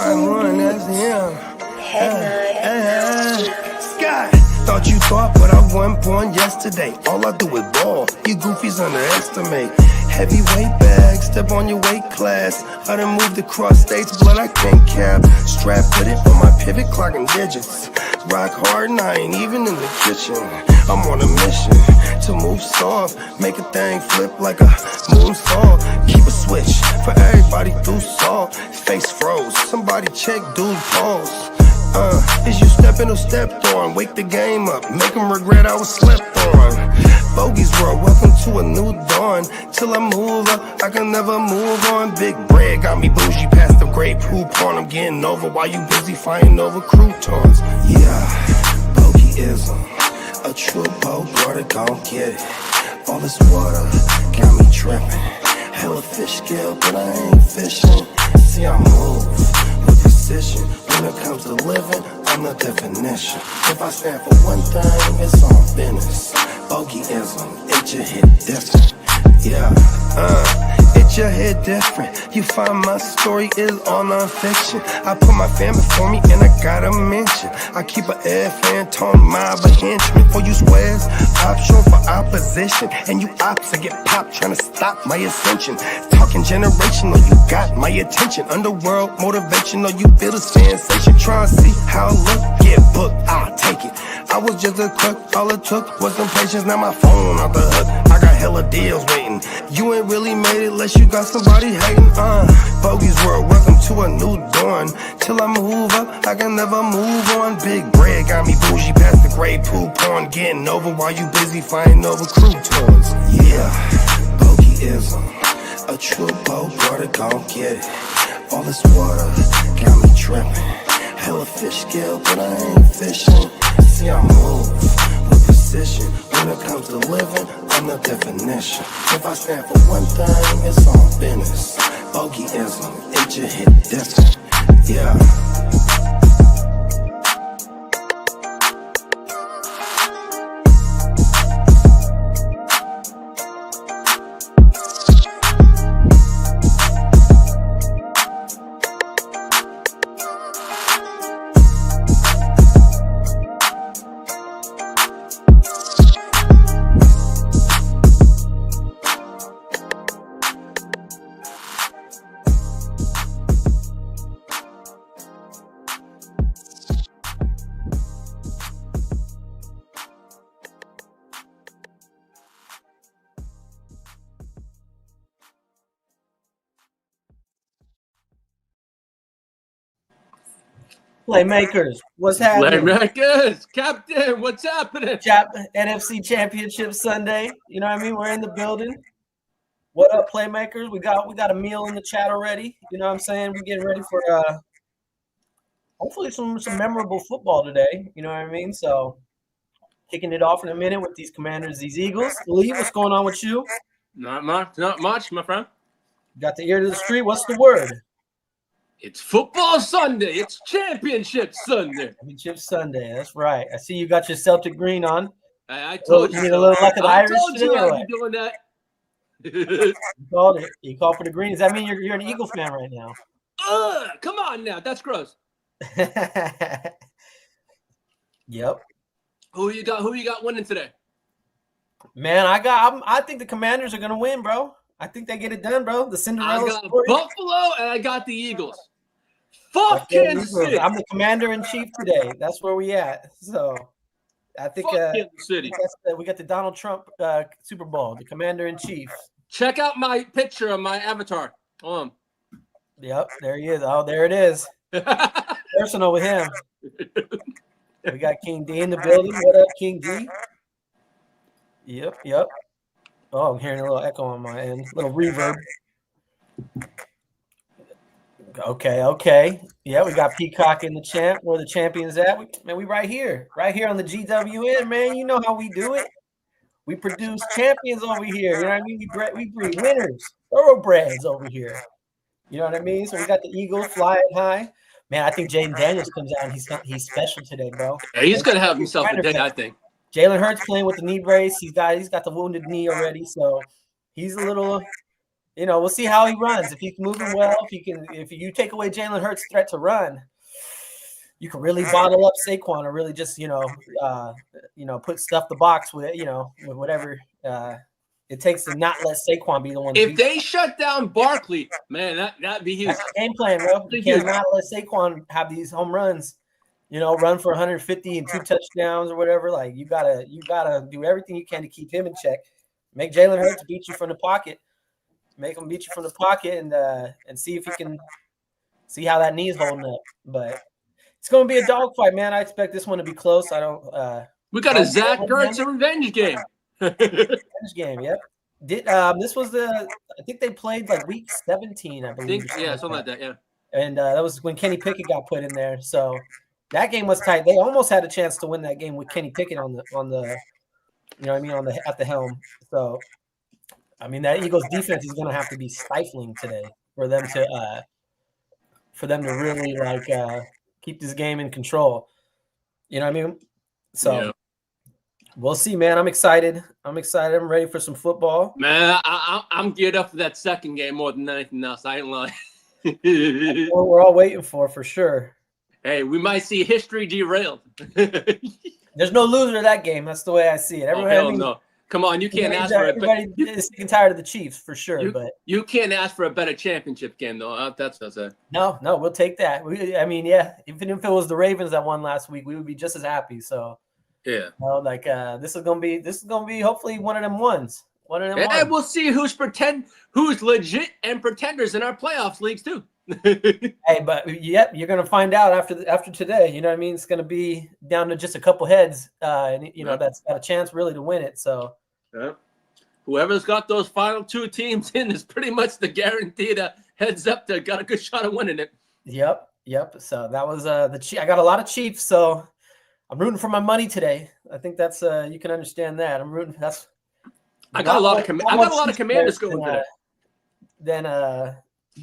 find one, that's him. Sky, thought you thought, but I wasn't born yesterday. All I do is ball, you goofies underestimate. Heavyweight bag, step on your weight class. I done moved across states, blood I can't cap. Strap with it on my pivot, clocking digits. Rock hard and I ain't even in the kitchen. I'm on a mission to move soft, make a thing flip like a moonsault. Keep a switch for everybody through salt. Face froze, somebody check dude pulse. Is you stepping or stepped on? Wake the game up, make them regret I was slept on. Bogey's world, welcome to a new dawn. Till I move up, I can never move on. Big bread got me bougie past the great poop on. I'm getting over while you busy fighting over croutons. Yeah, bogeyism, a true boat brother gon' get it. All this water got me tripping. Hella fish scale, but I ain't fishing. See I move with precision. When it comes to living, I'm the definition. If I stand for one thing, it's on business. Bogeyism, it just hit different. Yeah, it just hit different. You find my story is all non-fiction. I put my family for me and I gotta mention. I keep an air fan tone mob a henchman. For you squares, option for opposition. And you ops that get popped trying to stop my ascension. Talking generational, you got my attention. Underworld motivational, you feel a sensation. Try to see how I look, get booked, I'll take it. I was just a crook, all it took was some patience. Now my phone off the hook, I got hella deals waiting. You ain't really made it unless you got somebody hating. Bogey's world, welcome to a new dawn. Till I move up, I can never move on. Big bread got me bougie past the gray poop on. Getting over while you busy fighting over croutons. Yeah, bogeyism, a true boat brother gon' get it. All this water got me tripping. Hella fish scale, but I ain't fishing. See I move with precision. When it comes to living, I'm the definition. If I stand for one thing, it's on business. Bogeyism, it just hit different. Yeah. Playmakers, what's happening? Playmakers, Captain, what's happening? NFC Championship Sunday. You know what I mean? We're in the building. What up, Playmakers? We got a meal in the chat already. You know what I'm saying? We're getting ready for hopefully some memorable football today. You know what I mean? So kicking it off in a minute with these Commanders, these Eagles. Lee, what's going on with you? Not much, my friend. Got the ear to the street. What's the word? It's football Sunday. It's championship Sunday. Championship Sunday. That's right. I see you got your Celtic green on. I told you. You need a little luck of the Irish. I told you I'd be doing that. You called it. You called for the green. Does that mean you're an Eagle fan right now? Come on now. That's gross. Yep. Who you got winning today? Man, I think the Commanders are gonna win, bro. I think they get it done, bro. The Cinderella I got story. Buffalo and I got the Eagles. Fuck Kansas City. I'm the commander-in-chief today. That's where we at. So I think Kansas City. We got the Donald Trump Super Bowl, the commander-in-chief. Check out my picture of my avatar. Yep, there he is. Oh, there it is. Personal with him. We got King D in the building. What up, King D? Yep. Oh, I'm hearing a little echo on my end. A little reverb. Okay. Yeah, we got Peacock in the champ. Where the champions at? We right here on the GWN, man. You know how we do it. We produce champions over here. You know what I mean? We breed winners, thoroughbreds over here. You know what I mean? So we got the Eagles flying high. Man, I think Jaden Daniels comes out and he's special today, bro. Yeah, he's gonna have himself a day, I think. Jalen Hurts playing with the knee brace. He's got the wounded knee already, so he's a little we'll see how he runs. If he's moving well, if you take away Jalen Hurts' threat to run, you can really bottle up Saquon or really just, put stuff the box with, with whatever it takes to not let Saquon be the one. If they shut down Barkley, man, that'd be huge. That's the game plan, bro. You cannot let Saquon have these home runs, run for 150 and 2 touchdowns or whatever. Like you gotta do everything you can to keep him in check. Make Jalen Hurts beat you from the pocket. Make him beat you from the pocket and see if he can see how that knee is holding up. But it's going to be a dogfight, man. I expect this one to be close. I don't. We got a Zach Ertz revenge game. Revenge game, yep. This was I think they played like week 17, I believe. Something like that, yeah. And that was when Kenny Pickett got put in there. So that game was tight. They almost had a chance to win that game with Kenny Pickett on the at the helm. So I mean, that Eagles defense is going to have to be stifling today for them to really keep this game in control. You know what I mean? So we'll see, man. I'm excited. I'm ready for some football. Man, I'm geared up for that second game more than anything else. I ain't lying. That's what we're all waiting for sure. Hey, we might see history derailed. There's no loser in that game. That's the way I see it. No. Come on, you can't ask for it. Everybody is sick and tired of the Chiefs for sure. But you can't ask for a better championship game, though. That's it. No, we'll take that. Even if it was the Ravens that won last week, we would be just as happy. So yeah, this is gonna be hopefully one of them ones. And we'll see who's legit and pretenders in our playoffs leagues too. Hey, but you're gonna find out after today. You know what I mean? It's gonna be down to just a couple heads, and that's got a chance really to win it. So, whoever's got those final 2 teams in is pretty much the guaranteed heads up that got a good shot of winning it. Yep. So that was I got a lot of Chiefs, so I'm rooting for my money today. I think that's you can understand that. I'm rooting. I got a lot of Commanders going today.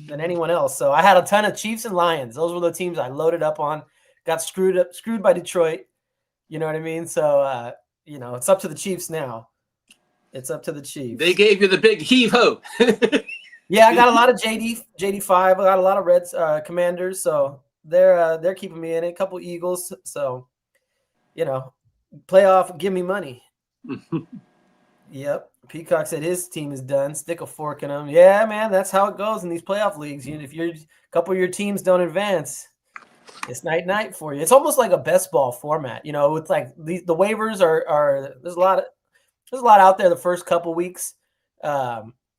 Than anyone else. So I had a ton of Chiefs and Lions. Those were the teams I loaded up on. Got screwed by Detroit. You know what I mean? So it's up to the Chiefs now. It's up to the Chiefs. They gave you the big heave-ho. Yeah, I got a lot of JD5. I got a lot of Reds Commanders. So they're keeping me in it. A couple Eagles. So playoff, give me money. Yep. Peacock said his team is done. Stick a fork in them. Yeah, man, that's how it goes in these playoff leagues. If a couple of your teams don't advance, it's night for you. It's almost like a best ball format. It's like the waivers are there's a lot out there the first couple weeks.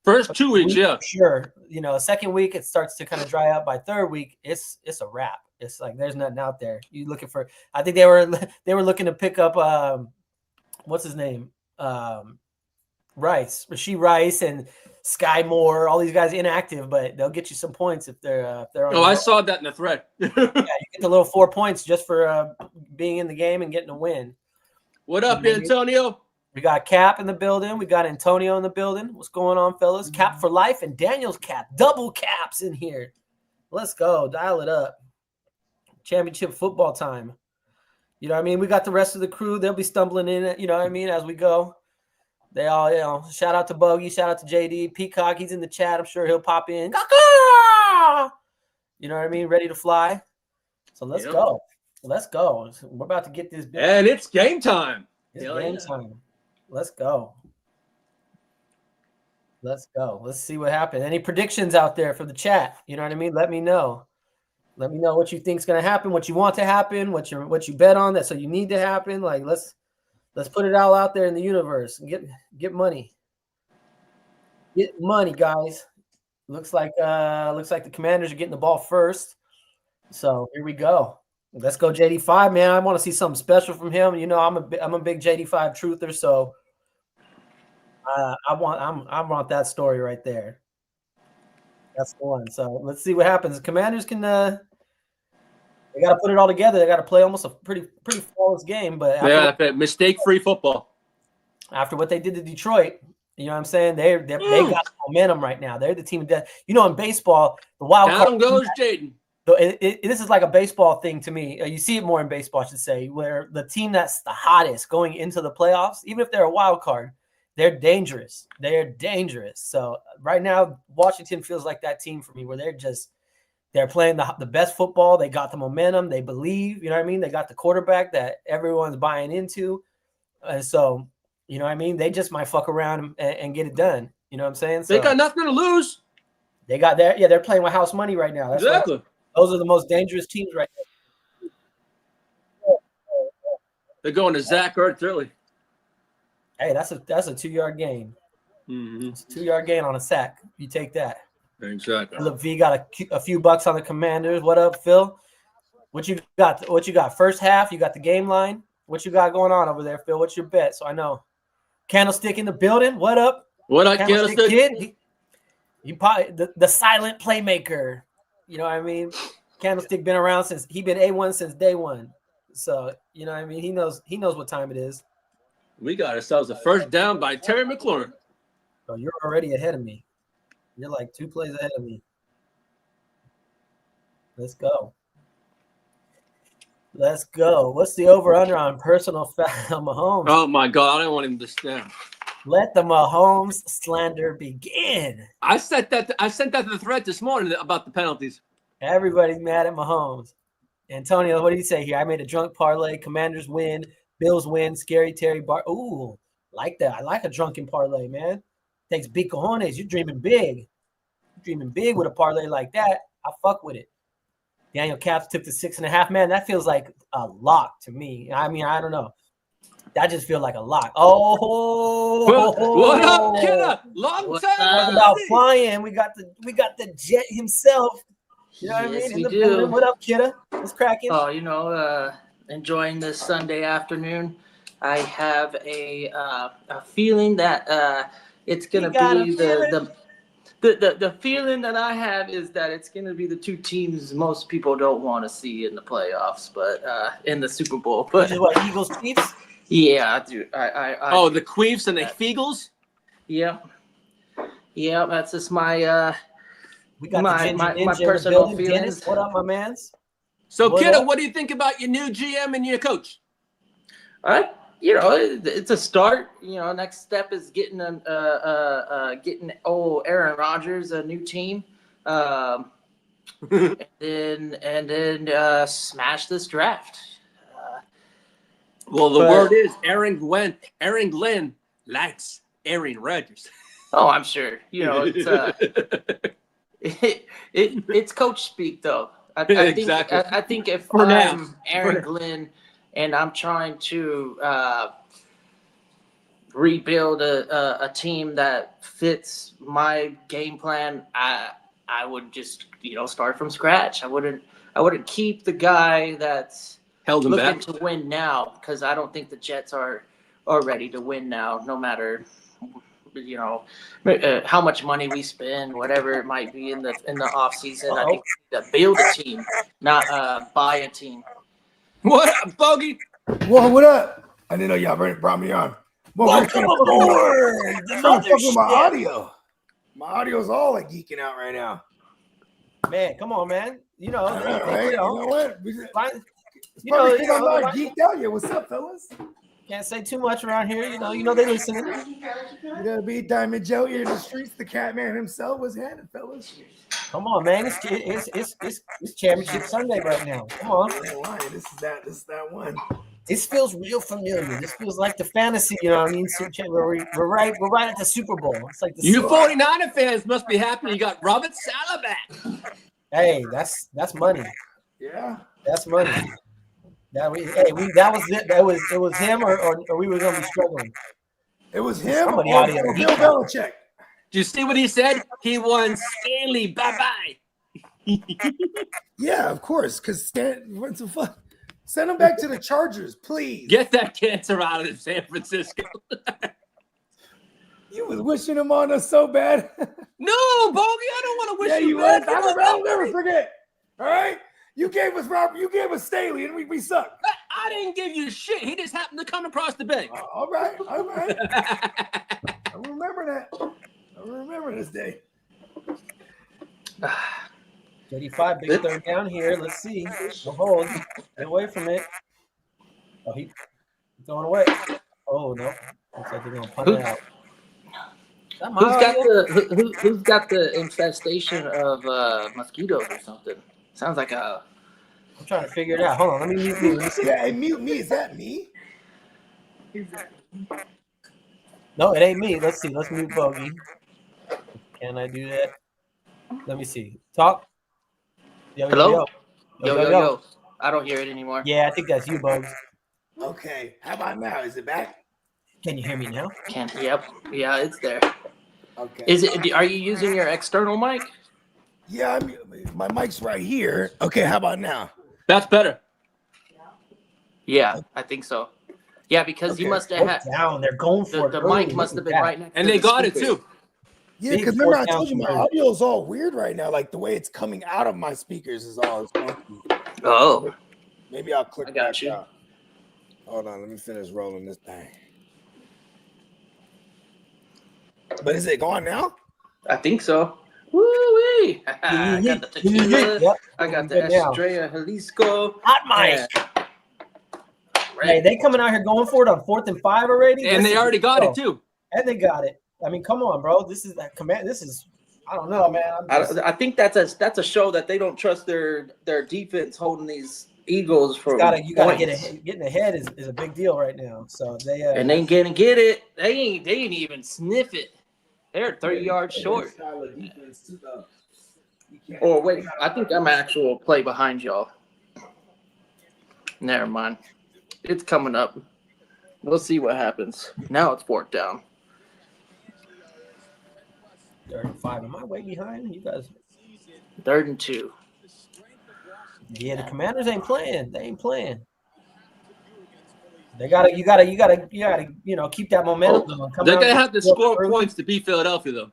First 2 weeks, yeah. Sure. Second week it starts to kind of dry up. By third week, it's a wrap. It's like there's nothing out there. You looking for? I think they were looking to pick up what's his name? Rasheed Rice and Sky Moore, all these guys inactive, but they'll get you some points if they're on. I saw that in the thread. Yeah, you get the little 4 points just for being in the game and getting a win. What up, Antonio? We got Cap in the building. We got Antonio in the building. What's going on, fellas? Cap for life and Daniel's cap. Double caps in here. Let's go. Dial it up. Championship football time. You know what I mean? We got the rest of the crew. They'll be stumbling in it, as we go. They all, shout out to Bogey, shout out to JD, Peacock. He's in the chat. I'm sure he'll pop in. You know what I mean? Ready to fly. So let's go. Let's go. We're about to get this. And it's game time. It's game time. Let's go. Let's go. Let's see what happens. Any predictions out there for the chat? You know what I mean? Let me know. Let me know what you think is going to happen, what you want to happen, what you bet on that so you need to happen. Like Let's put it all out there in the universe and get money. Get money, guys. Looks like the Commanders are getting the ball first. So here we go. Let's go, JD5, man. I want to see something special from him. I'm a big JD5 truther, so I want that story right there. That's the one. So let's see what happens. The Commanders can they got to put it all together. They got to play almost a pretty flawless game. But mistake-free football. After what they did to Detroit, you know what I'm saying? They got momentum right now. They're the team that in baseball, the wild card. Down goes Jaden. This is like a baseball thing to me. You see it more in baseball, I should say, where the team that's the hottest going into the playoffs, even if they're a wild card, they're dangerous. They're dangerous. So right now, Washington feels like that team for me where they're playing the best football. They got the momentum. They believe, you know what I mean? They got the quarterback that everyone's buying into. And so, you know what I mean? They just might fuck around and get it done. You know what I'm saying? So They got nothing to lose. they got their, they're playing with house money right now. That's Exactly. why those are the most dangerous teams right now. They're going to Zach Ertz early. Hey, that's a 2-yard gain. Mm-hmm. It's a 2-yard gain on a sack. You take that. Exactly. Look, V got a few bucks on the Commanders. What up, Phil? What you got? What you got? First half, you got the game line. What you got going on over there, Phil? What's your bet? So I know. Candlestick in the building. What up? What I Candlestick kid? He probably the silent playmaker. You know what I mean? Candlestick been around since he been A1 since day one. So you know what I mean? He knows what time it is. We got ourselves a first down by Terry McLaurin. So you're already ahead of me. You're like 2 plays ahead of me. Let's go. What's the over-under on personal foul Mahomes? Oh, my God. I don't want him to stand. Let the Mahomes slander begin. I sent that to the thread this morning about the penalties. Everybody's mad at Mahomes. Antonio, what did he say here? I made a drunk parlay. Commanders win. Bills win. Scary Terry Bar. Ooh, like that. I like a drunken parlay, man. Takes big cojones. You're dreaming big. You're dreaming big with a parlay like that. I fuck with it. Daniel Caps took the 6.5. Man, that feels like a lock to me. I mean, I don't know. That just feels like a lock. Oh, what up, kidder? Long time. Talk about flying. We got the jet himself. You know what I mean? We In the do. building. What up, kidder? What's cracking? Oh, enjoying this Sunday afternoon. I have a feeling that it's gonna be the feeling that I have is that it's gonna be the two teams most people don't want to see in the playoffs, but in the Super Bowl. But Which is what, Eagles Chiefs? yeah, I do. The Queefs and the Feagles? Yep. Yeah, that's just my We got my the Ginger my Ninja in the personal building. feelings. Dennis, what up, my mans? So, What kiddo, up? what do you think about your new GM and your coach? It's a start. Next step is getting old Aaron Rodgers a new team, and then smash this draft. Well, the word is Aaron Glenn likes Aaron Rodgers. Oh, I'm sure. It's coach speak though. I Exactly. I think if For now. I'm Aaron Glenn and I'm trying to rebuild a team that fits my game plan, I would just start from scratch. I wouldn't keep the guy that's Held him looking back. to win now, because I don't think the Jets are ready to win now, no matter how much money we spend, whatever it might be in the off season. I think we need to build a team, not buy a team. What up, Bogey? Whoa, what up? I didn't know y'all brought me on. Welcome aboard. My audio. My audio's all like geeking out right now. Man, come on, man. Right? You know what? I'm not geeked out yet. What's up, fellas? Can't say too much around here. You know they listening. You gotta be Diamond Joe here in the streets. The cat man himself was handed, fellas. Come on, man. It's Championship Sunday right now. Come on. This is that one. This feels real familiar. This feels like the fantasy, you know what I mean? We're right at the Super Bowl. It's like the You 49er fans must be happy you got Robert Saleh back. Hey, that's money. Yeah. That's money. That was him or we were gonna be struggling. It was him or Somebody out here. Bill Belichick. Do you see what he said? He won Stanley. Bye-bye. Yeah, of course. Because what the fuck? Send him back to the Chargers, please. Get that cancer out of San Francisco. You was wishing him on us so bad. No, Bogey, I don't want to wish Yeah, you was. bad. I'll never forget. All right? You gave us Robert. You gave us Staley, and we sucked. I didn't give you shit. He just happened to come across the bank. All right. I remember that. I remember this day. 35, big third down here. Let's see. No hold. Get away from it. Oh, he's throwing away. Oh, no. Looks like they're going to punt it out. Who's got the infestation of mosquitoes or something? Sounds like a. I'm trying to figure it out. Hold on, let me mute me. Let me see. Yeah, mute me. Is that me? No, it ain't me. Let's see. Let's mute Bogey. Can I do that? Let me see. Talk. Yo, Hello? Yo. I don't hear it anymore. Yeah, I think that's you, Bugs. Okay. How about now? Is it back? Can you hear me now? Yep. Yeah, it's there. Okay. Is it? Are you using your external mic? Yeah, my mic's right here. Okay, how about now? That's better. Yeah, I think so. Yeah, because you must have had down. They're going for the it. mic must have been right next And to they the got it speaker. too. Yeah, because remember I told you my audio is all weird right now. Like the way it's coming out of my speakers is all funky. Oh. Maybe I'll click I got back you. out. Hold on, let me finish rolling this thing. But is it gone now? I think so. Woo-wee! I got the tequila. Yep. I got the Estrella Jalisco. Hot mic. Hey, they coming out here going for it on 4th and 5 already? And they already got it too. And they got it. I mean, come on, bro. This is that command. This is, I don't know, man. I think that's a show that they don't trust their defense holding these Eagles for you gotta getting ahead is a big deal right now. So they and they ain't gonna get it. They ain't even sniff it. They're 30 yards short. Oh wait, I think I'm actual play behind y'all. Never mind. It's coming up. We'll see what happens. Now it's 4th down. 35. Am I way behind? You guys. 3rd and 2. Yeah, the Commanders ain't playing. They ain't playing. You gotta keep that momentum going. They're gonna have to score points to beat Philadelphia, though.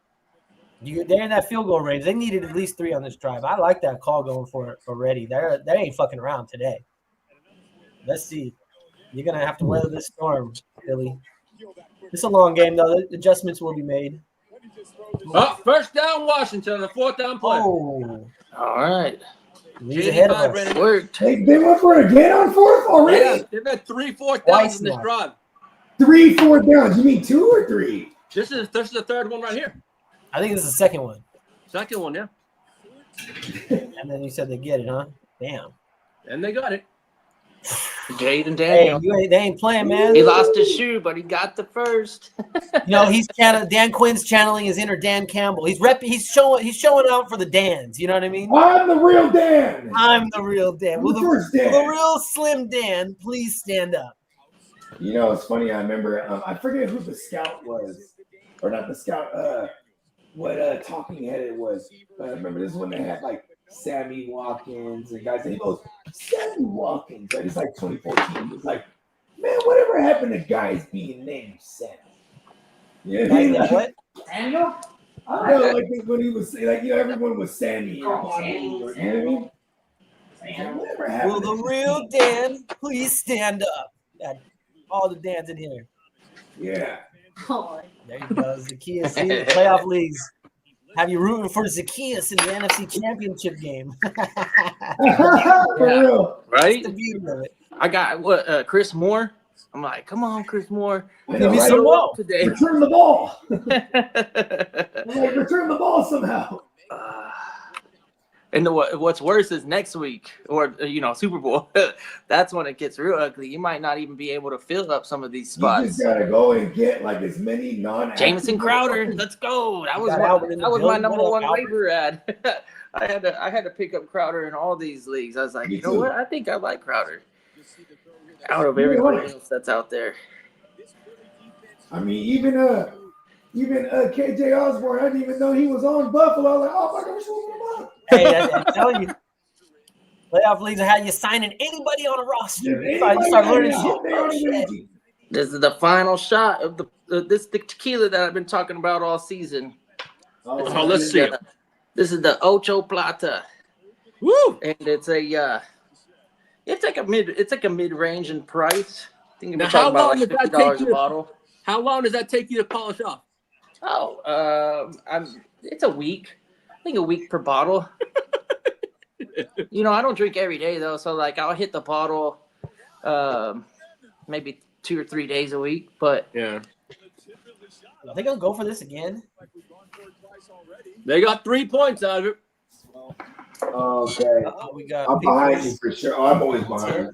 They're in that field goal range. They needed at least 3 on this drive. I like that call going for it already. They ain't fucking around today. Let's see. You're gonna have to weather this storm, Philly. It's a long game though. Adjustments will be made. Oh, 1st down, Washington. The 4th down play. Oh, all right. He's ahead of us. Worked. They went for it again on 4th already? Yeah, they've had 3 4th downs in this drive. 3 4 downs. You mean 2 or 3? This is the 3rd one right here. I think this is the 2nd one. 2nd one, yeah. And then you said they get it, huh? Damn. And they got it. Jaden Daniel. Hey, they ain't playing, man. He lost his shoe, but he got the first. Dan Quinn's channeling his inner Dan Campbell. He's showing out for the Dans. You know what I mean? I'm the real Dan. I'm the real Dan. Will the real Slim Dan please stand up? You know, it's funny. I remember. I forget who the scout was, or not the scout. What talking head it was. But I remember this one they had like Sammy Watkins and guys. And he goes, Sammy Watkins. Like, it's like 2014. It's like, man, whatever happened to guys being named Sammy? Yeah, what? Daniel? I don't know, like when he was like, everyone was Sammy. Sammy. You know what I mean? Whatever happened? Will the real Dan please stand up? All the Dans in here. Yeah. There you go, Zacchaeus. Playoff leagues. Have you rooting for Zacchaeus in the NFC Championship game? For real. Right? That's the beauty of it. I got Chris Moore. I'm like, come on, Chris Moore. Give me some ball today. Return the ball. Return the ball somehow. And what's worse is next week, or Super Bowl. That's when it gets real ugly. You might not even be able to fill up some of these spots. You just gotta go and get like as many Jamison Crowder, let's go. That was my number one waiver ad. I had to pick up Crowder in all these leagues. I was like, you know what? I think I like Crowder out of everybody else that's out there. I mean, even KJ Osborne, I didn't even know he was on Buffalo. I was like, oh my gosh, him up. Hey, I'm telling you, playoff leagues are how you signing anybody on a roster. You start learning shit. This is the final shot of the tequila that I've been talking about all season. Let's see it. This is the Ocho Plata. Woo! And it's like a mid-range in price. I think now, how long does that take you? Bottle. How long does that take you to polish off? It's a week. I think a week per bottle. I don't drink every day though, so like I'll hit the bottle maybe 2 or 3 days a week. But yeah, Are they gonna go for this again? They got 3 points out of it. Okay. We got I'm behind you Pickles. for sure. Oh, I'm always behind.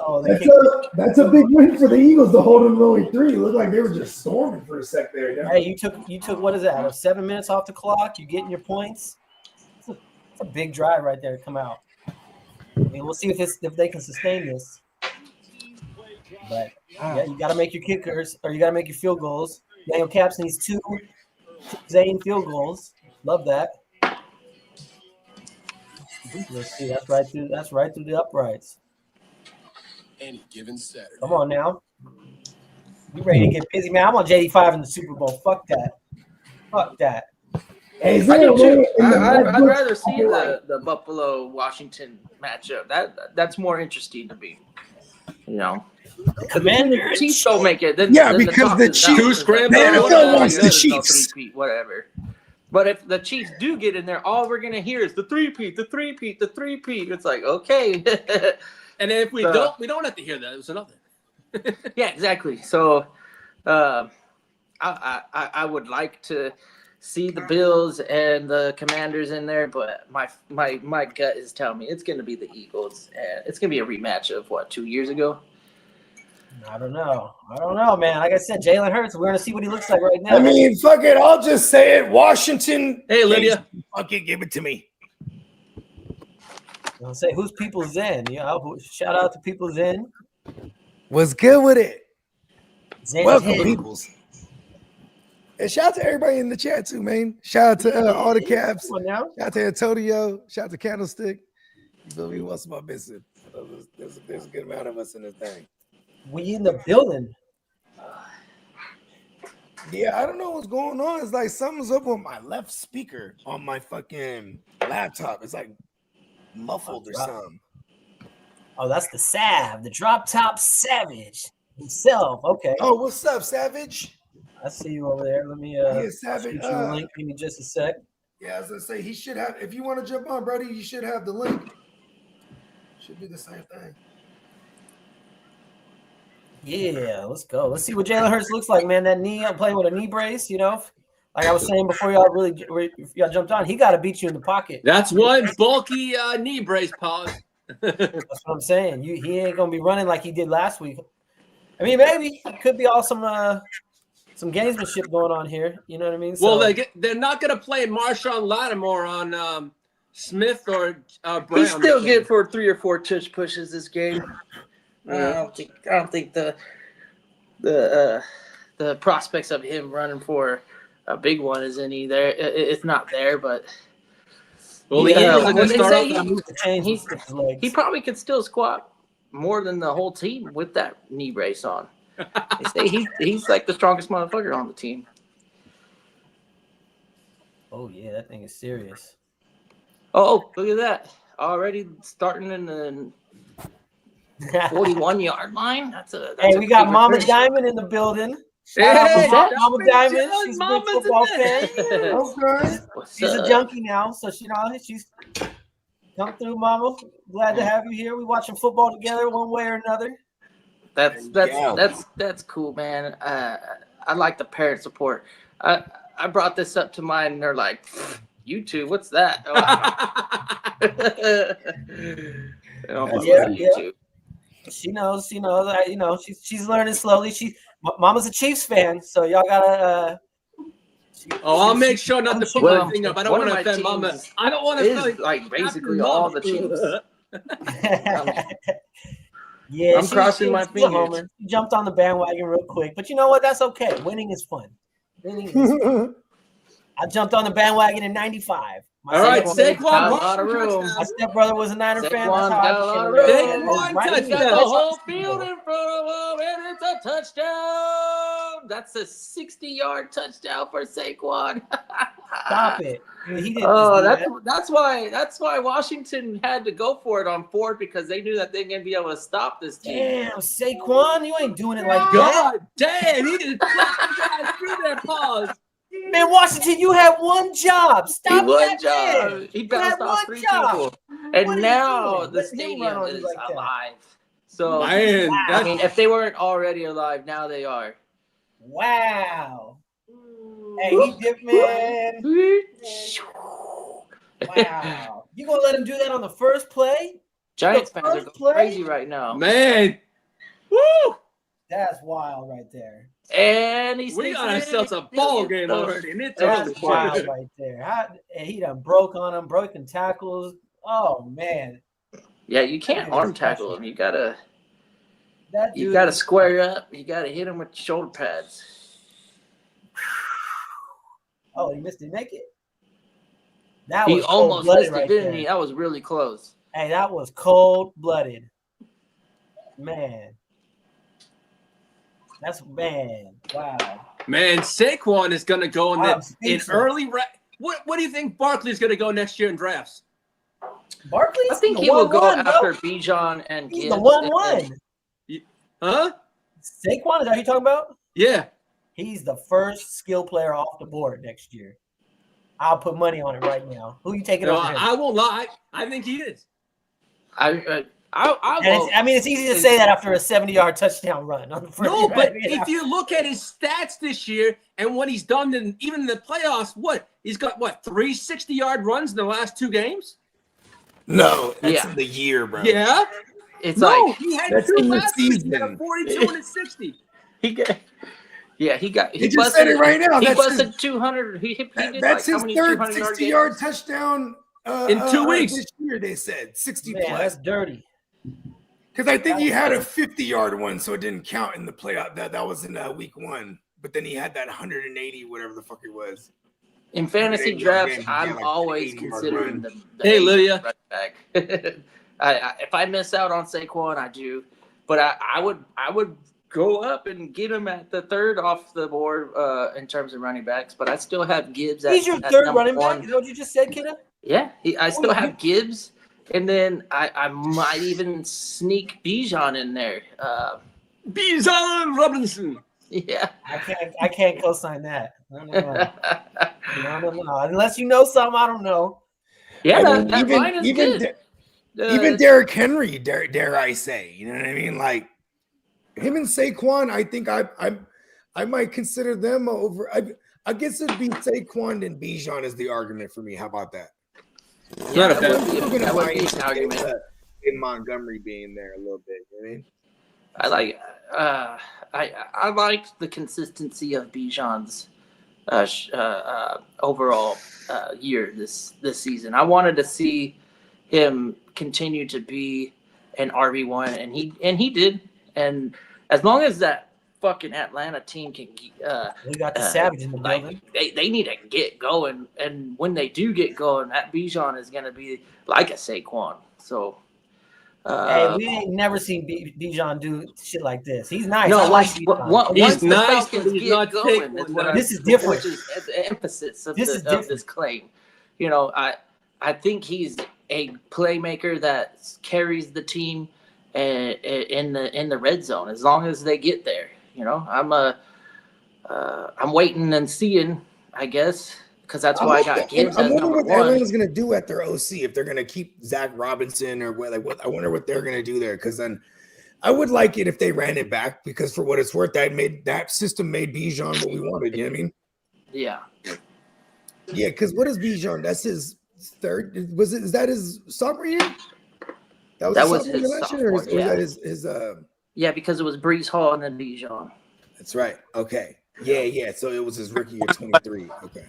Oh, they kicked it. That's a big win for the Eagles to hold them to only 3. It looked like they were just storming for a sec there. Yeah. Hey, you took what is that? 7 minutes off the clock. You're getting your points. It's a big drive right there to come out. I mean, we'll see if they can sustain this. But yeah, you got to make your kickers or you got to make your field goals. Daniel Caps needs 2 Zane field goals. Love that. Let's see. That's right through the uprights. Any given Saturday. Come on now. We ready to get busy, man. I'm on JD5 in the Super Bowl. Fuck that. Hey, I do too. in the I'd MacBook, rather see I feel like- the Buffalo Washington matchup. That's more interesting to me. You know, Commander. the Chiefs don't make it. Then, Yeah, then because talk the is Chiefs- done. Two scrambled The NFL eggs. wants the There's no Chiefs. three-peat, whatever. But if the Chiefs do get in there, all we're gonna hear is the three-peat. It's like, okay. And then if we don't have to hear that. It was another. Yeah, exactly. So, I would like to see the Bills and the Commanders in there, but my gut is telling me it's going to be the Eagles, and it's going to be a rematch of 2 years ago. I don't know, man. Like I said, Jalen Hurts. We're gonna see what he looks like right now. I mean, fuck it. I'll just say it. Washington. Hey, Lydia. Fuck it. Give it to me. I'll say who's People's in. Shout out to People's in. What's good with it? Zen Welcome, 10. peoples. And shout out to everybody in the chat too, man. Shout out to all the caps. Come on now. Shout out to Antonio. Shout out to Candlestick. You feel me? What's my business? There's a good amount of us in this thing. We in the building. Yeah, I don't know what's going on. It's like something's up with my left speaker on my fucking laptop. It's like muffled or something. Oh, that's the Sav, the drop top savage himself. Okay. Oh, what's up, Savage? I see you over there. Let me Yeah, Savage. shoot you a link. Give me just a sec. Yeah, I was gonna say he should have. If you want to jump on, Brody, you should have the link. Should be the same thing. Yeah, let's go. Let's see what Jalen Hurts looks like, man. That knee, I'm playing with a knee brace, like I was saying before y'all jumped on, he got to beat you in the pocket. That's one bulky knee brace, pause. That's what I'm saying. He ain't going to be running like he did last week. I mean, maybe it could be all some gamesmanship going on here. You know what I mean? Well, they're not going to play Marshawn Lattimore on Smith or Brown. He still get for 3 or 4 tush pushes this game. I don't think the prospects of him running for a big one is any there. It's not there, but well, the Eagles are going to start off. He probably could still squat more than the whole team with that knee brace on. They say he's like the strongest motherfucker on the team. Oh yeah, that thing is serious. Oh, look at that! Already starting in the 41-yard line. That's we got Mama Diamond in the building. Shout out to Mama Diamond. She's a big football fan. Okay. She's a junkie now, so she's come through, Mama. Glad to have you here. We watching football together one way or another. That's cool, man. I like the parent support. I brought this up to mine, and they're like, YouTube, what's that? YouTube. She knows. She's learning slowly. Mama's a Chiefs fan, so y'all gotta. I'll make sure not to put my thing up. I don't want to offend Mama. I don't want to offend like basically all the Chiefs. Yeah, I'm crossing my fingers. She jumped on the bandwagon real quick, but you know what? That's okay. Winning is fun. I jumped on the bandwagon in '95. All right, Saquon got a lot of room. My stepbrother was a Niner fan. Saquon That's got a lot of how room. Saquon Got the whole field in front of him, and it's a touchdown. That's a 60-yard touchdown for Saquon. Stop it. He didn't that's why Washington had to go for it on 4th, because they knew that they're gonna be able to stop this team. Damn, Saquon, you ain't doing it like that. God damn, he just through their paws. Man, Washington, you had one job. Stop that. Job. He bounced off 3 people. And now the stadium is alive. So Man, I mean, if they weren't already alive, now they are. Wow. Hey, he dipped, man. Wow. You gonna let him do that on the first play? Giants fans are going crazy right now. man. Woo! That's wild right there. And We got ourselves a ball game already, and it's That's over. wild right there. He done broke on him, broken tackles. Oh man. Yeah, you can't arm tackle him. You gotta That square up. You gotta hit him with shoulder pads. Oh, he missed it. Make it. He almost missed it, didn't he? That was really close. Hey, that was cold-blooded. Man. Wow. Man, Saquon is going to go in early. What do you think Barkley's going to go next year in drafts? Barkley's I think he will go after Bijan and He's Gibbs. the 1-1. Huh? Saquon, is that who you talking about? Yeah. He's the first skill player off the board next year. I'll put money on it right now. Who you taking over him? I won't lie. I think he is. It's easy to say that after a 70-yard touchdown run on the first. No, but if you look at his stats this year and what he's done, even in the playoffs, he's got 3 60-yard runs in the last 2 games? No, that's in the year, bro. Yeah, he had 2 last week. He had a 42 and a 60. He just said it right now. He busted 200. That's his third 60-yard touchdown in 2 weeks. This year, they said 60 plus. That's dirty. Because I think he had a 50-yard one, so it didn't count in the playoff. That was in week 1. But then he had that 180, whatever the fuck it was. In fantasy drafts, I'm always considering the hey, Lydia. Right back. If I miss out on Saquon, I do. But I would go up and get him at the third off the board in terms of running backs. But I still have Gibbs. He's your third running back. Is that what you just said, kiddo? Yeah, I still have Gibbs. And then I might even sneak Bijan in there. Bijan Robinson. Yeah. I can't co-sign that. No. Unless you know something I don't know. Yeah, that line is good. Even Derrick Henry, dare I say, you know what I mean? Like him and Saquon, I think I might consider them over. I guess it'd be Saquon and Bijan is the argument for me. How about that? Yeah, that would be an argument. In Montgomery being there a little bit, you know what I mean? I like the consistency of Bijan's overall year this season. I wanted to see him continue to be an RB1, and he did. And as long as that fucking Atlanta team can we got the Savage in the building. They need to get going, and when they do get going, that Bijan is going to be like a Saquon. So hey, we ain't never seen Bijan do shit like this. He's nice. No, he's nice, but he's not going. This is different. Which is the emphasis of this claim. You know, I think he's a playmaker that carries the team in the red zone as long as they get there. You know, I'm waiting and seeing, I guess, because that's why I got Gibbs as number 1. I wonder what Atlanta's going to do at their OC, if they're going to keep Zach Robinson or what. I wonder what they're going to do there, because then I would like it if they ran it back, because for what it's worth, that system made Bijan what we wanted. You know what I mean? Yeah. Yeah, because what is Bijan? That's his third. Is that his sophomore year? That was his sophomore, or that his Yeah, because it was Brees Hall and then Bijan. That's right. Okay. Yeah. So it was his rookie year, 23. Okay.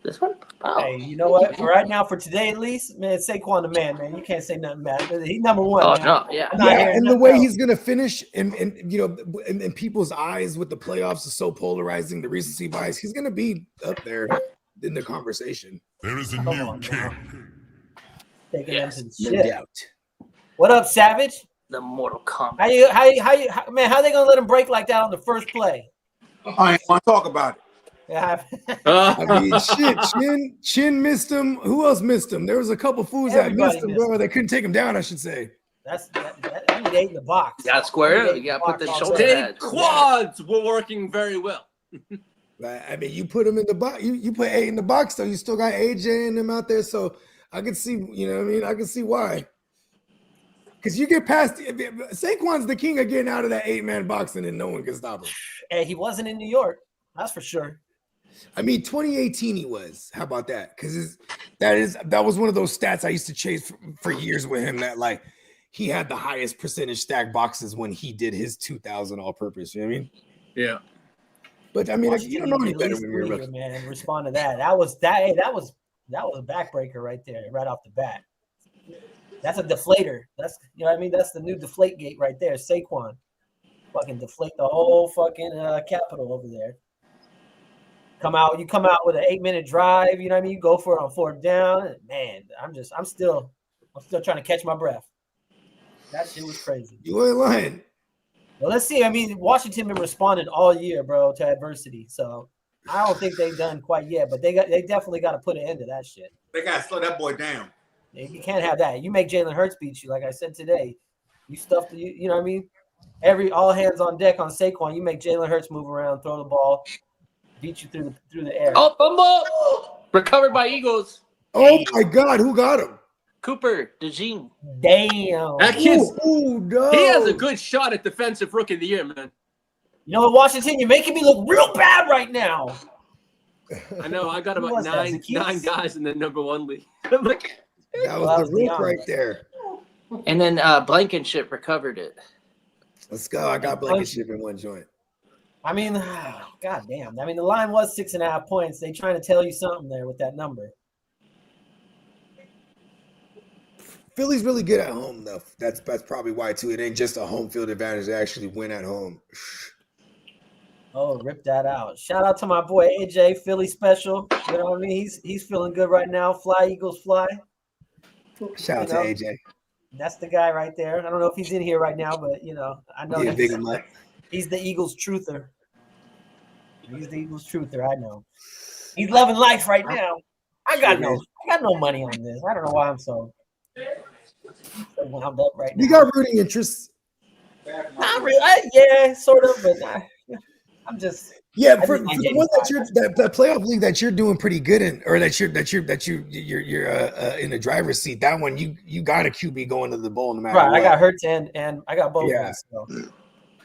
This one? Oh. Hey, you know what? Right now, for today at least, man, Saquon the man. You can't say nothing bad. He's number 1. Oh, man. no, yeah. And the way he's gonna finish, and you know, in people's eyes with the playoffs is so polarizing. The recency bias, he's gonna be up there in the conversation. There is a new king. Taking No doubt. What up, Savage? The Mortal Kombat. How they gonna let him break like that on the first play? I ain't want to talk about it. Yeah. I mean, shit. Chin missed him. Who else missed him? There was a couple fools that missed him, bro. They couldn't take him down, I should say. That need 8 in the box. You got to square it. You got to put the shoulder pads. Quads were working very well. I mean, you put him in the box. You put 8 in the box, though. You still got AJ and them out there, so I can see. You know what I mean? I can see why. Because you get past Saquon's the king of getting out of that 8-man boxing and no one can stop him. And he wasn't in New York. That's for sure. I mean, 2018 he was. How about that? Because that was one of those stats I used to chase for years with him. That like he had the highest percentage stack boxes when he did his 2,000 all-purpose. You know what I mean? Yeah. But I mean, you don't know any better when you're a rookie. Man, respond to that. That was a backbreaker right there, right off the bat. That's a deflator. That's what I mean. That's the new deflate gate right there. Saquon, fucking deflate the whole fucking capital over there. You come out with an 8-minute drive. You know what I mean. You go for it on 4th down. Man, I'm still trying to catch my breath. That shit was crazy. You ain't lying. Well, let's see. I mean, Washington been responding all year, bro, to adversity. So I don't think they've done quite yet, but they definitely got to put an end to that shit. They got to slow that boy down. You can't have that. You make Jalen Hurts beat you, like I said today. You stuff you know what I mean? All hands on deck on Saquon. You make Jalen Hurts move around, throw the ball, beat you through the air. Oh, fumble! Recovered by Eagles. Oh my God, who got him? Cooper DeJean. Damn. That kid's no. he has a good shot at defensive rookie of the year, man. You know what, Washington, you're making me look real bad right now. I know. I got about nine guys in the #1 league. I'm like, that was the roof right there. And then Blankenship recovered it. Let's go. I got Blankenship in one joint. I mean, God damn. I mean, the line was 6.5 points. They trying to tell you something there with that number. Philly's really good at home, though. That's probably why, too. It ain't just a home field advantage. They actually win at home. Oh, rip that out. Shout out to my boy AJ, Philly special. You know what I mean? He's feeling good right now. Fly, Eagles, fly. Shout out to AJ. That's the guy right there. I don't know if he's in here right now, but, I know he's the Eagles truther. He's the Eagles truther, I know. He's loving life right now. I got no money on this. I don't know why I'm so wound up right now. You got rooting interests? Not really. Yeah, sort of, but I'm just. Yeah, for the one that playoff league that you're doing pretty good in, or that you're in the driver's seat. That one you got a QB going to the bowl no matter what. I got Hurts and I got both. Yeah. So.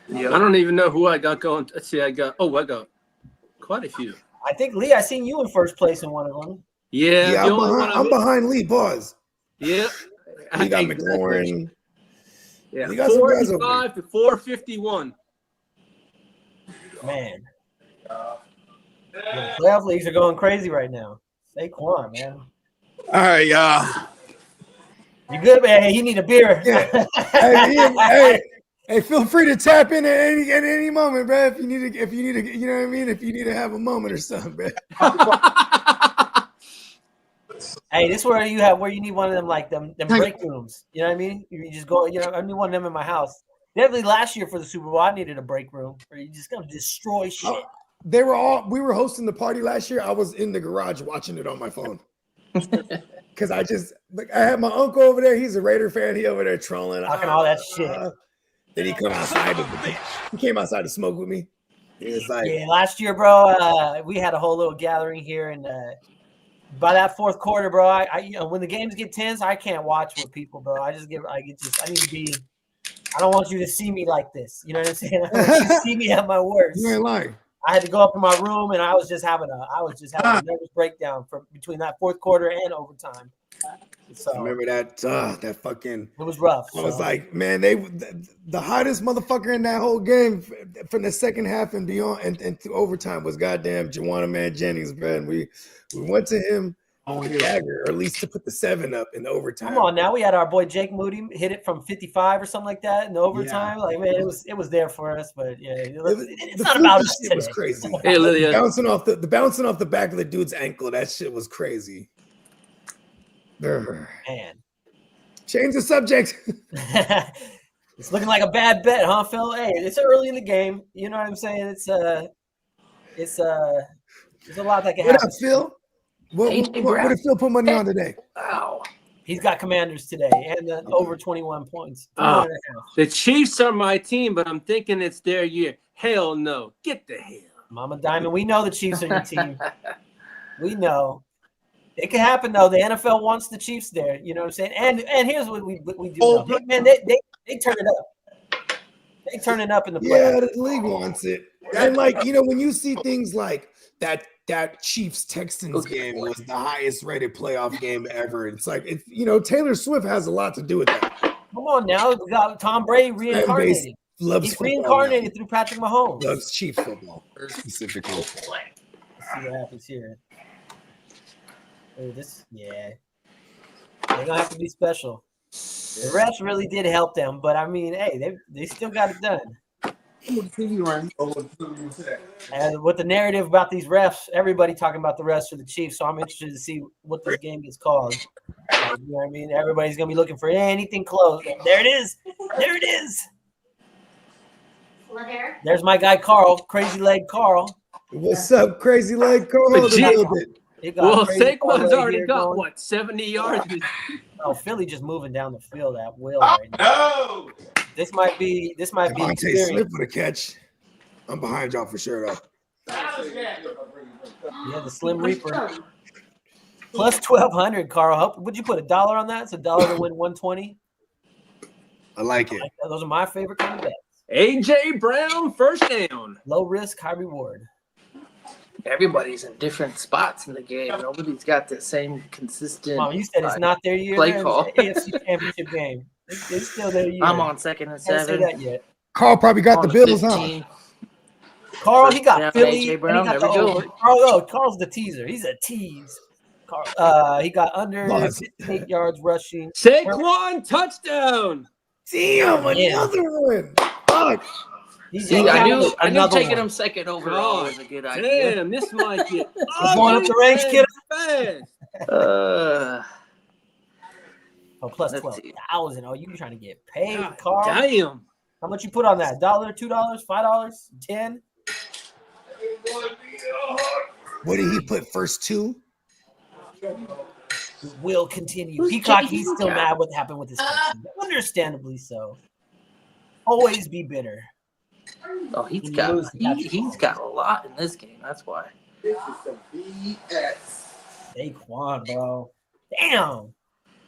Yeah, I don't even know who I got going. Let's see, I got quite a few. I think Lee, I seen you in first place in one of them. Yeah, I'm behind Lee. Pause. Yeah, you got McLaurin. Yeah, you got 45 to 451. Man, the playoff leagues are going crazy right now. Saquon, man. All right, y'all. You good, man? Hey, you need a beer. Yeah. Hey, feel free to tap in at any moment, bro. If you need to, you know what I mean. If you need to have a moment or something, bro. Hey, this is where you need one of them like them break rooms. You know what I mean? You just go. I need one of them in my house. Definitely last year for the Super Bowl, I needed a break room where you just gonna destroy shit. We were hosting the party last year. I was in the garage watching it on my phone. Because I had my uncle over there. He's a Raider fan. He over there trolling. Talking all that shit. Then he came outside to smoke with me. He was like, yeah, last year, bro, we had a whole little gathering here, and by that fourth quarter, bro, I when the games get tense, I can't watch with people, bro. I need to be. I don't want you to see me like this. You know what I'm saying? I want you to see me at my worst. You ain't lying. I had to go up in my room, and I was just having a nervous breakdown between that fourth quarter and overtime. So I remember that fucking. It was rough. I was like, man, the hottest motherfucker in that whole game from the second half and beyond and to overtime was goddamn Juwanna Man Jennings, bro. And we went to him on dagger, or at least to put the 7 up in the overtime. Come on, now we had our boy Jake Moody hit it from 55 or something like that in the overtime. Yeah. Like, man, it was there for us, but yeah, it's not about us. It was crazy. Hey, Lydia. Bouncing off the back of the dude's ankle, that shit was crazy. Man, change the subject. It's looking like a bad bet, huh, Phil? Hey, it's early in the game. You know what I'm saying? It's a lot that can happen. What up, Phil? What did Phil put money on today? Wow. He's got Commanders today and over 21 points. The Chiefs are my team, but I'm thinking it's their year. Hell no. Get the hell. Mama Diamond, we know the Chiefs are your team. We know. It can happen though. The NFL wants the Chiefs there. You know what I'm saying? And here's what we do know. Man, they turn it up. They turn it up in the playoffs. Yeah, the league wants it. And like, when you see things like that Chiefs Texans game was the highest rated playoff game ever. It's like Taylor Swift has a lot to do with that. Come on now, we got Tom Brady reincarnated. He's reincarnated through Patrick Mahomes. Loves Chiefs football specifically. Let's see what happens here. Oh, they're gonna have to be special. The refs really did help them, but I mean, hey, they still got it done. And with the narrative about these refs, everybody talking about the refs for the Chiefs, so I'm interested to see what this game gets called. You know what I mean? Everybody's gonna be looking for anything close. There it is. There it is. There's my guy Carl, Crazy Leg Carl. What's up, Crazy Leg Carl? Well, Saquon's already got what, 70 yards? Oh, Philly just moving down the field at will right now. This might be Devontae Smith with a catch. I'm behind y'all for sure though. Yeah, the Slim Reaper. Plus 1,200, Carl. Would you put $1 on that? It's $1 to win 120. I like it. Those are my favorite kind of bets. AJ Brown, first down. Low risk, high reward. Everybody's in different spots in the game. Nobody's got the same consistent. Mom, you said it's not their year. Play call. It's the AFC Championship game. It's still their year. I'm on 2nd and 7. Can't say that yet. Carl probably got the Bills, huh? Carl, he got Philly. AJ Brown, and he got there we go. Carl's the teaser. He's a tease. He got under 58 yards rushing. Saquon, touchdown. Damn, another one. Fuck. See, I knew taking him second overall was a good idea. Damn, this might get going up the ranks, kid. Plus 12,000. Oh, you trying to get paid, Carl? Damn. How much you put on that? $1, $2, $5, 10? What did he put first two? Will continue. Peacock, he's still mad what happened with his country. Understandably so. Always be bitter. Oh, he's got a lot in this game. That's why. This is some BS. Saquon, bro. Damn.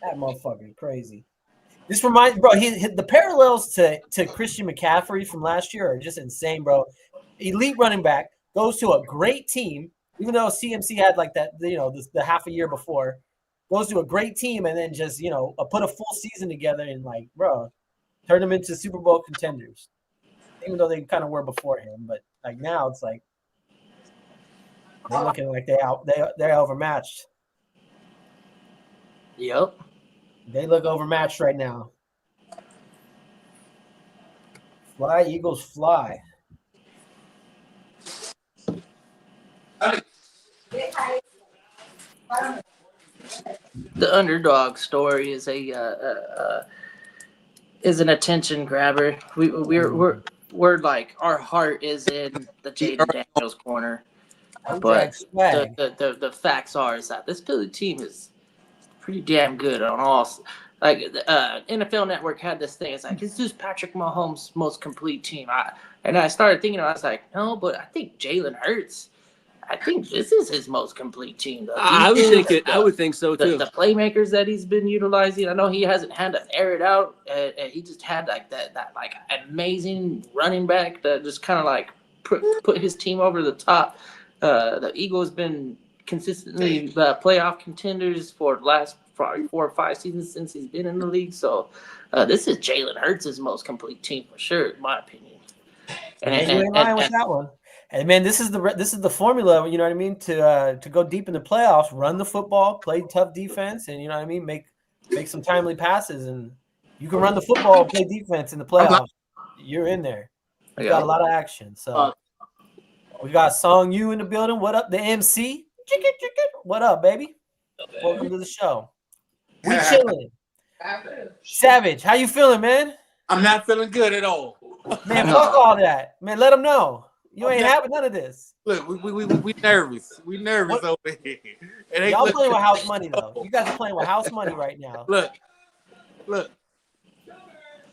That motherfucker is crazy. This reminds, bro, the parallels to Christian McCaffrey from last year are just insane, bro. Elite running back, goes to a great team, even though CMC had like that, the half a year before, goes to a great team and then just, put a full season together and like, bro, turn them into Super Bowl contenders. Even though they kind of were before him, but like now it's like they're looking like they're overmatched. Yep. They look overmatched right now. Fly, Eagles, fly. The underdog story is is an attention grabber. We're like, our heart is in the Jaden Daniels corner, but the facts are is that this Philly team is pretty damn good on all. Like NFL Network had this thing. It's like, is this Patrick Mahomes' most complete team? I started thinking, I was like, no, but I think Jalen Hurts. I think this is his most complete team. I would think so too. The playmakers that he's been utilizing. I know he hasn't had to air it out, and he just had like that like amazing running back that just kind of like put his team over the top. The Eagles been consistently playoff contenders for the last probably 4 or 5 seasons since he's been in the league. So this is Jalen Hurts' most complete team for sure, in my opinion. And with that one. And man, this is the formula, you know what I mean, to go deep in the playoffs, run the football, play tough defense, and you know what I mean, make some timely passes. And you can run the football, play defense in the playoffs. You're in there. You got a lot of action. So we got Song Yu in the building. What up, the MC? What up, baby? Welcome to the show. We chilling. Savage, how you feeling, man? I'm not feeling good at all. Man, fuck all that. Man, let them know. You ain't having none of this. Look, we nervous. We nervous over here. Y'all playing with house money, though. You guys are playing with house money right now. Look.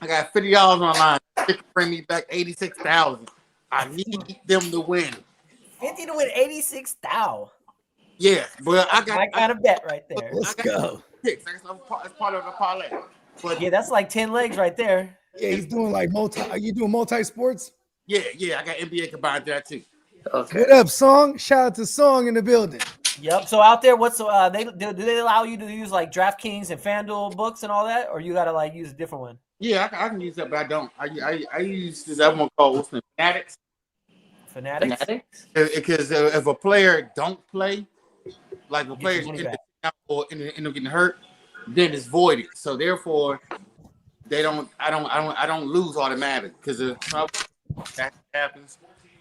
I got $50 on the line. They can bring me back 86,000. I need them to win. 50 to win 86,000. Yeah, but I got I kind of bet right there. Let's go. picks. That's part of the parlay. But Yeah, that's like 10 legs right there. Yeah, he's doing like are you doing multi-sports? yeah, I got NBA combined there too. Okay. What up, Song? Shout out to Song in the building. Yep. So out there, what's they do they allow you to use like DraftKings and FanDuel books and all that, or you gotta like use a different one? Yeah, I can use that, but I don't. I use this other one called what's the name? Fanatics. Fanatics. Because if a player don't play, like a Get player's your in money the back. or end up getting hurt, then it's voided. So therefore, they don't. I don't lose automatically because if that happens,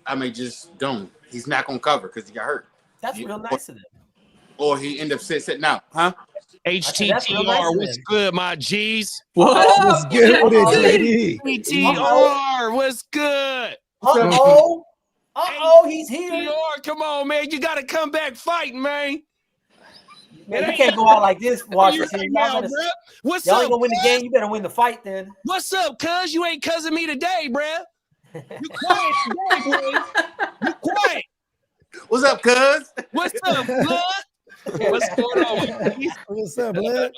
I may just don't. He's not gonna cover because he got hurt. That's real nice of them. Or he end up sitting out, huh? HTTR, what's good, my G's? What's good with it, JD? HTTR, what's good? He's here. HTTR, come on, man. You got to come back fighting, man. Man, you can't go out like this, Washington. Now, what's y'all up? ain't gonna win the game. You better win the fight then. What's up, cuz? You ain't cussing me today, bruh. You quiet today, boy. You quiet. What's up, cuz? What's up, blood? What's going on? What's up, blood?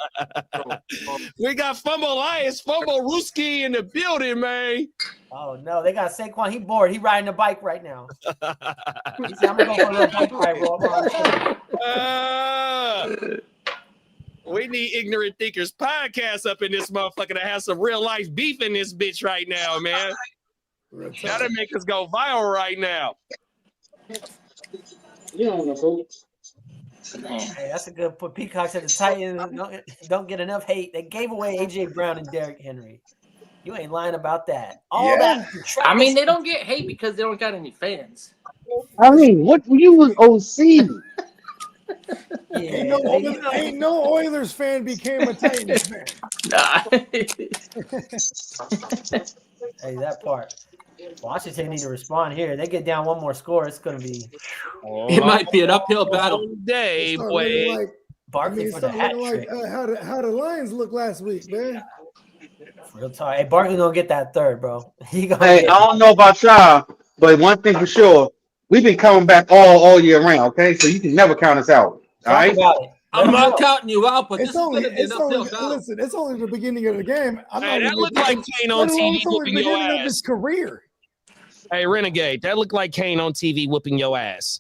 We got Fumble Lions, Fumble Ruski in the building, man. Oh no, they got Saquon. He bored. He riding a bike right now. He said, "I'm gonna go for a little bike ride, bro." We need Ignorant Thinkers podcast up in this motherfucker to have some real life beef in this bitch right now, man. That'll make us go viral right now. Hey, that's a good put. Peacocks at the Titans don't get enough hate. They gave away AJ Brown and Derrick Henry. You ain't lying about that. All that. I mean, they don't get hate because they don't got any fans. I mean, what you was OC? Yeah, Ain't no Oilers fan became a Titans fan. Nah. Hey, that part. Washington need to respond here. They get down one more score. It's going to be. It might be an uphill battle. Day, boy. Barkley for the hat trick. How the Lions look last week, man. Real talk. Hey, Barkley gonna get that third, bro. Hey, I don't know about y'all, but one thing for sure, we've been coming back all year round. Okay, so you can never count us out. All right. I'm not counting you out, but It's only the beginning of the game. That looked like Kane on TV whooping your ass. Of his career. Hey, Renegade, that looked like Kane on TV whooping your ass.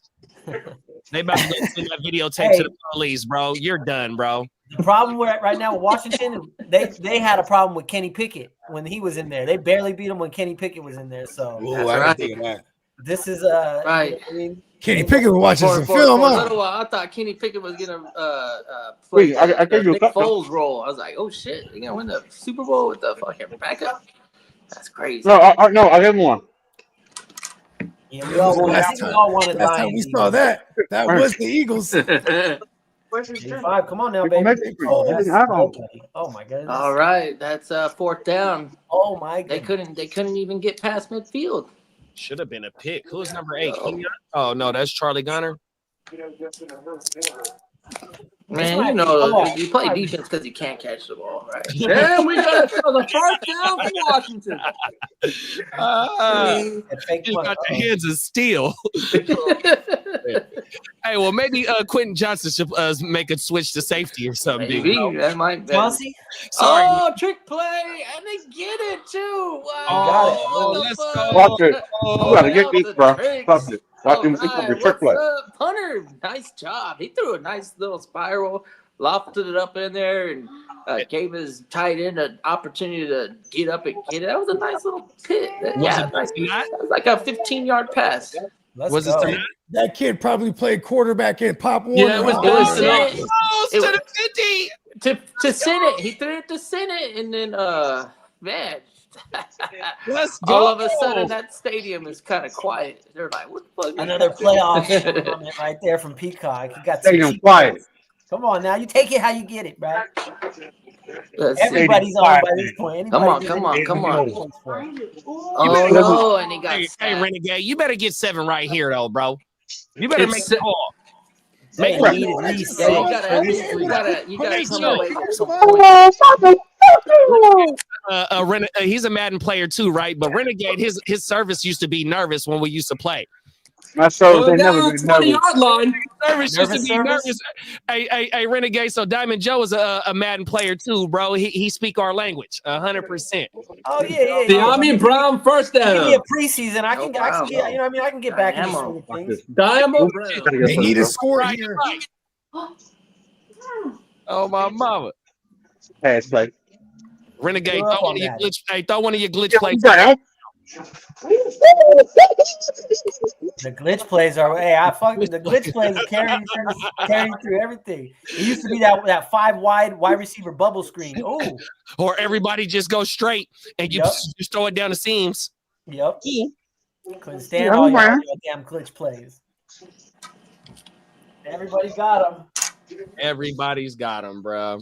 They about to go send that videotape to the police, bro. You're done, bro. The problem right now with Washington, they had a problem with Kenny Pickett when he was in there. They barely beat him when Kenny Pickett was in there. So this is right. I mean, Kenny Pickett was watching some film. For a little while, I thought Kenny Pickett was gonna play Nick Foles role. I was like, oh shit, you gonna win the Super Bowl with the fucking backup? That's crazy. No, I have one. Yeah, we all wanted last time we saw that. That was the Eagles. 85. Come on now, baby. Oh my goodness. All right, that's fourth down. Oh my goodness. They couldn't even get past midfield. Should have been a pick. Who's number 8? Oh no, that's Charlie Gunner. Man, you know, you play defense because you can't catch the ball, right? Yeah, we got the first down for Washington. You got the hands of steel. Hey, well, maybe Quentin Johnson should make a switch to safety or something. Maybe that might be. Chauncey? Sorry. Oh, trick play, and they get it too. Wow. Let's go. Watch it. You gotta get this, bro. Watch it. Watch him. Trick play. Punter, nice job. He threw a nice little spiral, lofted it up in there, and gave his tight end an opportunity to get up and get it. That was a nice little pit. That was like a 15-yard pass. Was it that kid probably played quarterback in Pop Warner? Yeah, it was to the 50. To Senate. He threw it to Senate, and then man. Let's go. All of a sudden, that stadium is kind of quiet. They're like, "What the fuck?" Another playoff comment right there from Peacock. You got stadium quiet. Come on now, you take it how you get it, bro. Everybody's on by this point. Come on. Oh no, and he got. Hey, Renegade, you better get 7 right here, though, bro. You better make the call. Make it. You gotta come away with some points. He's a Madden player too, right? But Renegade, his service used to be nervous when we used to play. My soul Well, ain't never down been 20-yard line. Nervous just to be Nervous? nervous. Hey, Renegade. So Diamond Joe is a Madden player too, bro. He speak our language 100%. Oh yeah. De'Ami Brown first Give me a down. preseason. I can get, you know what I mean? I can get back in the swing of things. Diamond Brown. They need a score Right, here. right. Oh my mama. Pass play. Renegade, Grew throw up one on of your Madden. glitch. Hey, throw one of your glitch Yeah, plays. down. The glitch plays are the glitch plays are carrying through everything. It used to be that 5 wide receiver bubble screen. Oh, Or everybody just go straight and you just throw it down the seams. yep. Couldn't stand Yeah, all I'm y'all around. damn glitch plays. Everybody got them. Everybody's got them, bro.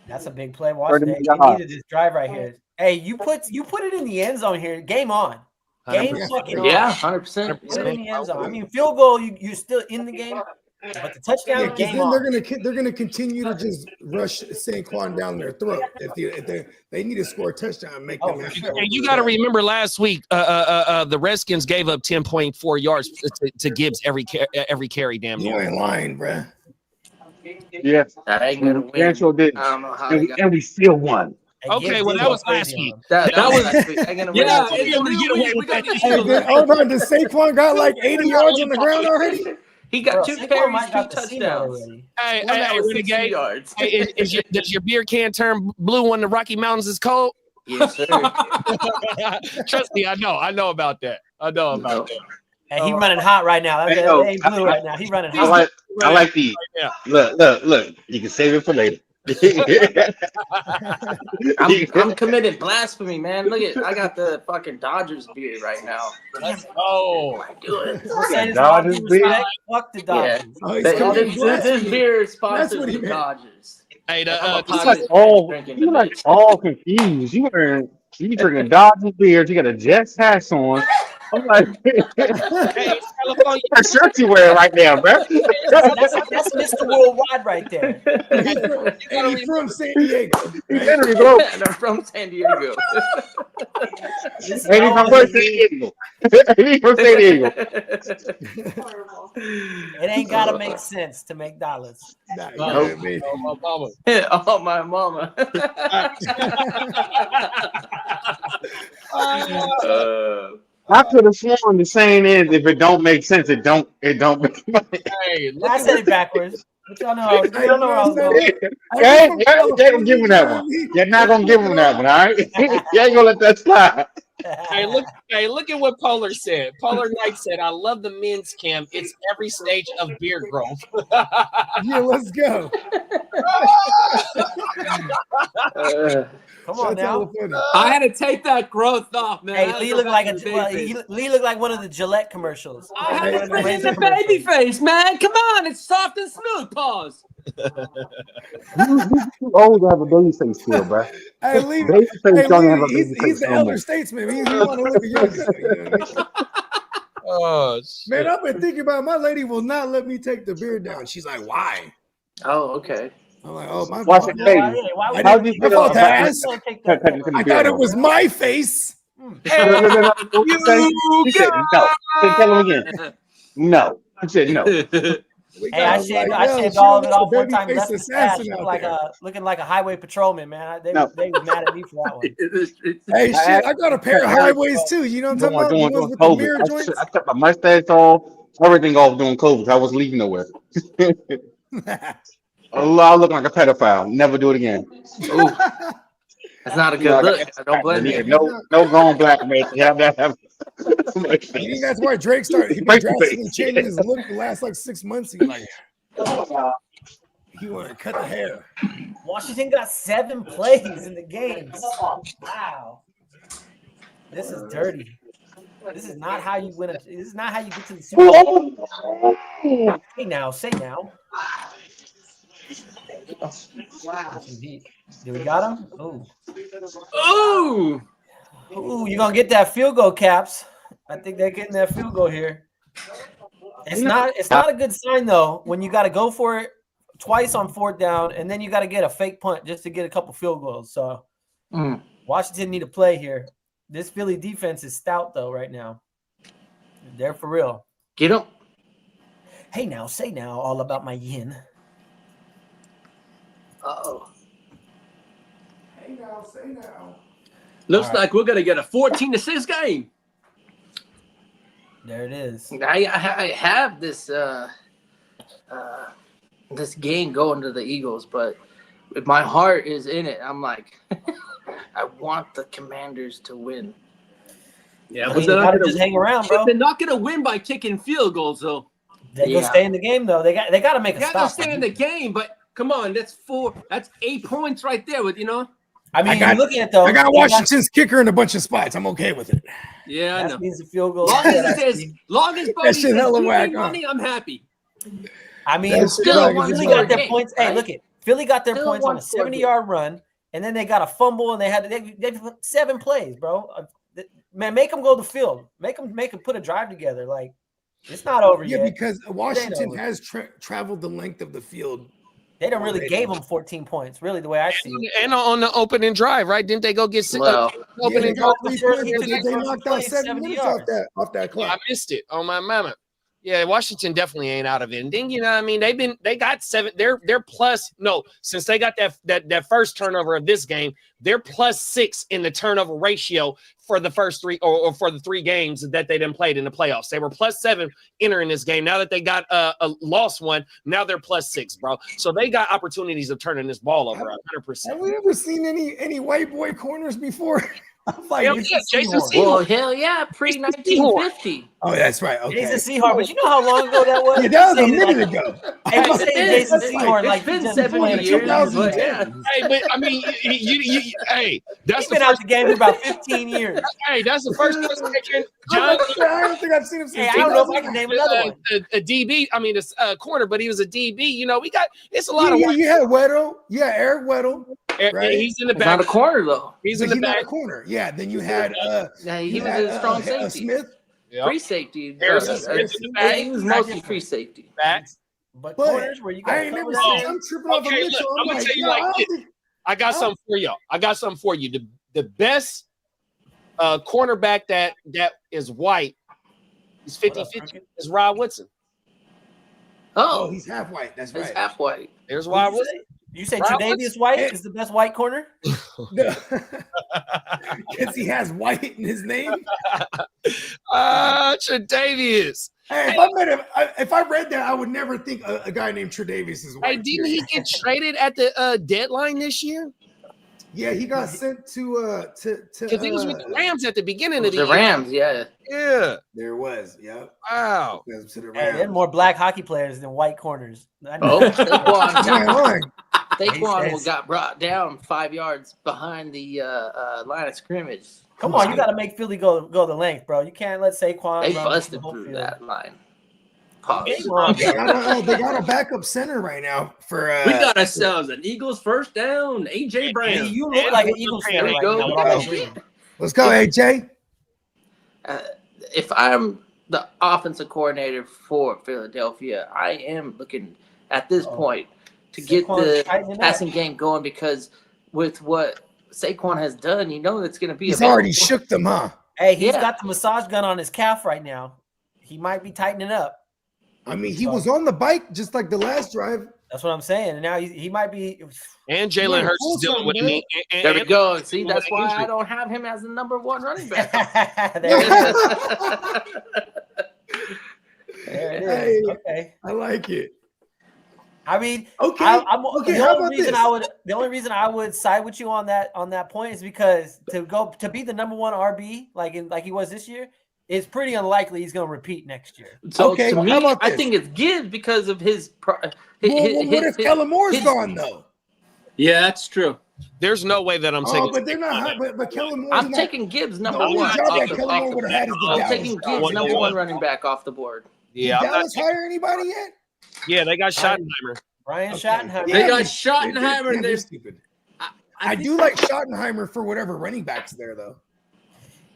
That's a big play. Watch 30 that. They yards. needed this drive right here. Hey, you put it in the end zone here. Game on. Game 100%. fucking on. Yeah, 100%. Put it in the end zone. I mean, field goal, you're still in the game, but the touchdown, Yeah, because game then on. they're gonna continue to just rush Saquon down their throat. If they need to score a touchdown, and make them. For sure. And you got to remember last week, the Redskins gave up 10.4 yards to Gibbs every carry. Damn You near. ain't lying, bruh. Yeah. That ain't gonna win. Yeah, sure did. I don't know how they got. And we still won. Okay, well that was last week. That was last week. Ain't gonna win. Yeah, this week. it's a new week. We got the Eagles. Hold on, does Saquon got like 80 yards on the ground already? He got 2 carries, 2 got the C-note touchdowns. already. Hey, One that was 60 Renegade. yards. Hey, does your beer can turn blue when the Rocky Mountains is cold? Yes, sir. Trust me, I know about that. I know about that. Hey, he running hot right now. Hey, That yo, ain't blue right now. He running I hot. like these. Yeah. Look. You can save it for later. I'm committed blasphemy, man. Look at I got the fucking Dodgers beard right now. Oh, I do it. Dodgers beard? Fuck the Yeah. Dodgers. Oh, he's This coming blasphemy. beer That's what sponsors he the meant. Dodgers. hey, I'm a You Padres like fan all drinking you the like bitch. all confused. You drinking Dodgers beers. You got a Jets hat on. I'm like, hey, California. what shirt you wearing right now, bro? That's Mr. Worldwide right there. And he's from San Diego. He Right? better be close. And I'm from San Diego. This And he's from always- San Diego. He's from San Diego. It ain't gotta make sense to make dollars. Nah, you know what I mean? Oh, my mama. Oh my mama. I could have sworn the saying is if it don't make sense, it don't make money. Hey, look I at said it backwards. But y'all know, Hey, y'all know where I was going. Okay, you're gonna give him that one. You're not gonna give him that one, all right? You ain't gonna let that slide. Hey, look at what Polar said. Polar Knight said, I love the men's camp. It's every stage of beard growth. Yeah, let's go. Come on That's now. hella funny. I had to take that growth off, man. I Hey, had to Lee go looked back like to the baby face. Lee looked like one of the Gillette commercials. I had One to of bring in razor the baby commercials. face, man. Come on, it's soft and smooth. Pause. You too old to have a baby face still, bro. Hey, Lee, Baby face don't have a baby he's face the no elder more. statesman. He want to look the youngest. You know what I mean? Oh, Man, I've been thinking about it. My lady will not let me take the beard down. She's like, why? Oh, okay. I'm like, oh, my Watch fault. it, baby. How'd you My feel fault to about ask. I thought it was my face. No. You said no. Tell him again. No. I said no. Hey, I shaved all of it off one time. Left the stash looking like a highway patrolman, man. They were mad at me for that one. Hey, shit, I got a pair of highways too. You know what I'm talking about? The ones with the mirror joints. I kept my mustache off, everything off during COVID. I wasn't leaving nowhere. I look like a pedophile. Never do it again. Ooh, that's not a good look. I don't blame you. No grown black man can have that. You think that's why Drake started? He been drastically changing his look the last like 6 months. He's like, he want to cut the hair. Washington got 7 plays in the game. Wow, this is dirty. This is not how you win. This is not how you get to the Super Bowl. Say now. Do we got him? Ooh, you're gonna get that field goal, Caps. I think they're getting that field goal here. It's not a good sign though when you got to go for it twice on 4th down and then you got to get a fake punt just to get a couple field goals. So Washington need a play here. This Philly defense is stout though right now. They're for real. Get him. Hey, now, say now all about my yin. Uh-oh. Hey now, say now. Looks like we're gonna get a 14-6 game. There it is. I have this this game going to the Eagles, but my heart is in it. I'm like, I want the Commanders to win. Yeah, I but mean, they're you not gotta gonna just hang around, bro. They're not gonna win by kicking field goals, though. They Yeah. go stay in the game, though. They got to make a You stop. gotta stay in the game, but come on, that's 8 points right there. With I mean, got- you look at it though. I got Washington's kicker in a bunch of spots. I'm okay with it. Yeah, I know. That means the field goal. Long as Bodie shit says, hella "Give me whack, huh? money," I'm happy. I mean, That's still like- one Philly score got their game, points. right? Hey, look it. Philly got their Still points on a 1 score 70-yard run, and then they got a fumble, and they put 7 plays, bro. Man, make them go to the field. Make them put a drive together. Like, it's not over Yeah, yet. because Washington over. has traveled the length of the field. They don't really gave them 14 points, really, the way I see it. And on the opening drive, right? Didn't they go get Well, Yeah, opening they got drive? 3 points, he but took they the first knocked play, out 7 70 minutes yards. off that I clock. missed it on my mama. Yeah, Washington definitely ain't out of it. And then you know what I mean, they got 7. They're plus since they got that first turnover of this game, they're plus 6 in the turnover ratio for the first 3 or for the 3 games that they done played in the playoffs. They were plus 7 entering this game. Now that they got a lost one, now they're plus 6, bro. So they got opportunities of turning this ball over 100%. Have we ever seen any white boy corners before? I'm like, Hell yeah, Jason Seymour. well, Seymour. hell yeah, pre-1950. oh, that's right. Okay. Jason Seymour, but you know how long ago that was? Yeah, that was a Saying minute like- ago. Hey, we saying Jason It's Seymour like it's been just 70 playing a years, couple but 2010. yeah. Hey, but I mean, hey, that's He's the been out first. the game for about 15 years. Hey, that's the first place catching I John. don't think I've seen him since Hey, I don't know if I can name another one. A DB. I mean, a corner, but he was a DB. You know, it's a lot of. You had Weddle. Yeah, Eric Weddle. right? He's in the He's back. not a corner though. He's But in the he's not back. a corner. Yeah, then you had Yeah, he you was had, a strong safety. Smith. Yep. Free safety. Harrison Smith in the back. He was mostly free safety. Back. But But corners where you I got ain't never that seen. man. I'm tripping off of Okay, Mitchell. look, I'm gonna tell you yo, like I don't this. think- I got something for y'all. The best cornerback that is white, he's 50-50, is Rod Woodson. Oh, Oh, he's half white. That's he's right. half white. There's What Rod did Woodson. You say Rod Tre'Davious White is the best white corner? Because he has white in his name. Tre'Davious. Hey, if I read that, I would never think a guy named Tre'Davious is Hey, white. didn't he get traded at the deadline this year? Yeah, he got sent to Because he was with the Rams at the beginning of the The year. Rams, yeah. Yeah. There was, yeah. Wow. To the Hey, Rams. there's more black hockey players than white corners. I Oh, know. Saquon got brought down 5 yards behind the line of scrimmage. Come on, you got to make Philly go the length, bro. You can't let Saquon. They run busted the whole through field. that line. Game on, they got a backup center right now for. We got ourselves an Eagles first down. AJ Brown. Hey, you look like an Eagles fan There we right go. now. with all that green. Let's go, AJ. If I'm the offensive coordinator for Philadelphia, I am looking at this point to get Saquon's tightening the up. passing game going because with what Saquon has done, you know it's going to be He's available. already shook them, huh? Hey, he's Yeah. got the massage gun on his calf right now. He might be tightening up. I mean, he was on the bike just like the last drive. That's what I'm saying. And now he might be. And Jalen Yeah, Hurts is dealing with man. an There we go. See, and that's why injury. I don't have him as the number 1 running back. There it is. There it is. Hey. Okay. I like it. I mean, Okay. I'm, Okay, the how only about reason this? the only reason I would side with you on that point is because to be the number 1 RB like he was this year, it's pretty unlikely he's going to repeat next year. So Okay, to well, me, how about I this? think it's Gibbs because of his. Well, what if Kellen Moore's gone though? Yeah, that's true. There's no way that I'm Oh, taking. but they're not. High, but Kellen Moore's I'm not. taking Gibbs number only 1. job off that the- Kellen off Moore the- would have had is the I'm Dallas taking job. Gibbs number 1 running back off the board. Yeah, I'm not, Dallas hire anybody yet? yeah, they got Schottenheimer. Brian Okay. Schottenheimer. They got They're Schottenheimer. they're stupid. I think- do like Schottenheimer for whatever running backs there though.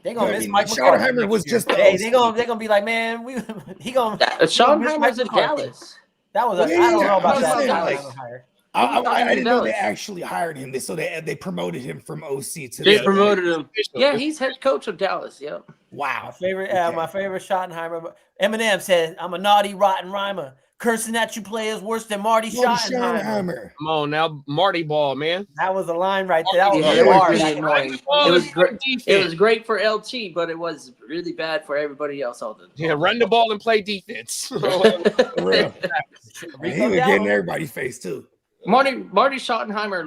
They're gonna I miss mean, Mike Schottenheimer McCarthy was next year. just the Hey, OC. they're gonna be like, man, Sean Schottenheimer's in Dallas. That was Well, I don't know about I'm that saying, Schottenheimer like, hire. I didn't know they actually hired him. They promoted him from OC to. They promoted him. Yeah, he's head coach of Dallas. Yep. Wow. My favorite Schottenheimer. Eminem said, "I'm a naughty, rotten rhymer. Cursing at you players worse than Marty Schottenheimer." Come on now, Marty Ball, man. That was a line right there. That was It was hard. pretty annoying. It was great. It was great for LT, but it was really bad for everybody else. Run the ball and play defense. For real. He was getting everybody's face too. Marty Schottenheimer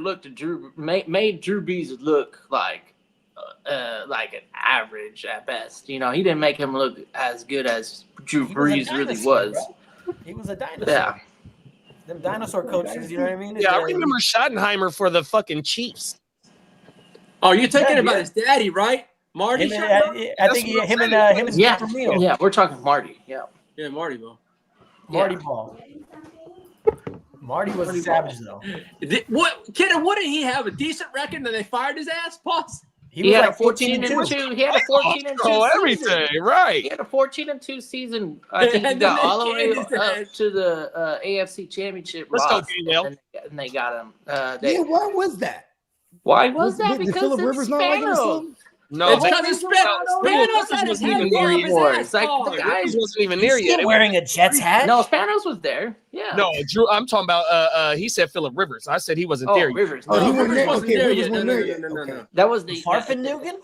made Drew Brees look like an average at best. He didn't make him look as good as Drew Brees really was. Bro. He was a dinosaur. Yeah. Them dinosaur coaches, you know what I mean? Yeah, I remember Schottenheimer for the fucking Chiefs. Oh, you're talking about his daddy, right? Marty? I think him and yeah. Yeah, we're talking Marty. Yeah. Yeah, Marty Ball. Marty Ball. Marty was a savage, though. What did he have? A decent record, and then they fired his ass, boss? He had a 14-2. He had a 14-2 everything, right? He had a 14-2 season. I think he got all the way up to the AFC Championship. Let's go, Gayle. And they got him. Why was that? Why was that? Did Because Phillip it's Rivers not like him or Spanos. something? No, It's because it's Spanos had his head above his ass. Like, Oh, the guy wasn't even near yet. Still wearing a Jets hat? No, Spanos was there. Yeah. No, Drew. I'm talking about. He said Phillip Rivers. I said he wasn't there. Rivers. Oh, he No, wasn't there. Rivers wasn't Okay, there Rivers yet. wasn't No, there no, yet. no, no, Okay. no. That was the Farfignugan?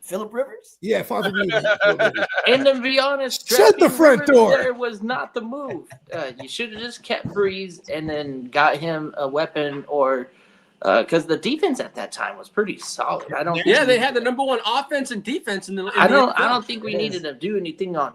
Phillip Rivers? Yeah, Farfignugan. And to be honest, Shut the drafting front Rivers door. there was not the move. You should have just kept Breeze and then got him a weapon, or because the defense at that time was pretty solid. Yeah, they had the number one offense and defense in the. I don't think we needed to do anything on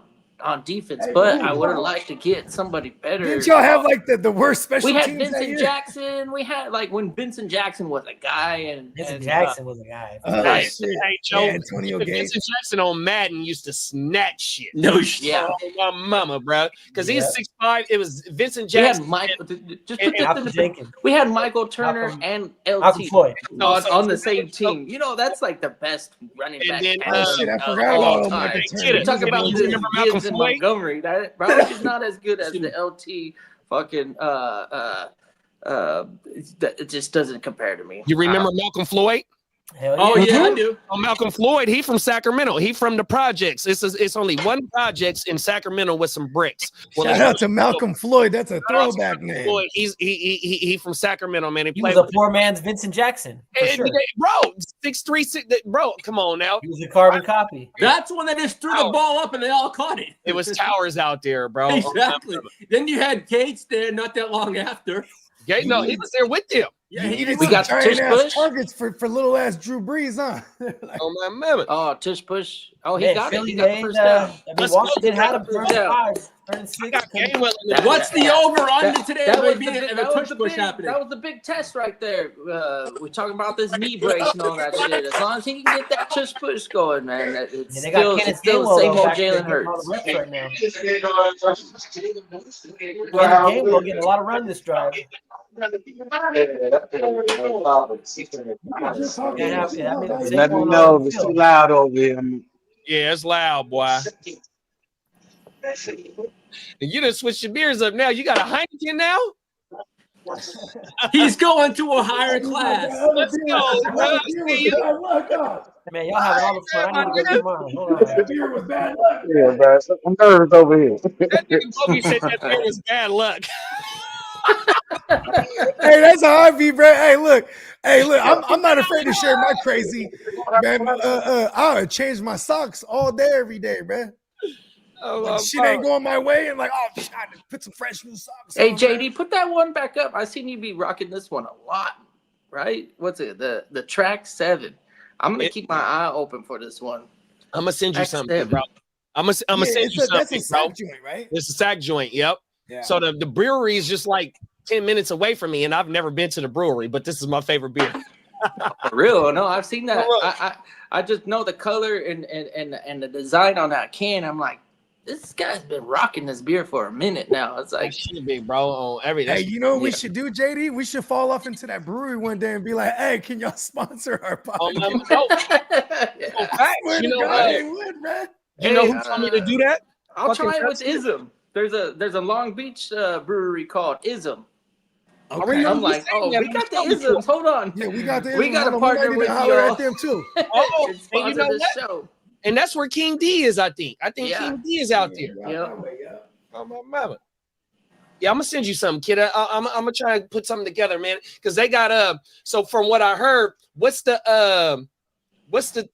defense, but I would have liked to get somebody better. Didn't y'all have like the worst special We had teams that Vincent year? Jackson. We had when Vincent Jackson was a guy, and Vincent Jackson was a guy. Hey, Shit. Joe, Yeah, Antonio Gates. Vincent Jackson on Madden used to snatch shit. No shit. Yeah. Oh, my mama, bro. Because he's 6'5". It was Vincent We had Jackson. Michael. Just and put Malcolm this Jenkins. We had Michael Turner Malcolm- and Malcolm LT Floyd. on the same team. That's like the best running back. then, Shit, I forgot all about time. Michael Get Turner. it. Talk about You the remember Malcolm Gibbs and Floyd? Montgomery. That probably is not as good as the LT fucking it just doesn't compare to me. You remember Malcolm Floyd? Hell yeah. Oh yeah, I do. Oh, Malcolm Floyd, he from Sacramento. He from the projects. It's only one projects in Sacramento with some bricks. Shout out to Malcolm Floyd. That's a throwback name. Floyd, he from Sacramento, man. He was a poor man's Vincent Jackson. For sure. Bro, 6'3", bro. Come on now. He was a carbon copy. That's when they just threw the ball up and they all caught it. It was towers out there, bro. Exactly. Then you had Gates there not that long after. Yeah, no, he was there with them. Yeah, We got Tush Push. targets for little ass Drew Brees, huh? Oh my man. Oh, Tush Push. Oh, he Man, got it. Philly, He got the first down. Washington had him First for down. 5, turning 6. What's the over under today? That was Maybe the if big- a tush push happening. that was the big test right there. We're talking about this knee brace and all that shit. As long as he can get that tush push going, man, it's Yeah, they got still Kenneth the Gainwell same old back there Jalen getting all Hurts. the reps right now. Kenneth Gainwell getting a lot of run this drive. Let me know if it's too loud over here. Yeah, it's loud, boy. And you done switched your beers up now. You got a Heineken now? He's going to a higher class. Let's go, bro. Man, y'all have all the fun. I need to go get mine. Hold on. The beer was bad luck. Yeah, bro. I'm nervous over here. That nigga Bobby said that beer was bad luck. Hey, that's how I be, bro. Hey, look, I'm not afraid to share my crazy, man. I'll change my socks all day, every day, man. When shit ain't going my way, and like, oh, I put some fresh new socks. Hey on, JD, man. put that one back up. I seen you be rocking this one a lot, right? What's it? The track 7. I'm gonna keep my eye open for this one. I'm gonna send you Track something, 7. bro. I'm gonna send you That's a something, bro. sack joint, right? It's a sack joint. Yep. Yeah. So the brewery is just like 10 minutes away from me, and I've never been to the brewery, but this is my favorite beer. For real? No, I've seen that. For real. I just know the color and the design on that can. I'm like, this guy's been rocking this beer for a minute now. It's like, should be, bro, on everything. Hey, you know what we should do, JD? We should fall off into that brewery one day and be like, hey, can y'all sponsor our podcast? You know what? You know who told me to do that? I'll Fucking try it with Pepsi. Ism. There's a Long Beach brewery called Ism. Okay. I'm like, oh, we got the isms. Hold on. Yeah, we got the We got to partner with holler y'all. at them too. Oh, And and you sponsor know this what? show. And that's where King D is, I think. Yeah. King D is out there. Yep. Oh, my mama. Yeah, I'm gonna send you something, kid. I'm gonna try to put something together, man. Because they got so from what I heard, what's the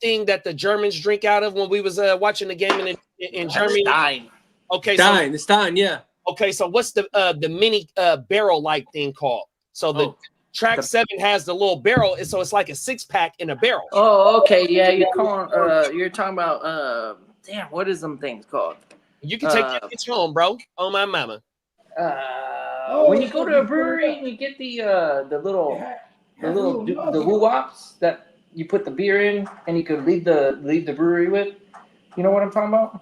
thing that the Germans drink out of when we was watching the game in Germany? Stein. Okay, Stein, the Stein, yeah. Okay, so what's the mini barrel like thing called? So the Track 7 has the little barrel, so it's like a 6-pack in a barrel. Oh, okay, yeah. You're talking about damn, what is them things called? You can take that bitch home, bro. Oh my mama. When you go to a brewery and you get the woo-wops that you put the beer in and you could leave the brewery with. You know what I'm talking about?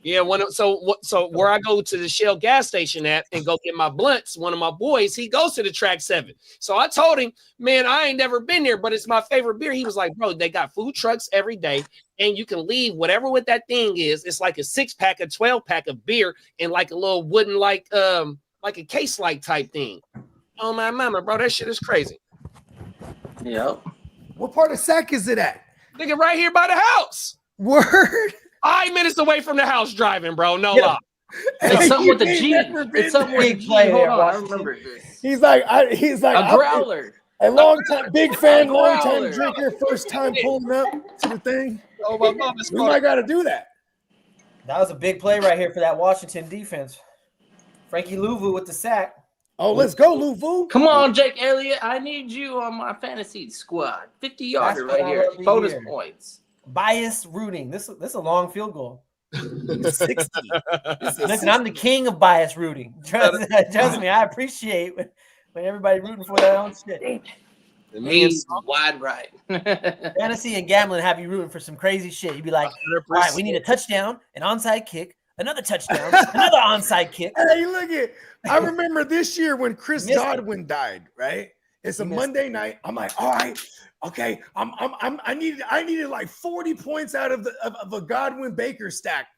Yeah, so where I go to the Shell gas station at and go get my blunts, one of my boys, he goes to the Track 7. So I told him, man, I ain't never been there, but it's my favorite beer. He was like, bro, they got food trucks every day, and you can leave whatever what that thing is. It's like a 6-pack, a 12-pack of beer in like a little wooden like a case-like type thing. Oh my mama, bro, that shit is crazy. Yep. What part of Sac is it at? Nigga, right here by the house. Word. 5 minutes away from the house driving, bro. No lie. It's something with the G. It's something with the G. Hold on, I remember this. He's like a growler. A long time, big fan, long time drinker, first time pulling up to the thing. Oh my mama's we might got to do that. That was a big play right here for that Washington defense. Frankie Louvu with the sack. Oh, let's go, Louvu. Come on, Jake Elliott. I need you on my fantasy squad. 50-yarder right here. Bonus points. Bias rooting. This is a long field goal. 60. Listen, I'm the king of bias rooting. Trust me, I appreciate when everybody rooting for their own shit. He's wide right. Fantasy and gambling have you rooting for some crazy shit. You'd be like, 100%. All right, we need a touchdown, an onside kick, another touchdown, another onside kick. Hey, look at! I remember this year when Chris Godwin died. Right? It's a Monday night. I'm like, all right. Okay, I needed like 40 points out of a Godwin Baker stack,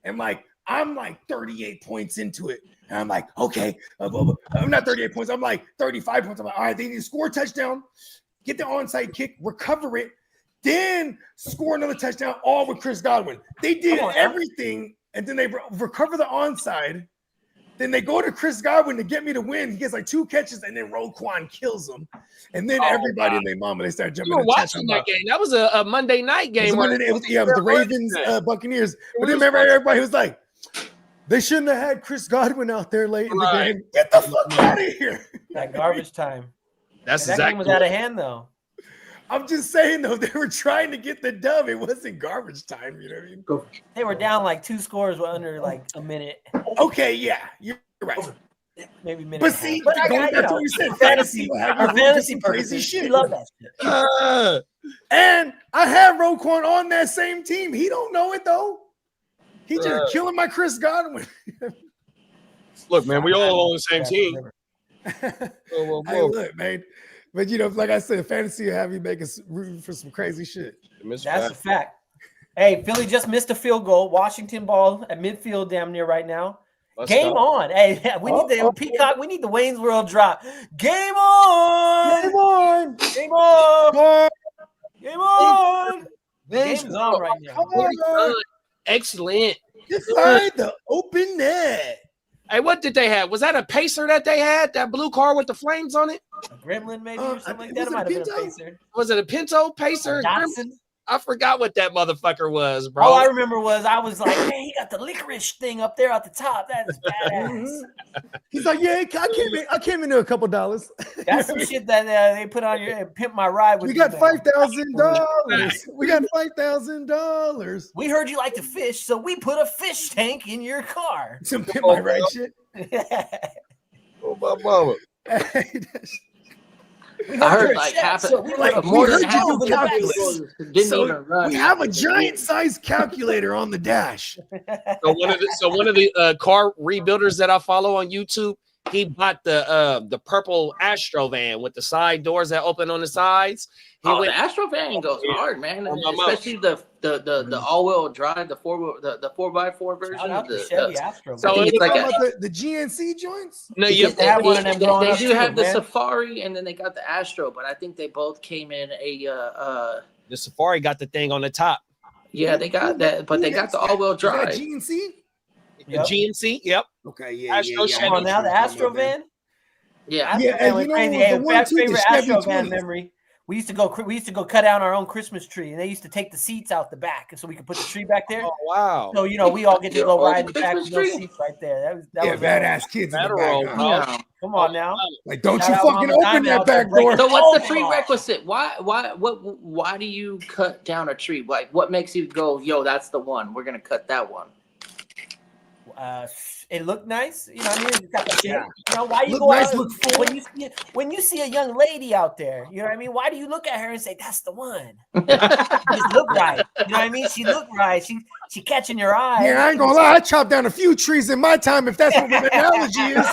and like I'm like 38 points into it, and I'm like, okay, I'm not 38 points, I'm like 35 points. I'm like, all right, they need to score a touchdown, get the onside kick, recover it, then score another touchdown, all with Chris Godwin. They did everything, and then they recover the onside. Then they go to Chris Godwin to get me to win. He gets like 2 catches, and then Roquan kills him. And then everybody and their mama, they start jumping. You were watching that game. That was a Monday night game. It was the Ravens, Buccaneers. But then remember, everybody was like, they shouldn't have had Chris Godwin out there late in the game. Get the fuck out of here. That garbage time. That game was out of hand, though. I'm just saying, though, they were trying to get the dub. It wasn't garbage time. You know what I mean? They were down like 2 scores under like a minute. Okay, yeah, you're right. Maybe minute. But see, going back to what you said, fantasy crazy shit. We love that shit. And I have Roquan on that same team. He don't know it though. He just killing my Chris Godwin. Look, man, we all on the same team. Hey, look, man. But you know, like I said, fantasy will have you make us root for some crazy shit. That's a fact. Hey, Philly just missed a field goal. Washington ball at midfield, damn near right now. Game on. Hey, we need the Peacock. We need the Wayne's World drop. Game on. Game on. Game on. Game on. Game's on right now. Excellent. Define the open net. Hey, what did they have? Was that a Pacer that they had? That blue car with the flames on it? A Gremlin, maybe, or something like that. It might have been a Pacer. Was it a Pinto, Pacer? I forgot what that motherfucker was, bro. All I remember was I was like, man, he got the licorice thing up there at the top. That is badass. He's like, yeah, I came into a couple dollars. That's some shit that they put on your Pimp My Ride. We got $5,000. We got $5,000. We heard you like to fish, so we put a fish tank in your car. Some Pimp My Ride shit. Oh, my mama. I heard like half of more than half of the didn't even run. We have a giant size calculator on the dash. So one of the car rebuilders that I follow on YouTube, he bought the purple Astro van with the side doors that open on the sides. The Astro van goes hard, man. Especially the all-wheel drive, the 4x4 version. Shout out to Chevy Astro. So it's like the GNC joints. No, you they have one of them growing they up do too, have the man. Safari, and then they got the Astro, but I think they both came in the Safari got the thing on the top. Yeah, they got that, but they got the all-wheel drive. Is that GNC? The GNC, yep. Okay, yeah. Astro yeah. Come on now, the Astro van. Yeah, Astro van was crazy. the Hey, one too, the favorite Chevy Astro van 20s. memory. We used to go cut down our own Christmas tree, and they used to take the seats out the back, so we could put the tree back there. Oh wow! So we all get to go ride in the back Christmas with those tree? seats right there. That was badass kids in the Federal, back. bro. Huh? Come on now. Like, don't Shout you out fucking Mama open Diamond that out there back door. breaking- So what's the Oh, my. prerequisite? Why do you cut down a tree? Like, what makes you go, yo, that's the one? We're gonna cut that one. It looked nice, you know what I mean? It's got the shape. Yeah. You know, why you Look go nice, out look full. when you see a young lady out there, you know what I mean? Why do you look at her and say that's the one? Just look right. You know what I mean? She looked right. She catching your eye. Yeah, I ain't gonna lie. I chopped down a few trees in my time, if that's what the analogy is.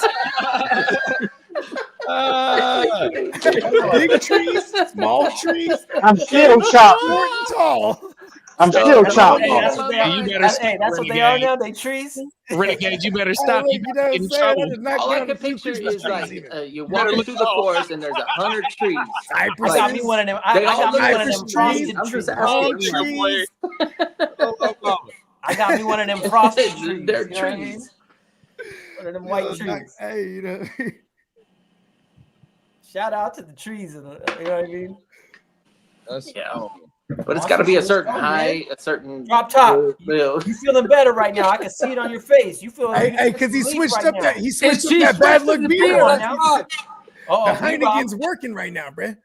Big trees, small trees, I'm still chopped. short and tall. I'm still chopped. Hey, that's what they are. You better stop, That's what they are Renegade. now. They trees. Renegade, you better Hey, stop. look, You you know what get I'm in saying? I trouble. just knocked All I down can a few picture Christmas is trees like even. you're walking through the forest and there's 100 trees. I Cypress got me one of them. I They all got me look one of Cypress them trees. frosted I'm trees. just palm asking. trees. I got me one of them frosted trees. They're You know what I mean? trees. One of them white trees. Hey, you know. Shout out to the trees. You know what I mean? Yeah. But it's got to be a certain height, a certain Drop top. build. You feeling better right now? I can see it on your face. You feel? Hey, because he relief switched right up now. that It's that bad luck the beer. beer. on That's now. right. Oh, The Heineken's working right now, bruh.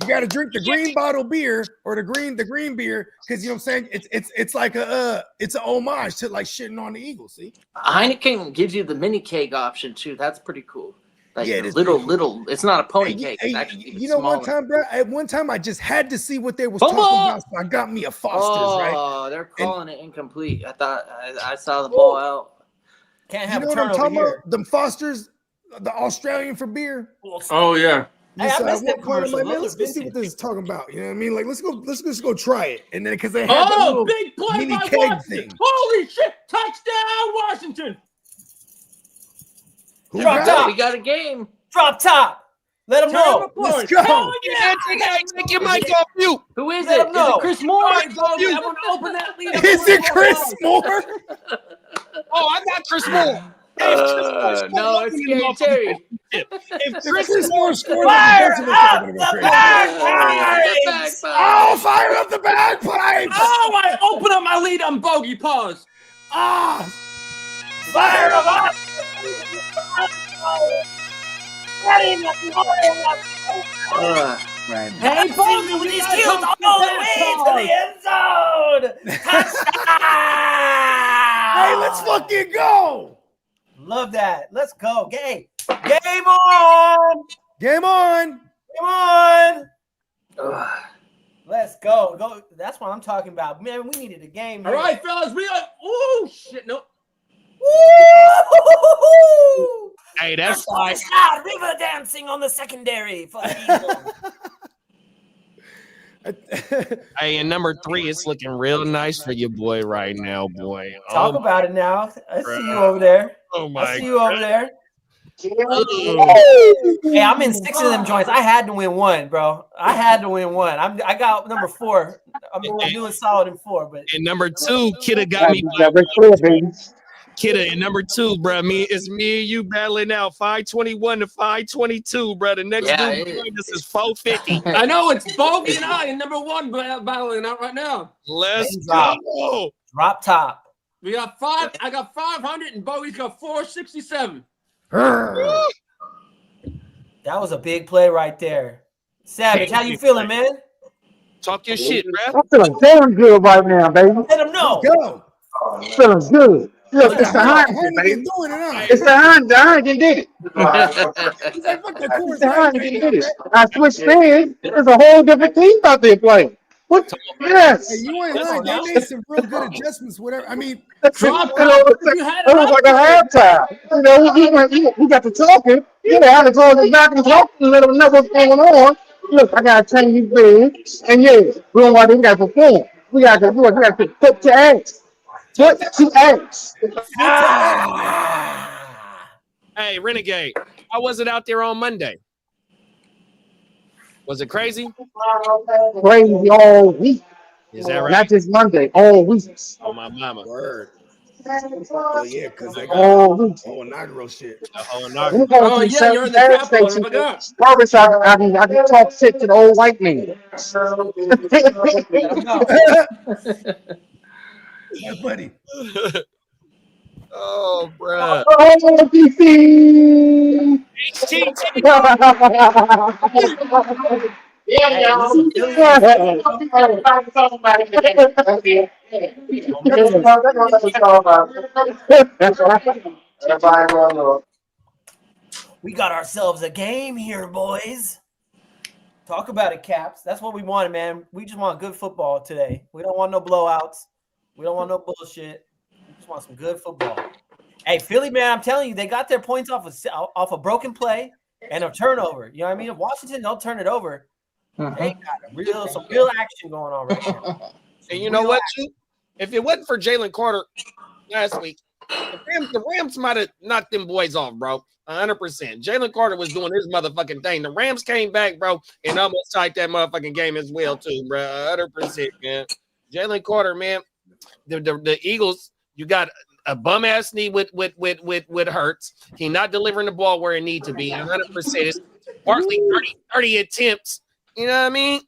You got to drink the green bottle beer or the green beer because you know what I'm saying. It's like it's an homage to like shitting on the Eagles. See, Heineken gives you the mini keg option too. That's pretty cool. Like Yeah, it is little, pretty cool. little. It's not a pony Hey, cake. hey, It's actually even you know, smaller. one time, bro. At one time, I just had to see what they was Come talking on! about, so I got me a Foster's, right? Oh, they're calling it incomplete. I thought I saw the ball out. Can't You have know a what I'm turnover talking here. about? Them Fosters, the Australian for beer. Oh yeah. Hey, I So missed at that one point, I'm commercial. like, man, Those let's are go see what vintage. this is talking about. You know what I mean? Like, let's just go try it. And then because they had that Oh, little big play mini by keg Watson. thing. Holy shit! Touchdown, Washington. Who Drop got top. it? We got a game. Drop top. Let them know. Let's go. Hell yeah. Take your mic off mute. Who is Let it? him know. Is it Chris Moore? Everyone open that lead. up. Is it Chris Moore? Oh, I got Chris Moore. Hey, if Chris Moore scored, No, I'm it's gonna go Scary Terry. If If Chris Chris Moore Moore scored, Fire then the defensive up are gonna the go crazy. bagpipes! Oh, fire up the bagpipes! Oh, I open up my lead on bogey. Pause. Ah, Fire them up! Hey, Bogey with his heels all the way to the end zone! Touchdown! hey, let's fucking go! Love that. Let's go. Game on! Game on! Game on! Let's go. Go. That's what I'm talking about. Man, we needed a game. All here. right, fellas. We are. Oh shit! No. Woo! Hey, that's like not river dancing on the secondary for the Eagles. hey, and number 3, it's looking real nice for your boy right now, boy. Talk about it now. I see you over there. Oh I my see you over there. God. Hey, I'm in 6 of them joints. I had to win one, bro. I had to win one. I got number 4. I'm doing solid in 4, but And number 2, Kidda got me. Kidda, and number 2, bro. It's me and you battling out 521 to 522, bro. The next dude behind us is 450. I know it's Bogey and I in number 1 battling out right now. Let's Drop. go. Drop top. We got 5. I got 500, and Bogey's got 467. That was a big play right there. Savage, how you feeling, man? Talk your shit, bro. I'm feeling damn good right now, baby. Let them know. Go! Feeling good. Look, it's the Heineken, baby. Doing it now. It's the Heineken. The Heineken did it. He's like, fuck that Coors The Light. Heineken did it. I switched fans. There's a whole different team out there playing. What? Yes. Hey, you ain't Come lying. on They now. made some real good adjustments. Whatever. I mean, Drop It it. You had it was up like a halftime. You know, we got to talking. You know, I had to go back and talk and let them know what's going on. Look, I got to change these big. And yeah, we don't want to, we got to perform. We got to do it. We got to put to ass. Put to ass. Hey, Renegade, how was it out there on Monday? Was it crazy? Crazy all week. Is that right? Not just Monday, all week. Oh, my mama. word. Well, yeah, because they got All week. whole inaugural shit. The whole We inaugural. go Oh to yeah, you're certain in the gas Capitol. I stations. forgot. Barbershop, I can talk shit to the old white man. Let 'em know. Yeah, buddy. Oh, bruh. Oh, DC! HTT. Hey, listen, Philly, Philly, we got ourselves a game here, boys. Talk about it, Caps. That's what we wanted, man. We just want good football today. We don't want no blowouts. We don't want no bullshit. We just want some good football. Hey, Philly, man, I'm telling you, they got their points off a broken play and a turnover. You know what I mean? If Washington don't turn it over, they got some real action going on right now. And you know what, too? If it wasn't for Jalen Carter last week, the Rams might have knocked them boys off, bro. 100%. Jalen Carter was doing his motherfucking thing. The Rams came back, bro, and almost tied that motherfucking game as well, too, bro. 100%, man. Jalen Carter, man. The Eagles, you got a bum ass knee with Hurts. He not delivering the ball where it need to be. 100%. It's Barkley 30 attempts. You know what I mean?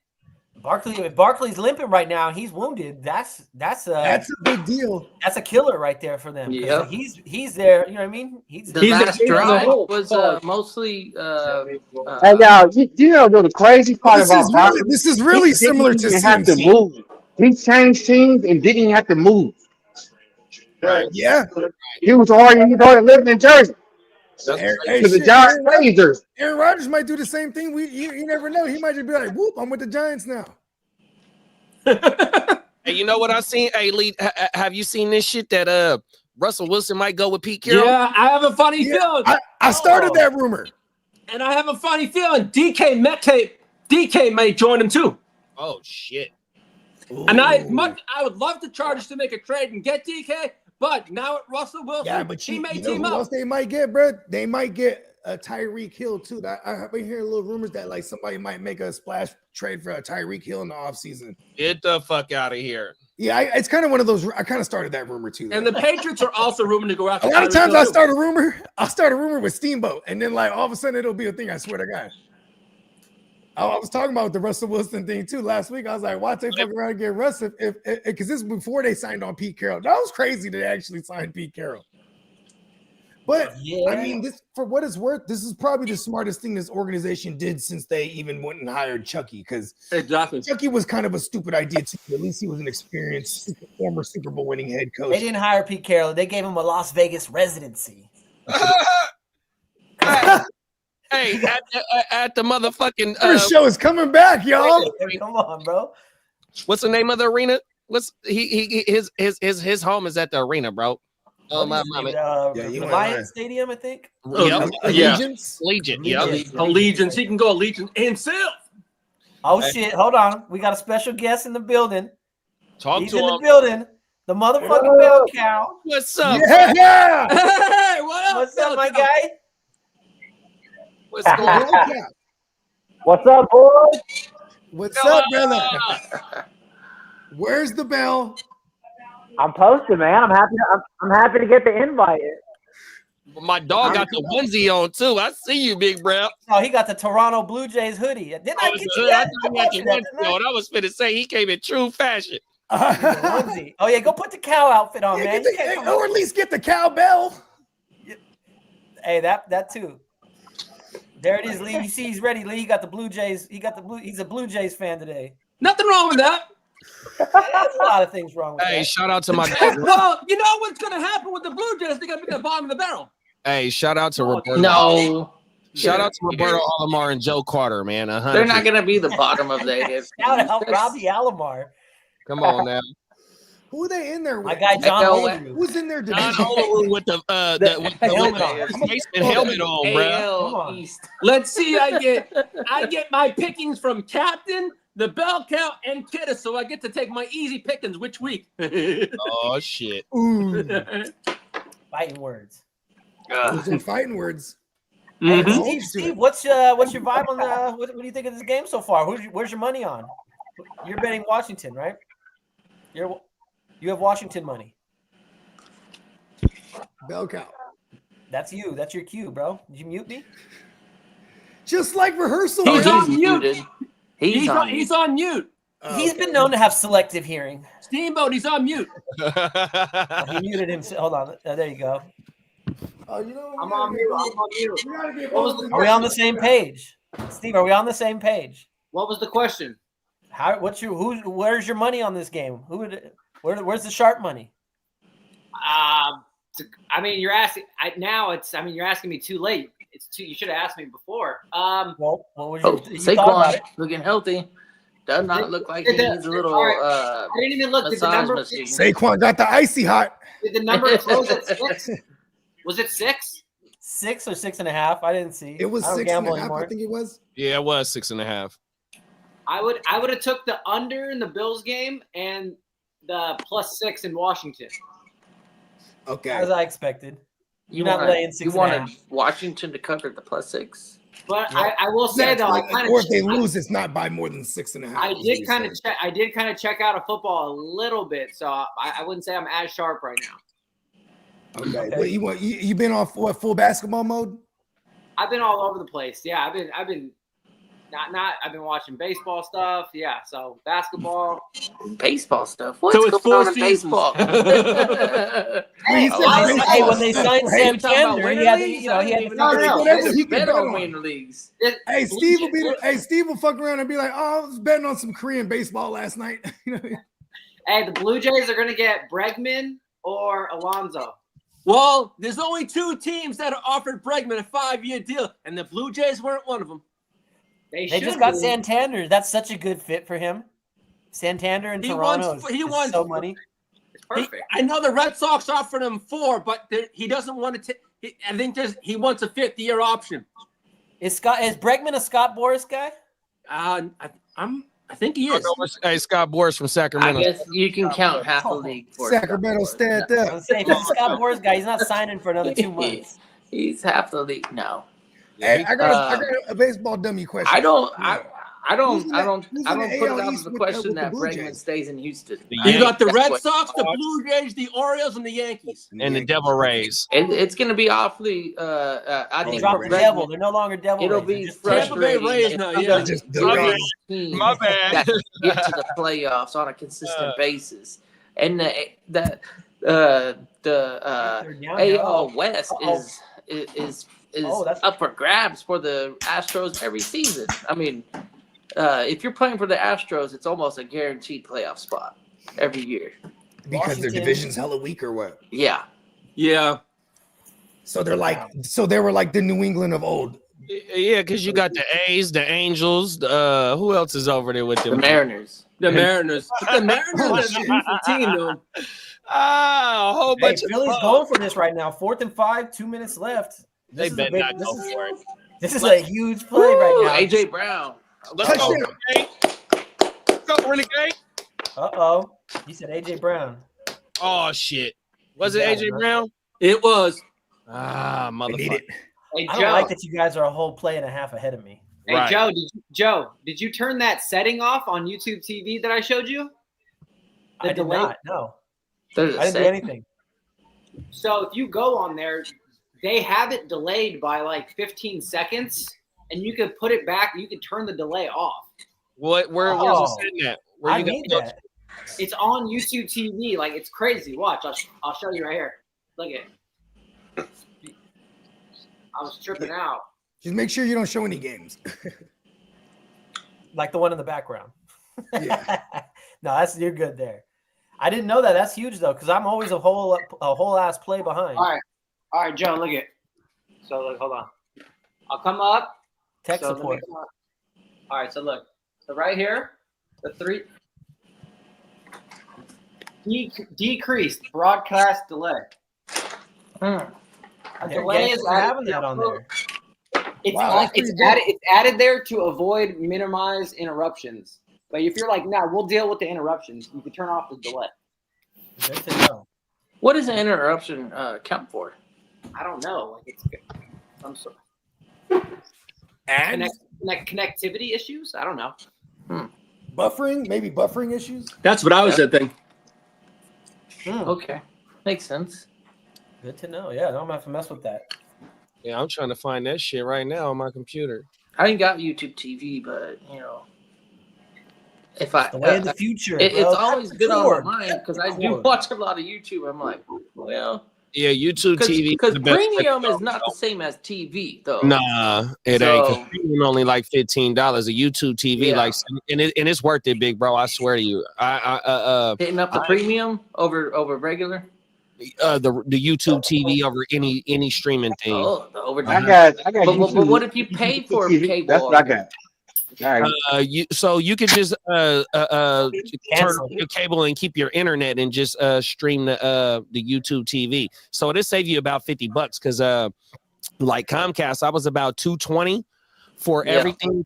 If Barkley's limping right now, he's wounded. That's a big deal. That's a killer right there for them. Yep. He's there. You know what I mean? The last drive was mostly. Hey, y'all, you know the crazy part about Barkley? This is really similar to He have to CMC. move. He changed teams and didn't have to move. Right. Yeah. He was already living in Jersey. Hey, To the shit, Giants Rangers. Aaron Rodgers might do the same thing. You never know. He might just be like, "Whoop, I'm with the Giants now." Hey, you know what I seen? Hey, Lee, have you seen this shit that Russell Wilson might go with Pete Carroll? Yeah, I have a funny feeling. I started that rumor. And I have a funny feeling DK may join him too. Oh shit. And I would love the Chargers to make a trade and get DK, but now with Russell Wilson, Yeah, but he may you know team who up. else they might get, bro? They might get a Tyreek Hill too. I've been hearing little rumors that like somebody might make a splash trade for a Tyreek Hill in the offseason. Get the fuck out of here. Yeah, it's kind of one of those. I kind of started that rumor too. And the Patriots are also rumored to go after. A lot of Tyreek times Hill, I'll too. start a rumor with Steamboat, and then like all of a sudden it'll be a thing. I swear to God. I was talking about the Russell Wilson thing too last week. I was like, "Watch they fuck around and get Russ if because this is before they signed on Pete Carroll. That was crazy to actually sign Pete Carroll." But yeah. I mean, this for what it's worth, this is probably the smartest thing this organization did since they even went and hired Chucky. Because exactly, Chucky was kind of a stupid idea too. At least he was an experienced former Super Bowl winning head coach. They didn't hire Pete Carroll. They gave him a Las Vegas residency. Hey, at the motherfucking the show is coming back, y'all. Come on, bro. What's the name of the arena? What's his home is at the arena, bro. Oh my mama. Lions Stadium, I think. Yep. Allegiance. Yep. Allegiance. He can go Allegiance himself. Oh shit! Hold on, we got a special guest in the building. He's to in him. the building. The motherfucking bell cow. What's up? Yeah. Hey, What's up, my guy? What's going on? What's up, boys? What's up, brother? Where's the bell? I'm posted, man. I'm happy to get the invite. My dog got the onesie on too. I see you, big bro. Oh, he got the Toronto Blue Jays hoodie. Didn't I get you I that? thought he had the onesie on. I was finna say he came in true fashion. Onesie. Oh yeah, go put the cow outfit on, man. Or at least get the cowbell. Hey, that too. There it is, Lee. You see, he's ready. Lee, he got the Blue Jays. He's a Blue Jays fan today. Nothing wrong with that. There's a lot of things wrong with that. Hey, shout out to my dog. Well, you know what's going to happen with the Blue Jays? They're going to be at the bottom of the barrel. Hey, shout out to Roberto. No. Shout out to Roberto Alomar and Joe Carter, man. They're not going to be the bottom of the AFC. Shout out Robbie Alomar. Come on now. Who are they in there with? My guy John Olerud. Who's in there? John Olerud with the helmet on. Helmet on, bro. AL East. Let's see. I get my pickings from Captain, the bell count, and Kidda, so I get to take my easy pickings which week. Oh shit. Ooh. Fighting words. Those are fighting words. Hey, Steve, what's your vibe on the? What do you think of this game so far? Where's your money on? You're betting Washington, right? You have Washington money. Bell cow. That's you. That's your cue, bro. Did you mute me? Just like rehearsal. He's on mute. He's on mute. He's been known to have selective hearing. Steamboat, he's on mute. He muted himself. Hold on. There you go. Oh, you know, I'm on mute. Are we on the same page? Steve, are we on the same page? What was the question? Where's your money on this game? Where's the sharp money? I mean, you're asking you're asking me too late. You should have asked me before. What was your Saquon looking healthy. Does not look like he needs a little I didn't even look. Did the number Saquon got the icy hot. Did the number close at 6? Was it 6? 6 or 6.5? I didn't see. It was 6.5. I think it was. Yeah, it was 6.5. I would have took the under in the Bills game and the +6 in Washington. Okay. As I expected. You're not laying 6.5. You wanted Washington to cover the +6. But I will say though, or if they lose, it's not by more than 6.5. I did kind of check out of football a little bit, so I wouldn't say I'm as sharp right now. Okay. But you been on full basketball mode? I've been all over the place. Yeah, I've been I've been watching baseball stuff. Yeah, so basketball, baseball stuff. What's so it's going on in baseball? Hey, when they signed Santander, he had to bet on winning leagues. Hey, Steve will fuck around and be like, "Oh, I was betting on some Korean baseball last night." Hey, the Blue Jays are going to get Bregman or Alonso. Well, there's only 2 teams that offered Bregman a 5-year deal, and the Blue Jays weren't one of them. They just got Santander. That's such a good fit for him. Santander in Toronto is so money. It's perfect. I know the Red Sox offered him 4, but he doesn't want to. I think he wants a 5th-year option. Is Bregman a Scott Boras guy? I think he is. Hey, Scott Boras from Sacramento. I guess you can count half the league for Sacramento stand up. If he's a Scott Boras guy, he's not signing for another 2 months. He's half the league now. Hey, I got a baseball dummy question. I don't put it out as the question that Bregman stays in Houston. You got the Red Sox, the Blue Jays, the Orioles, and the Yankees. And the Devil Rays. It's going to be awfully. I think drop the Devil. They're no longer Devil. It'll Rays. be frustrating. Rays now. Yeah, My bad. That can get to the playoffs on a consistent basis, and the AL West is up for grabs for the Astros every season. I mean, if you're playing for the Astros, it's almost a guaranteed playoff spot every year. Because their division's hella weak or what? Yeah. So they were like the New England of old. Yeah, because you got the A's, the Angels. Who else is over there with them? The Mariners. The Mariners. But the Mariners are a beautiful team, though. A whole bunch of Philly's going for this right now. 4th and 5, 2 minutes left. They better not go for it. This is a huge play right now. AJ Brown. Let's go, Renegade. Let's go, Renegade. Uh-oh. You said AJ Brown. Oh, shit. Was it AJ Brown? It was. Motherfucker. Hey, I don't like that you guys are a whole play and a half ahead of me. Hey, Right. Joe, did you turn that setting off on YouTube TV that I showed you? I did not. No. I I didn't do anything. So if you go on there, they have it delayed by like 15 seconds, and you can put it back. You can turn the delay off. Where's it sitting at? I need that. It's on YouTube TV. Like, it's crazy. Watch. I'll show you right here. Look at it. I was tripping out. Just make sure you don't show any games. Like the one in the background. Yeah. No, you're good there. I didn't know that. That's huge though, because I'm always a whole ass play behind. All right, Joe. Look at. So look, hold on. I'll come up. Tech So let me support. come up. All right, so look. So right here, the three decreased broadcast delay. A They're delay is for having that on there. It's added there to avoid minimize interruptions. But if you're like, no, we'll deal with the interruptions, you can turn off the delay. Good to know. What does an interruption count for? I don't know. Like it's some sort And connectivity issues. I don't know. buffering, maybe buffering issues. That's what I was thinking. Okay, makes sense. Good to know. Yeah, I don't have to mess with that. Yeah, I'm trying to find that shit right now on my computer. I ain't got YouTube TV, but you know, if I The way of the future. it's bro. always That's been on cord. my mind because I do Cord. watch a lot of YouTube. I'm like, well, Yeah, YouTube TV. because premium is not the same as TV though. Nah, it ain't. 'Cause So- premium only like $15. A YouTube TV, Yeah. like, and it's worth it, big bro. I swear to you. Hitting up the premium over regular. The YouTube TV over any streaming thing. Oh, the over. I got But YouTube. what if you pay for TV. cable? That's what I got. All right. You could just turn Cancel. off your cable and keep your internet and just stream the YouTube TV. So it'll save you about $50 because like Comcast, I was about $220 for everything,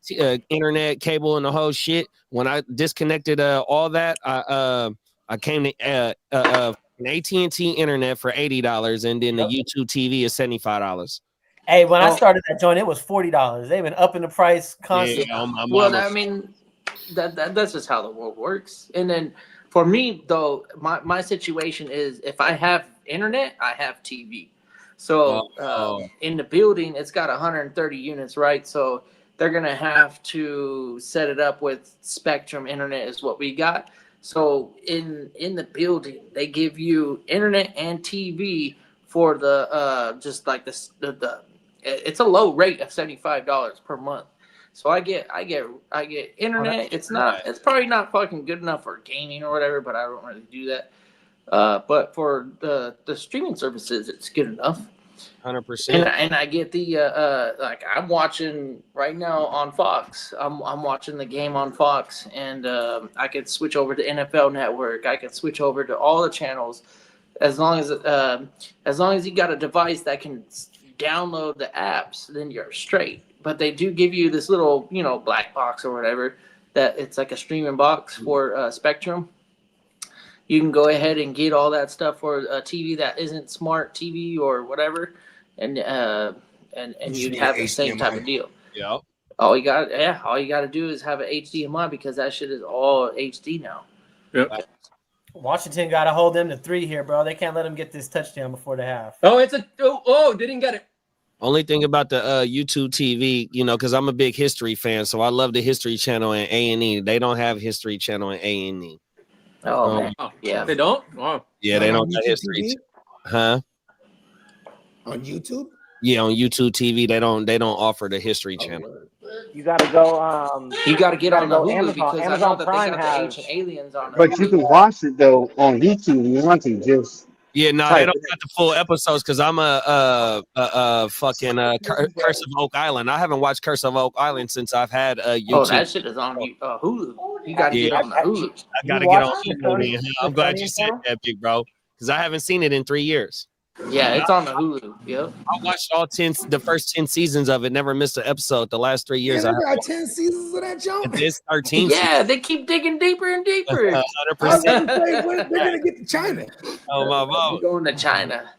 internet, cable, and the whole shit. When I disconnected all that, I came to an AT&T internet for $80, and then the YouTube TV is $75. Hey, when I started that joint, it was $40. They've been upping the price constantly. Yeah, Well, I mean, that's just how the world works. And then for me, though, my situation is if I have internet, I have TV. So in the building, it's got 130 units, right? So they're gonna have to set it up with Spectrum internet is what we got. So in the building, they give you internet and TV for the just like the it's a low rate of $75 per month. So I get internet. It's probably not fucking good enough for gaming or whatever, but I don't really do that. But for the streaming services, it's good enough. 100%. And I get the like I'm watching right now on Fox. I'm watching the game on Fox, and I could switch over to NFL Network. I could switch over to all the channels, as long as you got a device that can download the apps, then you're straight. But they do give you this little black box or whatever that it's like a streaming box for Spectrum. You can go ahead and get all that stuff for a TV that isn't smart TV or whatever, and you'd have the same type of deal. Yeah. All you got to do is have an HDMI because that shit is all HD now. Yep. Washington got to hold them to 3 here, bro. They can't let them get this touchdown before the half. Oh, they didn't get it. Only thing about the YouTube TV, because I'm a big History fan, so I love the History Channel and A&E. They don't have History Channel and A&E. Oh, man. Yeah. They don't? Wow. Yeah, they don't have YouTube History. TV? Huh? On YouTube? Yeah, on YouTube TV, they don't offer the History Channel. You gotta go. You got to get on the Hulu Amazon. because I know Amazon that Prime they got the has. Ancient Aliens on. But you can watch it though on YouTube. You want to just. Yeah, no, Type they don't got the full episodes because I'm a fucking Curse of Oak Island. I haven't watched Curse of Oak Island since I've had YouTube. Oh, that shit is on Hulu. You got to get on the Hulu. I gotta You get watch on the Hulu, Tony- man. the I'm glad Tony you said channel? that, big bro, because I haven't seen it in 3 years. Yeah, it's on the Hulu. Yep. I watched the first 10 seasons of it. Never missed an episode. The last 3 years, Yeah, I they have got 10 seasons of that jump. It's 13. Yeah, they keep digging deeper and deeper. 100%. I was gonna say, when they're gonna get to China. Oh my We're mom. going to China.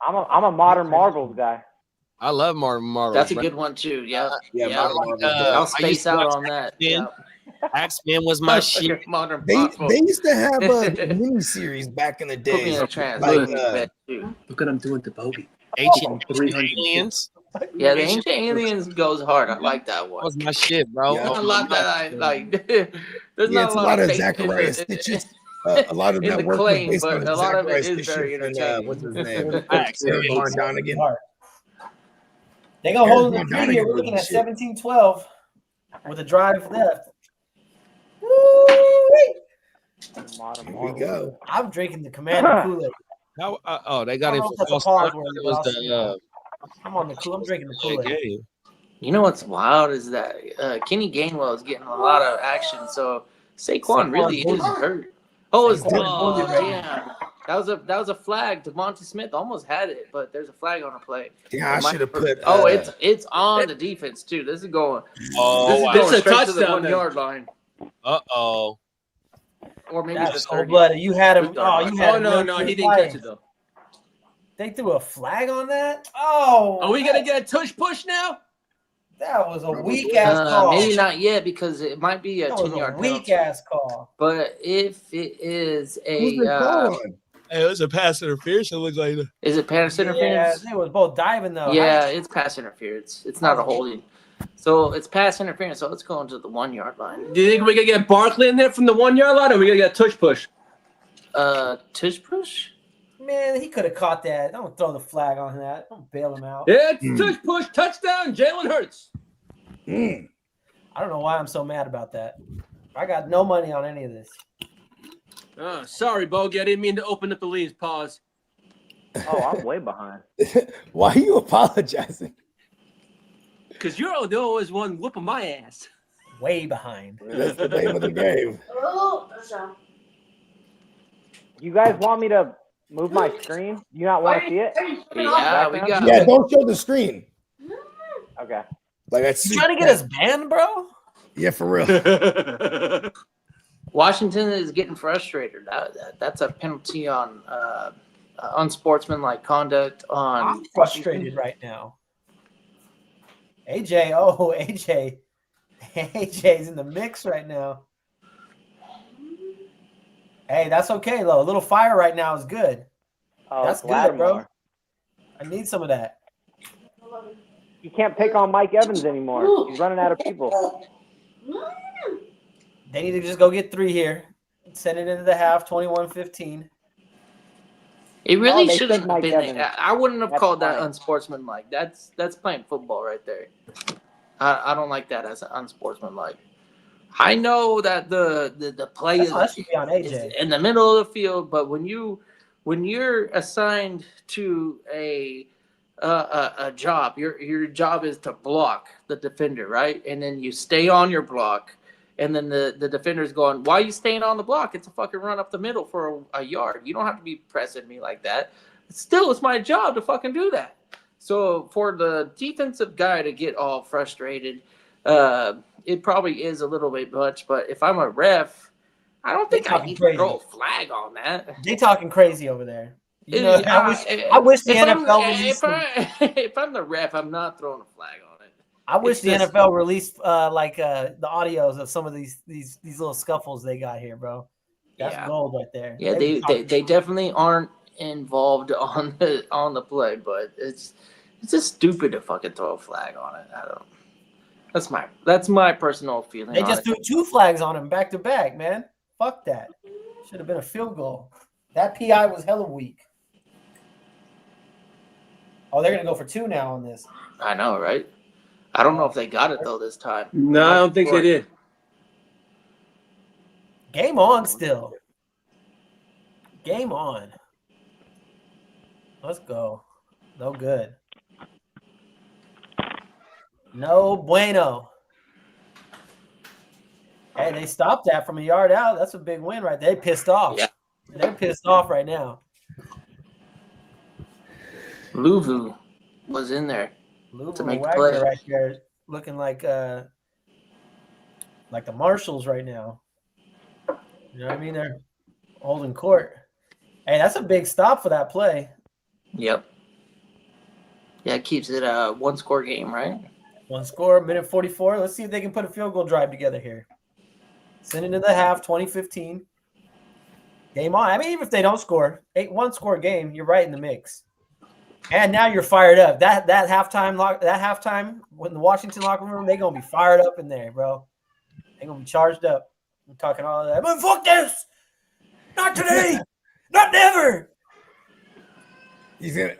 I'm a modern Marvels guy. I love Marvel. That's a good one too. Yeah. Yeah, Yeah. Marvel. I'll I used space to out watch on that. X-Men. Yeah. X-Men was my shit. Modern They Marvel. used to have a mini series back in the Put me day. in a trance. Like, Look at him doing the bogey. Ancient 300. Aliens. Yeah, the Ancient Aliens goes hard. I like that That one. was my shit, bro. Yeah. There's not a lot that I like. There's Yeah, not it's a lot of faith Zachariah in Stitches. A lot of in that the work claim, was based but on a lot of it Zachariah is very Stitches and entertaining. what's his name? Facts. Ron Donegan. They gonna hold them Aaron to 3 here. We're Donegan looking at was shit. 17-12 with a drive left. Woo-wee. Modern Here we Marvels. go. I'm drinking the Commander Kool-Aid. They got I it don't know for if that's a false pause start. word, It but was I'll see. I'm on the cool. I'm drinking the Kool-Aid. game. You know what's wild is that Kenny Gainwell is getting a lot of action, so Saquon really is hurt. Oh, it's damn. That was a flag. Devonta Smith almost had it, but there's a flag on the play. Yeah, I should have put. It's on the defense too. This is going. Oh, this is a straight to the touchdown 1 yard line. Uh-oh. Or maybe That's the 30. bloody. You had him. Oh, you had him. No, he didn't catch it though. They threw a flag on that. Oh, are we gonna get a tush push now? That was a weak ass call. Maybe not yet because it might be a 10-yard weak ass call. But if it is a Hey, it was a pass interference. It looks like. Is it pass interference? Yeah, they was both diving though. Yeah, it's pass interference. It's not a holding. So it's pass interference. So it's going to the 1 yard line. Do you think we're gonna get Barkley in there from the 1 yard line, or are we gonna get a tush push? Tush push? Man, he could have caught that. Don't throw the flag on that. Don't bail him out. Yeah, it's tush push, touchdown, Jalen Hurts. I don't know why I'm so mad about that. I got no money on any of this. Sorry, Bogey. I didn't mean to open up the leaves. Pause. Oh, I'm way behind. Why are you apologizing? Because you're always one whooping my ass. Way behind. That's the name of the game. You guys want me to move my screen? You not want to see it? Yeah, we got. Yeah, don't show the screen. Okay. Like that's You trying to get us banned, bro? Yeah, for real. Washington is getting frustrated. That's a penalty on unsportsmanlike conduct. I'm frustrated right now. AJ's in the mix right now. Hey, that's okay, though. A little fire right now is good. Oh, that's good, Lattimore. bro. I need some of that. You can't pick on Mike Evans anymore. He's running out of people. They need to just go get 3 here. Send it into the half, 21-15. It really they shouldn't think have Mike been. Evans. I wouldn't have That's called that fine. unsportsmanlike. That's playing football right there. I don't like that as unsportsmanlike. I know that the play That should be on is AJ. in the middle of the field, but when you're assigned to a job, your job is to block the defender, right? And then you stay on your block, and then the defender's going, "Why are you staying on the block? It's a fucking run up the middle for a yard. You don't have to be pressing me like that." Still, it's my job to fucking do that. So for the defensive guy to get all frustrated, it probably is a little bit much. But if I'm a ref, I don't think I need to throw a flag on that. They talking crazy over there. You know, I wish the NFL released. If I'm the ref, I'm not throwing a flag on it. I wish the NFL released the audios of some of these little scuffles they got here, bro. That's gold right there. Yeah, they definitely aren't involved on the play, but it's just stupid to fucking throw a flag on it. I don't. That's my personal feeling. They just threw 2 flags on him back to back, man. Fuck that. Should have been a field goal. That PI was hella weak. Oh, they're gonna go for 2 now on this. I know, right? I don't know if they got it though this time. No, I don't think they did. Game on still. Game on. Let's go. No good. No bueno. Hey, they stopped that from a yard out. That's a big win right there. They pissed off. Yeah. They're pissed off right now. Luvu was in there to make the Wagner play. right there, looking like the Marshals right now. You know what I mean? They're holding court. Hey, that's a big stop for that play. Yep. Yeah, it keeps it a 1-score game, right? 1 score, minute 44. Let's see if they can put a field goal drive together here. Send it to the half, 20-15. Game on. I mean, even if they don't score, 1-score game, you're right in the mix. And now you're fired up. That halftime when the Washington locker room, they're gonna be fired up in there, bro. They're gonna be charged up. I'm talking all of that. But fuck this! Not today! Not never! He's gonna.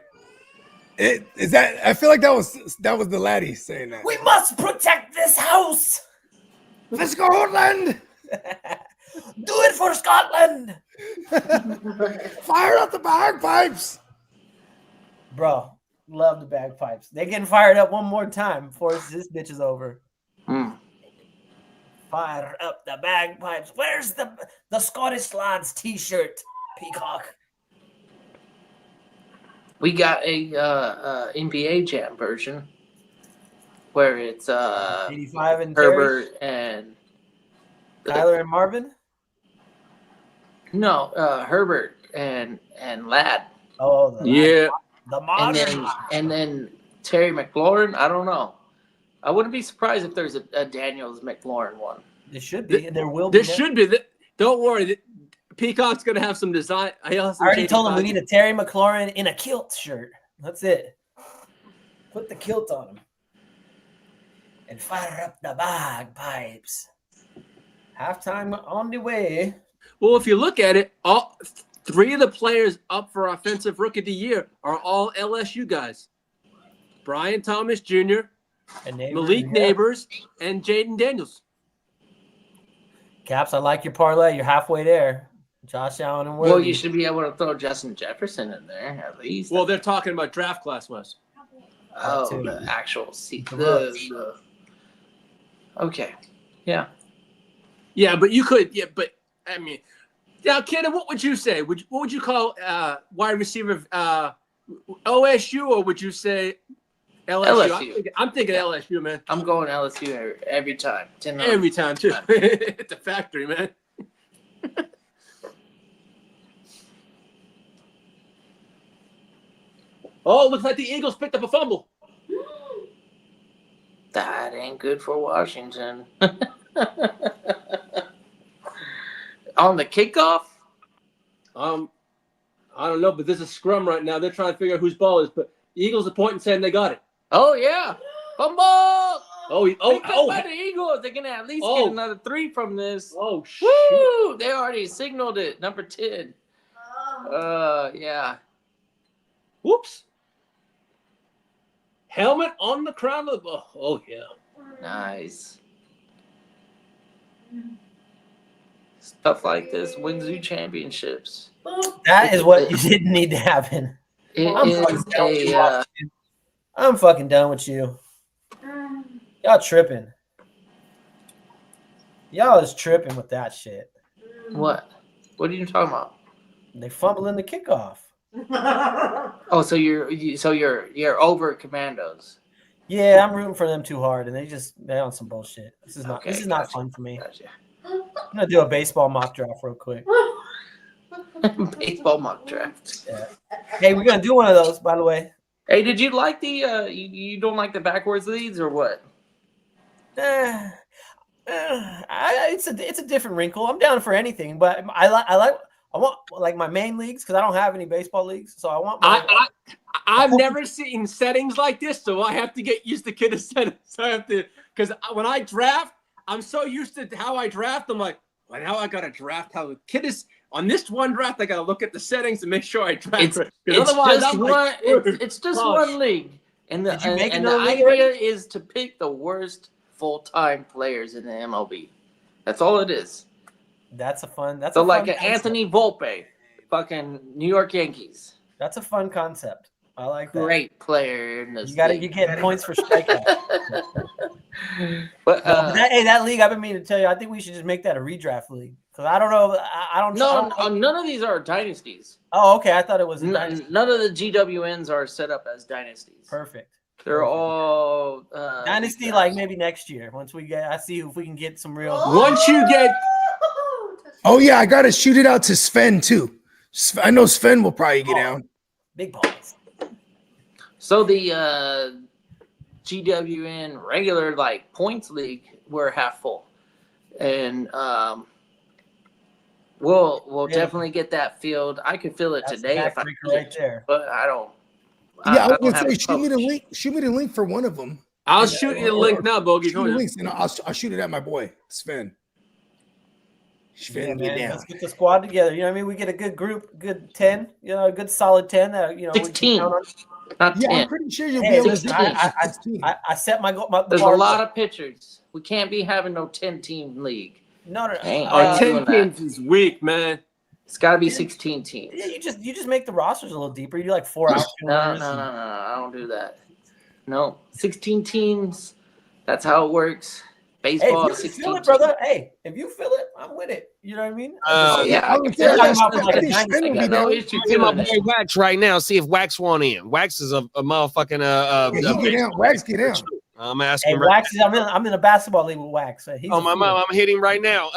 Is that? I feel like that was the laddie saying that. We must protect this house. Let's go, Scotland! Do it for Scotland, Fire up the bagpipes, bro. Love the bagpipes. They're getting fired up one more time before this bitch is over. Fire up the bagpipes. Where's the Scottish lads T-shirt, Peacock? We got a NBA Jam version where it's 85 and Herbert and Kyler and Marvin. No, Herbert and Ladd. Oh, yeah. The modern. And then Terry McLaurin. I don't know. I wouldn't be surprised if there's a Daniels McLaurin one. There should be, and there will be. There should be. Don't worry. Peacock's gonna have some design. I already told him we need a Terry McLaurin in a kilt shirt. That's it. Put the kilt on him. And fire up the bagpipes. Halftime on the way. Well, if you look at it, all 3 of the players up for Offensive Rookie of the Year are all LSU guys. Brian Thomas Jr., and Malik Neighbors, and Jaden Daniels. Caps, I like your parlay. You're halfway there. Josh Allen and Worthy. Well, you should be able to throw Justin Jefferson in there at least. Well, they're talking about draft class, Wes. Oh, the actual seat. Okay. Yeah. Yeah, but you could. Yeah, but I mean, now, Kenny, what would you say? What would you call wide receiver OSU, or would you say LSU? I'm thinking LSU, man. I'm going LSU every time. Every time, too. It's a factory, man. Oh, looks like the Eagles picked up a fumble. That ain't good for Washington. On the kickoff? I don't know, but there's a scrum right now. They're trying to figure out whose ball is, but the Eagles are pointing saying they got it. Oh, yeah. Fumble! By the Eagles. They're going to at least get another 3 from this. Oh, shit. Woo! They already signaled it. Number 10. Yeah. Whoops. Helmet on the crown of the ball. Oh, yeah. Nice. Stuff like this wins you championships. That is what you didn't need to happen. I'm fucking done with you. Y'all tripping. Y'all is tripping with that shit. What? What are you talking about? They fumbling the kickoff. Oh, so you're over Commandos. Yeah, I'm rooting for them too hard, and they're on some bullshit. This is not fun for me. Gotcha. I'm gonna do a baseball mock draft real quick. Baseball mock draft. Yeah. Hey, we're gonna do one of those, by the way. Hey, did you like the you don't like the backwards leads or what? It's a different wrinkle. I'm down for anything, but I want like my main leagues because I don't have any baseball leagues, so I want. I've never seen settings like this, so I have to get used to kid settings. So I have to, because when I draft, I'm so used to how I draft. I'm like, well, now I got to draft how the kid is on this one draft. I got to look at the settings and make sure I draft. It's just one league, and the idea is to pick the worst full-time players in the MLB. That's all it is. That's a fun. That's so a like fun an Anthony Volpe, fucking New York Yankees. That's a fun concept. I like that. Great player in this. You get points for strikeout. But that league, I've been meaning to tell you. I think we should just make that a redraft league because I don't know. I don't know. None of these are dynasties. Oh, okay. I thought it was. None of the GWNs are set up as dynasties. Perfect. They're all dynasty. Like maybe next year, once we get. I see if we can get some real. Once you get. Oh yeah, I gotta shoot it out to Sven too. I know Sven will probably get down. Big balls. So the GWN regular like points league, we're half full, and we'll definitely get that filled. I could fill it today if I could, but I don't. Yeah, I was gonna say shoot me the link. Shoot me the link for one of them. I'll shoot you the link now, Bogey. Shoot me the links, and I'll shoot it at my boy Sven. Yeah, man, let's get the squad together. You know what I mean? We get a good group, good 10, a good solid 10 that, 16. Not 10. I'm pretty sure you'll be able to. I set my goal. There's a lot of pitchers. We can't be having no 10-team league. No. Our 10 teams is weak, man. It's got to be 16 teams. Yeah, you just make the rosters a little deeper. You do like 4 outfielders. No. I don't do that. No, 16 teams. That's how it works. Baseball, hey, if you 16 feel it, teams. brother. Hey, if you feel it, I'm with it. You know what I mean? Yeah, I You're talking about I like a think dynasty. Shane I will be got no down. issue Get my feeling boy it. Wax right now. See if Wax want in. Wax is a motherfucking Yeah, he get down. Wax get down. I'm asking. Hey, Right Wax is. I'm in a basketball league with Wax. So he's oh a my fool. mom, I'm hitting right now.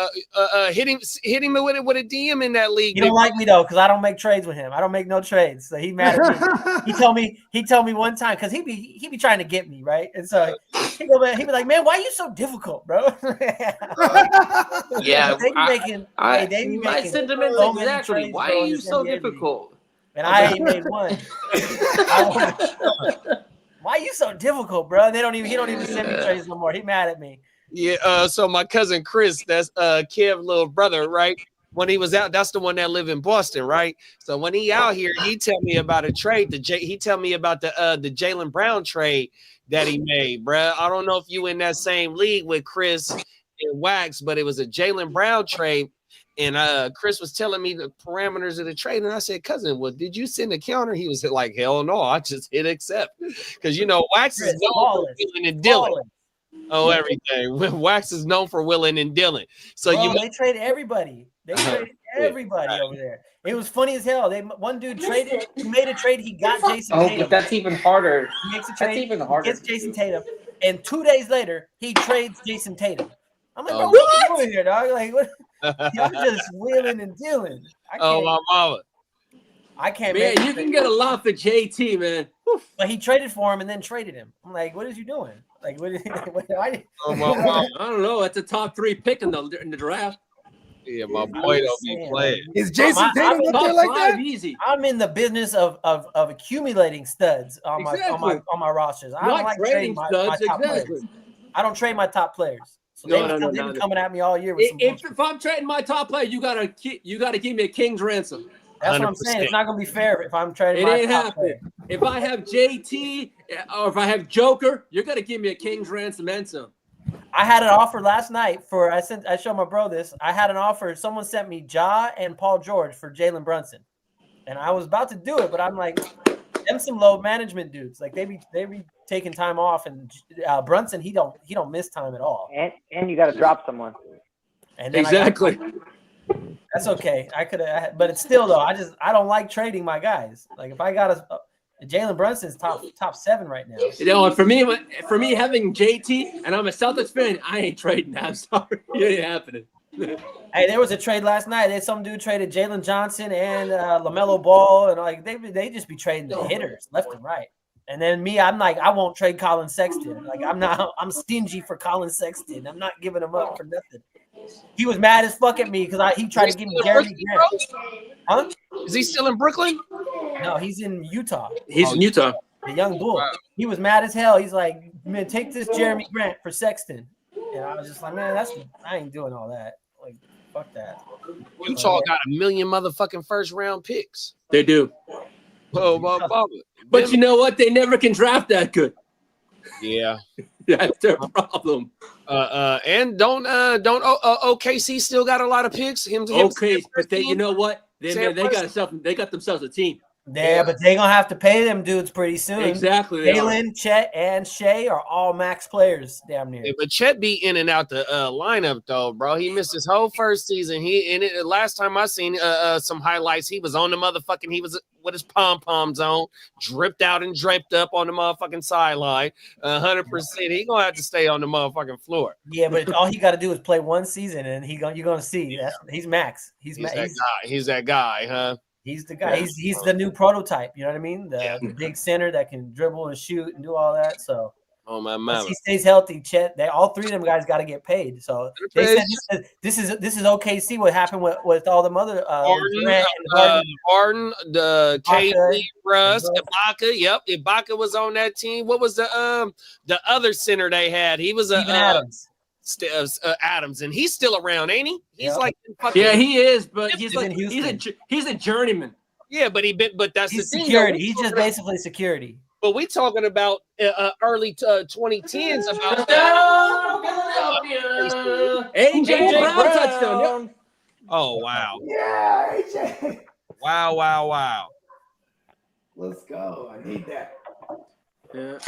Hit him with a DM in that league. He don't like me though, because I don't make trades with him. I don't make no trades, so he mad at me. He told me one time because he be trying to get me, right? And so he be like, man, why you so difficult, bro? Yeah, they be my making sentiments so many exactly. trades, Why bro, are in you this so NBA league. difficult? And I ain't made one. Why you so difficult, bro? He don't even send me trades no more. He mad at me. Yeah. So my cousin Chris, that's Kev's little brother, right? When he was out, that's the one that live in Boston, right? So when he out here, he tell me about a trade. He tell me about the Jaylen Brown trade that he made, bruh. I don't know if you in that same league with Chris and Wax, but it was a Jaylen Brown trade. And Chris was telling me the parameters of the trade, and I said, "Cousin, well, did you send a counter?" He was like, "Hell no, I just hit accept," because Wax is known for willing and dealing. Oh, everything. Wax is known for willing and dealing. So Bro, they traded everybody. They traded everybody over there. It was funny as hell. One dude traded. He made a trade. He got Jason Tatum. But that's even harder. He makes a That's trade. even harder. Gets Jason Tatum, and 2 days later, he trades Jason Tatum. I'm like, bro, what are you doing here, dog? Like, what? You're just wheeling and dealing. My mama. I can't. Man, you can get a lot for JT, man. But he traded for him and then traded him. I'm like, what is you doing? Like, what? I don't know. That's a top 3 pick in the draft. Yeah, my boy don't be playing. Is Jason Tatum up there like that? Easy. I'm in the business of accumulating studs on my rosters. I don't like trading my top players. I don't trade my top players. So they've been coming at me all year with some if I'm trading my top player, you gotta give me a king's ransom. That's 100%. What I'm saying. It's not gonna be fair if I'm trading my top player. If I have JT or if I have Joker, you're gonna give me a king's ransom and some. I had an offer last night I showed my bro this. I had an offer. Someone sent me Ja and Paul George for Jalen Brunson, and I was about to do it, but I'm like, them some low management dudes. Like they be taking time off, and Brunson he don't miss time at all. And you got to drop someone. And then exactly. That's okay. I could have, but it's still though. I don't like trading my guys. Like if I got Jalen Brunson's top 7 right now. For me having JT and I'm a Celtics fan, I ain't trading that. I'm sorry, it ain't happening. Hey, there was a trade last night. Some dude traded Jalen Johnson and LaMelo Ball, and like they just be trading the hitters left and right. And then me, I'm like, I won't trade Colin Sexton. Like I'm stingy for Colin Sexton. I'm not giving him up for nothing. He was mad as fuck at me because he tried to give me Jeremy Grant. Huh? Is he still in Brooklyn? No, he's in Utah. He's in Utah. The young bull. Wow. He was mad as hell. He's like, man, take this Jeremy Grant for Sexton. And I was just like, man, I ain't doing all that. Like, fuck that. Utah got a million motherfucking first round picks. They do. Oh, my Baba. But you know what? They never can draft that good. Yeah. That's their problem. And don't OKC still got a lot of picks. Okay, but you know what? They got themselves a team. Yeah, but they're gonna have to pay them dudes pretty soon. Exactly. Jalen, Chet, and Shea are all max players, damn near. Yeah, but Chet be in and out the lineup though, bro. He missed his whole first season. Last time I seen some highlights, he was on the motherfucking. He was with his pom poms on, dripped out and draped up on the motherfucking sideline. 100%. He gonna have to stay on the motherfucking floor. Yeah, but all he got to do is play one season, and you're gonna see he's max. He's that guy. He's that guy, huh? He's the guy. He's the new prototype. You know what I mean? The big center that can dribble and shoot and do all that. So, oh my mama, he stays healthy. Chet, all 3 of them guys got to get paid. So they said this is OKC. What happened with all the other Harden, the KD, Russ, Ibaka. Yep, Ibaka was on that team. What was the other center they had? He was Adams. Adams, and he's still around, ain't he? He's like he is, but he's a journeyman. Yeah, but that's he's the thing. Security. He's just basically security. But we talking about early 2010s about AJ Brown touchdown. Oh wow. Yeah, AJ. Wow. Let's go. I need that. Yeah.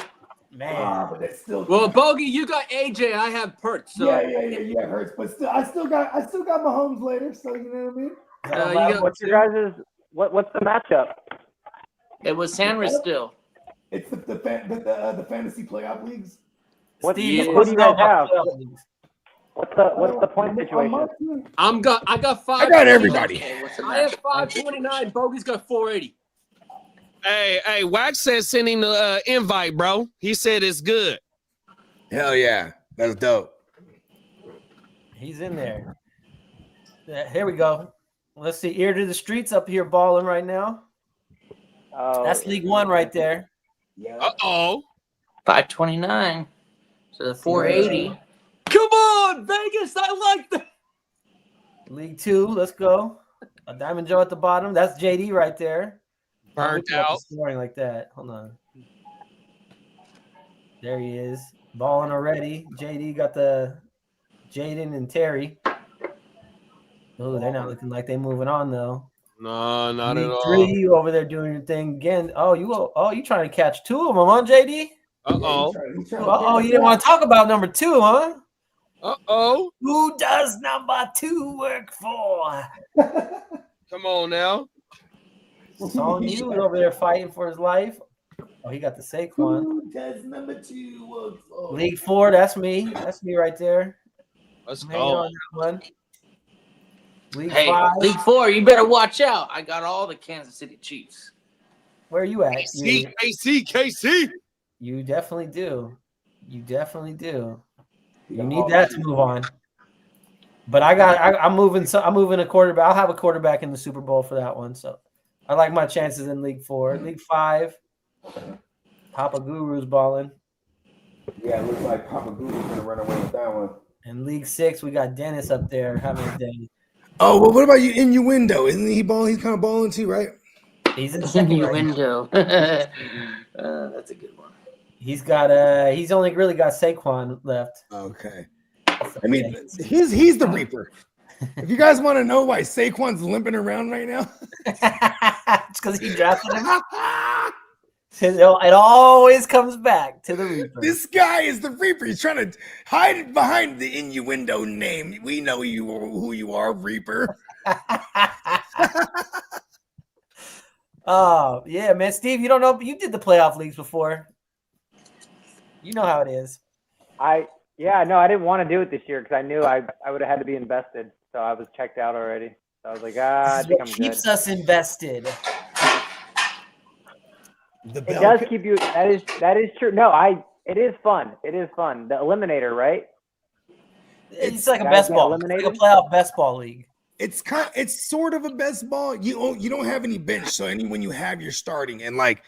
Man. But that's still. Well, Bogey, you got AJ. I have Perch. So Yeah. Hurts, but still, I still got Mahomes later. So you know what I mean. you got What's your guys' what's the matchup? It was Sanders still. It's the fantasy playoff leagues. What, Steve, who do you guys have? What's What's the point situation? I got 5. I got everybody. I have 529. Bogey's got 480. Hey, Wax said send him the invite, bro. He said it's good. Hell yeah. That's dope. He's in there. Here we go. Let's see. Ear to the streets up here balling right now. That's League One right there. Yeah. 529. So the 480. Come on, Vegas. I like that. League Two. Let's go. A Diamond Joe at the bottom. That's JD right there. Burnt out. Scoring like that. Hold on. There he is. Balling already. JD got the Jaden and Terry. Oh, they're not looking like they're moving on though. No, not at all. 3, you over there doing your thing again. You trying to catch 2 of them, huh, JD? Uh-oh. You didn't want to talk about number 2, huh? Uh-oh. Who does number 2 work for? Come on now. It's on you. He's over there fighting for his life. Oh, he got the Saquon. Who does number 2 work for? League 4, that's me. That's me right there. Let's Hang go. on that one. League Hey, 5. League 4, you better watch out. I got all the Kansas City Chiefs. Where are you at? KC. You definitely do. You need that to move on. But I'm moving a quarterback. I'll have a quarterback in the Super Bowl for that one. So I like my chances in League 4. League 5. Papa Guru's balling. Yeah, it looks like Papa Guru's gonna run away with that one. In League 6, we got Dennis up there having a day. Oh, well, what about you? Innuendo? Isn't he balling? He's kind of balling too, right? He's in the second window. That's a good one. He's got he's only really got Saquon left. Okay. I mean, he's the Reaper. If you guys want to know why Saquon's limping around right now, it's because he drafted him. It always comes back to the Reaper. This guy is the Reaper. He's trying to hide behind the innuendo name. We know who you are, Reaper. Oh, yeah, man. Steve, you don't know, but you did the playoff leagues before. You know how it is. I didn't want to do it this year because I knew I would have had to be invested. So I was checked out already. So I was like, I think I'm good. Keeps us invested. It does keep you. That is true. No, it is fun. It is fun. The Eliminator, right? It's like a best ball. It's like a playoff best ball league. It's sort of a best ball. You don't have any bench, so when you have, you're starting, and like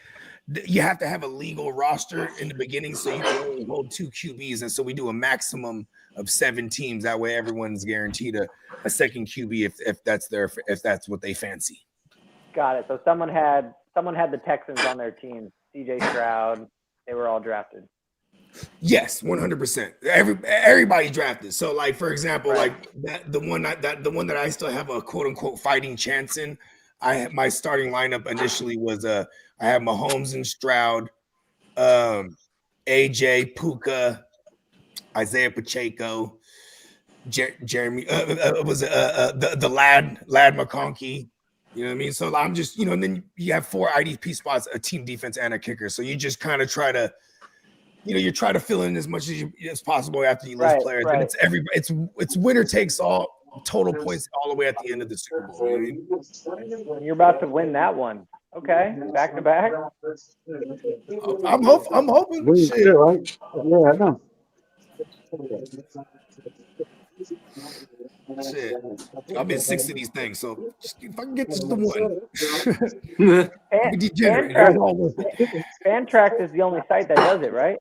you have to have a legal roster in the beginning, so you can only hold 2 QBs, and so we do a maximum of 7 teams. That way, everyone's guaranteed a second QB if that's what they fancy. Got it. So someone had the Texans on their team. CJ Stroud. They were all drafted. Yes, 100%. Everybody drafted. So, like for example, like the one that I still have a quote unquote fighting chance in. My starting lineup initially was I have Mahomes and Stroud, AJ, Puka, Isaiah Pacheco, Jeremy the lad McConkey. You know what I mean? So I'm just, and then you have 4 IDP spots, a team defense and a kicker. So you just kind of try to, you try to fill in as much as possible after you lose players. Right. And it's winner takes all, total points all the way at the end of the Super Bowl. You know what I mean? You're about to win that one. Okay, back to back. I'm hoping. Shit. Right? Yeah, I know. Shit. I've been 6 of these things, so if I can get just the one. Fantrax is the only site that does it, right?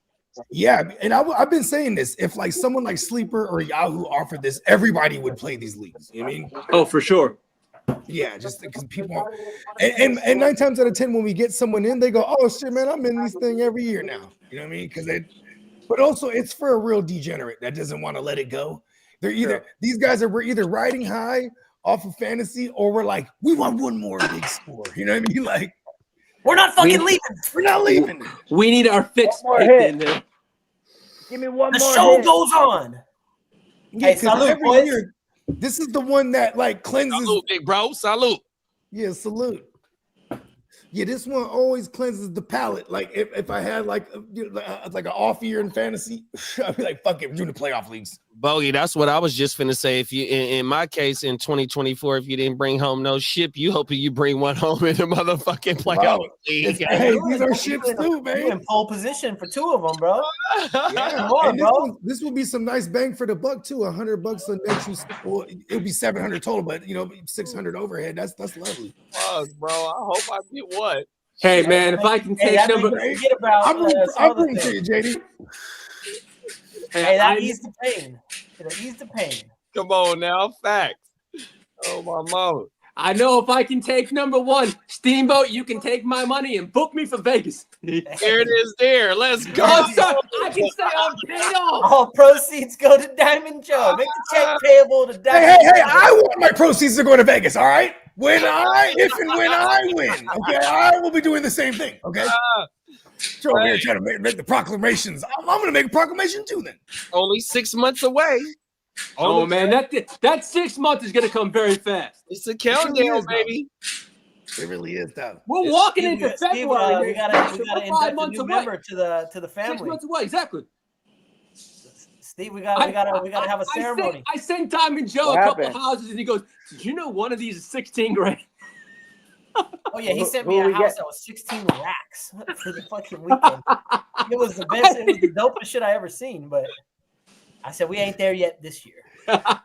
Yeah, and I've been saying this. If like someone like Sleeper or Yahoo offered this, everybody would play these leagues. You know what I mean? Oh, for sure. Yeah, just because people and 9 times out of 10 when we get someone in, they go, "Oh shit, man, I'm in this thing every year now." You know what I mean? But also it's for a real degenerate that doesn't want to let it go. They're either these guys we're either riding high off of fantasy, or we're like, we want one more big score. You know what I mean? Like, we're not fucking leaving. We're not leaving. We need our fixed more pick hit. in there. Give me one The more show hit. goes on. Yeah, Hey, salute, every boys. year, this is the one that like cleanses. Salute, big bro. Salute. Yeah, salute. Yeah, this one always cleanses the palate. Like if I had like an off year in fantasy, I'd be like, fuck it, we're doing the playoff leagues. Bogey, that's what I was just finna say. If you, in my case, in 2024, if you didn't bring home no ship, you hoping you bring one home in the motherfucking playoff league. Hey, these are ships too, man. You in pole position for 2 of them, bro. Yeah, come on, and bro. this will be some nice bang for the buck too. $100 the next you. Well, it'll be 700 total, but 600 overhead. That's lovely. Fuck, bro. I hope I get what. Hey man, if I can take number, forget about I'm rooting for you, JD. Hey, that eased the pain. It'll ease the pain. Come on now, facts. Oh my mama. I know if I can take number 1, Steamboat, you can take my money and book me for Vegas. There it is. There, let's go. Oh, sorry. I can say I'm paid off. All proceeds go to Diamond Joe. Make the check payable to Diamond. Hey! I want my proceeds to go to Vegas. All right. If and when I win, okay, I will be doing the same thing. Okay. So here trying to make the proclamations. I'm going to make a proclamation too. Then only 6 months away. Oh man, that 6 months is gonna come very fast. It's a countdown, baby. It really is, though. We're walking into Steve, February. we gotta induct 5 a months new away. member to the family. 6 months away, exactly. Steve, we gotta have a ceremony. I sent Diamond Joe What a couple happened? houses, and he goes, "Did you know one of these is 16 grand?" Oh yeah, he sent Who me a we house get? that was 16 racks for the fucking weekend. It was the best. It was the dopest shit I ever seen. But I said we ain't there yet this year. I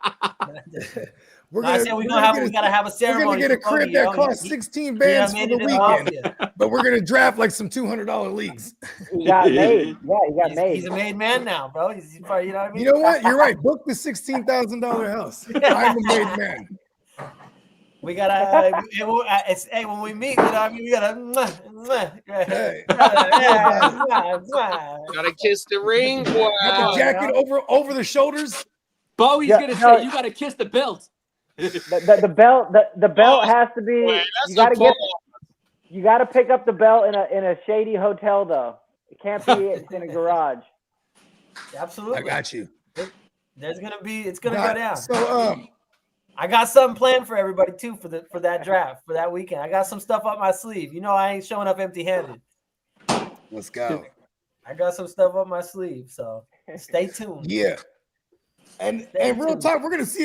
said we gotta have a ceremony. We're gonna get a for crib Cody, that yo. costs 16 bands for made the it in the weekend, office. but we're gonna draft like some $200 leagues. He got made. Yeah, he got made. He's a made man now, bro. He's probably, you know what I mean? You know what? You're right. Book the $16,000 house. I'm a made man. We gotta. Hey, when we meet, you know what I mean? We gotta. Hey. Gotta kiss the ring. Got the jacket over the shoulders. Bowie's Yeah, gonna no. say you gotta kiss the belt. The belt has to be. Man, You gotta pick up the belt in a shady hotel though. It can't be in a garage. Absolutely. I got you. It's gonna go down. So I got something planned for everybody too for that draft for that weekend. I got some stuff up my sleeve. You know I ain't showing up empty-handed. let's go. I got some stuff up my sleeve, so stay tuned. Yeah. And real talk, we're gonna see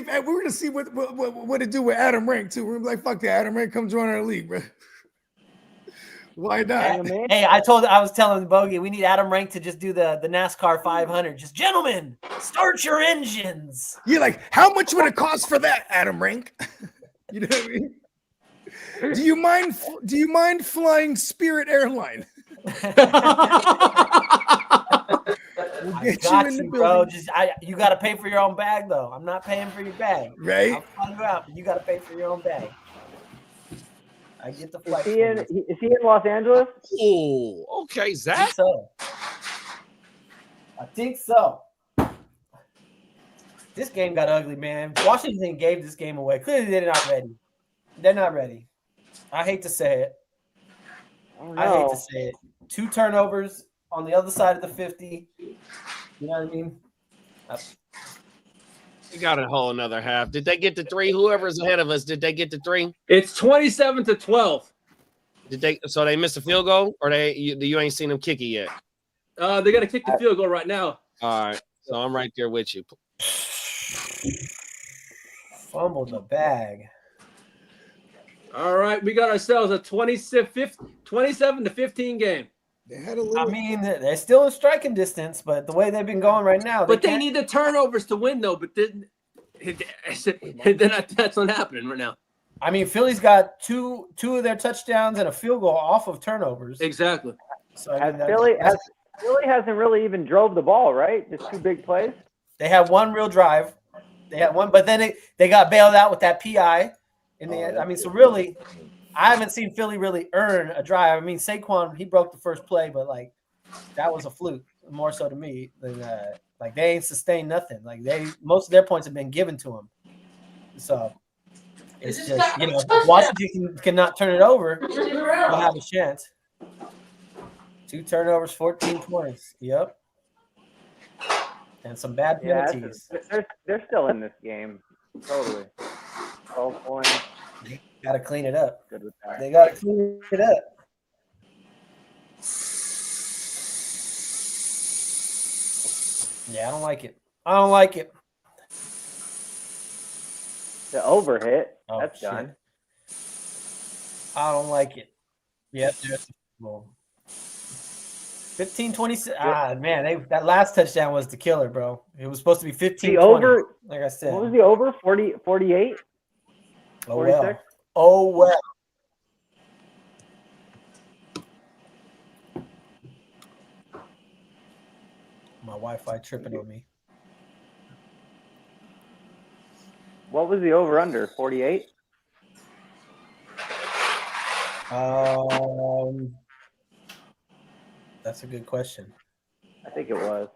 what it do with Adam Rank too. We're gonna be like, fuck that, Adam Rank, come join our league, bro. Why not? Hey, I was telling Bogey we need Adam Rank to just do the NASCAR 500. Just gentlemen, start your engines. You're like, how much would it cost for that, Adam Rank? You know what I mean? Do you mind flying Spirit Airline? We'll I get got you in the you, bro. building. You got to pay for your own bag, though. I'm not paying for your bag. Right? I'll fly you out, but you got to pay for your own bag. I get the flight. Is he in Los Angeles? Oh, okay, I think Zach. so. This game got ugly, man. Washington gave this game away. Clearly, they're not ready. They're not ready. I hate to say it. I hate to say it. 2 turnovers on the other side of the 50. You know what I mean? We got a whole another half. Did they get to 3? Whoever's ahead of us, did they get to 3? It's 27-12. Did they? So they missed a field goal, or you ain't seen them kick it yet? They gotta kick the field goal right now. All right, so I'm right there with you. Fumbled the bag. All right, we got ourselves a 27-15 game. They had a little. I mean, they're still in striking distance, but the way they've been going right now, But they need the turnovers to win, though. But then that's not happening right now. I mean, Philly's got two of their touchdowns and a field goal off of turnovers. Exactly. So I mean, Philly hasn't really even drove the ball, right? Just 2 big plays. they had one real drive. They had one, but then they got bailed out with that PI in the end. I mean, so really, I haven't seen Philly really earn a drive. I mean, Saquon, he broke the first play, but like that was a fluke, more so to me than like they ain't sustained nothing. Like most of their points have been given to them. So It's just, you know, if Washington cannot turn it over, they'll have a chance. 2 turnovers, 14 points. Yep. And some bad penalties. They're still in this game. Totally. 12 points. They got to clean it up. Good with that. They got to clean it up. Yeah, I don't like it. I don't like it. The overhit. Oh, That's shit. done. I don't like it. Yep, there's the goal. 15-26. Ah, man, that last touchdown was the killer, bro. It was supposed to be 15-20. The over, like I said. what was the over? 48? Oh, 46? well. Oh, well. My Wi-Fi tripping on me. What was the over under? 48? That's a good question. I think it was.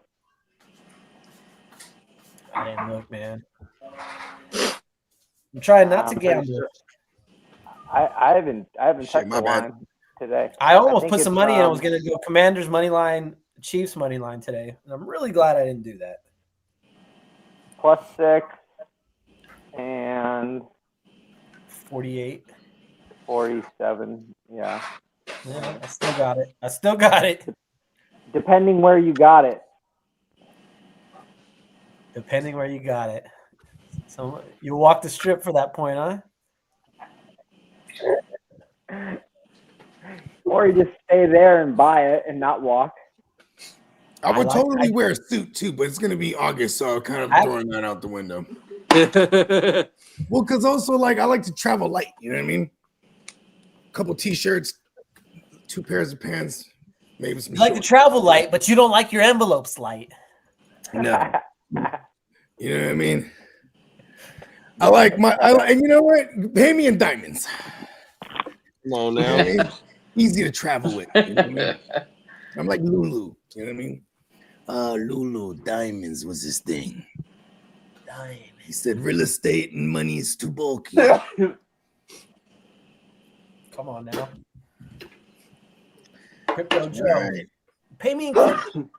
I didn't look, man. I'm trying not to gamble. Sure. I haven't touched my the bad. line today. I almost think put some it's, money in. I was going to go Commanders money line, Chiefs money line today. And I'm really glad I didn't do that. +6 and 48. 47. Yeah. Yeah, I still got it. I still got it. Depending where you got it. Depending where you got it. So you walk the strip for that point, huh? Or you just stay there and buy it and not walk. I would totally wear a suit too, but it's going to be August, so I'm kind of throwing that out the window. Well, because also, like, I like to travel light. You know what I mean? A couple T-shirts, 2 pairs of pants, maybe some. You like to travel light, but you don't like your envelopes light. No. You know what I mean? And you know what? Pay me in diamonds. Come on now. You know what I mean? Easy to travel with. You know what I mean? I'm like Lulu. You know what I mean? Lulu, diamonds was his thing. Diamond. He said real estate and money is too bulky. Come on now. Crypto Joe. Right. Pay me in crypto.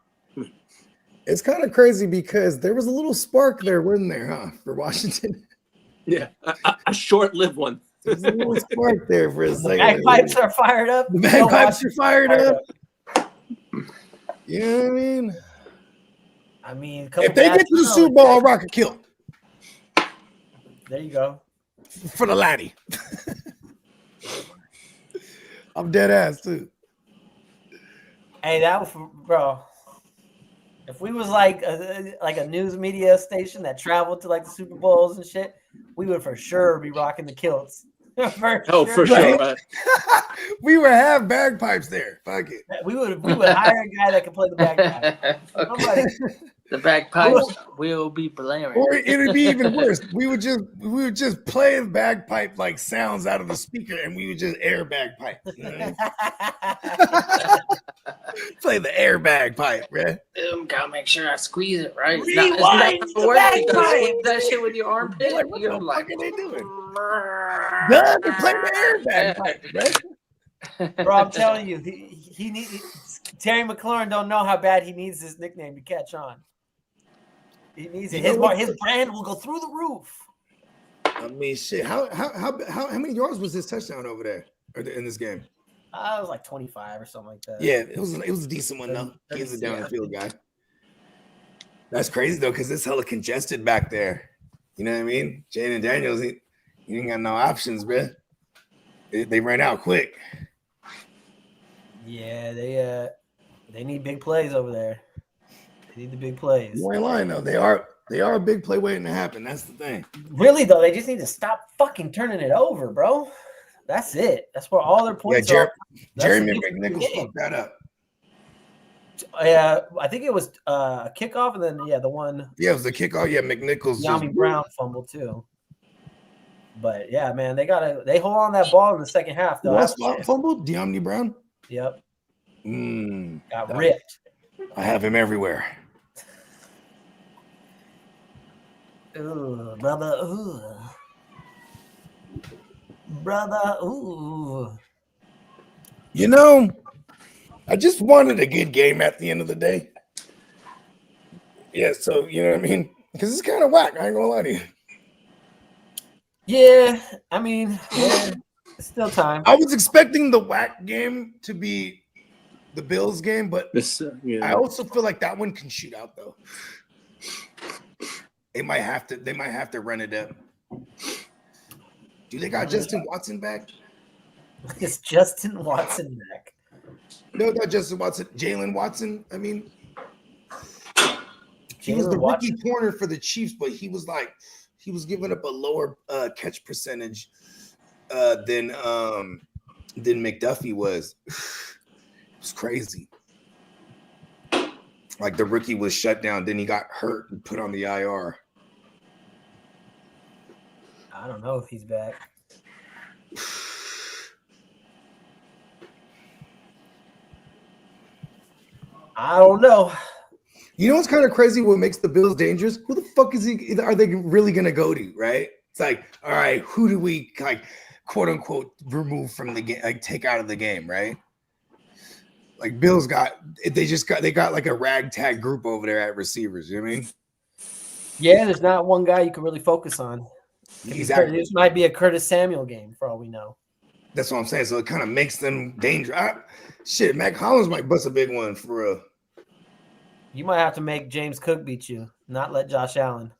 It's kind of crazy because there was a little spark there, wasn't there, huh? For Washington. Yeah, a short-lived one. There's a little spark there for a second. Bagpipes are fired up. The bagpipes are fired up. You know what I mean? If they get to the Super Bowl, I'll rock a kilt. There you go. For the laddie. I'm dead ass too. Hey, that was bro. If we was like a news media station that traveled to like the Super Bowls and shit, we would for sure be rocking the kilts. For sure. Right? We would have bagpipes there. Fuck it. We would hire a guy that could play the bagpipes. The bagpipes will be blaring. Or it'd be even worse. We would just play the bagpipe like sounds out of the speaker, and we would just air bagpipe. You know what I mean? Play the air bagpipe, man. Gotta make sure I squeeze it right. Rewind that shit with your armpit. Like, what the fuck are they doing? Doug can play the air bagpipe, right? Bro, I'm telling you, he needs Terry McLaurin. Don't know how bad he needs this nickname to catch on. He needs it. His brand will go through the roof. I mean, shit. How many yards was this touchdown over there in this game? It was like 25 or something like that. Yeah, it was a decent one though. He's a down the field guy. That's crazy though, because it's hella congested back there. You know what I mean? Jaden Daniels, he ain't got no options, bro. They ran out quick. Yeah, they need big plays over there. They need the big plays. You ain't lying though. They are a big play waiting to happen. That's the thing. Really though, they just need to stop fucking turning it over, bro. That's it. That's where all their points are. Jeremy McNichols fucked that up. Yeah, I think it was a kickoff, and then the one. Yeah, it was the kickoff. Yeah, McNichols. Yami Brown fumble too. But yeah, man, they hold on that ball in the second half though. Who fumbled? De'Amni Brown. Yep. Got ripped. I have him everywhere. Ooh, brother. Ooh. Brother, ooh. You know, I just wanted a good game at the end of the day. Yeah, so you know what I mean? Because it's kind of whack. I ain't gonna lie to you. Yeah, I mean, yeah, it's still time. I was expecting the whack game to be the Bills game, but I also feel like that one can shoot out though. They might have to run it up. Do they got Justin Watson back? Is Justin Watson back? No, not Justin Watson. Jalen Watson. I mean, he was the rookie corner for the Chiefs, but he was giving up a lower catch percentage than McDuffie was. It was crazy. Like the rookie was shut down, then he got hurt and put on the IR. I don't know if he's back. I don't know. You know what's kind of crazy? What makes the Bills dangerous? Who the fuck are they really gonna go to? Right? It's like, all right, who do we like, quote unquote, remove from the game, like take out of the game, right? Like Bills got like a ragtag group over there at receivers. You know what I mean? Yeah, there's not one guy you can really focus on. Exactly. This might be a Curtis Samuel game for all we know. That's what I'm saying. So it kind of makes them dangerous. Shit, Mac Hollins might bust a big one for real. You might have to make James Cook beat you, not let Josh Allen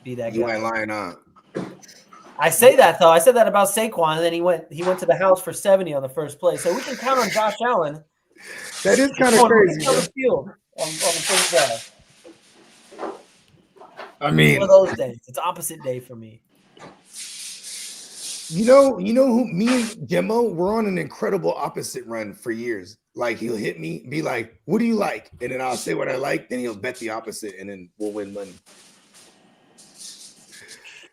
be that guy. You ain't lying on. I say that though. I said that about Saquon, and then he went to the house for 70 on the first play. So we can count on Josh Allen. That is kind of crazy. On the field on the first drive. I mean, one of those days. It's opposite day for me. You know who me and Gemmo, we're on an incredible opposite run for years. Like he'll hit me, be like, "What do you like?" And then I'll say what I like. Then he'll bet the opposite, and then we'll win money.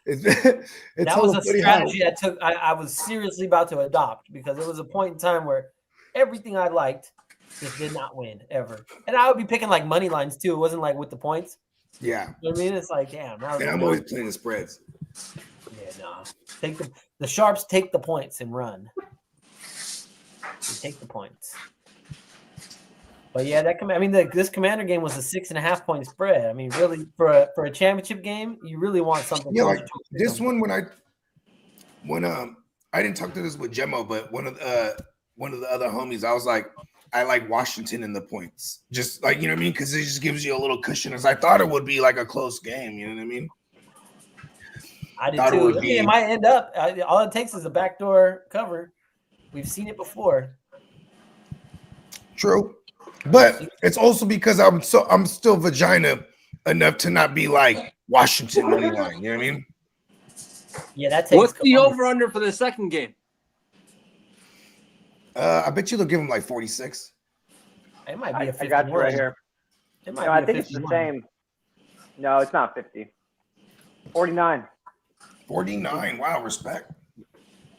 That was a strategy I was seriously about to adopt because there was a point in time where everything I liked just did not win ever, and I would be picking like money lines too. It wasn't like with the points. Yeah, you know what I mean, it's like damn. And I'm always playing the spreads. Yeah, no. Take the sharps take the points and run. They take the points. But yeah, this Commander game was a 6.5 point spread. I mean, really, for a championship game, you really want something. Yeah, like this one when I didn't talk to this with Gemmo, but one of the other homies, I was like, I like Washington in the points, just like, you know what I mean, because it just gives you a little cushion. As I thought it would be like a close game, you know what I mean. I did too. It might end up. All it takes is a backdoor cover. We've seen it before. True. But it's also because I'm still vagina enough to not be like Washington money line. You know what I mean? Yeah, that takes. What's the over under for the second game? I bet you they'll give him like 46. It might be a 51. I got you right here. It might no, be I think it's the same. No, it's not 50. 49. 49. Wow, respect.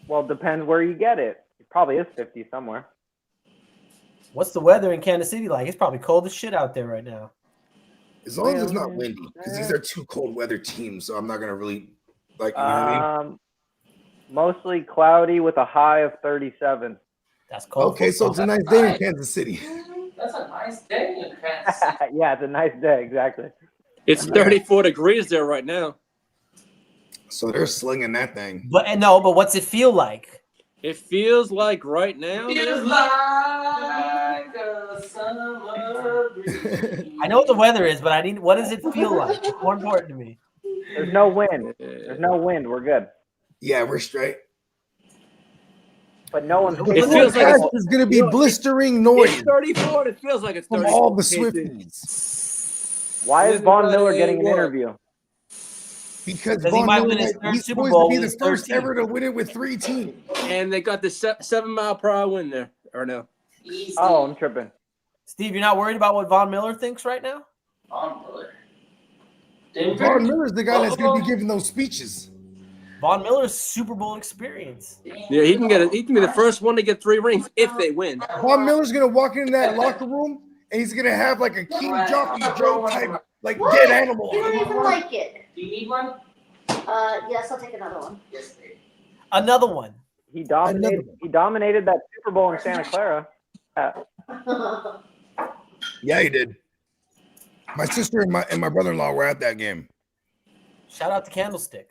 Well, depends where you get it. It probably is 50 somewhere. What's the weather in Kansas City like? It's probably cold as shit out there right now. As long as it's not windy, because these are two cold weather teams, so I'm not gonna really like. You know what I mean? Mostly cloudy with a high of 37. That's cold. Okay, so it's a nice day in Kansas City. That's a nice day in Kansas City. Yeah, it's a nice day, exactly. It's 34 degrees there right now. So they're slinging that thing. But what's it feel like? It feels like right now. Feels like a summer breeze. I know what the weather is, but what does it feel like? It's more important to me. There's no wind. There's no wind. We're good. Yeah, we're straight. But no one's. It feels like it's going to be blistering noise. It's 34 and it feels like it's 34. From all the Swifties. Why is Von Miller getting an interview? Because he might win his third Super Bowl. He's the first ever to win it with 3 teams. And they got the 7-mile-per-hour win there, or no? Oh, I'm tripping. Steve, you're not worried about what Von Miller thinks right now? Von Miller. Von Miller's the guy that's going to be giving those speeches. Von Miller's Super Bowl experience. Yeah, he can be the first one to get 3 rings if they win. Von Miller's going to walk into that locker room and he's going to have like a King Jockey Joe type, like dead animal. You don't even like it. Do you need one? Yes, I'll take another one. Yes, please. Another one. He dominated. He dominated that Super Bowl in Santa Clara. Yeah, he did. My sister and my brother-in-law were at that game. Shout out to Candlestick.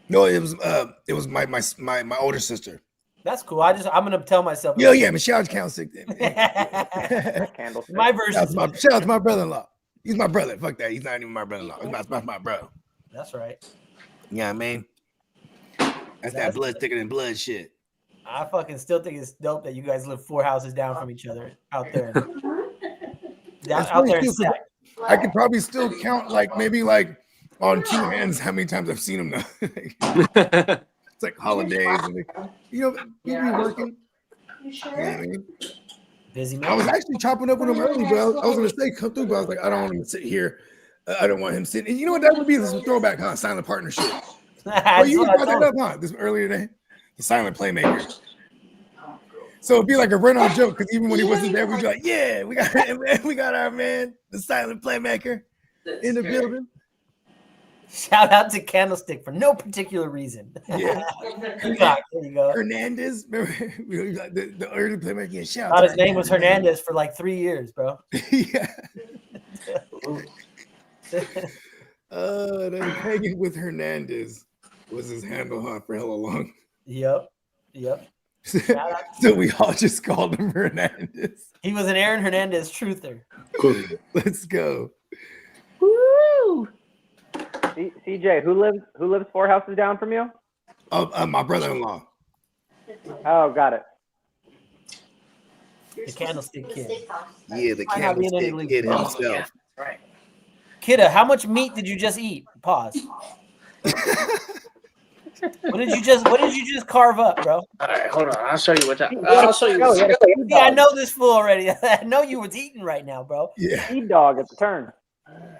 No, it was my older sister. That's cool. I'm gonna tell myself. Yeah, man. Shout out to Candlestick. My version. Shout out to my brother-in-law. He's my brother. Fuck that. He's not even my brother-in-law. He's my bro. That's right. Yeah, man. That's that blood thicker than blood shit. I fucking still think it's dope that you guys live 4 houses down from each other out there. Out there in Sac. I could probably still count maybe on 2 hands how many times I've seen him now. It's like holidays, and people be working. You know what I mean? Busy man. I was actually chopping up with him early, but I was gonna say come through, but I was like, I don't want him to sit here. I don't want him sitting. And you know what that would be? This is a throwback, huh? Silent partnership. You brought that up, huh? This earlier today. The silent playmaker. So it'd be like a run-on joke because even when he wasn't there, we'd be like, "Yeah, we got our man, the silent playmaker, in the building." Shout out to Candlestick for no particular reason. Yeah, there you go. Hernandez, remember the early playmaker? Yeah, shout out. His name was Hernandez for like 3 years, bro. Yeah. Then hanging with Hernandez was his handle, huh, for hella long. Yep. So we all just called him Hernandez. He was an Aaron Hernandez truther. Cool. Let's go. Woo! CJ, who lives 4 houses down from you? My brother-in-law. Oh, got it. The Candlestick Kid. Yeah, the Candlestick Kid himself. Yeah, right. Kidda, how much meat did you just eat? Pause. What did you just carve up, bro? All right, hold on. I'll show you what I'll show you. Yeah, I know this fool already. I know you was eating right now, bro. Yeah. Feed dog at the turn.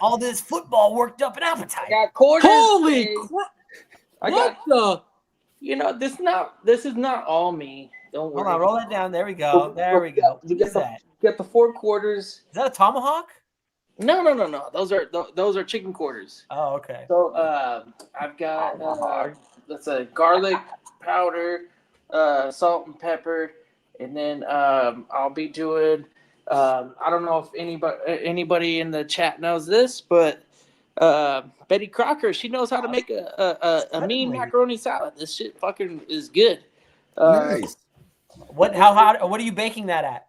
All this football worked up an appetite. I got quarters. Holy crap! This is not all me. Don't worry. Hold on, roll that down. There we go. There we go. You get the 4 quarters. Is that a tomahawk? No. Those are chicken quarters. Oh, okay. So I've got that's a garlic powder, salt and pepper, and then I'll be doing. I don't know if anybody in the chat knows this, but Betty Crocker, she knows how to make a mean macaroni salad. This shit fucking is good. Nice. What are you baking that at?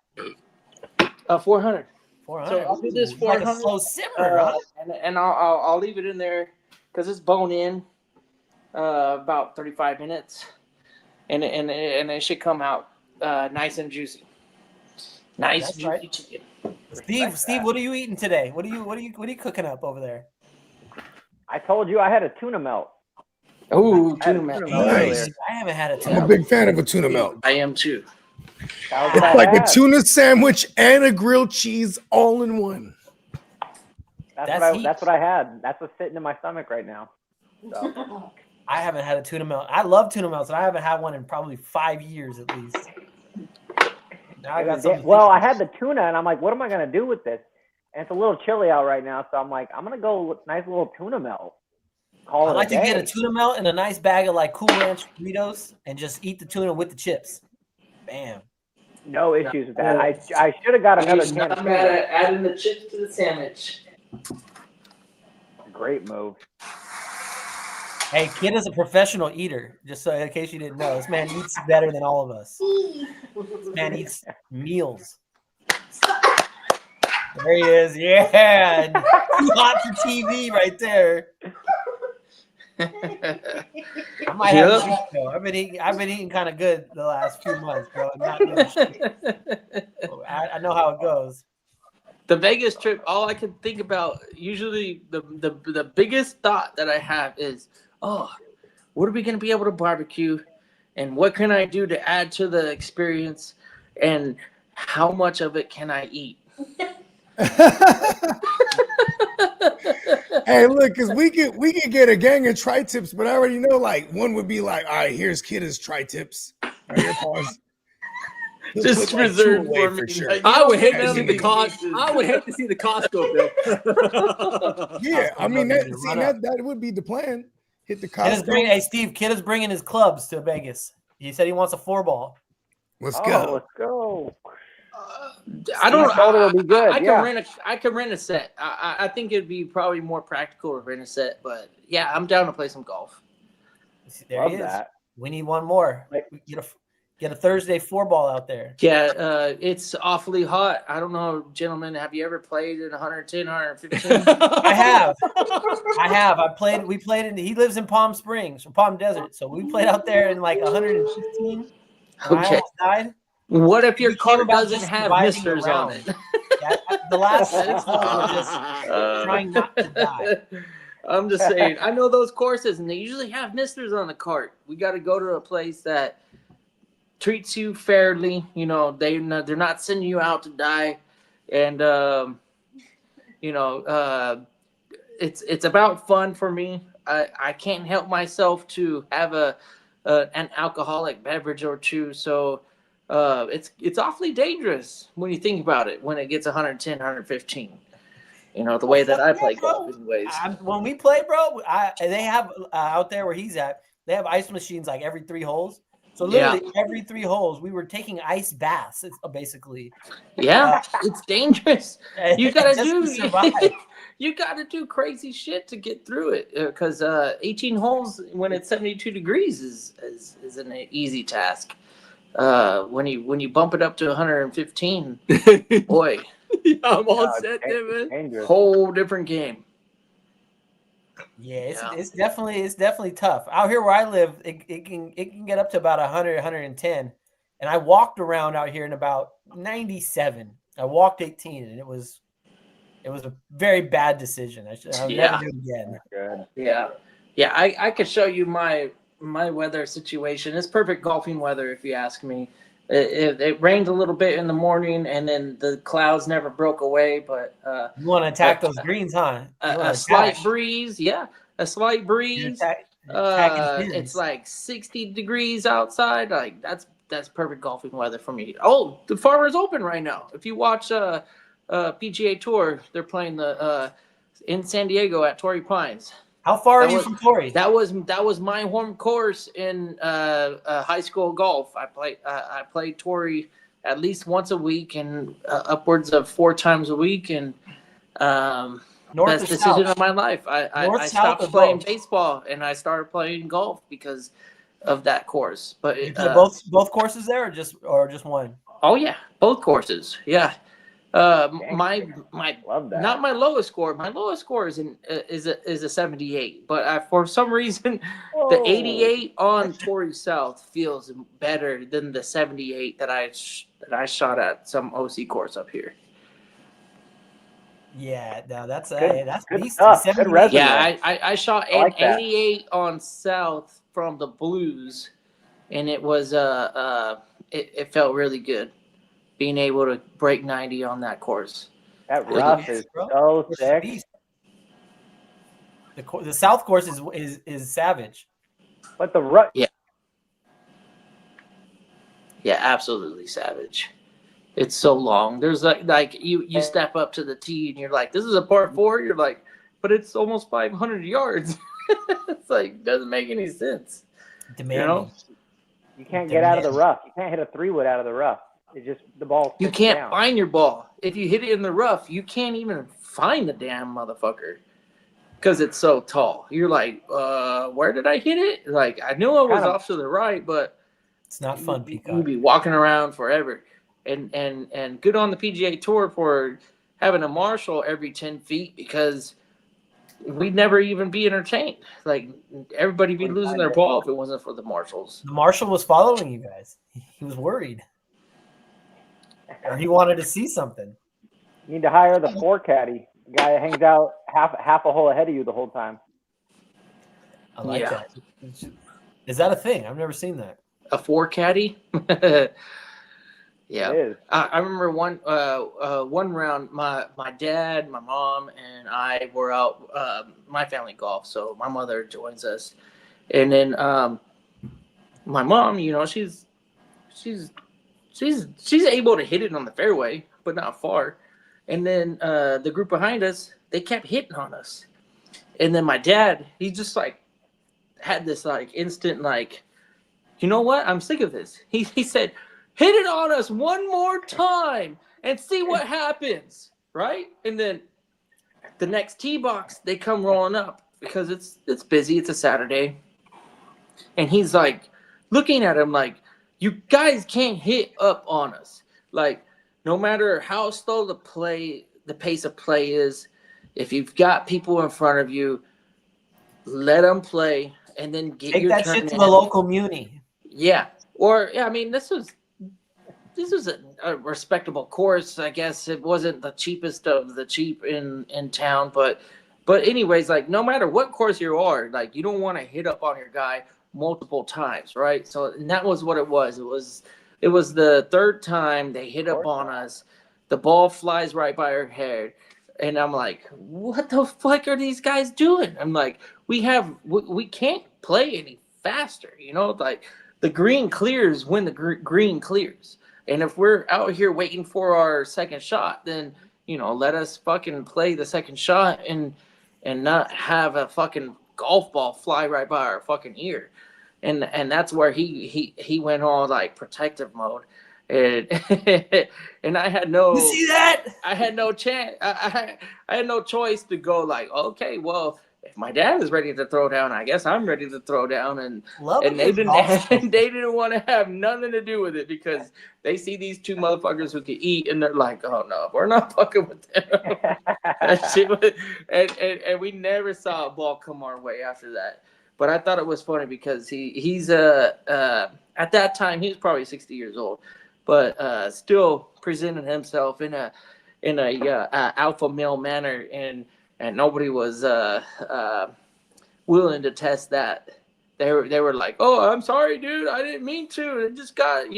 400. 400. So I'll do this 400. Like a slow simmer, huh? And I'll leave it in there because it's bone in about 35 minutes, and it should come out nice and juicy. Nice juicy right. chicken. Steve, what are you eating today? What are you cooking up over there? I told you I had a tuna melt. Oh, tuna melt. Nice. I haven't had a tuna. I'm a big fan of a tuna melt. I am too. It's like a tuna sandwich and a grilled cheese all in one. That's what I had. That's what's sitting in my stomach right now. So. I haven't had a tuna melt. I love tuna melts, and I haven't had one in probably 5 years at least. Now I got I had the tuna, and I'm like, what am I gonna do with this? And it's a little chilly out right now, so I'm like, I'm gonna go with nice little tuna melt. I like to get a tuna melt and a nice bag of like Cool Ranch Doritos, and just eat the tuna with the chips. Bam. No issues with that. I should have got another can of tuna. Adding the chips to the sandwich. Great move. Hey, Kid is a professional eater, just so in case you didn't know. This man eats better than all of us. This man eats meals. There he is. Yeah. Too hot for TV right there. I might have to eat, though. I've been eating kind of good the last few months, bro. Not doing shit. I know how it goes. The Vegas trip, all I can think about, usually the biggest thought that I have is, what are we going to be able to barbecue? And what can I do to add to the experience? And how much of it can I eat? Hey, look, because we could get a gang of tri-tips, but I already know, like, one would be like, all right, here's Kidda's tri-tips. Right here, pause. Just reserved for me. Sure. I would hate to see the cost. I would hate to see the Costco bill. Yeah, I mean, that would be the plan. Hit the Kid is Costco. hey, Steve, Kid is bringing his clubs to Vegas. He said he wants a 4-ball. Let's Oh, go. let's go. I don't. I told her it'll be good. I Yeah. can rent a set. I think it'd be probably more practical to rent a set, but yeah, I'm down to play some golf. There Love he is. that. We need one more. Get a Thursday 4-ball out there. Yeah, it's awfully hot. I don't know, gentlemen, have you ever played in 110, 115? I have. We played in. He lives in Palm Springs, or Palm Desert, so we played out there in like 115. I almost died. What if your It became car about doesn't just have surviving misters on around. it? The last 6 holes were just trying not to die. I'm just saying. I know those courses, and they usually have misters on the cart. We got to go to a place that treats you fairly. You know, they're not sending you out to die, and it's about fun for me. I can't help myself to have an alcoholic beverage or two, so it's awfully dangerous when you think about it. When it gets 110, 115. You know, the way that I play golf, anyways. When we play, bro, they have out there where he's at, they have ice machines like every 3 holes. So literally every 3 holes, we were taking ice baths, basically. Yeah, it's dangerous. You gotta survive. You gotta do crazy shit to get through it, because 18 holes when it's 72 degrees is an easy task. When you bump it up to 115, boy. I'm all set there, man. Whole different game. Yeah, it's definitely tough. Out here where I live, it can get up to about 100, 110. And I walked around out here in about 97. I walked 18, and it was a very bad decision. I'll never do it again. Good. Yeah. I could show you my weather situation. It's perfect golfing weather, if you ask me. It rained a little bit in the morning, and then the clouds never broke away. But you want to attack those greens, huh? A slight breeze, a slight breeze. It's like 60 degrees outside. Like that's perfect golfing weather for me. Oh, the Farmers Open right now. If you watch PGA Tour, they're playing in San Diego at Torrey Pines. How far are you from Torrey? That was my home course in high school golf. I played Torrey at least once a week and upwards of 4 times a week, and best decision of my life. I stopped playing baseball and I started playing golf because of that course. But you play both courses there, or just one? Oh yeah, both courses. Yeah. My love that. Not my lowest score. My lowest score is a 78. But for some reason, the 88 on Torrey South feels better than the 78 that I shot at some OC course up here. Yeah, no, that's good beastie. stuff. Good resume. Yeah, I shot an like 88 on South from the Blues, and it was it felt really good being able to break 90 on that course. That rough is so sick. The South course is savage. But the rough. Yeah, absolutely savage. It's so long. There's like you step up to the tee and you're like, this is a par 4. You're like, but it's almost 500 yards. It's like, doesn't make any sense. Demanding. You know? You can't get out of the rough. You can't hit a 3-wood out of the rough. It's just the ball. You can't find your ball. If you hit it in the rough, you can't even find the damn motherfucker because it's so tall. You're like, where did I hit it? Like, I knew I was off to the right, but it's not fun, Peacock. You'd be walking around forever. And good on the PGA Tour for having a marshal every 10 feet because we'd never even be entertained. Like, everybody be losing their ball if it wasn't for the marshals. The marshal was following you guys. He was worried. Or he wanted to see something. You need to hire the 4 caddy, the guy that hangs out half a hole ahead of you the whole time. I like that. Is that a thing? I've never seen that. A 4 caddy? Yeah. It is. I remember one round, my dad, my mom, and I were out. My family golf, so my mother joins us, and then my mom, you know, she's able to hit it on the fairway, but not far. And then the group behind us, they kept hitting on us. And then my dad, he's just like, had this like instant like, you know what? I'm sick of this. He said, hit it on us one more time and see what happens, right? And then the next tee box, they come rolling up because it's busy. It's a Saturday, and he's like looking at him like, you guys can't hit up on us. Like, no matter how slow the pace of play is, if you've got people in front of you, let them play and then get Take your that turn shit to in. the local muni. Yeah. Or, yeah, I mean, this was a respectable course. I guess it wasn't the cheapest of the cheap in town, but anyways, like no matter what course you are, like you don't want to hit up on your guy multiple times, right? So and that was what it was. It was the third time they hit up on us. The ball flies right by our head, and I'm like, what the fuck are these guys doing? I'm like, we can't play any faster, you know, like the green clears when the green clears. And if we're out here waiting for our second shot, then, you know, let us fucking play the second shot and not have a fucking golf ball fly right by our fucking ear. And that's where he went all like protective mode. And and I had no, You see that? I had no chance. I had no choice to go like, okay, well, if my dad is ready to throw down, I guess I'm ready to throw down. And they didn't want to have nothing to do with it because they see these two motherfuckers who can eat, and they're like, oh no, we're not fucking with them. That shit was, and we never saw a ball come our way after that. But I thought it was funny because he's at that time he was probably 60 years old, but still presented himself in a alpha male manner, and nobody was willing to test that. They were like, oh, I'm sorry, dude, I didn't mean to. It just got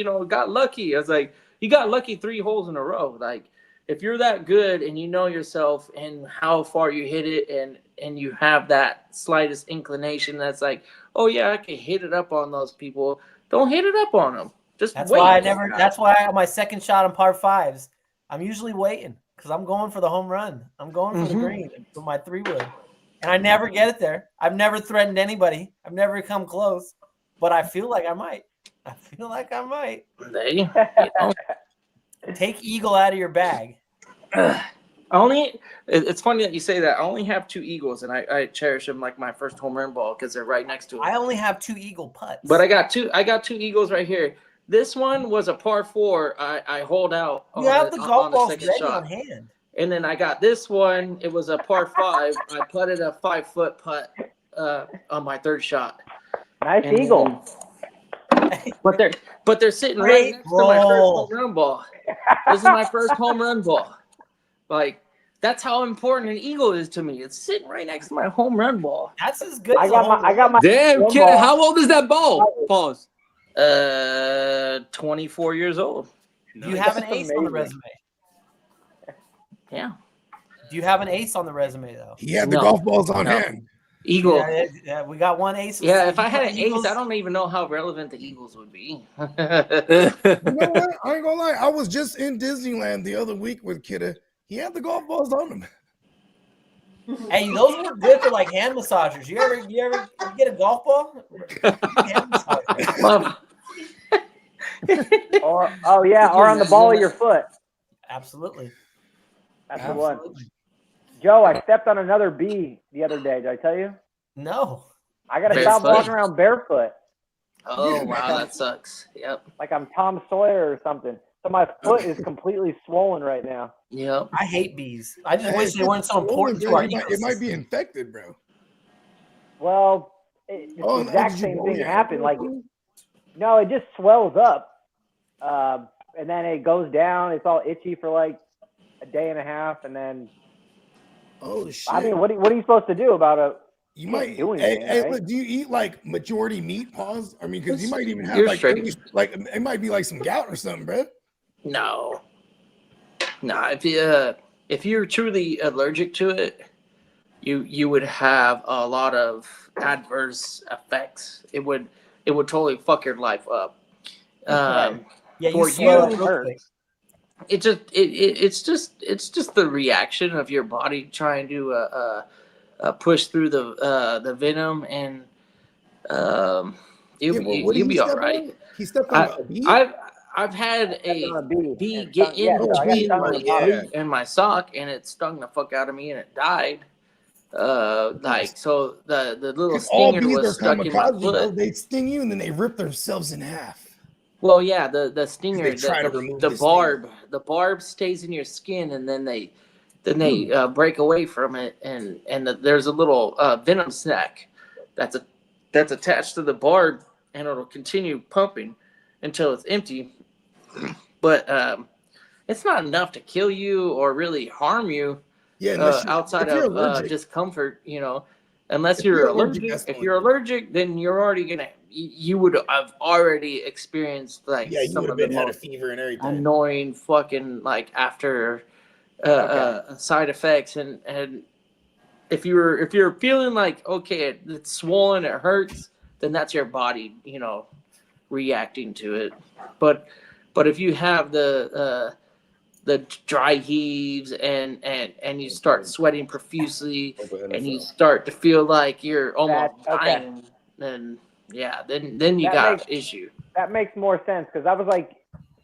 lucky. I was like, you got lucky 3 holes in a row. Like, if you're that good and you know yourself and how far you hit it, and you have that slightest inclination that's like, oh yeah, I can hit it up on those people. Don't hit it up on them. Just That's wait. why that's why on my second shot on par 5s, I'm usually waiting because I'm going for the home run. I'm going for the green for my 3-wood. And I never get it there. I've never threatened anybody. I've never come close, but I feel like I might. There you go. Take eagle out of your bag. It's funny that you say that. I only have 2 eagles, and I cherish them like my first home run ball because they're right next to it. I only have 2 eagle putts. But I got 2 eagles right here. This one was a par 4. I hold out. You have the golf balls second ready shot on hand. And then I got this one. It was a par 5. I putted a 5-foot putt on my third shot. Nice eagle. But they're sitting right next to my first home run ball. This is my first home run ball. Like, that's how important an eagle is to me. It's sitting right next to my home run ball. That's as good. I got my damn kid. ball. How old is that ball? Pause. 24 years old. Do you have an ace on the resume? Yeah. Do you have an ace on the resume though? He had the golf balls on hand. Eagle. Yeah, we got one ace. Yeah, if I had an ace, I don't even know how relevant the Eagles would be. You know what? I ain't gonna lie. I was just in Disneyland the other week with Kidda. He had the golf balls on him. Hey, those were good for like hand massagers. You ever get a golf ball? or on the ball of your foot. Absolutely. That's the one. Joe, I stepped on another bee the other day. Did I tell you? No. I got to stop walking around barefoot. Oh, wow, that sucks. Yep. Like I'm Tom Sawyer or something. So my foot is completely swollen right now. Yep. I hate bees. I just wish they weren't so important to our ecosystem. It might be infected, bro. Well, the exact same thing happened. Like, no, it just swells up. And then it goes down. It's all itchy for like a day and a half. And then, oh, shit. I mean, what are you supposed to do about it? You might do anything, right? Look, do you eat like majority meat? Pause. I mean, because you might even have like it might be like some gout or something, bro. No. If you're truly allergic to it, you would have a lot of adverse effects. It would totally fuck your life up. Yeah, for you, it's just the reaction of your body trying to push through the venom, and You'll be all right. He stepped on a bee? I've had a bee And get stung- yeah, in so I got between stung my in the bottom. boot and my sock, and it stung the fuck out of me, and it died. So the little All stinger bees was are stuck in my kamikaze, bro. foot. They sting you and then they rip themselves in half. Well, yeah, the stinger, They try to remove the the stinger. barb stays in your skin, and then they break away from it, and there's a little venom sac that's attached to the barb, and it'll continue pumping until it's empty. But it's not enough to kill you or really harm you. Yeah, Outside if you're of allergic. Discomfort, unless If you're you're allergic. allergic, that's the If only you're thing. allergic, then you're already you would have already experienced like Yeah, you some would of have the had a most fever and everything. annoying fucking like after side effects, and if you're feeling like okay, it's swollen, it hurts, then that's your body reacting to it. But if you have the dry heaves and you start sweating profusely and you start to feel like you're almost dying, then then you got an issue. That makes more sense because I was like,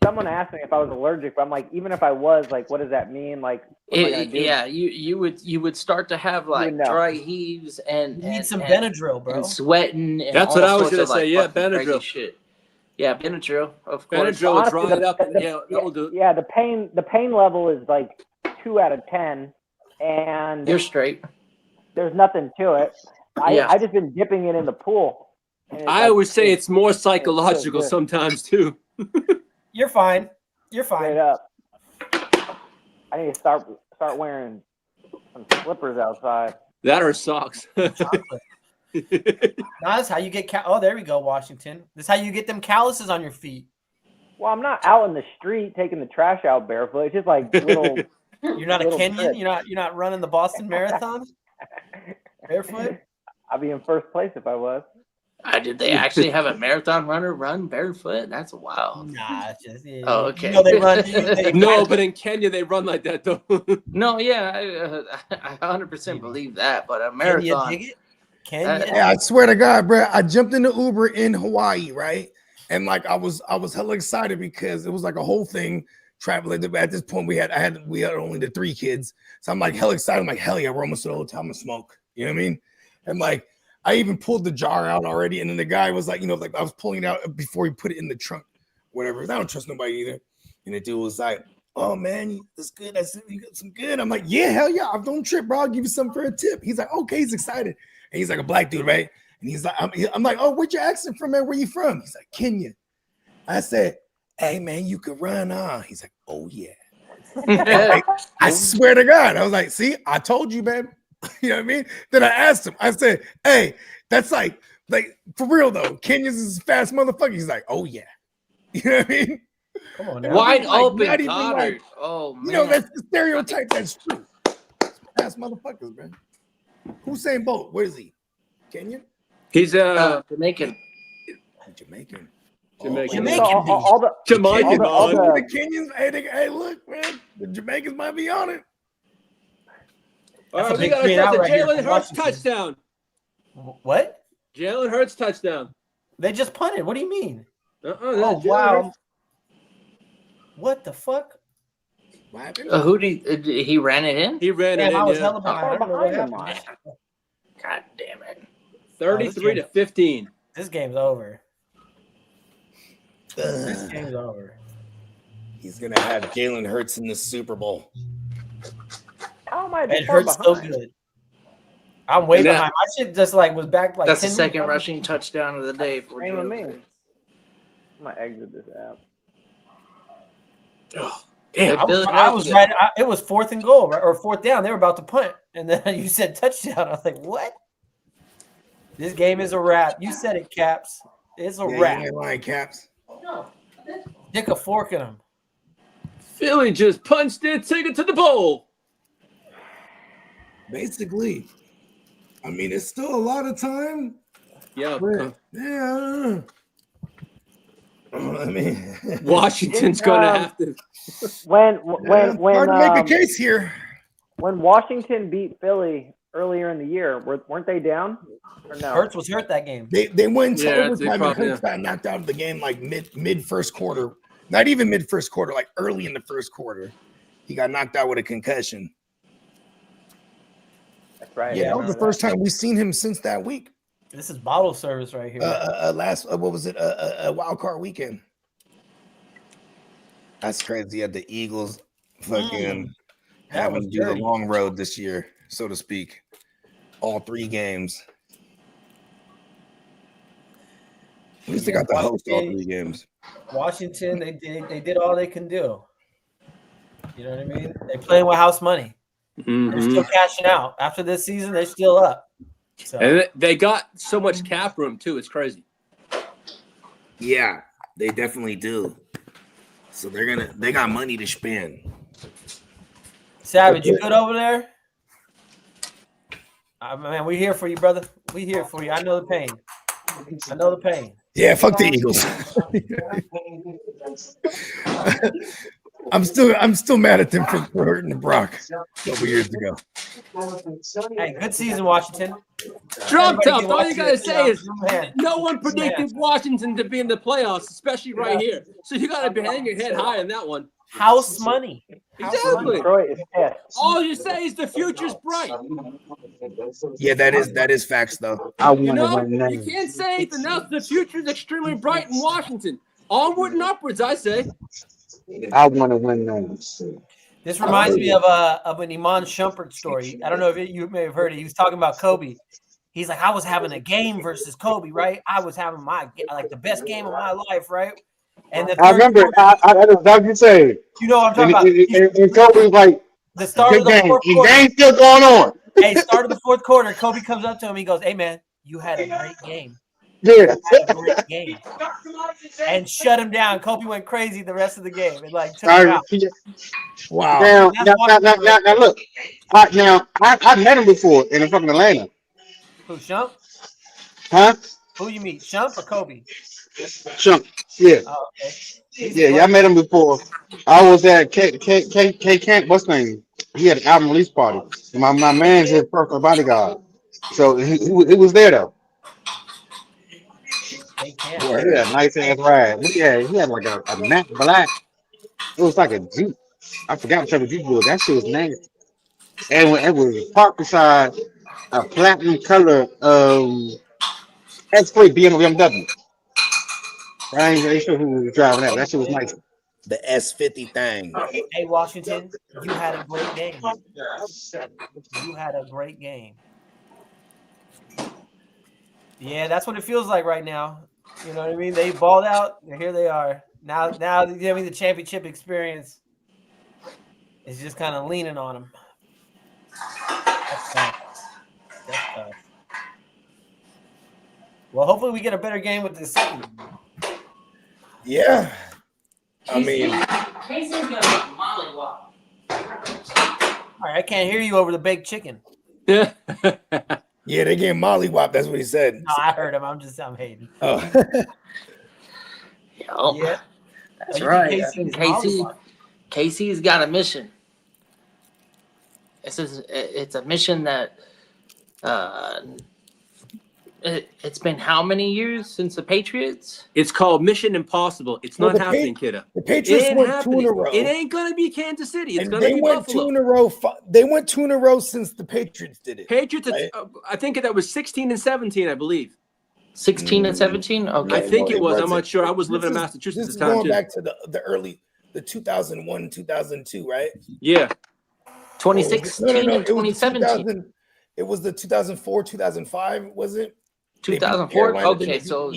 someone asked me if I was allergic, but I'm like, even if I was, like, what does that mean? Like, what am I gonna do? Yeah, you would start to have like dry heaves and you need some Benadryl, bro. and sweating. And That's all what I was sorts gonna of, say. like, Yeah, fucking crazy Benadryl. shit. Yeah, Benadryl, of course. Benadryl will Honestly, dry it up. Yeah, that will do it. Yeah, the pain level is like 2 out of 10, and You're straight. there's nothing to it. Yeah. I just been dipping it in the pool. and it's I like- always say it's more it feels psychological good. sometimes too. You're fine. You're fine. Straight up. I need to start wearing some slippers outside. That or socks. No, that's how you get. Oh, there we go, Washington. This is how you get them calluses on your feet. Well, I'm not out in the street taking the trash out barefoot. It's just like little. You're not a little Kenyan. trips. You're not running the Boston Marathon barefoot. I'd be in first place if I was. Did they actually have a marathon runner run barefoot? That's wild. Nah, it's just Oh, okay. they run. No, but in Kenya they run like that though. No, yeah, I 100% believe that. But a marathon. Can you dig it? Can you? Yeah, I swear to God, bro. I jumped in the Uber in Hawaii, right? And like I was hella excited because it was like a whole thing traveling. At this point, we had only the 3 kids, so I'm like hella excited. I'm like, hell yeah, we're almost to the hotel. I'm gonna smoke. You know what I mean? And like I even pulled the jar out already, and then the guy was like, like I was pulling it out before he put it in the trunk, whatever. I don't trust nobody either. And the dude was like, "Oh man, that's good. You got some good." I'm like, "Yeah, hell yeah, I don't trip, bro. I'll give you something for a tip." He's like, "Okay," he's excited, and he's like a black dude, right? And he's like, I'm like, "Oh, where'd your accent from, man? Where you from?" He's like, "Kenya." I said, "Hey man, you could run on." He's like, "Oh yeah." I swear to God, I was like, "See, I told you, babe." You know what I mean? Then I asked him. I said, "Hey, that's like for real though. Kenya's is a fast motherfucker." He's like, "Oh yeah." You know what I mean? Come on, now. Wide Like, open, not even Goddard. like- Oh man. That's the stereotype. That's true. Fast motherfuckers, man. Usain Bolt, where is he? Kenyan? He's Jamaican. Jamaican. Jamaican. So all the Jamaican. all The the Kenyans, hey, look, man, the Jamaicans might be on it. All That's right, a we big got three and out ourselves a right here Jalen for Hurts Washington. touchdown. What? Jalen Hurts touchdown. They just punted. What do you mean? Oh wow. What the fuck? What happened? Who did he ran it in? He ran it Damn, in. I was Yeah. hella behind. I don't know what behind him happened. God damn it. 33 to 15. This game's over. This game's over. He's gonna have Jalen Hurts in the Super Bowl. how am I It this far hurts so behind? good. I'm way And that- behind. My shit just was back like That's the 10 second minutes. rushing touchdown of the day for Same with Jalen me. Hurts. I'm gonna exit this app. Damn. I was right. It was 4th and goal, right? Or 4th down. They were about to punt, and then you said touchdown. I was like, "What? This game is a wrap." You said it, Caps. It's a wrap. You ain't lying, Caps. Stick a fork in them. Philly just punched their ticket to the bowl. Basically, I mean, it's still a lot of time. Yeah. But, yeah. I mean, Washington's gonna have to. When hard to make a case here. when Washington beat Philly earlier in the year. Weren't they down? Or no? Hurts was hurt that game. They went to Yeah, overtime and Hurts got knocked out of the game like mid first quarter. Not even mid first quarter, like early in the first quarter. He got knocked out with a concussion. That's right. Yeah, that was the first time we've seen him since that week. This is bottle service right here. What was it? A wild card weekend. That's crazy. At the Eagles, fucking having to do the long road this year, so to speak. All 3 games. At least they got the host all 3 games. Washington, they did all they can do. You know what I mean? They playing with house money. Mm-hmm. They're still cashing out. After this season, they're still up. So. And they got so much cap room too. It's crazy. Yeah, they definitely do. So they got money to spend. Savage, you good over there? Man, we here for you, brother. We here for you. I know the pain. Yeah, fuck the Eagles. I'm still mad at them for hurting the Brock a couple years ago. Hey, good season, Washington. Drop top. All you gotta say is no one predicted Washington to be in the playoffs, especially right here. So you gotta hang your head high on that one. House money. Exactly. All you say is the future's bright. Yeah, that is facts though. You can't say anything else. The future's extremely bright in Washington. Onward and upwards, I say. I want to win those. This reminds me of an Iman Shumpert story. I don't know if you may have heard it. He was talking about Kobe. He's like, I was having a game versus Kobe, right? I was having the best game of my life, right? And I remember. I you say. You know what I'm talking about? And Kobe's like, the start of the fourth quarter. The game's still going on. Hey, start of the fourth quarter. Kobe comes up to him. He goes, "Hey, man, you had a great game." Yeah. Great game. And shut him down. Kobe went crazy the rest of the game. And took him out. Wow. Now look. Now I met him before in fucking Atlanta. Who, Shump? Huh? Who you meet, Shump or Kobe? Shump. Yeah. Oh, okay. Yeah, I met him before. I was at K Camp. What's his name? He had an album release party. My man's his personal bodyguard. So he was there though. Yeah, nice ass ride. Yeah, he had like a matte black. It was like a Jeep. I forgot what type of Jeep it was. That shit was nasty. And it was parked beside a platinum color X3 BMW. I ain't sure who was driving that. That shit was nice. The S50 thing. Hey, Washington, you had a great game. You had a great game. Yeah, that's what it feels like right now. You know what I mean? They balled out, and here they are. Now, you know what I mean, the championship experience is just kind of leaning on them. That's tough. Well, hopefully we get a better game with this second. Yeah. I mean, Casey's gonna make mollywop. All right, I can't hear you over the baked chicken. Yeah, they getting mollywop. That's what he said. No, I heard him. I'm hating. Oh. Yeah, that's right. Casey's got a mission. It's a mission that it's been how many years since the Patriots? It's called Mission Impossible. It's not happening, kiddo. The Patriots went happening. 2 in a row. It ain't gonna be Kansas City. It's and gonna be Buffalo. 2 in a row. They went 2 in a row since the Patriots did it. Patriots, right? I think that was 16 and 17, I believe. 16 and 17? Okay. I think it was. I'm not sure. I was living in Massachusetts at the time. Going back to the 2001, 2002, right? Yeah. 2016 and 2017. It was the 2004, 2005, was it? 2004. Okay, so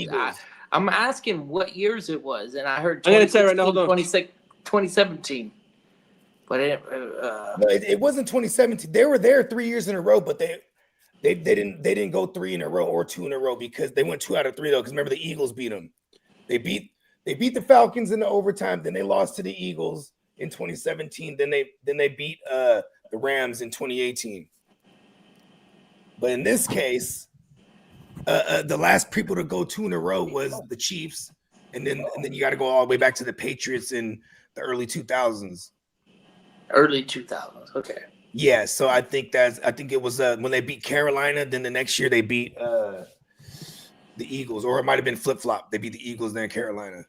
I'm asking what years it was, and I heard 2017. But it wasn't 2017. They were there 3 years in a row, but they didn't go 3 in a row or 2 in a row because they went 2 out of 3 though. Because remember the Eagles beat them. They beat the Falcons in the overtime. Then they lost to the Eagles in 2017. Then they beat the Rams in 2018. But in this case, the last people to go 2 in a row was the Chiefs, and then you got to go all the way back to the Patriots in the early 2000s. Early 2000s, okay. Yeah, so I think it was when they beat Carolina, then the next year they beat the Eagles, or it might have been flip-flop. They beat the Eagles, then Carolina.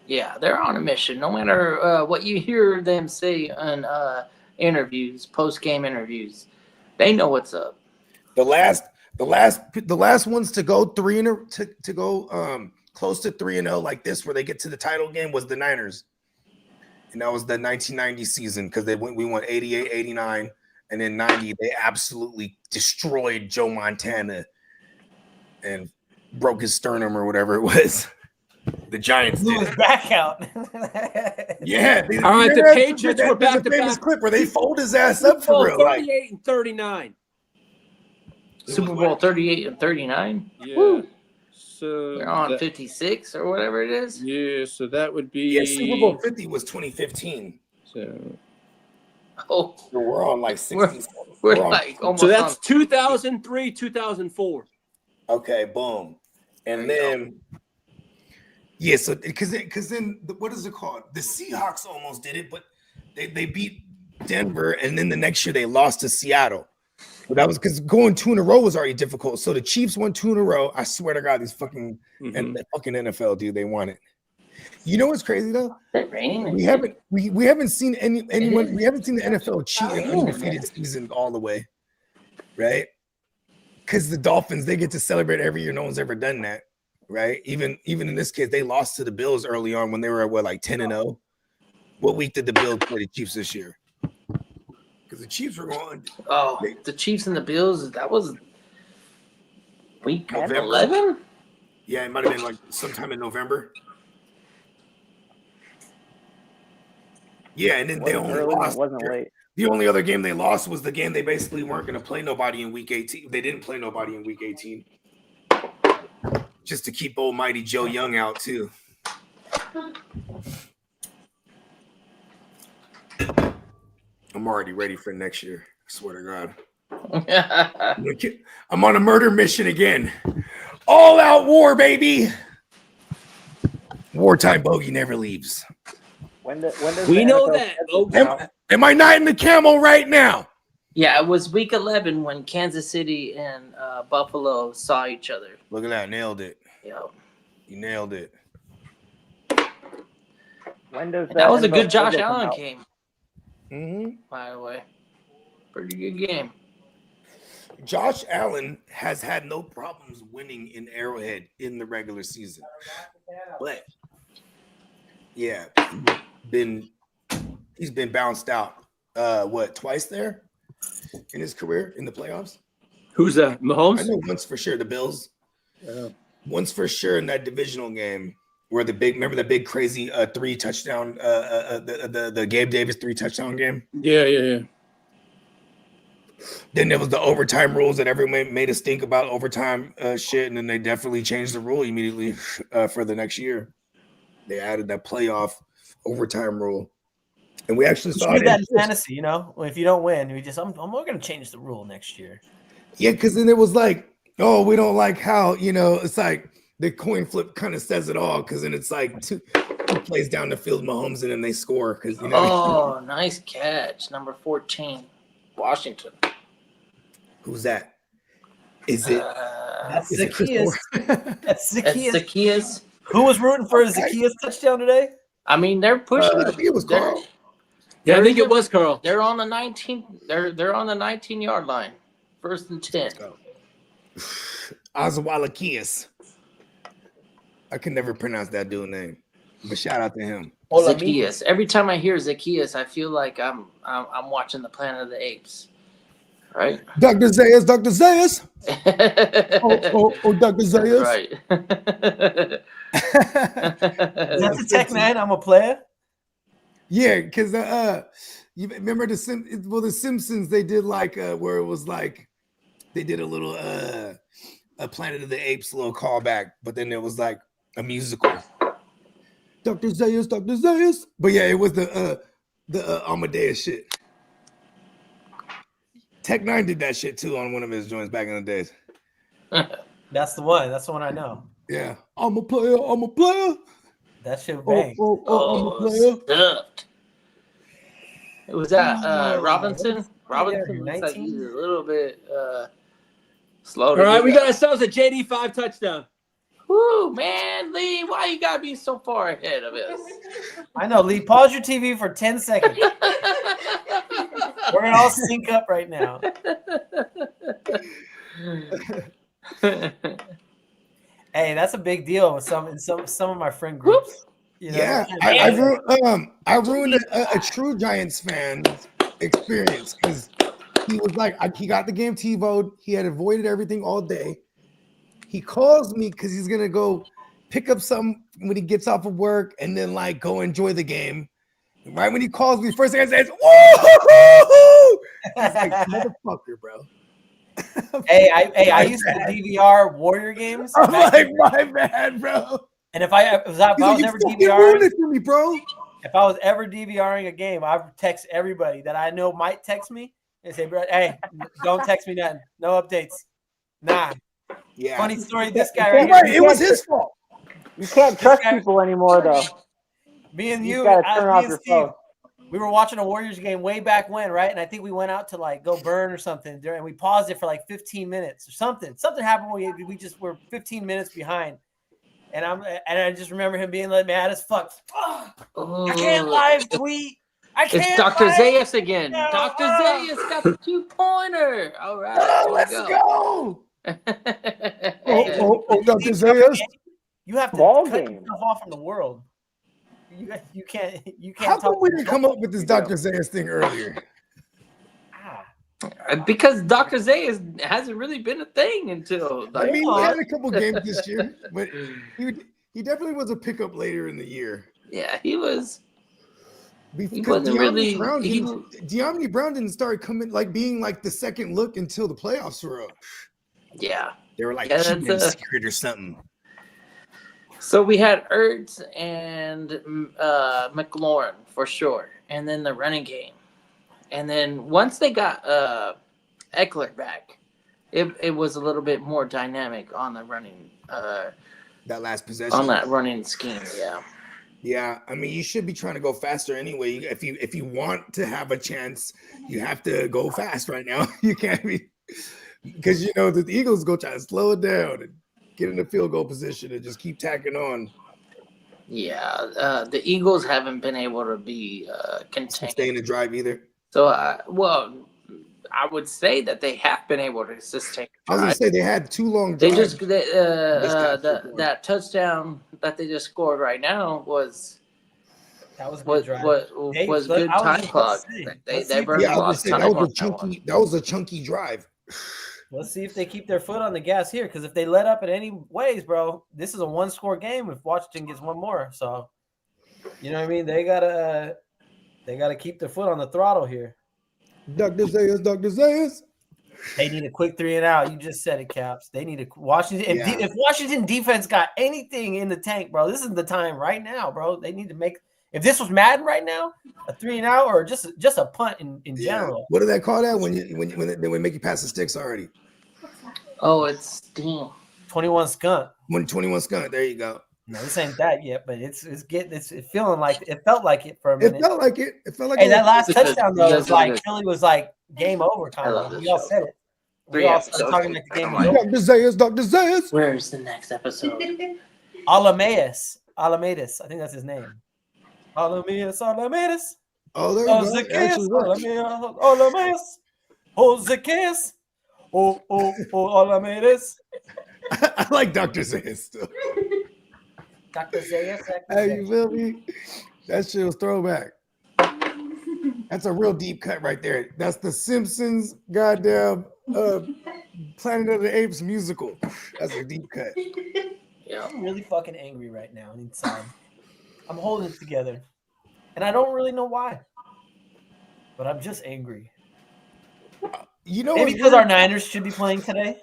Yeah, they're on a mission. No matter what you hear them say on interviews, post-game interviews, they know what's up. The last ones to go close to 3-0 like this, where they get to the title game, was the Niners. And that was the 1990 season, because we won 88, 89, and then 90 they absolutely destroyed Joe Montana and broke his sternum or whatever it was. The Giants blew his back out. Yeah. All right, the Patriots were back to famous back. clip where they fold his ass up for real. 38 and 39. Super Bowl 38 and 39. Yeah. Woo. So they're on 56 or whatever it is. Yeah, so that would be. Yeah, Super Bowl 50 was 2015. So we're on like 60. We're like almost. So that's 2003, 2004. Okay, boom. And then yeah, so because then what is it called? The Seahawks almost did it, but they beat Denver, and then the next year they lost to Seattle. But that was because going 2 in a row was already difficult. So the Chiefs won 2 in a row. I swear to God, these fucking and the fucking NFL, dude, they won it. You know what's crazy though? We haven't seen anyone. We haven't seen the NFL cheat an undefeated season all the way, right? Because the Dolphins, they get to celebrate every year. No one's ever done that, right? Even in this case, they lost to the Bills early on when they were at like 10-0. What week did the Bills play the Chiefs this year? Because the Chiefs were going. Oh, the Chiefs and the Bills. That was week November. 11. Yeah, it might have been like sometime in November. Yeah, and then they only lost. Wasn't late. The only other game they lost was the game they basically weren't going to play nobody in week 18. They didn't play nobody in week 18. Just to keep old mighty Joe Young out too. I'm already ready for next year. I swear to God. I'm on a murder mission again. All out war, baby. Wartime bogey never leaves. When does we the know NFL that. Am I not in the camel right now? Yeah, it was week 11 when Kansas City and Buffalo saw each other. Look at that. Nailed it. Yeah. You nailed it. When does That was a NFL good Josh schedule come Allen out? game, Mm-hmm. by the way. Pretty good game. Josh Allen has had no problems winning in Arrowhead in the regular season. But yeah, he's been bounced out twice there in his career in the playoffs. Who's that? Mahomes? I know once for sure, the Bills. Once for sure in that divisional game where the big crazy 3 touchdown the Gabe Davis 3 touchdown game. Yeah. Then there was the overtime rules that everyone made us think about overtime shit, and then they definitely changed the rule immediately for the next year. They added that playoff overtime rule, and we actually saw that in fantasy. You know, if you don't win, I'm going to change the rule next year. Yeah, because then it was like, oh, we don't like how it's like the coin flip kind of says it all. Because then it's like two plays down the field, Mahomes, and then they score. Because Oh, nice catch, number 14, Washington. Who's that? Is it? That's Zacchaeus. That's Zacchaeus. Who was rooting for a Zacchaeus touchdown today? I mean, they're pushing. I think it was Carl. Yeah, I think it was Carl. They're on the 19. They're on the 19-yard line. 1st and 10. Oswalakias. I can never pronounce that dude's name, but shout out to him. Zacchaeus. Every time I hear Zacchaeus, I feel like I'm watching the Planet of the Apes. Right? Dr. Zayas. oh, Dr. Zayas. Right. That's a Tech 9. I'm a player. Yeah, because you remember the Simpsons, they did like where it was like they did a little a Planet of the Apes little callback, but then there was like a musical. Dr. Zayas. But yeah, it was the Amadeus shit. Tech 9 did that shit too on one of his joints back in the days. That's the one. That's the one I know. Yeah. I'm a player. That shit bang. I'm a player. Stuffed. Was that Robinson? Yeah, Robinson looks like 19. he's a little bit slow. All right, we got ourselves a JD5 touchdown. Woo, man, Lee, why you gotta be so far ahead of us? I know, Lee. Pause your TV for 10 seconds. We're gonna all sync up right now. Hey, that's a big deal with some of my friend groups. You know? Yeah, I ruined a true Giants fan experience because he was like, he got the game TiVoed. He had avoided everything all day. He calls me because he's gonna go pick up something when he gets off of work and then like go enjoy the game. And right when he calls me, first thing I say is, "Woo!" He's like, "Motherfucker, bro." I used to DVR Warrior games. I'm like, my bad, bro. And if I was ever DVRing it for me, bro. If I was ever DVRing a game, I would text everybody that I know might text me and say, "Bro, hey, don't text me nothing. No updates." Nah. Yeah. Funny story. This guy right here. It was his fault. You can't trust people anymore, though. Me and you gotta turn off your Steve, phone. we were watching a Warriors game way back when, right? And I think we went out to like go burn or something and we paused it for like 15 minutes or something. Something happened where we just were 15 minutes behind. And I just remember him being like mad as fuck. I can't live tweet. I can't. It's Dr. Zayas again. Dr. Zayas got the 2-pointer. All right. Let's go. Dr. Zayas. You have to Ball cut game. yourself off from the world. You can't. How come we didn't come up with this Dr. Zayas thing earlier? Because Dr. Zayas hasn't really been a thing until. I mean, he had a couple games this year, but he definitely was a pickup later in the year. Yeah, he was. Because wasn't really. De'Amon Brown didn't start coming like being like the second look until the playoffs were up. Yeah, they were like keeping it secret or something. So we had Ertz and McLaurin for sure, and then the running game. And then once they got Eckler back, it was a little bit more dynamic on the running. That last possession. On that running scheme, yeah. Yeah, I mean, you should be trying to go faster anyway. If you want to have a chance, you have to go fast right now. You can't be because the Eagles go try to slow it down and get in the field goal position and just keep tacking on. Yeah, the Eagles haven't been able to be contained. Stay in the drive either. So, I would say that they have been able to sustain. I was going to say they had 2 long drives. They just that touchdown that they just scored right now was good time clock. They burned a lot of time. That was a chunky drive. Let's see if they keep their foot on the gas here, because if they let up in any ways, bro, this is a 1-score game if Washington gets one more. So, you know what I mean? They gotta keep their foot on the throttle here. Dr. Zayas. They need a quick 3 and out. You just said it, Caps. They need a Washington. If Washington defense got anything in the tank, bro, this is the time right now, bro. They need to make. If this was Madden right now, a 3 and out or just a punt in general. What do they call that when they make you pass the sticks already? Oh, it's 21 skunk. 21 skunk. There you go. No, this ain't that yet, but it's feeling like it felt like it for a minute. It felt like it. Hey, that last touchdown though was like Philly was like game over kind of. We all said it. We all started talking like the game was over. Dr. Zayas. Where's the next episode? Alameus. I think that's his name. Alameus. Oh, there you go. Alameus. Alameus. I like Dr. Zayas still. Dr. Zayas. Hey, you feel me? That shit was throwback. That's a real deep cut right there. That's the Simpsons goddamn Planet of the Apes musical. That's a deep cut. Yeah, I'm really fucking angry right now inside. I'm holding it together. And I don't really know why. But I'm just angry. Maybe because our Niners should be playing today.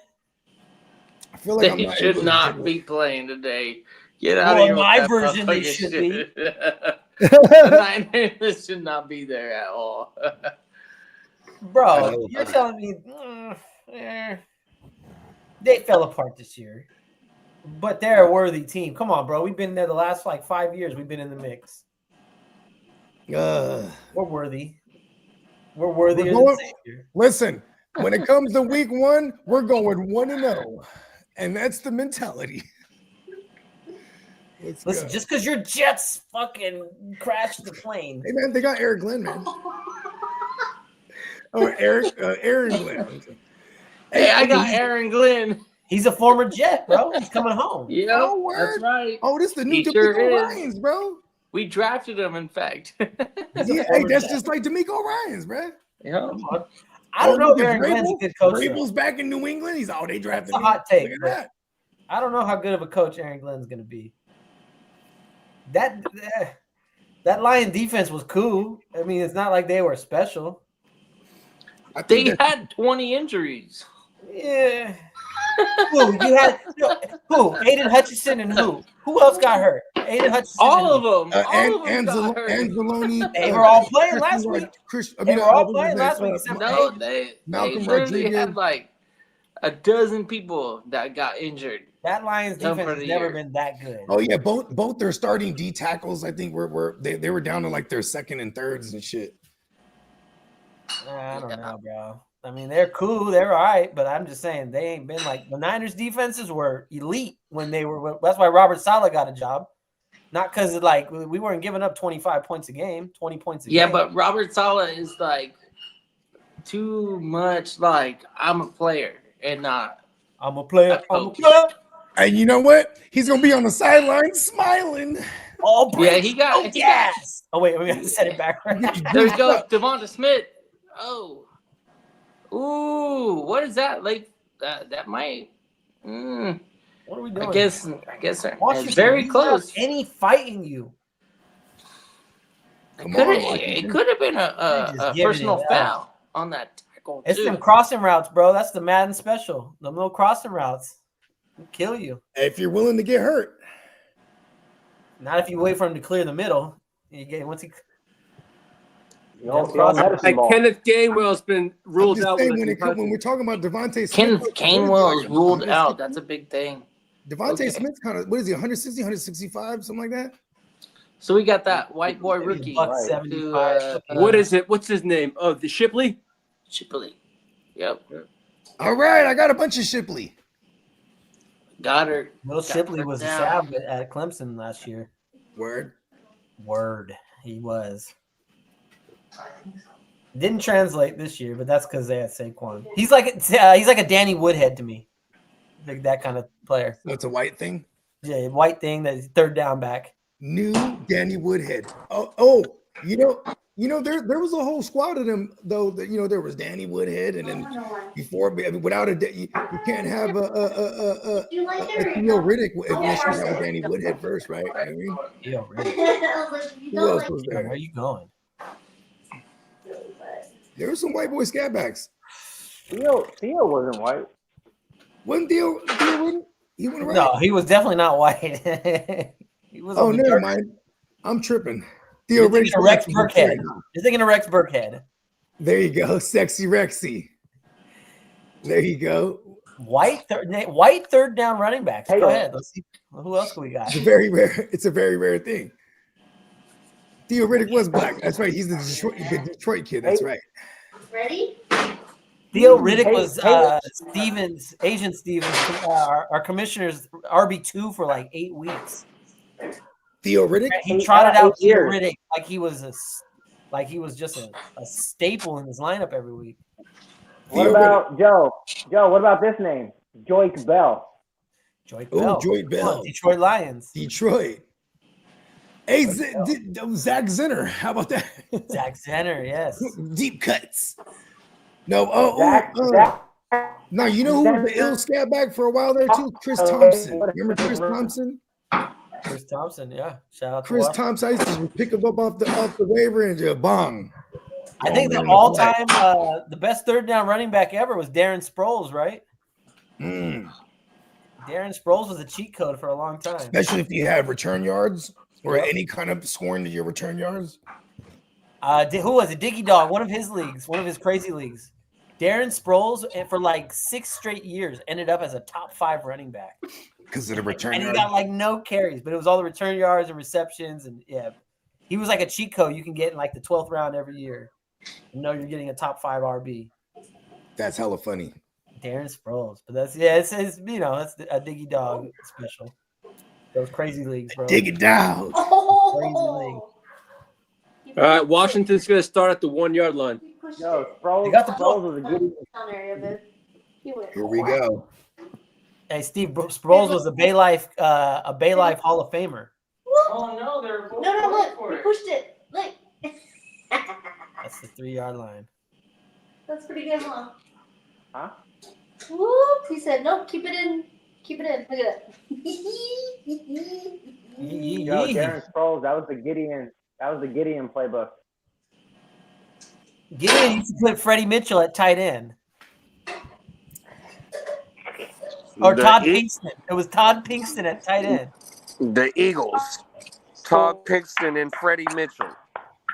I feel like they should not be playing today. Get out of here. My version, they should be. The Niners should not be there at all. Bro, you're telling me they fell apart this year. But they're a worthy team. Come on, bro. We've been there the last 5 years. We've been in the mix. We're worthy. We're worthier We're than going- Xavier. Listen, when it comes to week 1, we're going 1-0, and that's the mentality. Listen, just because your Jets fucking crashed the plane. Hey man, they got Eric Glenn, man. Aaron Glenn. Hey, I got Aaron Glenn. He's a former Jet, bro. He's coming home. Yep, Oh, word. that's right. Oh, this is the new He D'Amico sure is. Ryans, bro. We drafted him, in fact. Yeah, hey, that's just like D'Amico Ryans, bro. Yeah. I don't know if Aaron Glenn's a good coach. Vrabel's back in New England. He's they drafted. That's a hot take. Look at but that. I don't know how good of a coach Aaron Glenn's going to be. That Lion defense was cool. I mean, it's not like they were special. They had 20 injuries. Yeah. Who you had? Who? Aiden Hutchinson and who? Who else got hurt? Aiden Hutchinson. All of them. Anzalone. They were all playing last week. They were all playing last week. No, they literally had like a dozen people that got injured. That Lions defense has never been that good. Oh yeah, both their starting D tackles, I think, they were down to like their second and thirds and shit. I don't know, bro. I mean, they're cool, they're all right, but I'm just saying they ain't been like the Niners defenses were elite when they were. That's why Robert Saleh got a job, not because like we weren't giving up 25 points a game, 20 points a game. Yeah, but Robert Saleh is like too much like I'm a player and not I'm a player. And you know what? He's gonna be on the sideline smiling. Oh, yeah, he got yes. Oh wait, we got to set it back. There goes Devonta Smith. Oh, ooh, what is that? Like that might. What are we doing? I guess Washington, it's very you close. have any fight in you? It could have been a personal foul on that tackle. It's them crossing routes, bro. That's the Madden special. The little crossing routes will kill you. If you're willing to get hurt. Not if you wait for him to clear the middle. You get once he. Kenneth Gainwell's been ruled out. When we're talking about Devontae Smith, Kenneth Gainwell is ruled out. That's a big thing. Devontae Smith's kind of, what is he, 160, 165, something like that? So we got that white boy rookie. What is it? What's his name? Oh, the Shipley? Shipley. Yep. All right, I got a bunch of Shipley. Goddard. Will Shipley was a stab at Clemson last year. Word. He was. Didn't translate this year, but that's because they had Saquon. He's like a Danny Woodhead to me, like that kind of player. So it's a white thing. Yeah, white thing that is third down back. New Danny Woodhead. Oh, you know, there was a whole squad of them though. That there was Danny Woodhead, and then before, without you can't have a Theo Riddick unless you have a Danny Woodhead first, right? You know what I mean? Theo Riddick. Who else was there? Where are you going? There were some white boy scatbacks. Theo wasn't white. Wasn't Theo Riddick? He went right. No, he was definitely not white. He was. Oh, never mind. I'm tripping. Theo You're thinking of Rex Burkhead. You're thinking of Rex Burkhead. There you go, sexy Rexy. There you go. White third down running backs. Go ahead. Let's see who else we got. It's a very rare thing. Theo Riddick was black. That's right. He's the Detroit kid. That's right. Ready? Theo Riddick was Agent Stevens, our commissioner's RB2 for like 8 weeks. Theo Riddick. He trotted out Theo Riddick like he was just a staple in his lineup every week. What about Joe? Joe, what about this name? Joyce Bell. Joyce Bell. Detroit Lions. Detroit. Hey, Zach Zenner. How about that? Zach Zenner, yes. Deep cuts. No, now you know who was the ill scatback for a while there too? Chris Thompson. Remember Chris Thompson? Chris Thompson, yeah. Shout out to Chris Thompson. I used to pick him up off the waiver and just bong. I think the all-time the best third down running back ever was Darren Sproles, right? Darren Sproles was a cheat code for a long time. Especially if you had return yards or any kind of scoring to your return yards. Who was it? Diggy Dog, one of his leagues, one of his crazy leagues. Darren Sproles, and for like 6 straight years, ended up as a top 5 running back. Because of the return yards. And yards. he got like no carries, but it was all the return yards and receptions. And yeah, he was like a cheat code you can get in like the 12th round every year. You know you're getting a top 5 RB. That's hella funny. Darren Sproles, but that's it's you know that's a Diggy Dog special. Those crazy leagues, bro. Dig it down. Crazy league. All right, Washington's going to start at the 1 yard line. No, Sproles, got the Sproles was a good. Here we go. Hey, Steve Sproles was a Bay Life Hall of Famer. Oh no, they're both No, look, you pushed it. Look. That's the 3 yard line. That's pretty good, huh? Huh? Whoop. He said, nope, keep it in. Keep it in. Look at that. Yo, Darren Sproles, that was the Gideon playbook. Gideon used to put Freddie Mitchell at tight end. Or Todd Pinkston. It was Todd Pinkston at tight end. The Eagles. Todd Pinkston and Freddie Mitchell.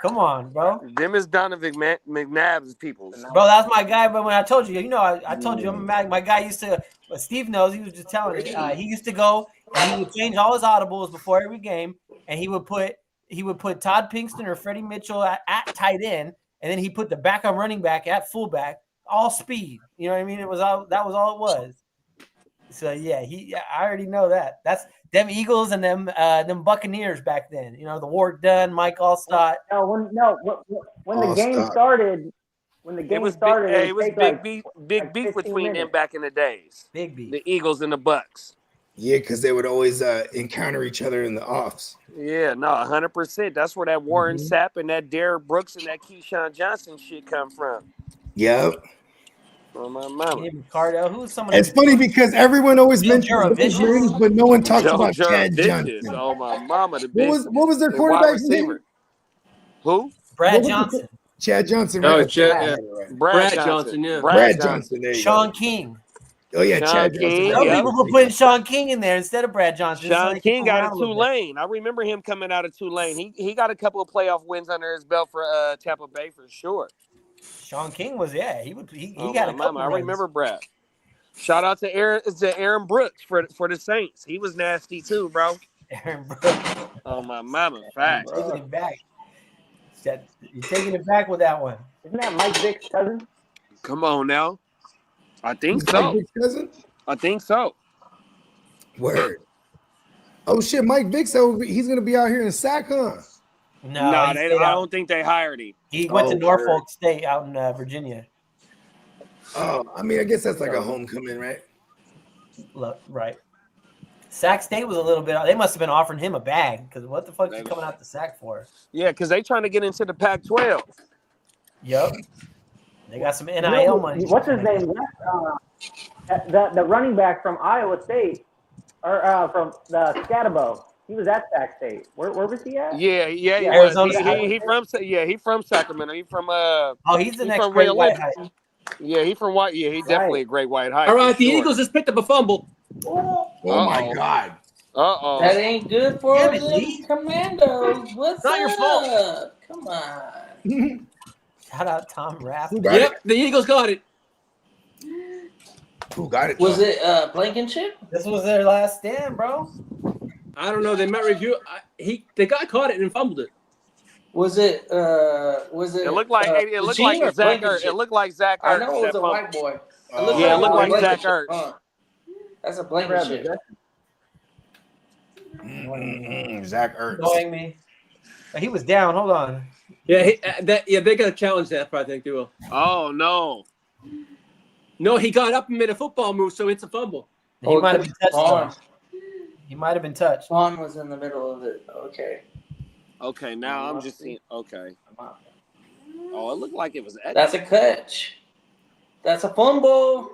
Come on, bro. Them is Donovan McNabb's peoples. Bro, that's my guy. But when I told you, I told you, my guy used to. But Steve knows. He was just telling me. He used to go and he would change all his audibles before every game, and he would put Todd Pinkston or Freddie Mitchell at tight end, and then he put the backup running back at fullback, all speed. You know what I mean? That was all it was. So yeah, I already know that. That's them Eagles and them Buccaneers back then. You know, the Ward Dunn, Mike Allstott. When the game started, it was big beef between them back in the days. Big beef. The Eagles and the Bucks. Yeah, because they would always encounter each other in the offs. Yeah, no, 100%. That's where that Warren Sapp and that Derrick Brooks and that Keyshawn Johnson shit come from. Yep. Oh, my mama. Cardell, who's someone? It's funny because everyone always mentions Juravicious. those rings, but no one talks about Chad Juravicious. Johnson. Oh, my mama. What was their quarterback's name? Who? Brad Johnson. Chad Johnson. Oh, right? Brad Johnson, yeah. Brad Johnson. There you Sean go. King. Oh, yeah, Sean Chad King, Johnson. Some people were putting Sean King in there instead of Brad Johnson. Sean King out of Tulane. I remember him coming out of Tulane. He got a couple of playoff wins under his belt for Tampa Bay for sure. Sean King was, he Oh, got a my couple mama. I runs. remember Brad. Shout out to Aaron Brooks for the Saints. He was nasty too, bro. Aaron Brooks. Oh, my mama. Fact. Taking it back. You're taking it back with that one. Isn't that Mike Vick's cousin? Come on now. I think Who's so. Mike Vick's cousin? I think so. Word. Oh shit, Mike Vick's he's gonna be out here in Sac, huh? No, I don't think they hired him. He went to Norfolk State out in Virginia. Oh, I mean, I guess that's like a homecoming, right? Look, right. Sac State was a little bit. They must have been offering him a bag because what the fuck is he coming out to Sac for? Yeah, because they trying to get into the Pac-12. Yep. They got some NIL money. What's his name? The running back from Iowa State, or from the Scatabo. He was at Sac State. Where was he at? Yeah, he Arizona was. He from Sacramento. He from he's the next from great Real white Olympic. height. Yeah, he from White. Yeah, he definitely a great white height. All right, the sure. Eagles just picked up a fumble. Oh my God. Uh-oh. That ain't good for Damn it, the Lee. Commandos. What's Not your fault. up? Come on. Shout out Tom Rapp. Who got Yep, the Eagles got it. Who got it? Was it Blankenship? This was their last stand, bro. I don't know. They might review. The guy caught it and fumbled it. Was it? It looked like Eugene or Zach Ertz. Blankenship? It looked like Zach Ertz. I know it was that a fumble. white boy. Yeah, it looked like Zach Blankenship. Ertz. That's a Blankenship. Zach Ertz. Knowing me. He was down. Hold on. Yeah, they got to challenge that. I think they will. Oh no. No, he got up and made a football move, so it's a fumble. He might have been touched. Vaughn. He might have been touched. Vaughn was in the middle of it. Okay. Okay, now I'm just seeing. Okay. Oh, it looked like it was. That's a catch. That's a fumble.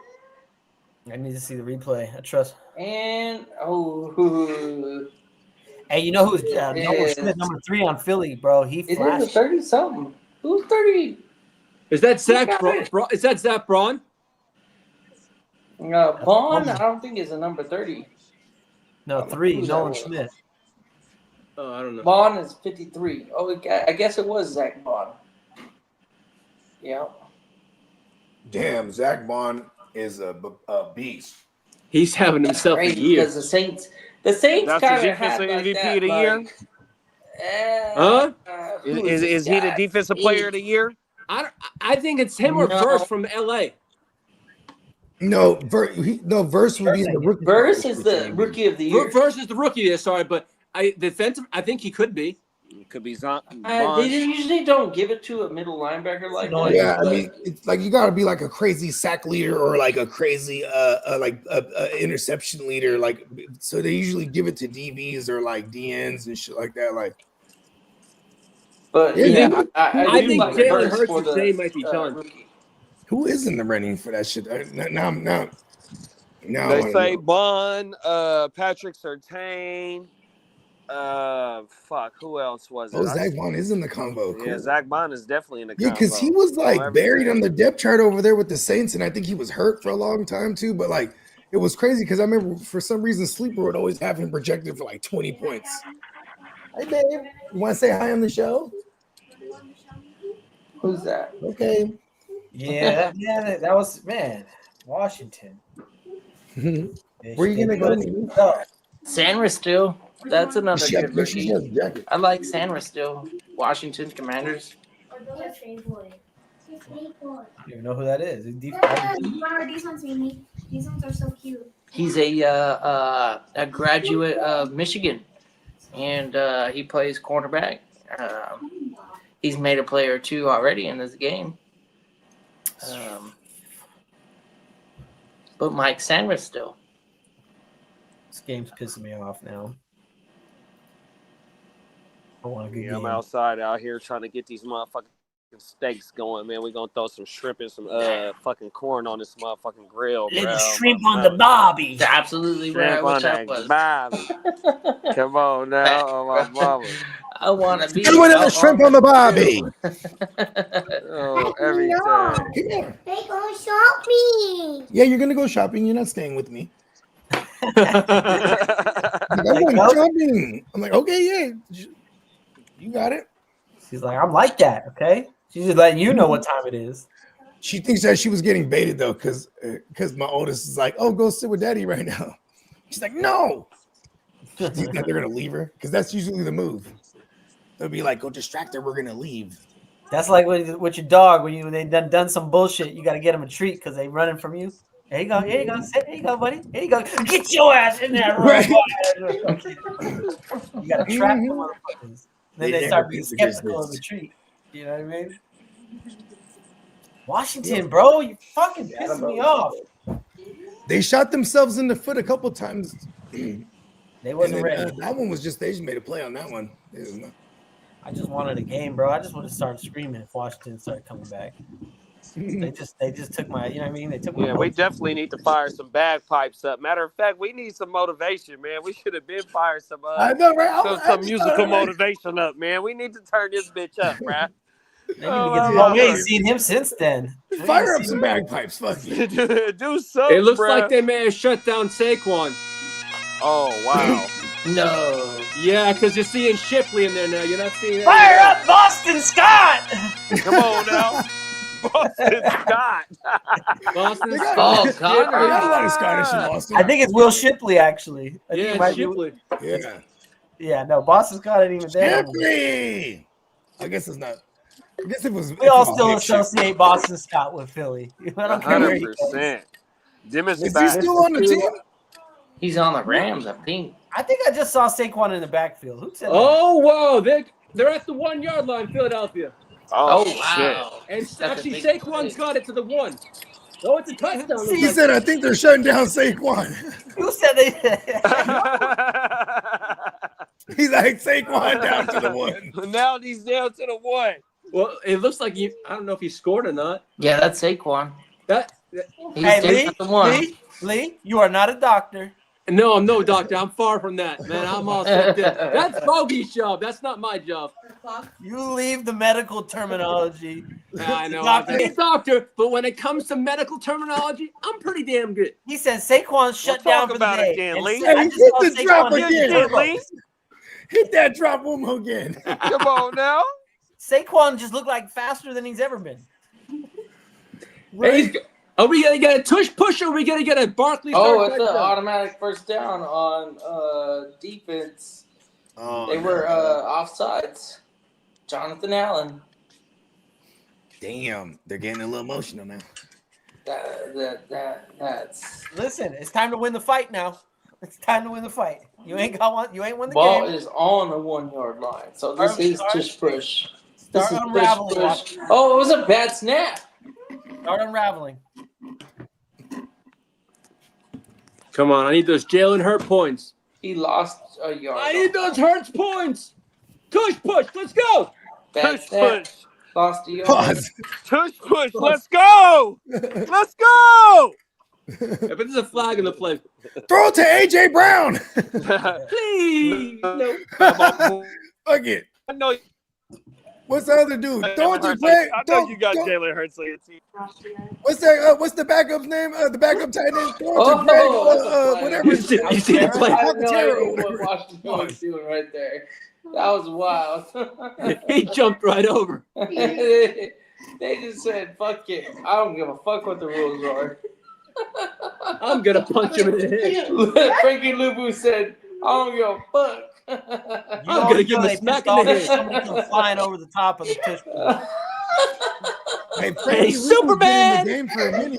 I need to see the replay. I trust. And Hey, you know who's Noah Smith, number 3 on Philly, bro? He it is a flashed. 30-something. Who's 30? Is that Zach? Is that Zach Braun? Vaughn, I don't think is a number 30. No, 3. Who's Nolan that? Smith. Oh, I don't know. Vaughn is 53. Oh, I guess it was Zach Vaughn. Yeah. Damn, Zach Bond is a beast. He's having himself a Crazy year. because the Saints That's kind the of had defensive like MVP that, of the year. like, Huh? who Is this he the guy? defensive player of the year? I think it's him or Verse from LA. No, Verse would be the rookie. Verse is the rookie of the year. Verse is the rookie of the year, sorry, but defensive, I think he could be. Could be They usually don't give it to a middle linebacker like that. Yeah, I mean, it's like you got to be like a crazy sack leader or like a crazy interception leader. Like, so they usually give it to DBs or like DNs and shit like that. Like, but yeah, I think like Jalen Verse Hurts' for the day might be done. rookie. who is in the running for that shit? Now, they say Bond, Patrick Surtain. Who else was it? Oh, Zach Bond is in the combo. Yeah, Zach Bond is definitely in the combo. Yeah, because he was like buried on the depth chart over there with the Saints, and I think he was hurt for a long time too. But like, it was crazy because I remember for some reason Sleeper would always have him projected for like 20 points. Hey, babe, you want to say hi on the show? Who's that? Okay. Yeah, that was Washington. Where are you gonna go? Sandra still. That's another She good has rookie. a jacket. I like Sandra still. Washington Commanders. I don't even know who that is. These ones made me. These ones are so cute. He's a graduate of Michigan, and he plays cornerback. He's made a play or two already in this game. But Mike Sanders still. This game's pissing me off now. I want a good game. I'm outside out here trying to get these motherfucking steaks going, man. We're gonna throw some shrimp and some fucking corn on this motherfucking grill, bro. Let the shrimp on the bobby. That's absolutely right. Shrimp on that bobby. Come on now, oh my mama. I want to be doing the shrimp on the bobby. Oh, every time. Come here. They go shopping. Yeah, you're gonna go shopping. You're not staying with me. I'm going shopping. I'm like, okay, yeah, you got it. She's like, I'm like that, okay? She's just letting you know what time it is. She thinks that she was getting baited though, because my oldest is like, oh, go sit with daddy right now. She's like, no. She thinks that they're gonna leave her because that's usually the move. They'll be like, go distract her. We're gonna leave. That's like with your dog when they done some bullshit. You got to get them a treat because they running from you. There you go. Here you go. Sit. There you go, buddy. There you go. Get your ass in there. Right. You got to trap the motherfuckers. Then they start being skeptical of the treat. You know what I mean? Washington, bro, you fucking pissing me off. They shot themselves in the foot a couple times. They wasn't ready. That one was just they just made a play on that one. I just wanted a game, bro. I just want to start screaming if Washington started coming back. They just took my, you know what I mean? They took my. Yeah, we definitely need to fire some bagpipes up. Matter of fact, we need some motivation, man. We should have been fired some. I know, right? Some musical motivation up, man. We need to turn this bitch up, bruh. We ain't seen him since then. Fire up some bagpipes, fuck you. Do something. It looks bruh. like they may have shut down Saquon. Oh wow. No. Yeah, because you're seeing Shipley in there now. You're not seeing. Fire up Boston Scott. Come on now. Boston Scott. Boston Oh, Scott. God. I got a lot of Scottish in Boston. I think it's Will Shipley, actually. I think it Yeah, might be- Shipley. Yeah. Yeah, no, Boston Scott ain't even there. Shipley! I guess it's not. I guess it was. We all still associate Boston Scott with Philly. I don't care where he goes. 100%. Is he still on the team? He's on the Rams, I think. I think I just saw Saquon in the backfield. Who said that? Oh, whoa. They're at the 1 yard line, Philadelphia. Oh, wow. And That's a actually, big Saquon's play. got it to the 1. Oh, it's a touchdown. He said, I think they're shutting down Saquon. Who said they? He's like, Saquon down to the 1. Now he's down to the 1. Well, it looks like I don't know if he scored or not. Yeah, that's Saquon. He's Hey, down to the 1. Lee, you are not a doctor. No, I'm no doctor. I'm far from that, man. I'm all set there. That's Bogey's job. That's not my job. You leave the medical terminology. I know. Doctor. I'm a doctor, but when it comes to medical terminology, I'm pretty damn good. He said Saquon's shut down for the about day. it again, And Lee. I Hey, just hit saw the drop Saquon again. Lee. Hit that drop one more again. Come on now. Saquon just looked like faster than he's ever been. Hey, are we gonna get a tush push or are we gonna get a Barkley? Oh, it's an automatic first down on defense. Oh, They were offsides. Jonathan Allen. Damn, they're getting a little emotional now. That's. Listen, it's time to win the fight now. It's time to win the fight. You ain't got one. You ain't won the Ball game. is on the 1 yard line, so this is just push. This Start is unraveling. push. Oh, it was a bad snap. Start unraveling. Come on, I need those Jalen Hurt points. He lost a yard. I need those Hurts points. Tush push, let's go. Bad Tush snap. push. Lost a yard. Pause. Tush push. Let's go. Let's go. If it's a flag in the play. Throw it to AJ Brown. Please. No. Fuck it. I know. What's the other dude? Throw it to Jay. I know you got Jalen Hurts on your team. What's that? What's the backup's name? The backup tight end. Throw it to Greg. Whatever. You see the play. I have no idea what Washington was doing right there. That was wild. He jumped right over. They just said, "Fuck it. I don't give a fuck what the rules are." I'm gonna punch him in the head. Frankie Lubu said, "I don't give a fuck." I'm gonna give him a smack in the head. Somebody comes flying over the top of the tush push. Hey, Frankie, Superman! In the game for a minute.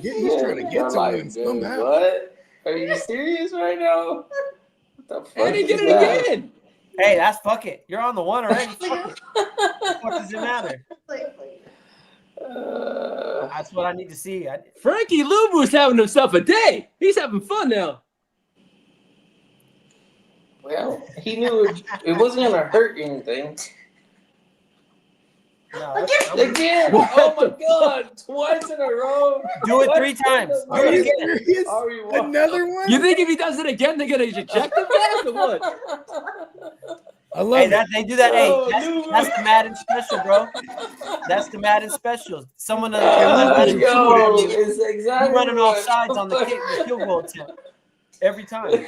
He's trying to get to like, win somehow. What? Are you serious right now? What the fuck? And he did it again. Hey, that's fuck it. You're on the one already. Fuck it. What does it matter? That's what I need to see. Frankie Lubu's having himself a day. He's having fun now. Well, he knew it wasn't gonna hurt anything. No, Again! Oh my god! Twice in a row! Do it 3 times. Do it again. Are you Another one? You think if he does it again, they're gonna eject him back or what? I love Hey, it. they do that. Hey, that's the Madden special, bro. That's the Madden special. Someone let you It's exactly running off sides on the kick, the field goal attempt every time.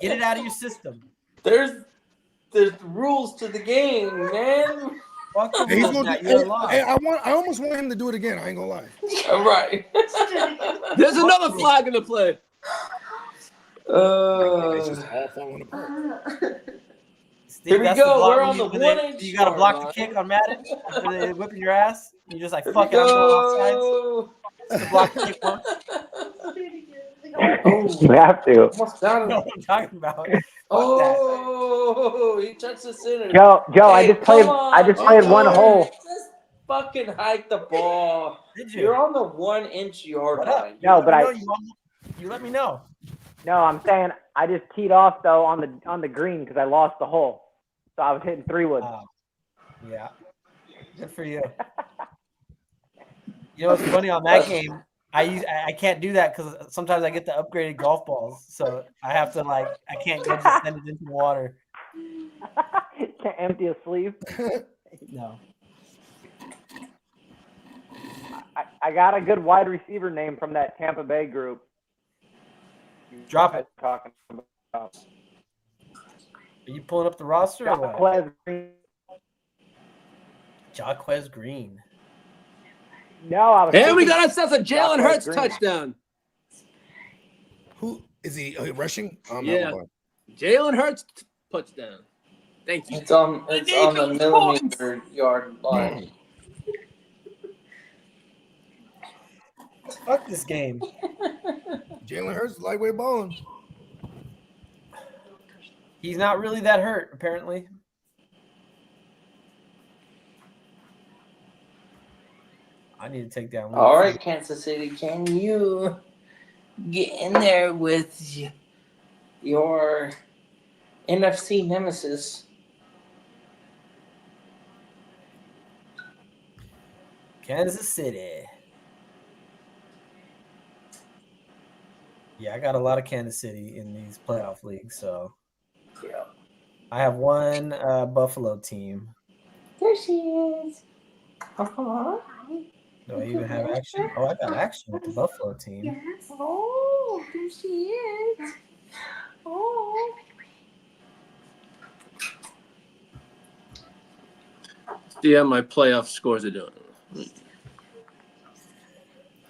Get it out of your system. There's rules to the game, man. Fuck the Hey, rules, Matt. You're alive. hey, I almost want him to do it again. I ain't gonna lie. All right. There's another flag in the play. It's just all falling apart. Steve, Here we that's go. block We're when on the when 1 inch. You got to block the kick on Madden after they whipping your ass. You just like, fuck it, I'm going offsides. That's the block the kick one. You have to. Almost got You know him. what I'm talking about. Oh, he touched the center. Joe, Hey, I just played one hole. Just fucking hike the ball. Did you? You're on the 1 inch yard What up? line. No, but You let me know. No, I'm saying I just teed off though on the green because I lost the hole, so I was hitting 3-wood. Yeah. Good for you. You know what's funny on that game? I can't do that because sometimes I get the upgraded golf balls, so I have to I can't go just send it into the water. Can't empty a sleeve. No. I got a good wide receiver name from that Tampa Bay group. Drop it. Talking about. Are you pulling up the roster or what? Jaquez Green. No, I was. And we got ourselves a Jalen Hurts touchdown. Who is he rushing? Yeah. Jalen Hurts touchdown. Thank you. It's on the millimeter yard line. Fuck this game. Jalen Hurts lightweight balling. He's not really that hurt, apparently. I need to take down. All right, Kansas City, can you get in there with your NFC nemesis? Kansas City. Yeah, I got a lot of Kansas City in these playoff leagues, so yeah. I have one Buffalo team. There she is. Oh, come on. Do I even have action? Oh, I got action with the Buffalo team. Yes. Oh, there she is. Oh. See how my playoff scores are doing.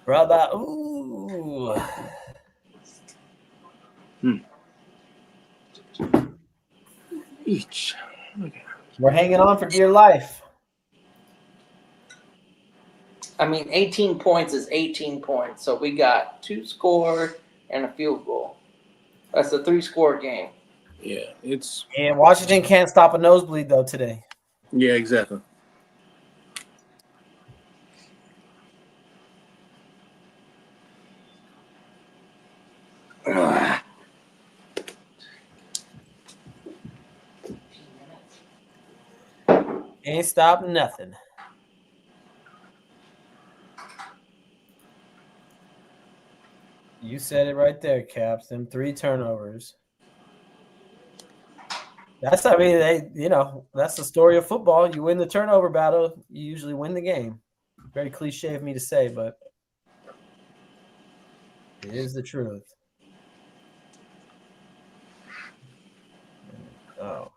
Brother, ooh. Each. We're hanging on for dear life. I mean, 18 points is 18 points. So we got 2 score and a field goal. That's a 3-score game. Yeah, it's. And Washington can't stop a nosebleed though today. Yeah, exactly. Ain't stop nothing. You said it right there, Caps. Them 3 turnovers. That's, I mean, that's the story of football. You win the turnover battle, you usually win the game. Very cliche of me to say, but it is the truth. Oh.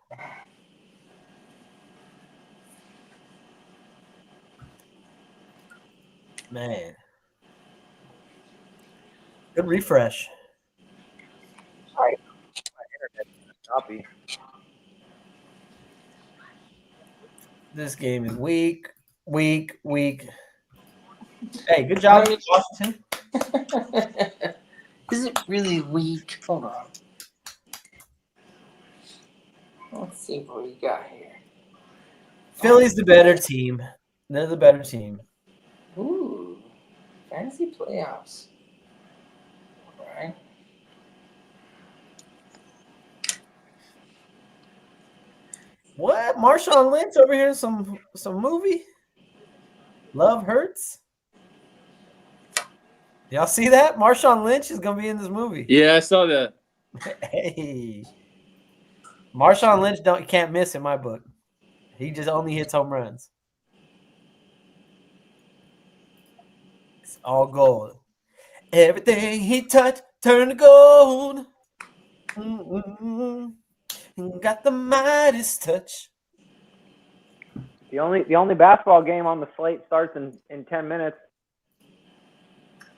Man. Good refresh. Sorry. My internet is choppy. This game is weak. Hey, good job, Washington. Is it really weak? Hold on. Let's see what we got here. Philly's the better team. They're the better team. Ooh. Fantasy playoffs. All right. What? Marshawn Lynch over here in some movie? Love Hurts? Y'all see that? Marshawn Lynch is gonna be in this movie. Yeah, I saw that. Hey. Marshawn Lynch can't miss in my book. He just only hits home runs. It's all gold. Everything he touched turned to gold. Got the Midas touch. The only basketball game on the slate starts in 10 minutes.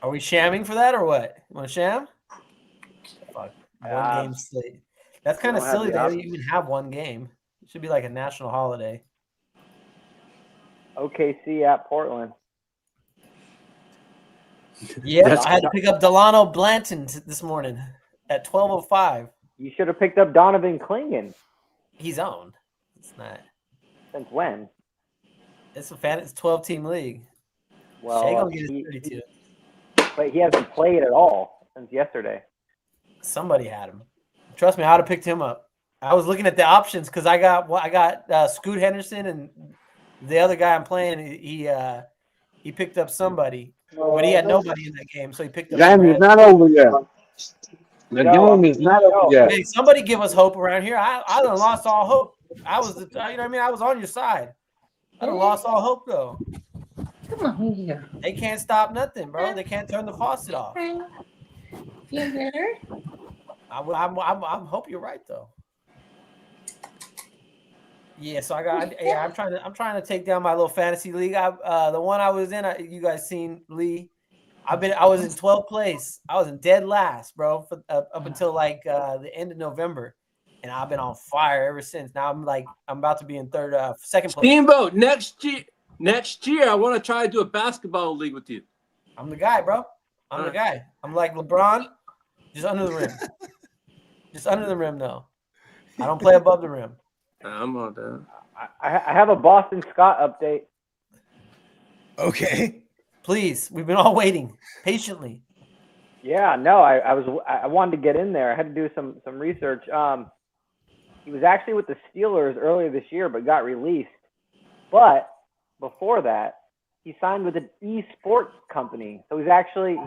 Are we shamming for that or what? You want to sham? Fuck. One game slate. That's kind of silly. They don't even have one game. It should be like a national holiday. OKC at Portland. Yeah, I had to pick up Delano Blanton this morning at 12:05. You should have picked up Donovan Clingan. He's owned. It's not. Since when? It's a 12-team league. Well, Shea gonna get his 32. But he hasn't played at all since yesterday. Somebody had him. Trust me, I would have picked him up. I was looking at the options because I got Scoot Henderson and the other guy I'm playing. He picked up somebody, but he had nobody in that game, so he picked up. Game is not over yet. The game is not over yet. Hey, somebody give us hope around here. I done lost all hope. I was, you know what I mean? I was on your side. I done lost all hope though. Come on here. They can't stop nothing, bro. They can't turn the faucet off. Feel better? I hope you're right though. Yeah, so I'm trying to take down my little fantasy league. The one I was in, you guys seen Lee. I was in 12th place. I was in dead last, bro, up until like the end of November, and I've been on fire ever since. Now I'm about to be in second place. Steamboat, next year I want to try to do a basketball league with you. I'm the guy, bro. I'm the guy. I'm like LeBron, just under the rim. Just under the rim, though. I don't play above the rim. I'm on that. I have a Boston Scott update. Okay. Please, we've been all waiting patiently. Yeah, no, I wanted to get in there. I had to do some research. He was actually with the Steelers earlier this year, but got released. But before that, he signed with an esports company. So he's actually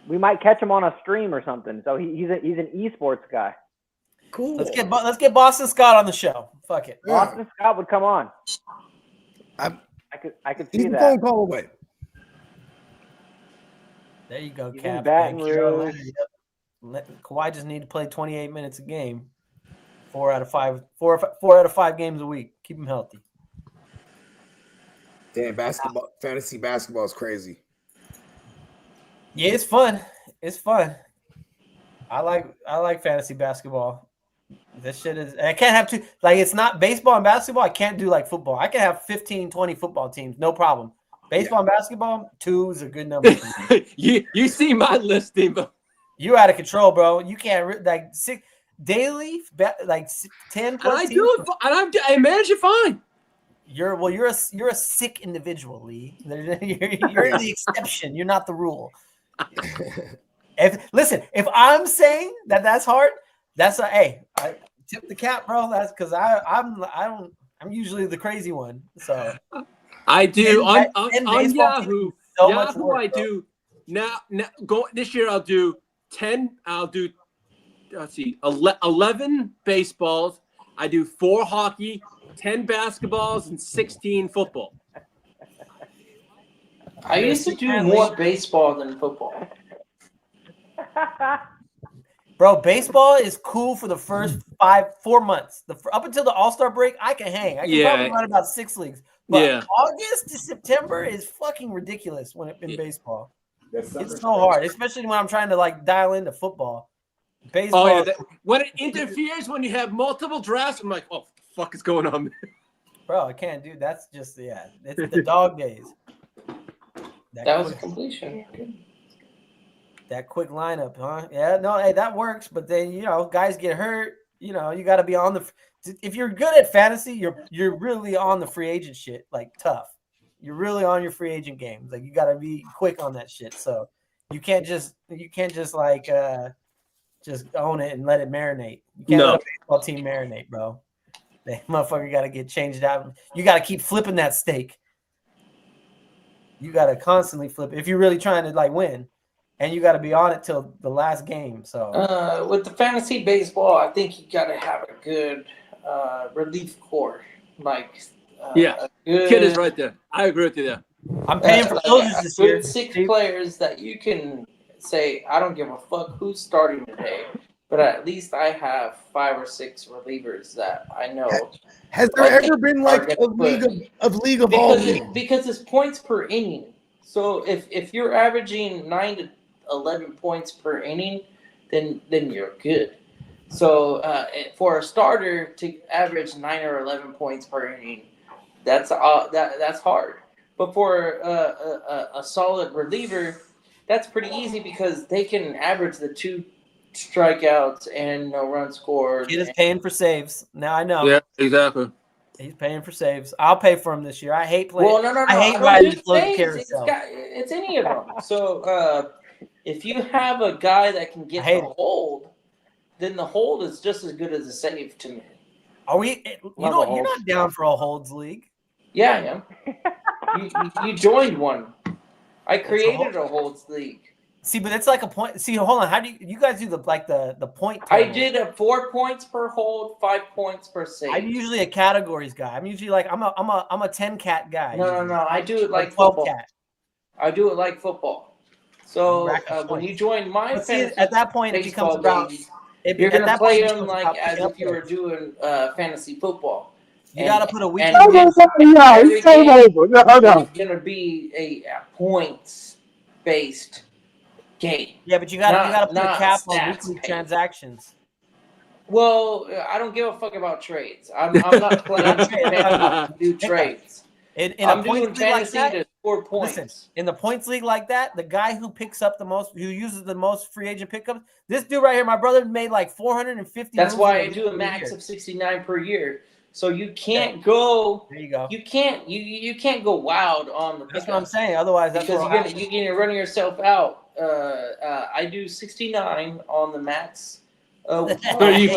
we might catch him on a stream or something. So he's an esports guy. Cool. Let's get Boston Scott on the show. Fuck it. Boston Scott would come on. I could see He's that. a phone call away. There you go, He's Cap. in Baton Rouge. Kawhi just need to play 28 minutes a game, 4 out of 5 games a week. Keep him healthy. Damn, fantasy basketball is crazy. Yeah, it's fun. It's fun. I like fantasy basketball. This shit is. I can't have it's not baseball and basketball. I can't do like football. I can have 15, 20 football teams, no problem. Baseball and basketball, 2 is a good number for me. you see my list, Steamboat. You're out of control, bro. You can't like 6 daily, like 10 plus. And I do it, and I manage it fine. You're a sick individual, Lee. You're the exception. You're not the rule. If I'm saying that's hard, that's I tip the cap, bro. That's because I'm usually the crazy one. So I do on Yahoo. So Yahoo, much work, I do now. Go this year. I'll do 10. I'll do 11 baseballs. I do 4 hockey, 10 basketballs, and 16 football. I used to do more baseball than football. Bro, baseball is cool for the first 4 months. Up until the All-Star break, I can hang. I can probably run about 6 leagues. But August to September is fucking ridiculous in baseball. It's so hard, especially when I'm trying to like dial into football. Baseball. Oh yeah, when it interferes when you have multiple drafts, I'm like, oh, what the fuck is going on? Bro, I can't do. That's just it's the dog days. That was a completion. That quick lineup, huh? Yeah, no, hey, that works. But then guys get hurt. You got to be on the. If you're good at fantasy, you're really on the free agent shit, like tough. You're really on your free agent games. Like you got to be quick on that shit. So you can't just like just own it and let it marinate. You can't let a baseball team marinate, bro. That motherfucker got to get changed out. You got to keep flipping that steak. You got to constantly flip it if you're really trying to like win. And you got to be on it till the last game. So with the fantasy baseball, I think you got to have a good relief core. Like Kid is right there. I agree with you there. I'm paying for closers this year. 6 players that you can say, I don't give a fuck who's starting today, but at least I have 5 or 6 relievers that I know. Has there ever been like a league of all leagues? Because it's points per inning. So if you're averaging 9 to 11 points per inning, then you're good. So for a starter to average 9 or 11 points per inning, that's hard. But for a solid reliever, that's pretty easy because they can average the 2 strikeouts and no run scored. Kid is paying for saves. Now I know. Yeah, exactly. He's paying for saves. I'll pay for him this year. I hate playing. Well, no. I hate riding the floating carousel. It's any of them. So if you have a guy that can get the hold, then the hold is just as good as a save to me. Are we? You're not down for a holds league. Yeah, I am. you joined one. I created a holds league. See, but it's like a point. See, hold on. How do you guys do the point? Table? I did a 4 points per hold, 5 points per save. I'm usually a categories guy. I'm usually like I'm a 10 cat guy. No. I do it like 12 football. cat. I do it like football. So when you join my fantasy at that point it becomes about you're gonna play them like as if you were doing fantasy football. You got to put a weekend. It's going to be a points based game. Yeah, but you got to put a cap on weekly transactions. Well, I don't give a fuck about trades. I'm not playing to do trades. I'm doing fantasy to score points. Listen, in the points league like that, the guy who picks up the most, who uses the most free agent pickups, this dude right here, my brother made like 450. That's why I do a max of 69 per year. So you can't go. There you go. You can't go wild on the. That's what I'm saying. Otherwise, that's because you're gonna run yourself out. I do 69 on the max. So you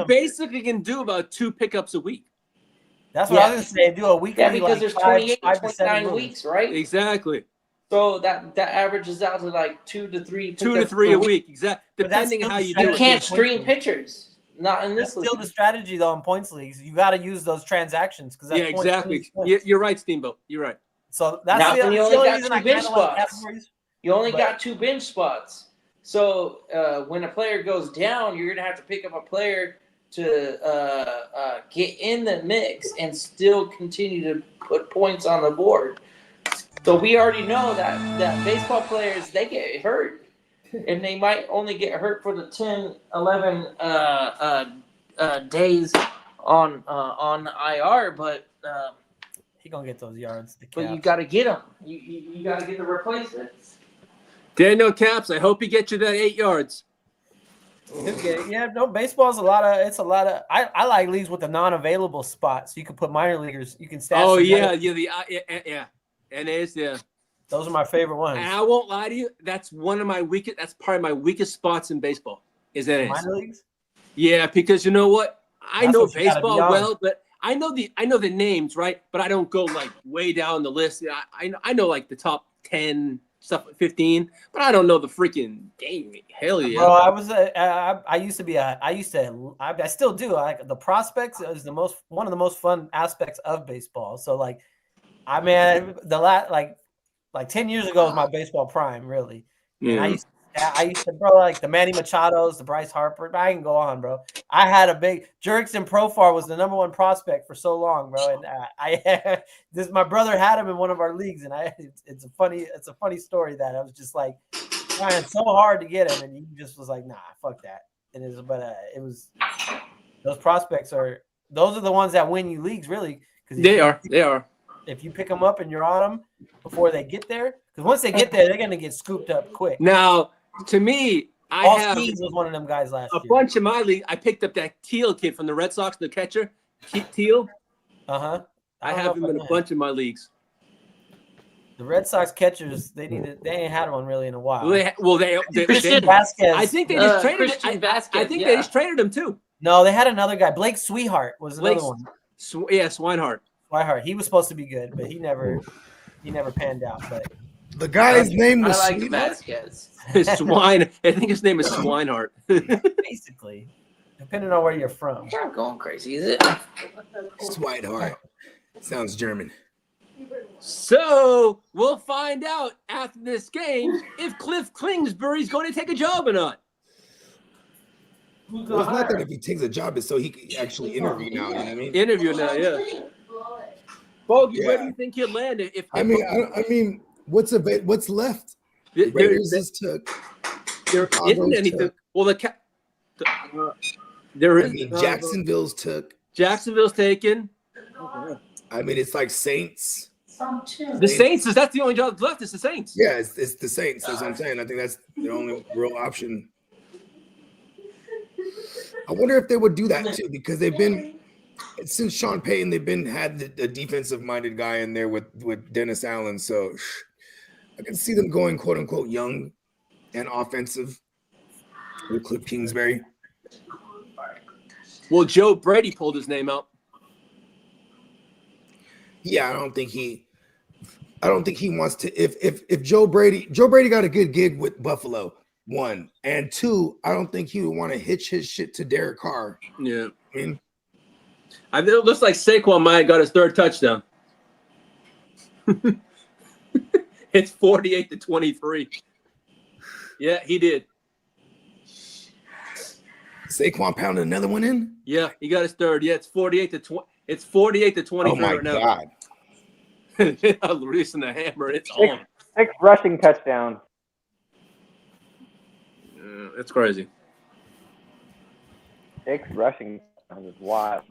basically can do about 2 pickups a week. That's what I was gonna say. Do a weekly. Yeah, because there's 28, 29 weeks, right? Exactly. So that averages out to like 2 to 3. 2 to 3 a week, exactly. Depending on how you do it. You can't stream pitchers. Not in this league. Still the strategy though in points leagues. You got to use those transactions because yeah, exactly. You're right, Steamboat. You're right. So that's the only reason I kind of like categories. You only got 2 bench spots. So when a player goes down, you're gonna have to pick up a player to get in the mix and still continue to put points on the board. So we already know that baseball players, they get hurt. And they might only get hurt for the 10, 11 days on IR, but He gonna get those yards. But you got to get them. You got to get the replacements. Daniel Caps, I hope he gets you that 8 yards. Okay, yeah, no, baseball's a lot of. I like leagues with a non-available spot, so you can put minor leaguers. You can stash. Oh some yeah, minor- yeah. And it's Those are my favorite ones. And I won't lie to you, that's one of my weakest. That's probably my weakest spots in baseball. Is that minor leagues? Yeah, because you know what? I That's know what you gotta baseball be on. well, but I know the names, right? But I don't go like way down the list. I know like the top 10 stuff, 15, but I don't know the freaking game. Hell yeah. Bro, I still do. The prospects is one of the most fun aspects of baseball. So like, like 10 years ago was my baseball prime, really. And Yeah. I used to, bro, like the Manny Machados, the Bryce Harper. I can go on, bro. I had a big Jurickson Profar was the #1 prospect for so long, bro. And my brother had him in one of our leagues, and it's a funny story that I was just like trying so hard to get him, and he just was like, nah, fuck that. And it was those prospects those are the ones that win you leagues, really. Because They are. If you pick them up and you're on them before they get there, because once they get there, they're gonna get scooped up quick. Now, to me, Paul I have Skeens was one of them guys last year. a bunch of my league. I picked up that Teal kid from the Red Sox, the catcher, Teal. I have him in a bunch of my leagues. The Red Sox catchers, they ain't had one really in a while. They Vasquez. I think they just traded Christian Vasquez, I think they just traded him too. No, they had another guy. Blake Swihart was another one. Swinehart. Swihart. He was supposed to be good, but he never panned out. But the guy's name was I like Vasquez. Swine. I think his name is Swinehart. Basically, depending on where you're from. You're not going crazy, is it? Swinehart. Sounds German. So we'll find out after this game if Cliff Kingsbury's going to take a job or not. Well, it's not that if he takes a job, it's so he can actually interview now. You know what I mean? Interview now, yeah. Bogey, where do you think he'll land? I mean, what's left? The Raiders is took. There isn't anything. Took. Well, there is. I mean, Jacksonville's took. Jacksonville's taken. I mean, it's like Saints. The Saints is that's the only job left. It's the Saints. Yeah, it's the Saints. That's what I'm saying. I think that's the only real option. I wonder if they would do that too, because they've been since Sean Payton. They've had a defensive-minded guy in there with Dennis Allen. So I can see them going quote unquote young and offensive with Cliff Kingsbury. Well, Joe Brady pulled his name out. Yeah, I don't think he wants to. If Joe Brady got a good gig with Buffalo, 1 and 2, I don't think he would want to hitch his shit to Derek Carr. Yeah, I mean, it looks like Saquon might have got his 3rd touchdown. It's 48-23. Yeah, he did. Saquon pounded another one in. Yeah, he got his 3rd. Yeah, it's 48-20. It's 48-23 Oh my right now. God! Releasing the hammer. It's on. 6 rushing touchdowns. It's crazy. 6 rushing touchdowns is wild.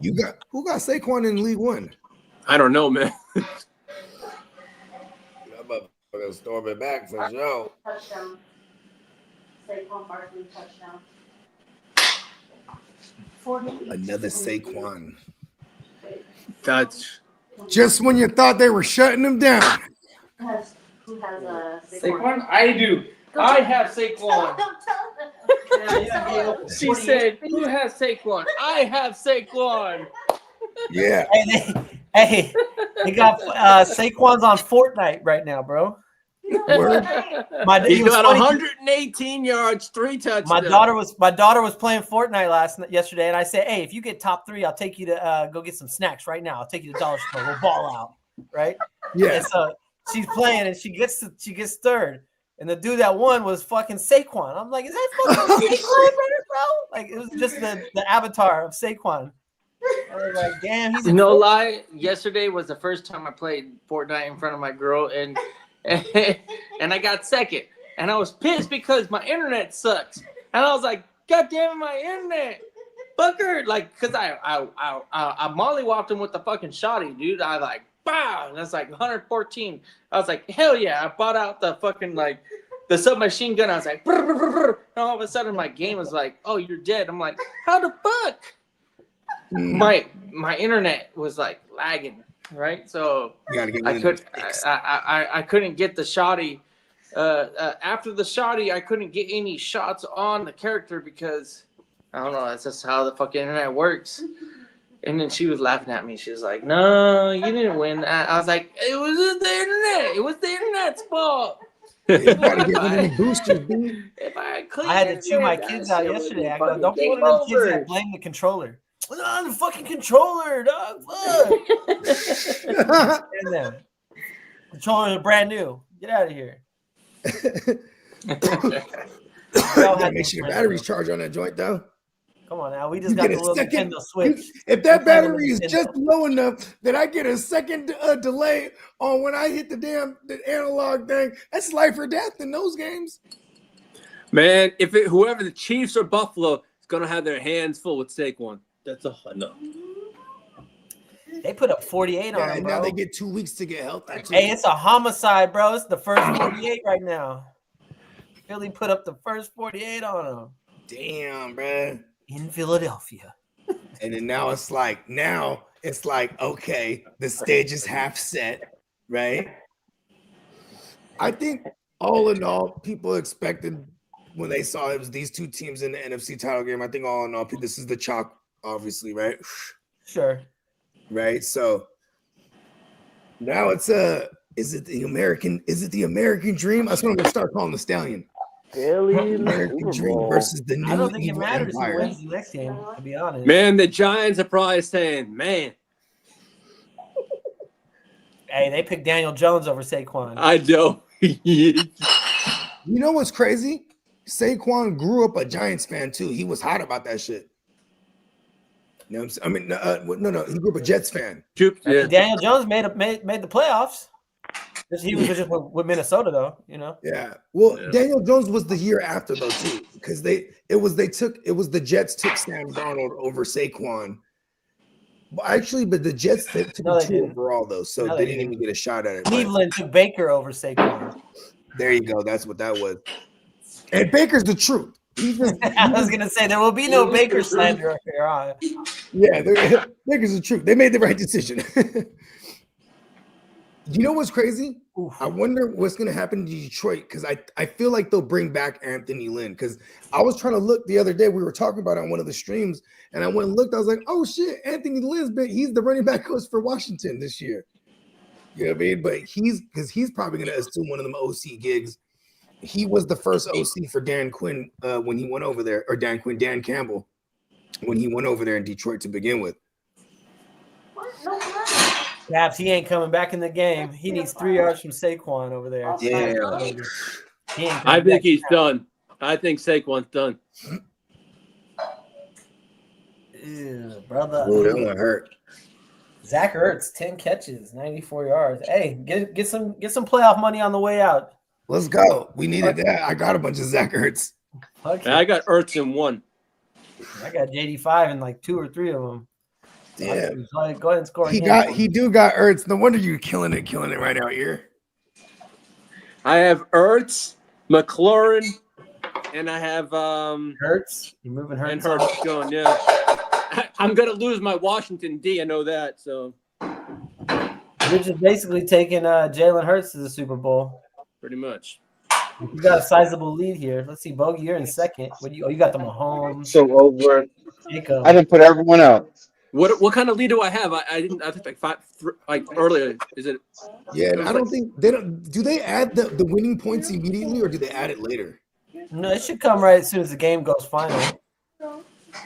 Who got Saquon in League One? I don't know, man. I'm gonna storm it back for sure. Touchdown. Saquon Barkley touchdown. Another Saquon. That's just when you thought they were shutting him down. Who has a Saquon? I do. I have Saquon. She said, "Who has Saquon?" I have Saquon. Yeah. Hey, they got Saquon's on Fortnite right now, bro. He got 118 yards, 3 touchdowns. My daughter was playing Fortnite yesterday, and I said, "Hey, if you get top 3, I'll take you to go get some snacks right now. I'll take you to Dollar Store. We'll ball out, right?" Yeah. And so she's playing, and she gets 3rd, and the dude that won was fucking Saquon. I'm like, "Is that fucking Saquon, bro?" Like it was just the avatar of Saquon. I was like, "Damn, he's no lie. Yesterday was the first time I played Fortnite in front of my girl, and I got 2nd, and I was pissed because my internet sucks, and I was like, "God damn it, my internet, fucker!" Like, cause I mollywopped him with the fucking shotty, dude. I like Bow, and that's like 114. I was like, hell yeah! I bought out the fucking like the submachine gun. I was like, brr, brr, brr, brr. And all of a sudden my game was like, oh, you're dead. I'm like, how the fuck? My internet was like lagging, right? So I couldn't get the shoddy. After the shoddy, I couldn't get any shots on the character because I don't know. That's just how the fucking internet works. And then she was laughing at me. She was like, "No, you didn't win that." I was like, "It was the internet. It was the internet's fault." You gotta get one of the boosters, dude. If I had to chew my kids out yesterday. I go, don't be one of them kids that blame the controller. Oh, the fucking controller, dog. Fuck. And them. Controllers are brand new. Get out of here. Make sure the battery's charged on that joint, though. Come on now, we just got the little Nintendo Switch. If that battery is just low enough that I get a second delay on when I hit the analog thing, that's life or death in those games. Man, whoever the Chiefs or Buffalo is gonna have their hands full with Saquon. That's all I know. They put up 48 on him, bro. Now they get 2 weeks to get healthy. Hey, it's a homicide, bro. It's the first 48 right now. Philly put up the first 48 on him. Damn, bro. In Philadelphia. And then now it's like, okay, the stage is half set, right? I think all in all, people expected when they saw it was these two teams in the NFC title game. I think all in all, this is the chalk, obviously, right? Sure. Right. So now it's is it the American dream? That's what I'm gonna start calling the Stallion. Philly American dream versus the new I don't think it evil matters who empire. wins the next game, to be honest. Man, the Giants are probably saying, man. Hey, they picked Daniel Jones over Saquon. I know. You know what's crazy? Saquon grew up a Giants fan too. He was hot about that shit. You know what I'm saying? I mean, no, he grew up a Jets fan. Yeah. Daniel Jones made the playoffs. He was just with Minnesota, though. You know. Yeah. Well, yeah. Daniel Jones was the year after though too, because the Jets took Sam Darnold over Saquon. But the Jets took two overall though, so they didn't even get a shot at it. Cleveland took Baker over Saquon. There you go. That's what that was. And Baker's the truth. I was gonna say there will be no Baker slander here on. Yeah, Baker's the truth. They made the right decision. You know what's crazy? Oof. I wonder what's going to happen to Detroit because I feel like they'll bring back Anthony Lynn because I was trying to look the other day. We were talking about it on one of the streams, and I went and looked. I was like, oh, shit, Anthony Lynn's he's the running back coach for Washington this year. You know what I mean? But he's probably going to assume one of them OC gigs. He was the first OC for Dan Quinn when he went over there, or Dan Campbell, when he went over there in Detroit to begin with. Perhaps he ain't coming back in the game. He needs 3 yards from Saquon over there. Yeah. I think he's done. I think Saquon's done. Ew, brother. Oh, that one hurt. Zach Ertz, 10 catches, 94 yards. Hey, get some playoff money on the way out. Let's go. We needed that. I got a bunch of Zach Ertz. Okay. I got Ertz in 1. I got JD5 in like 2 or 3 of them. Yeah. Go ahead and score. He got Ertz. No wonder you're killing it right out here. I have Ertz, McLaurin, and I have Hurts. You moving Hurts? And Hurts going, yeah. I'm gonna lose my Washington D. I know that. So you're just basically taking Jalen Hurts to the Super Bowl. Pretty much. You got a sizable lead here. Let's see, Bogey, you're in second. You got the Mahomes. So over. Jacob. I didn't put everyone out. What kind of lead do I have? I think like 5 earlier. Is it? Yeah, I don't think they don't. Do they add the winning points immediately, or do they add it later? No, it should come right as soon as the game goes final.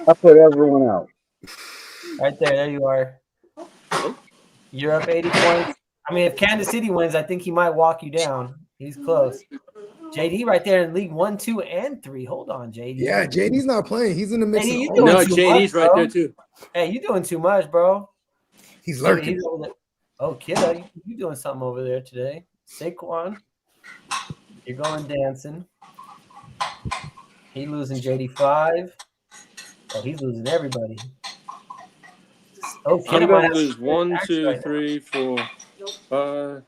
I put everyone out. Right there you are. You're up 80 points. I mean, if Kansas City wins, I think he might walk you down. He's close. JD right there in League 1, 2, and 3. Hold on, JD. Yeah, JD's not playing. He's in the mix. JD's right there too. Hey, you doing too much, bro. He's lurking. Kiddo, you doing something over there today. Saquon, you're going dancing. He losing JD5. Oh, he's losing everybody. Oh, I'm going to lose 1, 2, 3, 4. I'm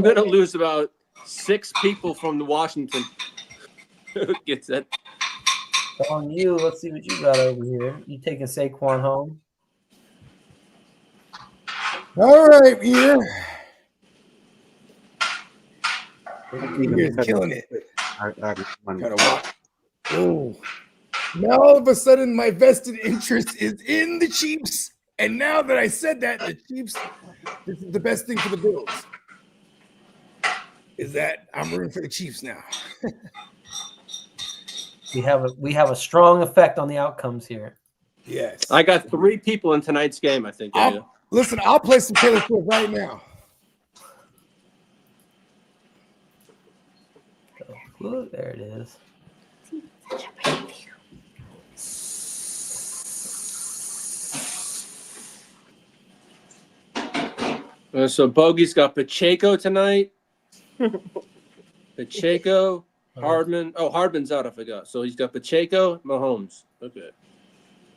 gonna lose about 6 people from the Washington. Who gets that? On you. Let's see what you got over here. You taking Saquon home? All right, Peter. Peter's killing it. Oh, now all of a sudden my vested interest is in the Chiefs, and now that I said that, the Chiefs, this is the best thing for the Bills. Is that I'm rooting for the Chiefs now. We have a strong effect on the outcomes here. Yes. I got 3 people in tonight's game, I think. Listen, I'll play some Taylor Swift right now. Look, there it is. So Bogey's got Pacheco tonight. Pacheco, Hardman. Oh, Hardman's out, I forgot. So he's got Pacheco, Mahomes. Okay.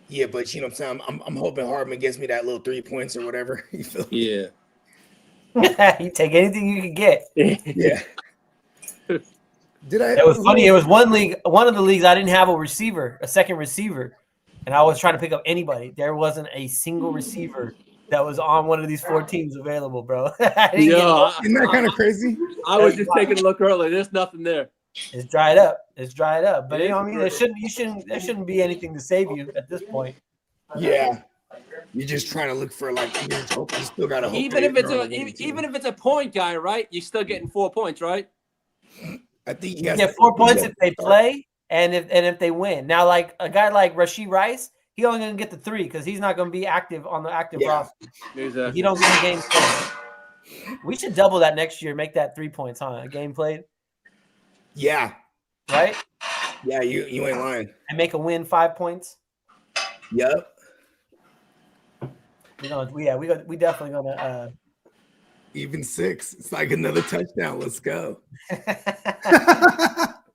Yeah, but you know what I'm saying? I'm hoping Hardman gets me that little 3 points or whatever. You feel me? Yeah. You take anything you can get. Yeah. It was funny. It was one of the leagues I didn't have a second receiver, and I was trying to pick up anybody. There wasn't a single receiver that was on one of these 4 teams available, bro. Isn't that kind of crazy? I was just taking a look earlier. There's nothing there. It's dried up. But you know what I mean? There shouldn't be anything to save you at this point. Yeah. You're just trying to look for you still got to hope. Even if it's a point guy, right? You're still getting 4 points, right? I think you get 4 points if they play and if they win. Now, like a guy like Rashee Rice, he only gonna get the 3 because he's not gonna be active on the active roster. Exactly. He don't get a game played. We should double that next year. Make that 3 points, huh? A game played. Yeah. Right. Yeah, you ain't lying. And make a win 5 points. Yep. We definitely gonna even 6. It's like another touchdown. Let's go.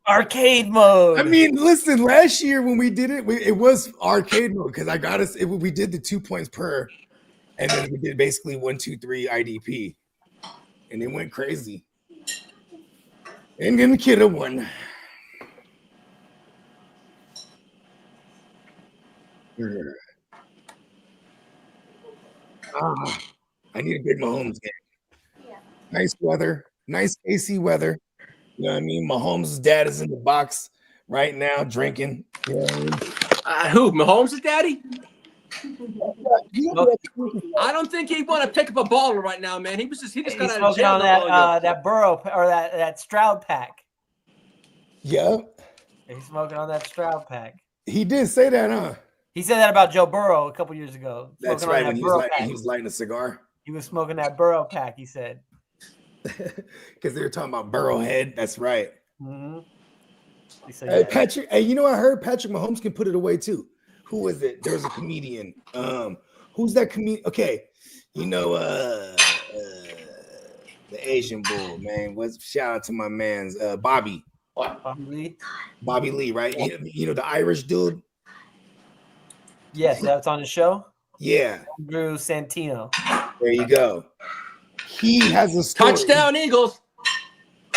Arcade mode. I mean, listen, last year when we did it, it was arcade mode because I got us. We did the 2 points per, and then we did basically 1, 2, 3 IDP, and it went crazy. And then the kid won. I need a big Mahomes game. Yeah. Nice weather, nice AC weather. You know what I mean? Mahomes' dad is in the box right now drinking. You know what I mean? Who? Mahomes' daddy? I don't think he want to pick up a baller right now, man. He just got out of jail. On that Burrow or that Stroud pack. Yep. He's smoking on that Stroud pack. He did say that, huh? He said that about Joe Burrow a couple years ago. That's right. When he was lighting a cigar. He was smoking that Burrow pack, he said. Because they were talking about Burrowhead. That's right. Mm-hmm. Said, hey, Patrick. Hey, you know, I heard Patrick Mahomes can put it away too. Who was it? There was a comedian. Who's that comedian? Okay, you know, the Asian bull, man. Shout out to my man's Bobby. Bobby Lee, right? You know, the Irish dude. Yes, that's on the show. Yeah, Andrew Santino. There you go. He has a story. Touchdown, Eagles.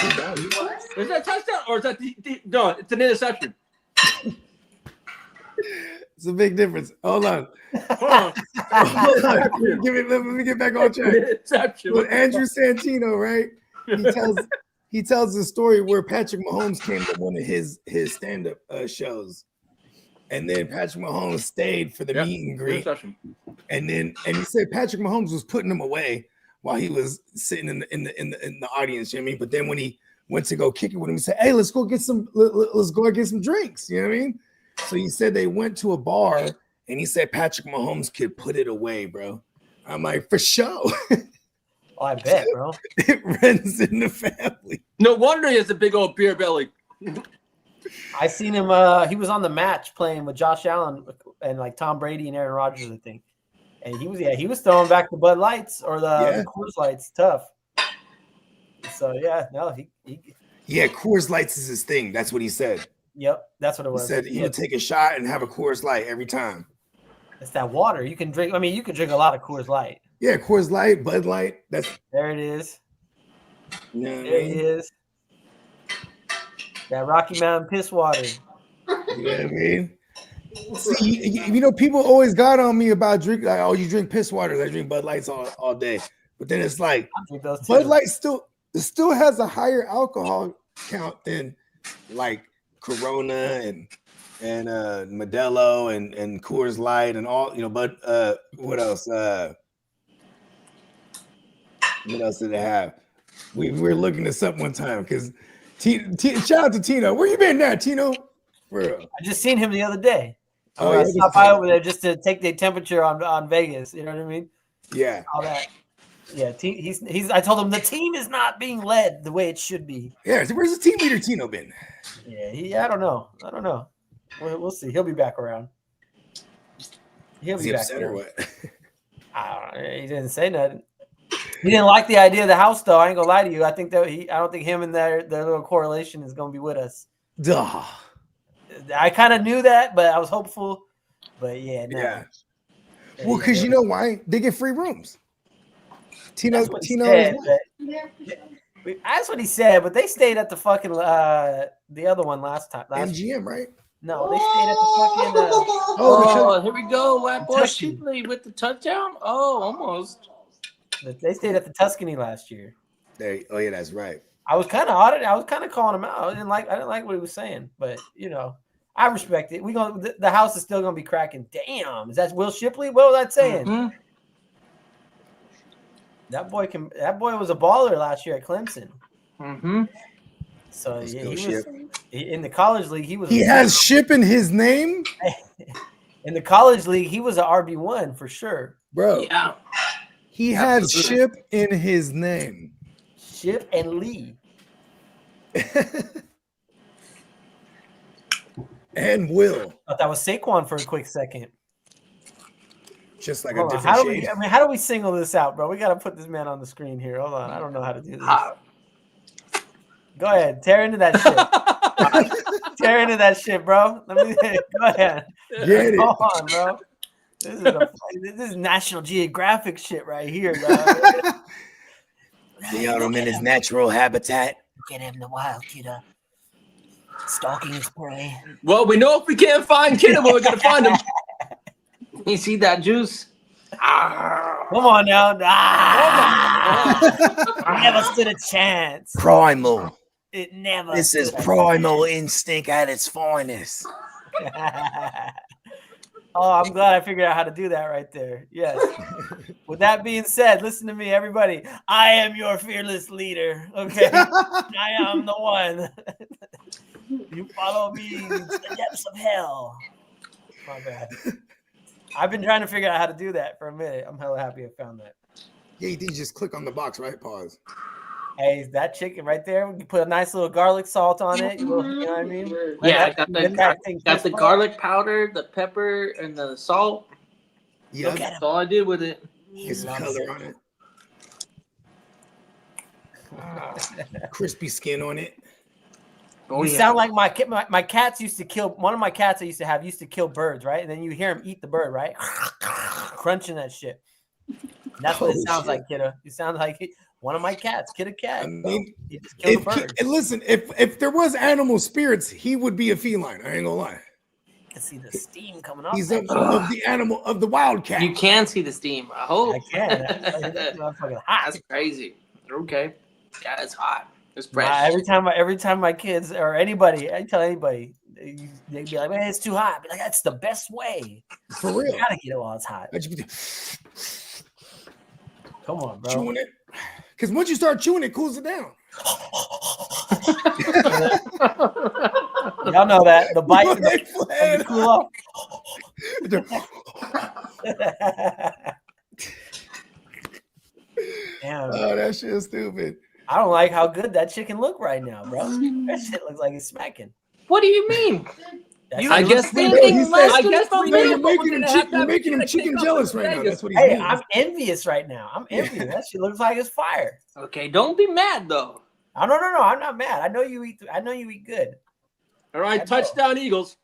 Is that a touchdown or is that no? It's an interception. It's a big difference. Hold on. Hold on. Let me get back on track. With Andrew Santino, right? He tells the story where Patrick Mahomes came to one of his stand-up shows. And then Patrick Mahomes stayed for the meet and greet. And he said Patrick Mahomes was putting him away while he was sitting in the audience, you know what I mean? But then when he went to go kick it with him, he said, "Hey, let's go get some drinks." You know what I mean? So he said they went to a bar and he said Patrick Mahomes could put it away, bro. I'm like, for sure. Oh, I bet, bro. It runs in the family. No wonder he has a big old beer belly. I seen him. He was on the match playing with Josh Allen and like Tom Brady and Aaron Rodgers, I think. And he was throwing back the Bud Lights or the Coors Lights, tough. So Coors Lights is his thing. That's what he said. Yep, that's what it was. He said he would take a shot and have a Coors Light every time. It's that water you can drink. I mean, you can drink a lot of Coors Light. Yeah, Coors Light, Bud Light. There it is. You know what There I he mean? is. That Rocky Mountain piss water. You know what I mean? See, you know, people always got on me about drink. Like, oh, you drink piss waters. I drink Bud Lights all day. But then it's like I drink those Bud too. Light still has a higher alcohol count than like Corona and Modelo and Coors Light and all, you know. But what else? What else did they have? We were looking this up one time because shout out to Tino. Where you been now, Tino? For real. I just seen him the other day. Oh, I yeah, stopped by over there just to take the temperature on Vegas. You know what I mean? Yeah. All that. Yeah, he's. I told him the team is not being led the way it should be. Yeah. So where's the team leader Tino been? Yeah, I don't know. We'll see. He'll be back around. He'll be back upset or around. what? I don't know. He didn't say nothing. He didn't like the idea of the house, though. I ain't gonna lie to you. I think I don't think him and their little correlation is gonna be with us. Duh. I kind of knew that, but I was hopeful. But yeah, no. Yeah. Well, because you know why? They get free rooms. Tino That's what he said, but they stayed at the fucking the other one last time. MGM, right? No, they stayed at the fucking. Oh, here we go, white boy Shipley with the touchdown. Oh, almost. They stayed at the Tuscany last year. Oh yeah, that's right. I was kind of audited. I was kind of calling him out. I didn't like what he was saying, but you know, I respect it. The house is still gonna be cracking. Damn, is that Will Shipley? What was that saying? Mm-hmm. That boy was a baller last year at Clemson. Mm-hmm. So yeah, he was in the college league. He has Ship in his name. In the college league, he was an RB1 for sure, bro. Yeah, he has Ship in his name. Ship and Lee. And Will. I thought that was Saquon for a quick second. Just like Hold a on. different shade. How do we single this out, bro? We got to put this man on the screen here. Hold on. I don't know how to do this. Go ahead. Tear into that shit. Tear into that shit, bro. Let me go ahead. Get it. Go on, bro. This is National Geographic shit right here, dog. See him in his natural habitat. Look at him in the wild, kiddo. Stalking his prey. Well, we know if we can't find Kiddo, we're gonna find him. You see that juice? Come on now. Never stood a chance. Primal. It never. This is primal instinct at its finest. Oh, I'm glad I figured out how to do that right there. Yes. With that being said, listen to me, everybody. I am your fearless leader. Okay. I am the one. You follow me to the depths of hell. My bad. I've been trying to figure out how to do that for a minute. I'm hella happy I found that. Yeah, you did just click on the box, right? Pause. Hey, that chicken right there. You put a nice little garlic salt on it. You know what I mean? Yeah, I got the garlic powder, the pepper, and the salt. Yeah, that's all I did with it. Get some color on it. Crispy skin on it. Oh, you sound like my cats used to kill. One of my cats I used to kill birds, right? And then you hear him eat the bird, right? Crunching that shit. That's what it sounds like, kiddo. You sound like one of my cats, Kid a Cat. I mean, he just killed a bird. And listen, if there was animal spirits, he would be a feline. I ain't gonna lie. You can see the steam coming off. He's of the animal of the wildcat. You can see the steam. I hope. I can. That's fucking hot. That's crazy. Okay. Yeah, it's hot. It's fresh. Every time my kids or anybody, I tell anybody, they'd be like, "Man, it's too hot." I'd be like, "That's the best way." For real. You gotta get it while it's hot. Come on, bro. Chewing it. Because once you start chewing, it cools it down. Y'all know that. The bite and the cool off. Damn. Oh, that shit is stupid. I don't like how good that chicken look right now, bro. That shit looks like it's smacking. What do you mean? I guess you're making him chicken jealous right now. That's what he's doing. I'm envious right now. I'm envious. That shit looks like it's fire. Okay, don't be mad though. Oh, no. I'm not mad. I know you eat good. All right, touchdown Eagles.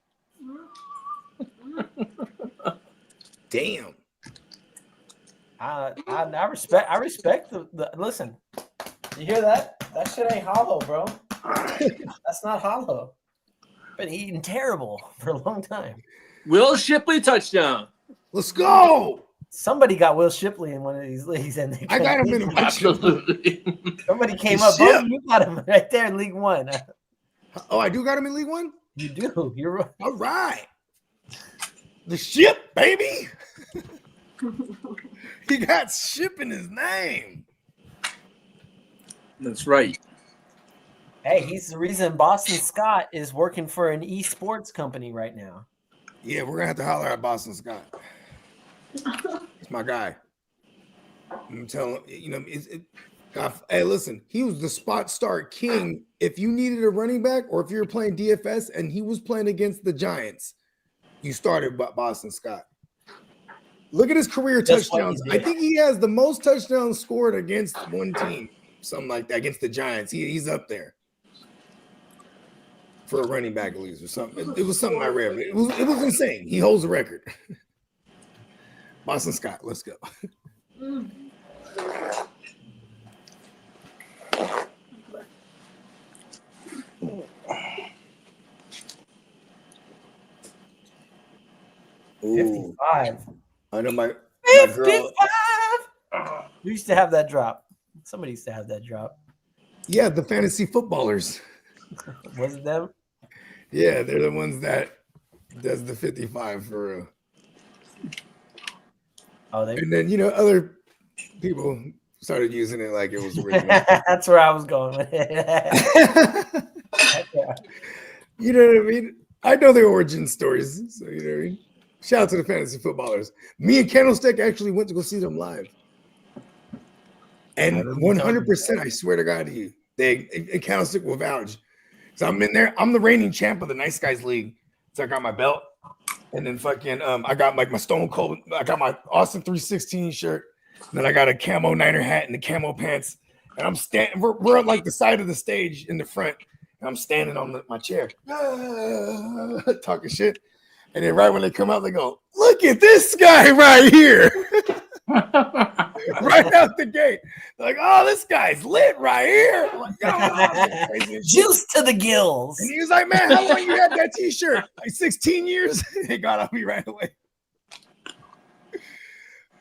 Damn. I respect the listen. You hear that? That shit ain't hollow, bro. That's not hollow. Been eating terrible for a long time. Will Shipley touchdown. Let's go. Somebody got Will Shipley in one of these leagues, and I got him in Absolutely. Somebody came up. Both of you got him right there in League One. Oh, I do got him in League One? You do. You're right. All right. The ship, baby. He got ship in his name. That's right. Hey, he's the reason Boston Scott is working for an esports company right now. Yeah, we're gonna have to holler at Boston Scott. It's my guy. I'm telling you, hey, listen, he was the spot start king. If you needed a running back, or if you were playing DFS and he was playing against the Giants, you started Boston Scott. Look at his career touchdowns. I think he has the most touchdowns scored against one team, something like that, against the Giants. He's up there for a running back at least, or something. It was something I read. It was insane. He holds the record. Boston Scott, let's go. Ooh. 55. I know my 55. We used to have that drop. Somebody used to have that drop. Yeah, the fantasy footballers. Was it them? Yeah, they're the ones that does the 55 for real. Oh, and then other people started using it like it was original. That's where I was going with it. You know what I mean? I know their origin stories, so you know what I mean. Shout out to the fantasy footballers. Me and Candlestick actually went to go see them live, and 100%, I swear to God to you, Candlestick will vouch. So I'm in there. I'm the reigning champ of the Nice Guys League. So I got my belt. And then fucking, I got like my Stone Cold, I got my Austin 316 shirt. And then I got a camo Niner hat and the camo pants. And I'm standing, we're at like the side of the stage in the front. And I'm standing on my chair, talking shit. And then right when they come out, they go, look at this guy right here. Right out the gate. They're like, oh, this guy's lit right here. I'm like, juice to the gills. And he was like, man, how long you had that t-shirt? Like 16 years? They got on me right away.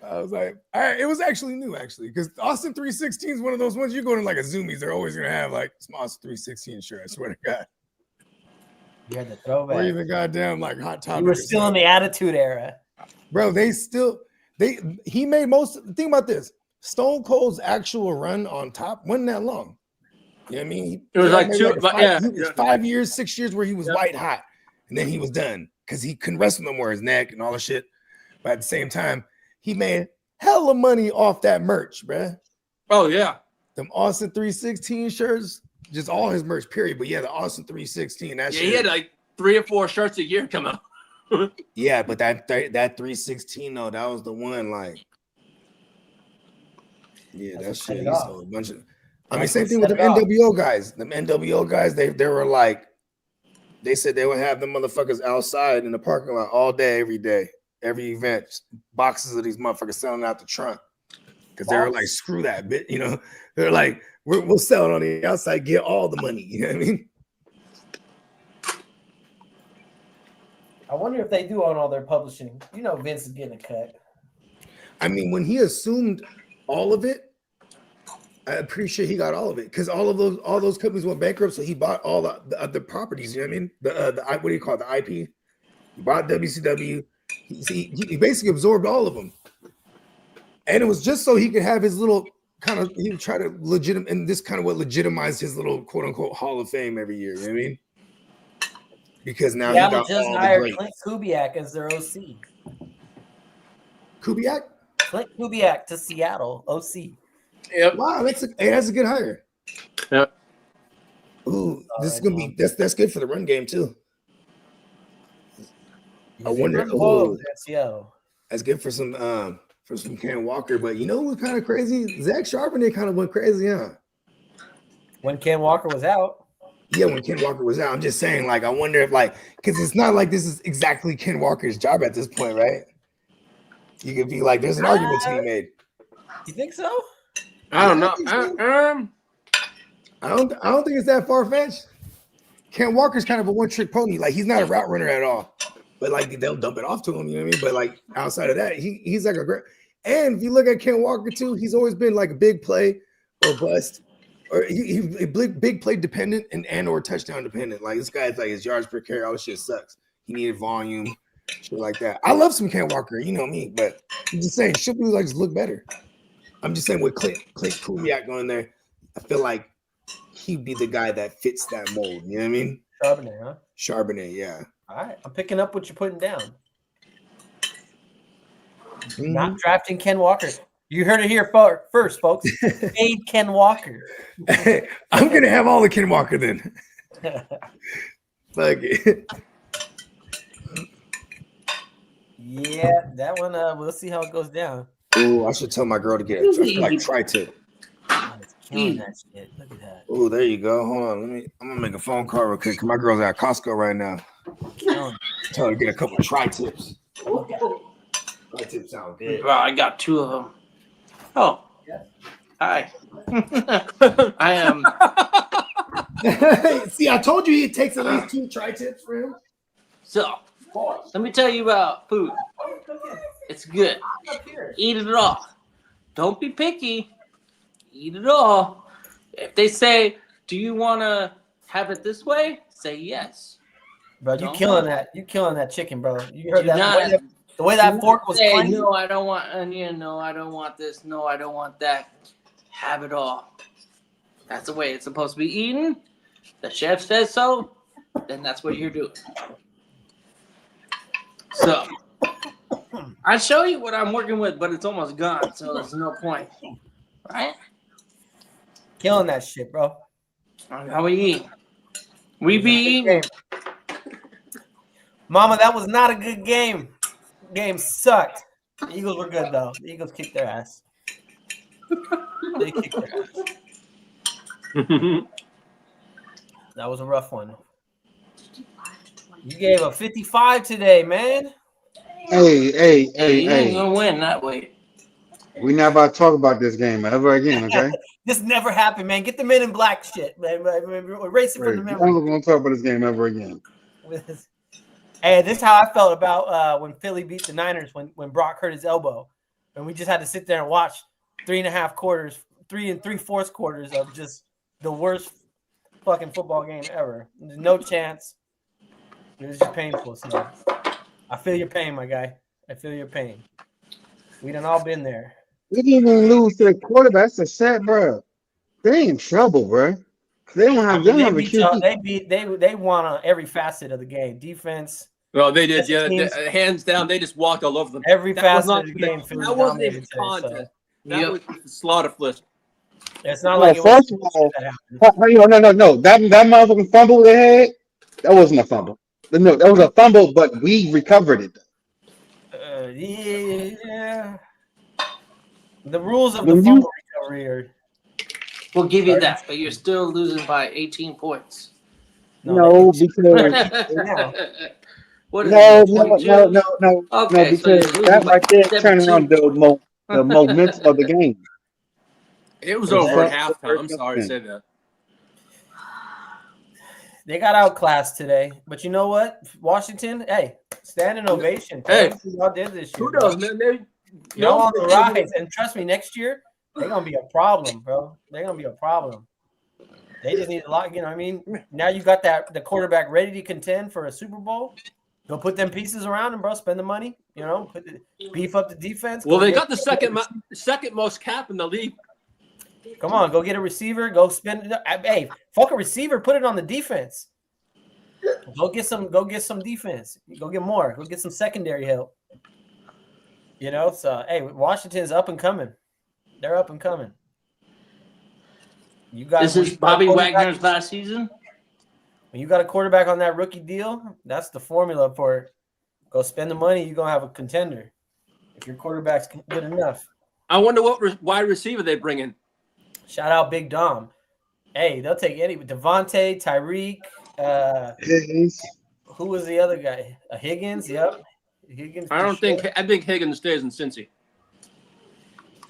I was like, all right, it was actually new, because Austin 316 is one of those ones you go to like a Zoomies, they're always gonna have like some Austin 316 shirt, I swear to God. You had the throwback. Or even goddamn like Hot Topic. You were still in the Attitude Era. Bro, he made think about this. Stone Cold's actual run on top wasn't that long. You know what I mean? It was like 5 years, 6 years where he was white hot, and then he was done because he couldn't wrestle no more, his neck and all the shit. But at the same time, he made hella money off that merch, bruh. Oh yeah, them Austin 316 shirts, just all his merch, period. But yeah, the Austin 316. That shit. He had like 3 or 4 shirts a year come out. Yeah, but that 316 though, that was the one. Like, yeah, that shit. He sold a bunch of. I mean, same thing with the NWO guys. The NWO guys, they were like, they said they would have them motherfuckers outside in the parking lot all day, every day, every event. Boxes of these motherfuckers selling out the trunk because they were like, screw that bit, They're like, we'll sell it on the outside, get all the money. You know what I mean? I wonder if they do own all their publishing. Vince is getting a cut. I mean, when he assumed all of it, I'm pretty sure he got all of it because all those companies went bankrupt, so he bought all the properties. You know what I mean? The what do you call it? The IP. He bought WCW. He basically absorbed all of them, and it was just so he could have his little kind of. He would try to and this kind of what legitimized his little quote unquote Hall of Fame every year. You know what I mean? Because now he got just all hired the Clint Kubiak as their OC. Kubiak? Clint Kubiak to Seattle OC. Yep. Wow, that's a good hire. Yep. Ooh, this is gonna be that's good for the run game too. I wonder. Oh, that's good for some Ken Walker. But you know what's kind of crazy? Zach Charbonnet kind of went crazy, huh? When Ken Walker was out. Yeah, when Ken Walker was out. I'm just saying, like, I wonder if, like, because it's not like this is exactly Ken Walker's job at this point, right? You could be like, there's an argument to be made. You think so? I don't know. I don't think it's that far fetched. Ken Walker's kind of a one-trick pony. Like he's not a route runner at all. But like they'll dump it off to him, you know what I mean? But like outside of that, he's like a great. And if you look at Ken Walker too, he's always been like a big play or bust, or he big play dependent and or touchdown dependent. Like this guy's like his yards per carry, all this shit sucks. He needed volume, shit like that. I love some Ken Walker, you know me, but I'm just saying, should we like just look better? I'm just saying with Clint Kubiak going there, I feel like he'd be the guy that fits that mold. You know what I mean? Charbonnet, huh? Charbonnet, yeah. All right, I'm picking up what you're putting down. Mm-hmm. Not drafting Ken Walker. You heard it here first, folks. Fade Ken Walker. I'm gonna have all the Ken Walker then. Fuck it. Yeah, that one. We'll see how it goes down. Oh, I should tell my girl to get a like tri-tip. It's killing that shit. Look at that. Oh, there you go. Hold on, I'm gonna make a phone call real quick. My girl's at Costco right now. Tell her to get a couple of tri-tips. Tri-tips sound good. Well, I got 2 of them. Oh, hi. I am. See, I told you it takes at least 2 tri-tips for him. So, let me tell you about food. It's good. Eat it all. Don't be picky. Eat it all. If they say, "Do you want to have it this way?" Say yes. Bro, you killing that. You killing that chicken, bro. You heard that. The way that fork was saying, clean. "No, I don't want onion. No, I don't want this. No, I don't want that." Have it all. That's the way it's supposed to be eaten. The chef says so. Then that's what you're doing. So, I show you what I'm working with, but it's almost gone, so there's no point, right? Killing that shit, bro. How we eat? We be eating. Mama, that was not a good game. Game sucked. The Eagles were good though. The Eagles kicked their ass. They kicked their ass. That was a rough one. You gave a 55 today, man. Hey. You ain't gonna win that way. We not about to talk about this game ever again, okay? This never happened, man. Get the Men in Black shit, man. Erase it from the memory. I'm not gonna talk about this game ever again. Hey, this is how I felt about when Philly beat the Niners when Brock hurt his elbow, and we just had to sit there and watch 3.5 quarters, 3 3/4 quarters of just the worst fucking football game ever. There's no chance. It was just painful. So I feel your pain, my guy. I feel your pain. We done all been there. We didn't even lose to the quarterback. That's a set, bro. They in trouble, bro. They don't have. They won on every facet of the game. Defense. Well, they did. Yeah, hands down. They just walked all over them. Every facet of the game. That wasn't even contest. That was slaughter flish. It's not like it first was. of all, no. That motherfucking fumble they had, that wasn't a fumble. No, that was a fumble, but we recovered it. Yeah. The rules of the fumble recovery are. We'll give you that, but you're still losing by 18 points. No, because what is no. Okay, because that right there turned around the momentum of the game. It was over at halftime. I'm sorry to say that. They got outclassed today, but you know what? Washington, hey, standing ovation. Hey, y'all did this year. Kudos, man. Y'all on the rise, and trust me, next year they're gonna be a problem, bro. They're gonna be a problem. They just need a lot. You know what I mean? Now you got the quarterback ready to contend for a Super Bowl. Go put them pieces around him, bro. Spend the money. You know, beef up the defense. Well, they got the second most cap in the league. Come on, go get a receiver. Go spend. Hey, fuck a receiver. Put it on the defense. Go get some defense. Go get more. Go get some secondary help. You know, so hey, Washington's up and coming. They're up and coming. You got this is Bobby Wagner's last season. When you got a quarterback on that rookie deal, that's the formula for it. Go spend the money. You're gonna have a contender. If your quarterback's good enough. I wonder what wide receiver they bring in. Shout out Big Dom. Hey, they'll take any. Devontae, Tyreek. Higgins. Who was the other guy? Higgins. Yep. Higgins. I think Higgins stays in Cincy.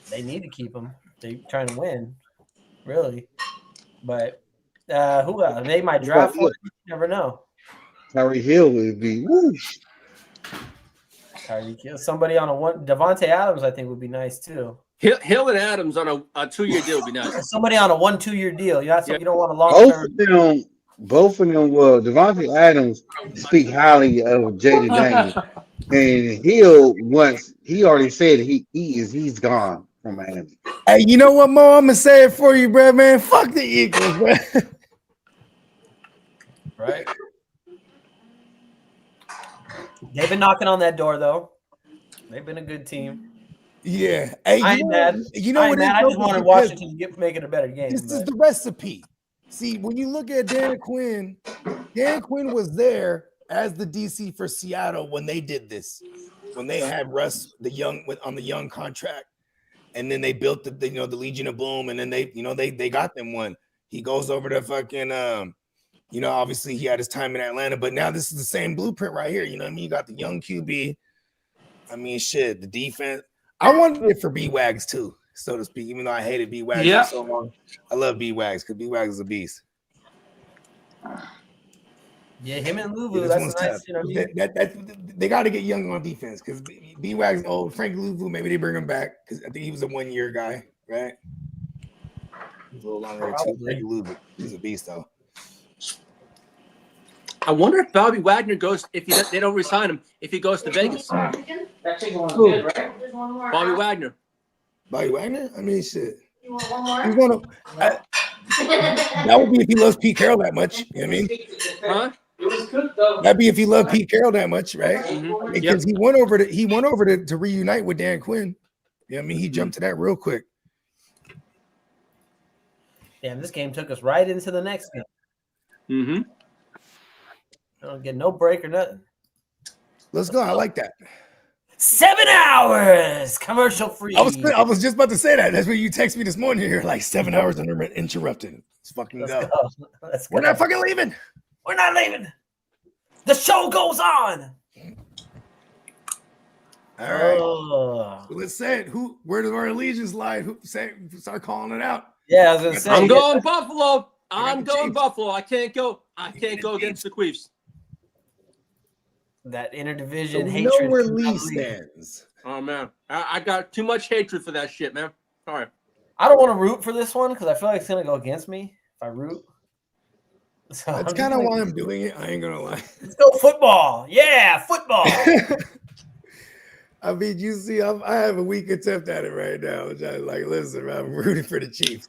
They need to keep him. They're trying to win, really. But who else? They might draft one. You never know. Tyreek Hill would be. Woo. Tyreek Hill. Somebody on a one. Devontae Adams, I think, would be nice too. Hill and Adams on a 2-year deal would be nice. Somebody on a 1-2 year deal. You don't want a long Both term. of them. Both of them. Well, Devontae Adams speak highly of Jaden Daniels, and Hill once he already said he's gone from Miami. Hey, you know what, Mo? I'm gonna say it for you, bro, man. Fuck the Eagles, bro. Right. They've been knocking on that door, though. They've been a good team. Yeah. Hey, I ain't mad. You know what? I just wanted Washington to make it a better game. This is the recipe. See, when you look at Dan Quinn was there as the DC for Seattle when they did this, when they had Russ on the young contract, and then they built the Legion of Boom, and then they got them one. He goes over to fucking obviously he had his time in Atlanta, but now this is the same blueprint right here. You know what I mean? You got the young QB. I mean, shit, the defense. I wanted it for B-Wags too, so to speak, even though I hated B-Wags for so long. I love B-Wags because B-Wags is a beast. Yeah, him and Louvu, that's nice. You know, they got to get young on defense because B-Wags is old. Frank Louvu, maybe they bring him back because I think he was a 1-year guy, right? He's a little longer too. Frank Louvu, he's a beast though. I wonder if Bobby Wagner goes if they don't resign him if he goes to Vegas. That chicken one's good, right? There's one more. Bobby Wagner. Bobby Wagner? I mean, shit. You want one more? He's gonna. That would be if he loves Pete Carroll that much. You know what I mean? Huh? It was good though. That'd be if he loved Pete Carroll that much, right? Mm-hmm. Because he went over to reunite with Dan Quinn. You know what I mean? He jumped to that real quick. Damn, this game took us right into the next game. Mm-hmm. I don't get no break or nothing. Let's go. I like that. 7 hours commercial free. I was just about to say that. That's what you text me this morning. You're like 7 hours uninterrupted. Let's fucking go. We're not fucking leaving. We're not leaving. The show goes on. All right. So let's say it. Where does our allegiance lie? Start calling it out. Yeah, I was gonna say. I'm going Buffalo. I'm going Buffalo. I can't go against the Queefs. That interdivision So hatred. know where Lee stands. Oh man, I got too much hatred for that shit, man. All right. I don't want to root for this one because I feel like it's gonna go against me if I root. So That's kind of why I'm doing it. I ain't gonna lie. Let's go football. Yeah, football. I mean, you see, I have a weak attempt at it right now. Which I like. Listen, I'm rooting for the Chiefs.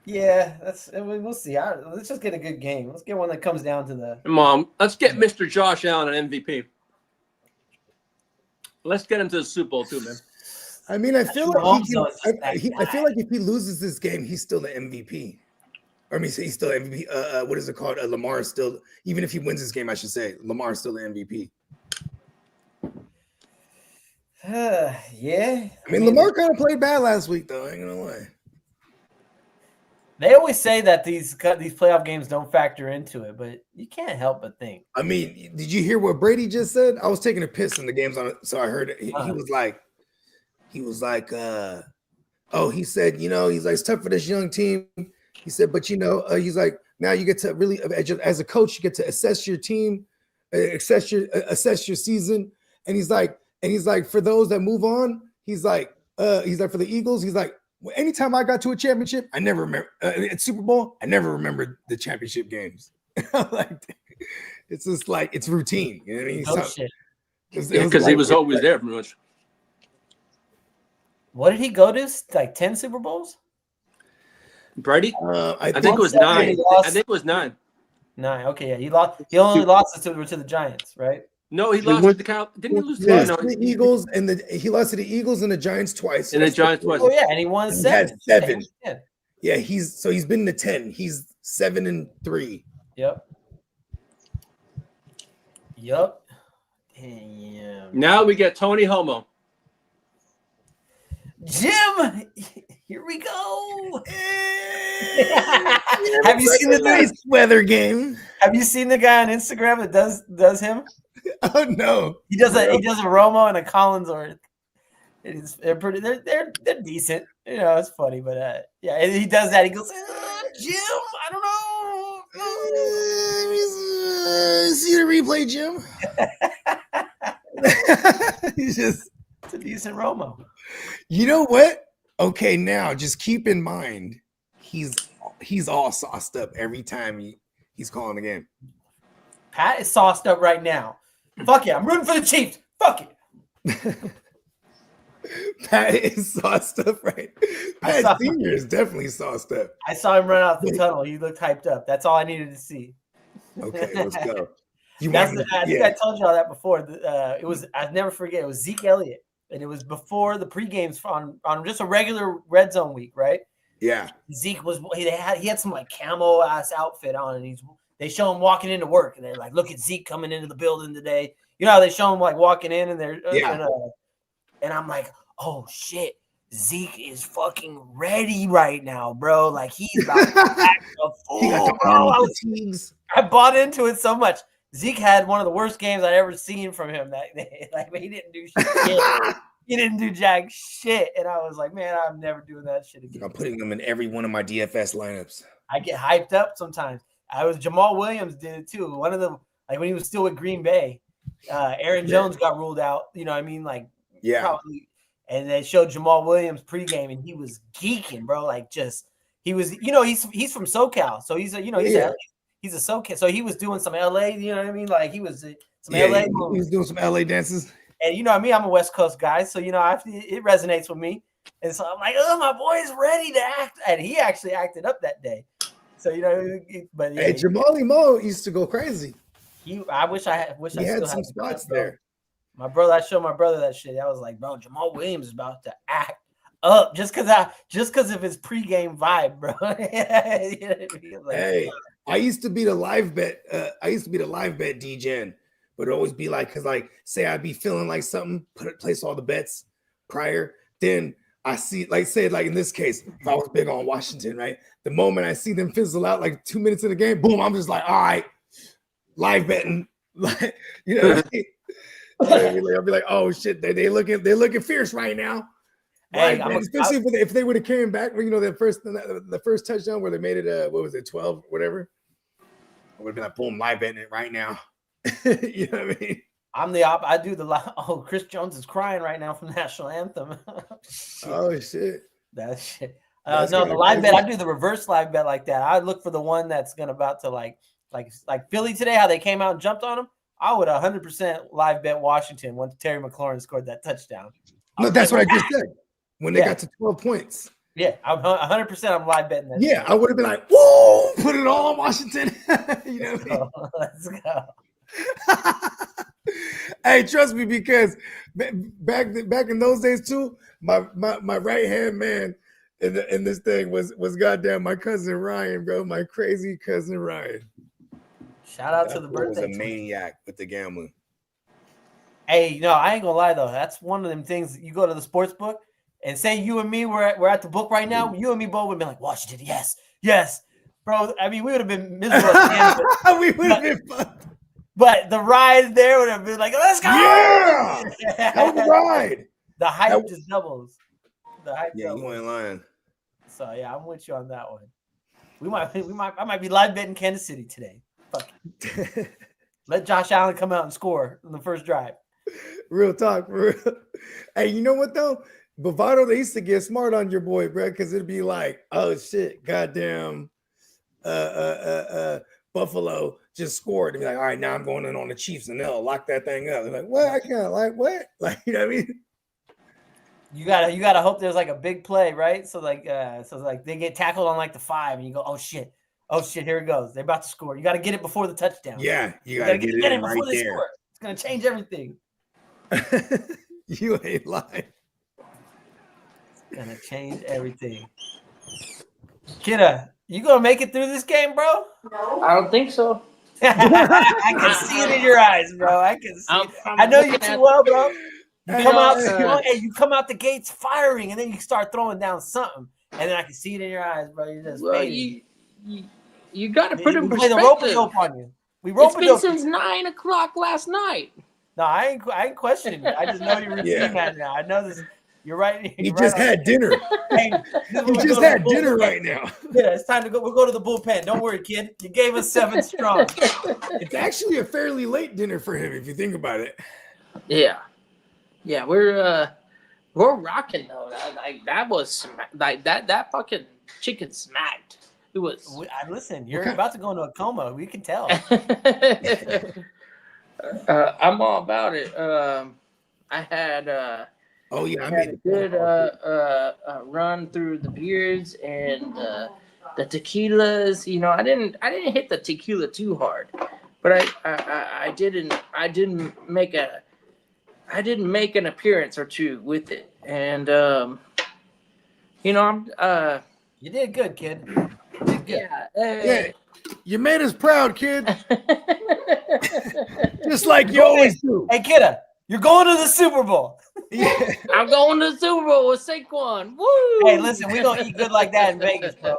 Yeah, we'll see. Let's just get a good game. Let's get one that comes down to the. Mom, let's get Mr. Josh Allen an MVP. Let's get him to the Super Bowl too, man. I mean, I feel like I feel like if he loses this game, he's still the MVP. I mean, he's still MVP. What is it called? Lamar is still, even if he wins this game, I should say Lamar is still the MVP. Yeah. I mean, Lamar kind of played bad last week, though. I ain't gonna lie. They always say that these playoff games don't factor into it, but you can't help but think. I mean, did you hear what Brady just said? I was taking a piss in the games on it, so I heard it. He was like, he said, he's like, it's tough for this young team. He said, but he's like, now you get to really, as a coach, you get to assess your team, assess your season, and he's like, for those that move on, he's like, for the Eagles, he's like, anytime I got to a championship, I never remember at Super Bowl. I never remembered the championship games. Like, it's just like it's routine. You know what I mean? Oh, shit. Because he was always there, pretty much. What did he go to? Like 10 Super Bowls? Brady? I think it was 9. I think it was 9. 9. Okay, yeah. He only lost to the Giants, right? No, he lost to the Cow. Didn't he lose to the Eagles he lost to the Eagles and the Giants twice. And the Giants twice. Oh yeah, and he won 7. Yeah, he's been to 10. He's 7-3. Yep. Damn. Now we get Tony Homo. Jim, here we go. Have you seen the nice weather game? Have you seen the guy on Instagram that does him? Oh no, he does a Romo and a Collinsworth. They're pretty. They're decent. You know, it's funny, but yeah, and he does that. He goes, Jim, I don't know. See the replay, Jim. He's just. It's a decent Romo. You know what? Okay, now just keep in mind he's all sauced up every time he's calling the game. Pat is sauced up right now. Fuck yeah, I'm rooting for the Chiefs. Fuck it. Pat is sauced up, right? Pat Senior is definitely sauced up. I saw him run out the tunnel. He looked hyped up. That's all I needed to see. Okay, let's go. I think I told you all that before. It was, I'll never forget, it was Zeke Elliott. And it was before the pre-games on just a regular red zone week, right? Yeah. Zeke he had some like camo ass outfit on, and they show him walking into work, and they're like, look at Zeke coming into the building today. You know how they show him like walking in, and they're and I'm like, oh shit, Zeke is fucking ready right now, bro. Like he's about to act a fool. He got the I bought into it so much. Zeke had one of the worst games I'd ever seen from him that day. Like he didn't do shit. He didn't do jack shit. And I was like, man, I'm never doing that shit again. I'm putting them in every one of my DFS lineups. I get hyped up sometimes. Jamal Williams did it too. One of them, like when he was still with Green Bay, Aaron Jones got ruled out. You know what I mean? Like, probably. And they showed Jamal Williams pregame, and he was geeking, bro. Like, he was, he's from SoCal, so he's a SoCal, so he was doing some LA. You know what I mean? Like he was some LA. He was doing some LA dances. And you know me, I'm a West Coast guy, so it resonates with me. And so I'm like, oh, my boy's ready to act, and he actually acted up that day. So but hey, Jamali Mo used to go crazy. I wish I had some spots there. I showed my brother that shit. I was like, bro, Jamal Williams is about to act up just because of his pregame vibe, bro. Hey, I used to be the live bet. DJing, but it'd always be like, because like say I'd be feeling like something, place all the bets prior. Then I see, like say like in this case, if I was big on Washington, right? The moment I see them fizzle out like 2 minutes in the game, boom, I'm just like, all right, live betting, like you know. What I mean? I'll be like, oh shit, they're looking fierce right now. Hey, especially if they would have carried back, the first touchdown where they made it, what was it, 12, whatever. I would have been like, boom, live betting it right now. You know what I mean? I'm the op. I do Chris Jones is crying right now from the national anthem. Oh shit, that shit. No, the live bet. I do the reverse live bet like that. I look for the one that's about to like Philly today, how they came out and jumped on them. I would 100% live bet Washington once Terry McLaurin scored that touchdown. No, that's what I just said. When they got to 12 points. Yeah, I'm 100%. I'm live betting that. Yeah, I would have been like, whoa, put it all on Washington. You know what I mean? Let's go. Hey, trust me, because back in those days too, my right hand man in this thing was goddamn my cousin Ryan, bro. My crazy cousin Ryan. Shout out to the birthday. Was a maniac with the gambling. Hey, no, I ain't gonna lie though. That's one of them things. You go to the sports book and say you and me we're at the book right now. You and me both would be like, Washington, yes, bro. I mean, we would have been miserable at the end. We would have been fun. But the ride there would have been like, let's go. Yeah, that was a ride. The hype just doubles. The hype doubles. You ain't lying. So yeah, I'm with you on that one. I might be live betting Kansas City today. Fuck. Let Josh Allen come out and score in the first drive. Real talk, real. Hey, you know what though? Bovado, they used to get smart on your boy, bro, because it'd be like, oh shit, goddamn, Buffalo just scored. They'd be like, all right, now I'm going in on the Chiefs, and they'll lock that thing up. They're like, what? I can't, like, what? Like, you know what I mean? You gotta hope there's like a big play, right? So they get tackled on like the 5, and you go, oh shit, here it goes. They're about to score. You got to get it before the touchdown. Yeah, you got to get it in right there. Score. It's gonna change everything. You ain't lying. It's gonna change everything. Kidda, you gonna make it through this game, bro? No, I don't think so. I can see it in your eyes, bro. I can see it. I know you too well, bro. You come out the gates firing, and then you start throwing down something, and then I can see it in your eyes, bro. You're just you got to put in perspective. We play the rope on you. It's been since 9 o'clock last night. No, I ain't questioning it. I just know you're routine that now. I know this. You're right. He You're just right. had dinner. Hey, He just had dinner right now. Yeah, it's time to go. We'll go to the bullpen. Don't worry, kid. You gave us 7 strong. It's actually a fairly late dinner for him if you think about it. Yeah, we're rocking though. That was like that fucking chicken smacked. It was. Listen, you're about to go into a coma. We can tell. I'm all about it. I had I had a good run through the beers and the tequilas. You know, I didn't hit the tequila too hard, but I didn't make an appearance or two with it, and you know I'm You did good, kid. Yeah, you made us proud, kid. Just like you always do. Hey, kidda, you're going to the Super Bowl. Yeah. I'm going to the Super Bowl with Saquon. Woo! Hey, listen, we don't eat good like that in Vegas, bro.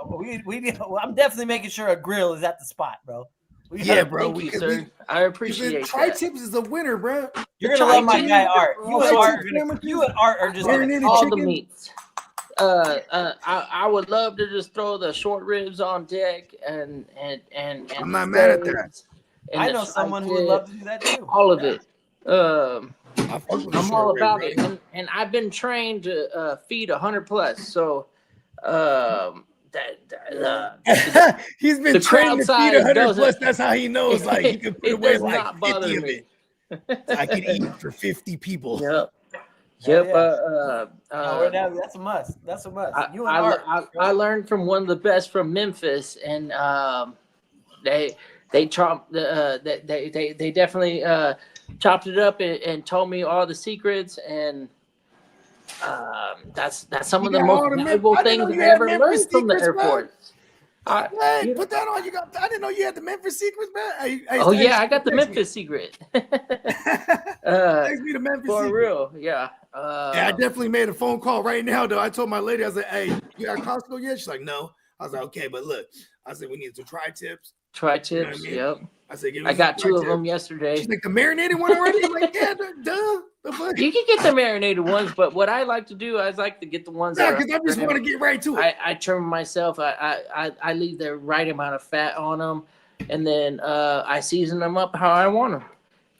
I'm definitely making sure a grill is at the spot, bro. Bro. Thank you, sir. I appreciate that. Tri-Tips is the winner, bro. You're gonna love my guy Art. You and Art are just all the meats. I would love to just throw the short ribs on deck and I'm not mad at that. I know someone who would love to do that too. All of it. I'm all about it, and I've been trained to feed 100+. So he's been trained to feed 100+. That's how he knows. Like he can put away like 50 of it. I could eat for 50 people. Yep. That's a must. That's a must. I learned from one of the best from Memphis, and they definitely chopped it up and told me all the secrets, and that's some of the most valuable things I ever learned from the airport. Hey, put that on. I didn't know you had the Memphis secrets, man. I got the Memphis secret. Text me the Memphis for secret. real, yeah. I definitely made a phone call right now, though. I told my lady, I was like, "Hey, you got Costco yet?" She's like, "No." I was like, "Okay, but look," I said, "We need some tri-tips." Tri-tips, you know what I mean? Yep. I said, I got 2 of them yesterday. She's like, "The marinated one already?" I'm like, "Yeah, duh." You can get the marinated ones, but what I like to do, I like to get the ones. Yeah, because I just want to get right to it. I trim myself. I leave the right amount of fat on them, and then I season them up how I want them,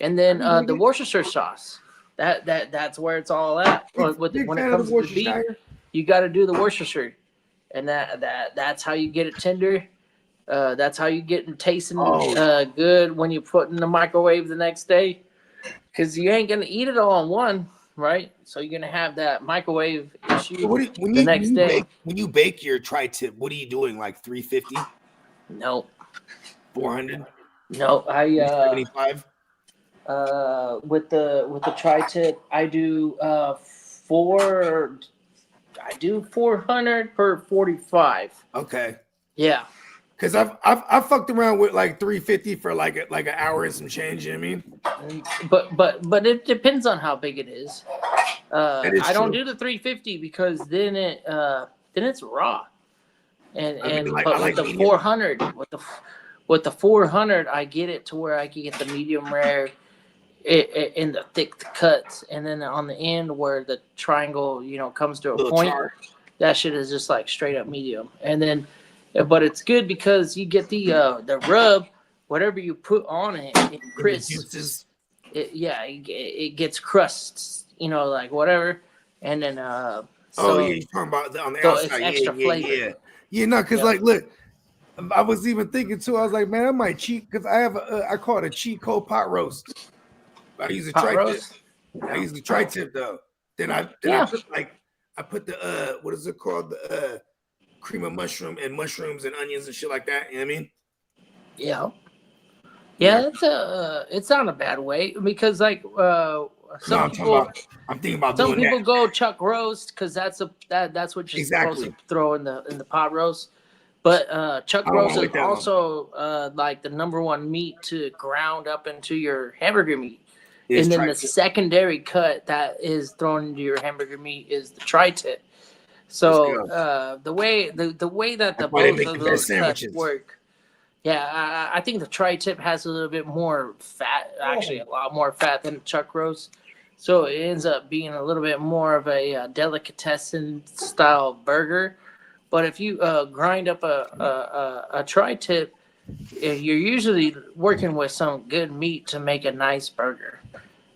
and then the Worcestershire sauce. That's where it's all at. When it comes to beef, you got to do the Worcestershire, and that's how you get it tender. That's how you get it tasting good when you put it in the microwave the next day. Because you ain't gonna eat it all in one, right? So you're gonna have that microwave issue the next day. When you bake your tri-tip, what are you doing? Like 350? No. 400? No, 75. With the tri-tip, I do 400 per 45. Okay. Yeah. Because I've fucked around with like 350 for like an hour and some change. You know what I mean? But it depends on how big it is. I don't true. do the 350 because then it's raw. And like with the medium. 400 with the 400 I get it to where I can get the medium rare in the thick cuts, and then on the end where the triangle comes to a point, that shit is just like straight up medium. And then. But it's good because you get the rub, whatever you put on it, it crisps. It gets crusts, like whatever, and then you're talking about on the outside, it's extra flavor. Yeah, no, because like, look, I was even thinking too. I was like, man, I might cheat because I have I call it a cheat code pot roast. I use a tri-tip. I use the tri-tip though. Then I put the what is it called, the cream of mushrooms and onions and shit like that. You know what I mean? Yeah, it's not a bad way because like some people go chuck roast because that's what you're supposed to throw in the pot roast. But chuck roast is also like the number one meat to ground up into your hamburger meat. And then the secondary cut that is thrown into your hamburger meat is the tri-tip. So the way that the both of those cuts work, I think the tri-tip has a little bit more fat, actually a lot more fat than the chuck roast. So it ends up being a little bit more of a delicatessen style burger. But if you grind up a tri-tip, you're usually working with some good meat to make a nice burger.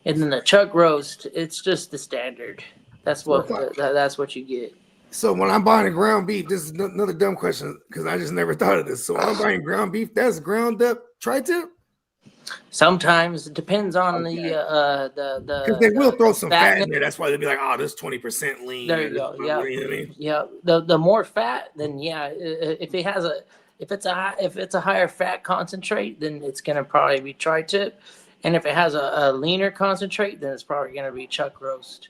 And then the chuck roast, it's just the standard. That's what you get. So when I'm buying a ground beef, this is another dumb question because I just never thought of this. So when I'm buying ground beef, that's ground up tri-tip? Sometimes it depends on because the they will throw some fat fatness. in there. That's why they'll be like, "Oh, this 20% lean." There you go. Yeah, you know what I mean? yeah. The more fat, then yeah. If it's a higher fat concentrate, then it's gonna probably be tri-tip, and if it has a leaner concentrate, then it's probably gonna be chuck roast.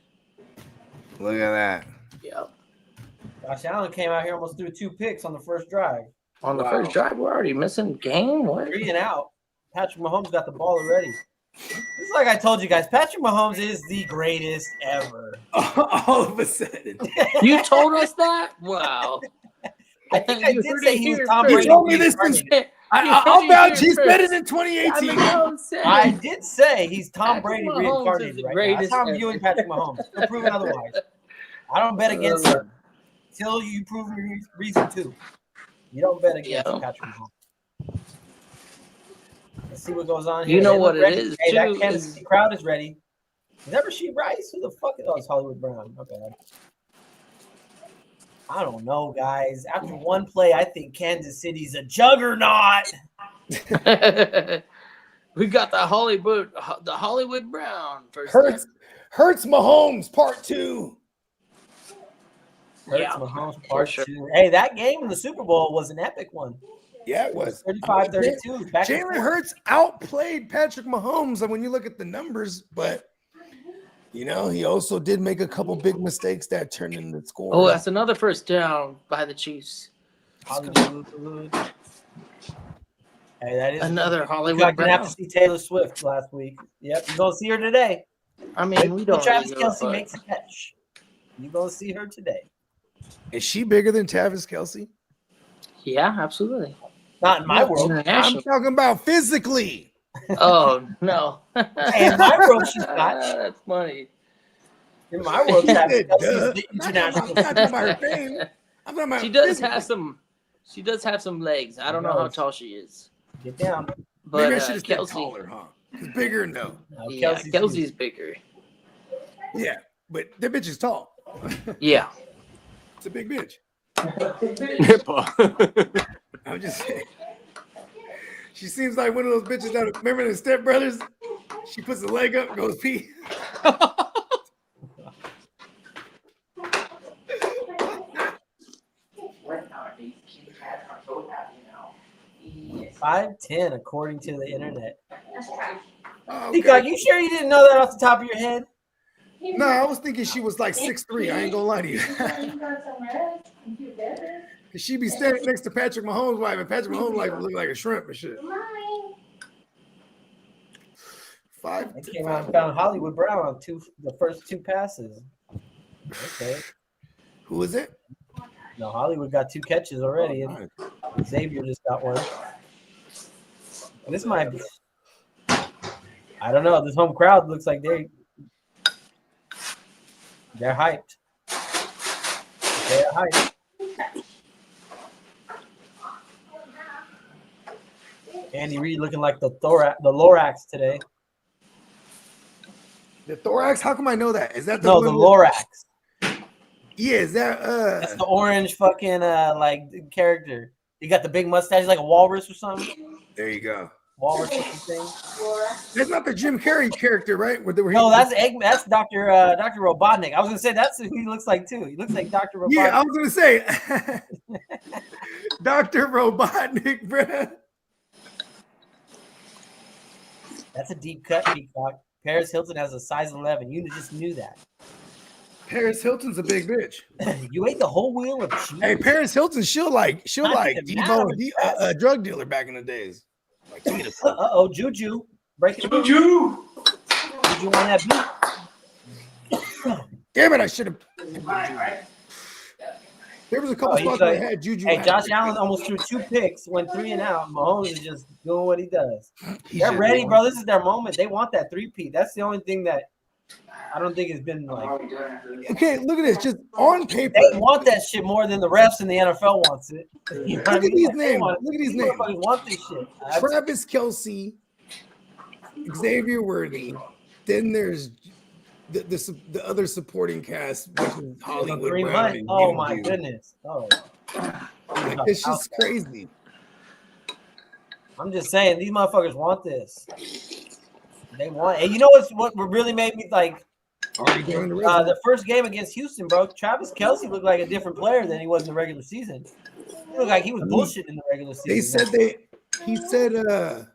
Look at that. Yeah. Josh Allen came out here, almost threw 2 picks on the first drive. On the first drive, we're already missing game. What? 3 and out. Patrick Mahomes got the ball already. It's like I told you guys, Patrick Mahomes is the greatest ever. All of a sudden. You told us that? Wow. I think I did say he was Tom You Brady. told me this since I'll vouch he's better than 2018. I did say he's Tom Patrick Brady Mahomes is reincarnated the right now. That's greatest how I'm ever. viewing Patrick Mahomes. You're proven otherwise. I don't bet against him until you prove me reason to. You don't bet against Patrick Mahomes. Let's see what goes on here. You know They what look ready. it is, Hey, that too, Kansas is- City crowd is ready. Is that Rasheed Rice? Who the fuck is? Oh, it's Hollywood Brown. Okay. I don't know, guys. After one play, I think Kansas City's a juggernaut. We got the Hollywood Brown first. Hurts Mahomes part 2. Hurts Mahomes part 2. Hey, that game in the Super Bowl was an epic one. Yeah, it was 35-32. Jalen Hurts outplayed Patrick Mahomes when you look at the numbers, but you know, he also did make a couple big mistakes that turned into scores. Oh, that's another first down by the Chiefs. Hollywood. Hey, that is Another Hollywood You're gonna have Brown. to see Taylor Swift last week. Yep, you're gonna see her today. I mean, we don't Travis really go, Kelce but- makes a catch. You're gonna see her today. Is she bigger than Travis Kelce? Yeah, absolutely. Not in my world. I'm talking about physically. Oh no! Hey, in my world, she's not. That's funny. In my world, Travis Kelce's Duh. the international. I'm not talking about her fame. I'm talking about She does physically. have some. She does have some legs. I don't know how tall she is. Get down. But Maybe I should have said Kelsey, taller, huh? Because bigger, no. yeah, Kelsey's bigger. Yeah, but that bitch is tall. Yeah. It's a big bitch. I'm just saying. She seems like one of those bitches that remember the Step Brothers. She puts the leg up, goes pee. 5'10", according to the internet. Oh, Peacock, you sure you didn't know that off the top of your head? No, I was thinking she was like 6'3". I ain't gonna lie to you. Cause she be standing next to Patrick Mahomes' wife, and Patrick Mahomes like look like a shrimp and shit. I came out and found Hollywood Brown on the first 2 passes. Okay. Who is it? No, Hollywood got 2 catches already. And Xavier just got one. And this might be. I don't know. This home crowd looks like they're hyped. They're hyped. Andy Reid looking like the Lorax today. The thorax? How come I know that? Is that the No, one the with- Lorax. Yeah, is that That's the orange fucking like character. He got the big mustache, like a walrus or something. There you go. Walrus looking thing. That's not the Jim Carrey character, right? No, that's Dr. Robotnik. I was gonna say that's who he looks like too. He looks like Dr. Robotnik. Yeah, I was gonna say Dr. Robotnik, bruh. That's a deep cut, Peacock. Paris Hilton has a size 11. You just knew that. Paris Hilton's a big bitch. You ate the whole wheel of cheese. Hey, Paris Hilton, she'll like even Devo, mad a drug dealer back in the days. Like, give me the fuck. Uh-oh, Juju. Breaking Juju. Juju on that beat. Damn it, I should have. There was a couple spots where I had Juju. Hey, Josh Allen almost threw 2 picks, went 3 and out. Mahomes is just doing what he does. They're ready, bro. This is their moment. They want that 3-peat. That's the only thing that I don't think it's been like. Okay, look at this. Just on paper, They want that shit more than the refs and the NFL wants it. You know look at these names. look Look at these names. motherfuckers want this shit. Travis Kelce, Xavier Worthy. Then there's the other supporting cast, which is Hollywood Kareem Brown. Hunt. And Oh Juju. my goodness. Oh. Like, it's just crazy. I'm just saying, these motherfuckers want this. They want, and you know what really made me like the first game against Houston, bro. Travis Kelce looked like a different player than he was in the regular season. He looked like he was bullshit in the regular season. He said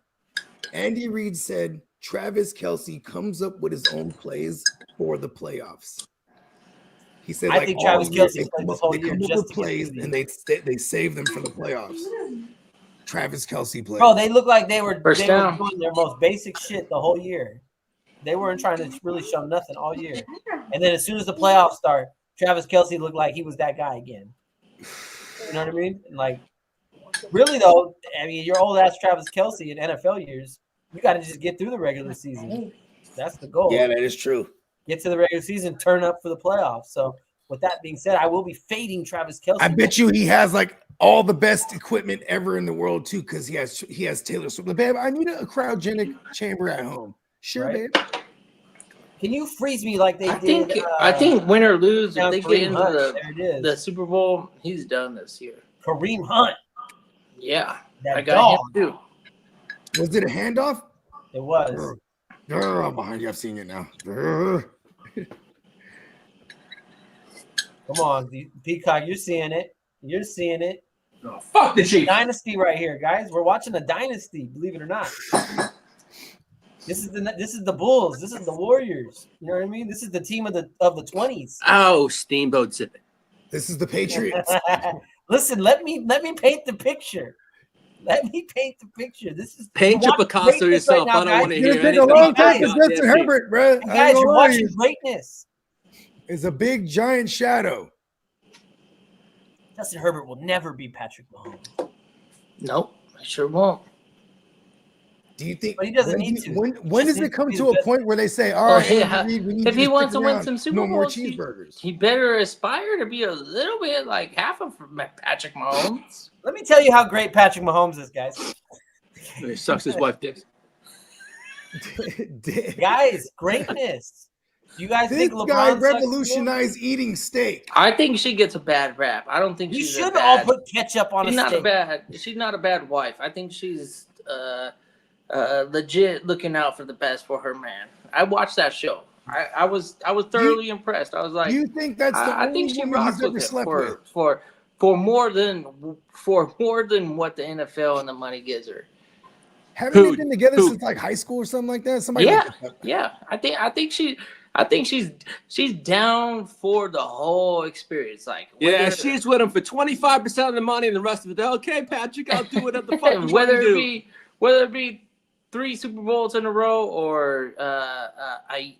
Andy Reid said Travis Kelce comes up with his own plays for the playoffs. He said, I think Travis Kelce played this whole year just with plays and they save them for the playoffs. Travis Kelce played. Bro, they looked like they were doing their most basic shit the whole year. They weren't trying to really show nothing all year. And then as soon as the playoffs start, Travis Kelce looked like he was that guy again. You know what I mean? And like, really though, I mean, your old ass Travis Kelce in NFL years, you got to just get through the regular season. That's the goal. Yeah, that is true. Get to the regular season, turn up for the playoffs. So with that being said, I will be fading Travis Kelce. I bet you he has like all the best equipment ever in the world too, because he has Taylor Swift. Babe, I need a cryogenic chamber at home. Sure, right? Babe. Can you freeze me like they did? I think win or lose, if they Kareem get into Hunt, the Super Bowl, he's done this year. Kareem Hunt. Yeah, that I got him too. Was it a handoff? It was. I'm behind you. I've seen it now. Come on, Peacock, you're seeing it. You're seeing it. Oh, fuck the Chiefs. Dynasty right here, guys. We're watching a dynasty, believe it or not. This is the Bulls. This is the Warriors. You know what I mean? This is the team of the 20s. Oh, Steamboat Sipping. This is the Patriots. Listen, let me paint the picture. Let me paint the picture. This is paint your Picasso yourself. Right now, I don't want to hear it. It's a long time for Justin Herbert, bro. Guys, you're watching greatness. It's a big giant shadow. Justin Herbert will never be Patrick Mahomes. Nope, I sure won't. Do you think? But he doesn't need to. When does it come to a point where they say, "All right, if he wants to win some Super Bowls, more cheeseburgers"? He better aspire to be a little bit like half of Patrick Mahomes. Let me tell you how great Patrick Mahomes is, guys. He sucks his wife dicks. Guys, greatness. Do you guys think LeBron guy revolutionized eating steak? I think she gets a bad rap. I don't think we she's should all put ketchup on a steak. She's not a bad wife. I think she's legit looking out for the best for her man. I watched that show. I was thoroughly impressed. I was like, do you think that's the I only think she woman rocks he's ever with him slept with? for more than what the NFL and the money gives her. Haven't they been together since like high school or something like that? Somebody yeah. I think she's down for the whole experience. Like, yeah, she's with him for 25% of the money and the rest of it. Okay, Patrick, I'll do whatever the fuck you whether want to do. Whether it be 3 Super Bowls in a row or a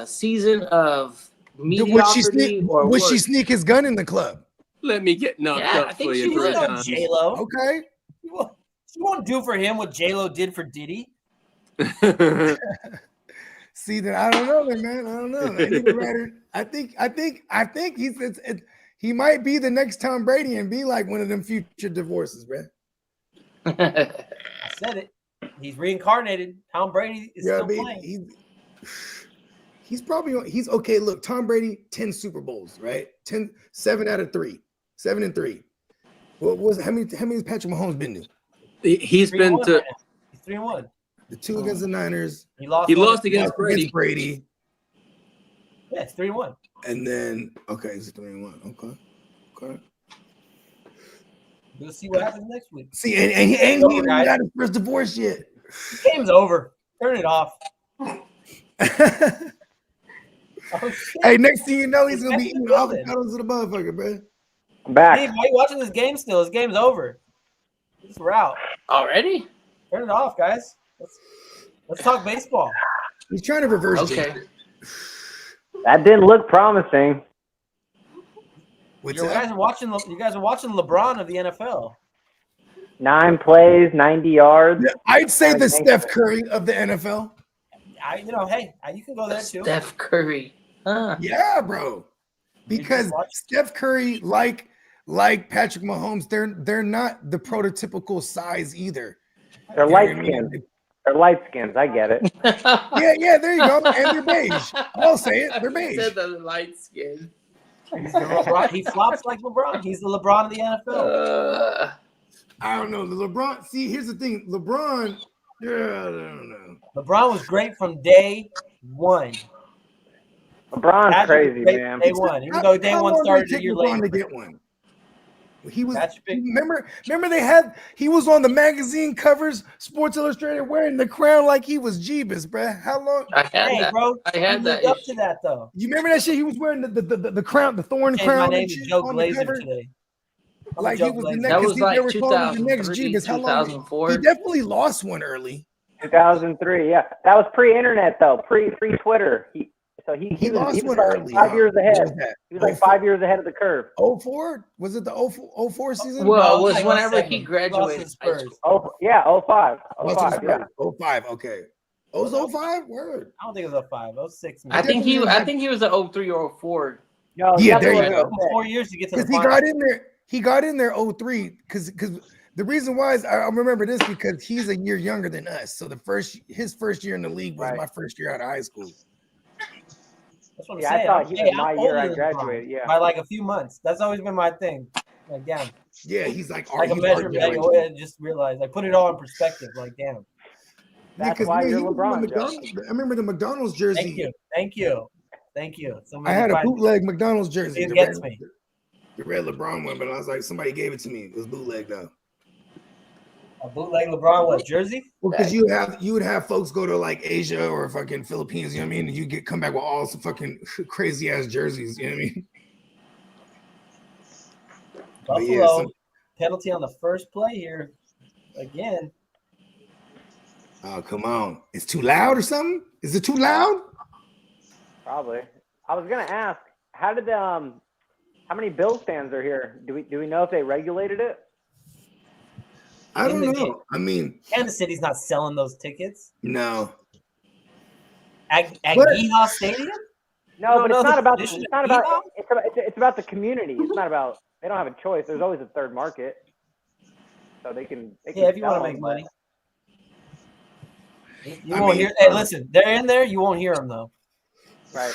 season of mediocrity, would she sneak his gun in the club? Let me get knocked up I think for she you. would know J-Lo. Okay. She won't do for him what J-Lo did for Diddy. See, that I don't know, man. I don't know. I think he might be the next Tom Brady and be like one of them future divorces, bro. I said it. He's reincarnated. Tom Brady is still playing. He's okay. Look, Tom Brady, 10 Super Bowls, right? 7 out of 3. 7 and 3. What was how many has Patrick Mahomes been to? He's been to. He's 3-1. The 2 against the Niners. He lost against Brady. Yeah, it's 3-1. And then it's 3-1. Okay. We'll see what happens next week. See, and he ain't even got his first divorce yet. The game's over. Turn it off. Hey, next thing you know, he's gonna be eating avocados to the motherfucker, bro. I'm back. Hey, why are you watching this game still? This game's over. We're out already. Turn it off, guys. Let's talk baseball. He's trying to reverse. Okay. That didn't look promising. You guys are watching LeBron of the NFL. 9 plays, 90 yards. Yeah, I'd say the Steph Curry of the NFL. You can go there too. Steph Curry. Huh. Yeah, bro. Because Steph Curry, like Patrick Mahomes, they're not the prototypical size either. They're light skins. They're light skins. I get it. Yeah, there you go. And they're beige. I'll say it. They're beige. He said the light skin. He's the LeBron. He flops like LeBron. He's the LeBron of the NFL. I don't know. The LeBron. See, here's the thing. LeBron. Yeah, I don't know. LeBron was great from day one. LeBron's crazy, man. Day one. Even though day one started a year later. To get one. He was. Remember he was on the magazine covers, Sports Illustrated, wearing the crown like he was Jeebus, bro. How long? I had that. Up to that though. You remember that shit? He was wearing the crown, the thorn crown. My name is Joe Glazer today. Like he was the next. That was like the next Jeebus. How long? 2004. He definitely lost one early. 2003. Yeah, that was pre-internet though, pre-Twitter. He lost one like early. 5 years ahead. He was like 5 years ahead of the curve. 04? Was it the 04 season? Well, it was whenever he graduated high school. Oh, yeah, 05. 05, yeah. 05, okay. It was 05? Word. I don't think it was 05. 06. I think he was at 03 or 04. No, yeah, there you go. 4 years to get to the Because he got in there 03 because the reason why is I remember this because he's a year younger than us. So his first year in the league was my first year out of high school. That's what I'm saying. I thought he was my year I graduated. Yeah, by like a few months. That's always been my thing. Like, damn. Yeah, he's like a measurement. I just realized. I put it all in perspective. Like, damn. That's why you're LeBron. I remember the McDonald's jersey. Thank you. I had a bootleg McDonald's jersey. It gets me. The red LeBron one, but I was like, somebody gave it to me. It was bootleg though. A bootleg LeBron was jersey? Well, because you would have folks go to like Asia or fucking Philippines, you know what I mean? And you come back with all some fucking crazy ass jerseys, you know what I mean? Buffalo penalty on the first play here again. Oh, come on. It's too loud or something? Is it too loud? Probably. I was gonna ask, how many Bills fans are here? Do we know if they regulated it? I don't know. I mean, Kansas City's not selling those tickets. No. At Yeehaw Stadium? No, but it's not about. It's not about. It's about the community. It's not about. They don't have a choice. There's always a third market, so they can. Yeah, if you want to make money. You won't hear. Hey, listen, they're in there. You won't hear them though. Right.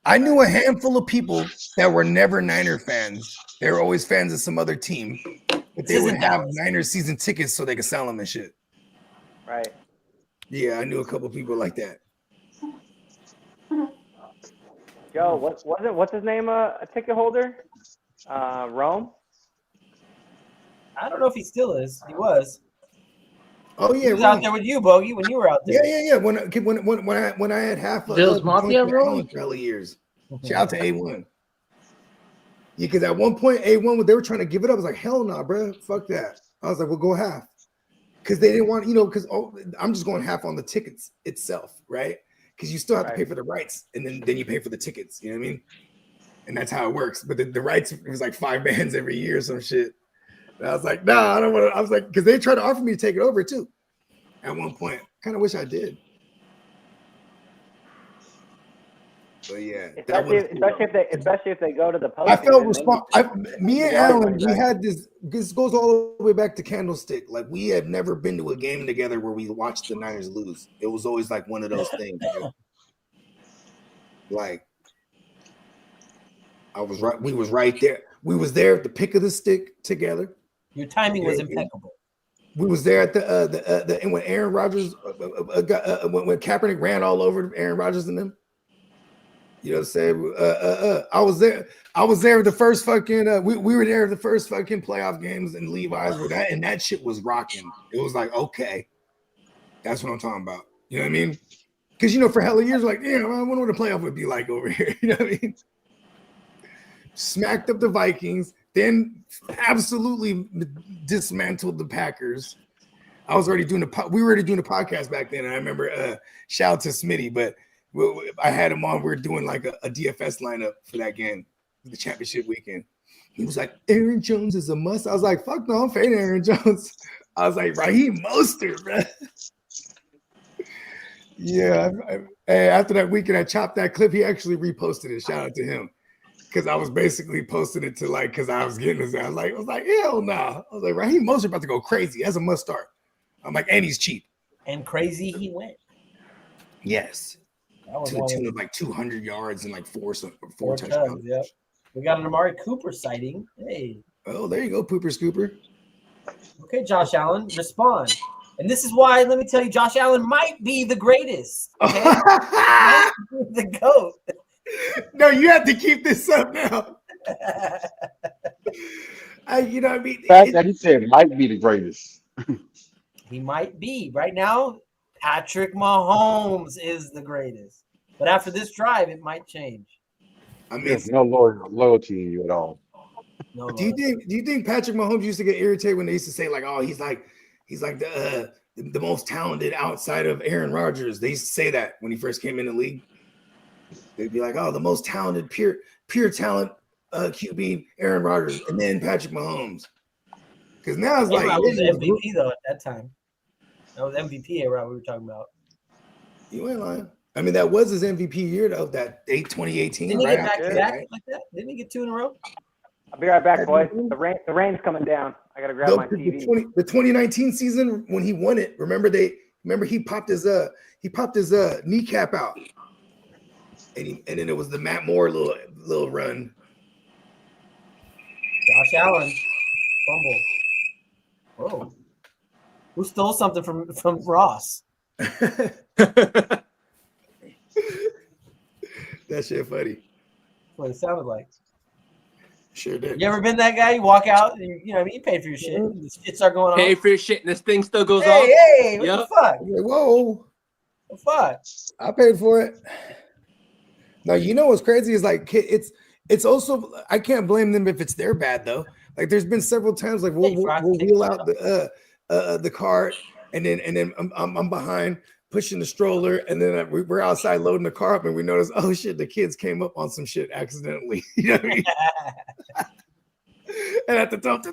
I knew a handful of people that were never Niner fans. They were always fans of some other team. But they would have Niners season tickets so they could sell them and shit. Right. Yeah, I knew a couple people like that. Joe, what's his name? A ticket holder? Rome. I don't know if he still is. He was. Oh yeah, he was out there with you, Bogey, when you were out there. Yeah. When I had half of Bills Mafia Rome for early years. Shout out to A1. Yeah, because at one point A1 when they were trying to give it up, I was like, hell no, bro, fuck that. I was like, we'll go half. Because they didn't want, because I'm just going half on the tickets itself, right? Because you still have to pay for the rights, and then you pay for the tickets. You know what I mean? And that's how it works. But the rights, it was like 5 bands every year or some shit. And I was like, nah, I don't want to. I was like, because they tried to offer me to take it over too. At one point, kind of wish I did. But yeah, especially if they go to the post. I felt me and Alan, we had this. This goes all the way back to Candlestick. Like we have never been to a game together where we watched the Niners lose. It was always like one of those things. Like I was right. We was right there. We was there at the pick of the stick together. Your timing was impeccable. We was there at the and when Aaron Rodgers when Kaepernick ran all over Aaron Rodgers and them. You know what I'm saying? I was there. I was there the first fucking. We were there the first fucking playoff games, and Levi's were that, and that shit was rocking. It was like, okay, that's what I'm talking about. You know what I mean? Because for hella years, like, I wonder what a playoff would be like over here. You know what I mean? Smacked up the Vikings, then absolutely dismantled the Packers. I was already doing we were already doing a podcast back then, and I remember shout out to Smitty, but. I had him on. We were doing like a DFS lineup for that game, the championship weekend. He was like, Aaron Jones is a must. I was like, fuck no, I'm fading Aaron Jones. I was like, Raheem Mostert, bro. Yeah. After that weekend, I chopped that clip. He actually reposted it. Shout out to him. Because I was basically posting it to like, because I was getting his, I was like, hell no. I was like, Raheem Mostert about to go crazy. That's a must start. I'm like, and he's cheap. And crazy he went. Yes. That was To the tune of like 200 yards and like four touchdowns. Yep. We got an Amari Cooper sighting. Hey. Oh, there you go, Pooper Scooper. Okay, Josh Allen, respond. And this is why, let me tell you, Josh Allen might be the greatest. Okay? Might be the GOAT. No, you have to keep this up now. You know what I mean? The fact that he said might be the greatest. He might be. Right now, Patrick Mahomes is the greatest. But after this drive, it might change. I mean, There's no loyalty in you at all. No do you think Patrick Mahomes used to get irritated when they used to say like, oh, he's like the most talented outside of Aaron Rodgers? They used to say that when he first came in the league. They'd be like, oh, the most talented pure talent QB Aaron Rodgers, and then Patrick Mahomes. Because now it's like I was MVP though at that time. That was MVP era we were talking about. You ain't lying. I mean, that was his MVP year though. That 2018. Didn't he get back to back like that? Didn't he get 2 in a row? I'll be right back, boys. The rain's coming down. I gotta grab my TV. The 2019 season when he won it. Remember he popped his kneecap out, and then it was the Matt Moore little run. Josh Allen, fumble. Whoa, who stole something from Ross? That shit funny. That's what it sounded like. Sure did. You ever been that guy? You walk out, and you know what I mean? You paid for your shit. And the shit start going on. Pay for your shit, and this thing still goes Hey, off. hey, what the fuck? Whoa. What the fuck? I paid for it. Now, you know what's crazy is like it's also, I can't blame them if it's their bad though. Like there's been several times like we'll wheel out the cart and then I'm behind pushing the stroller, and then we're outside loading the car up, and we notice, oh shit, the kids came up on some shit accidentally. You know what I mean? And at the top,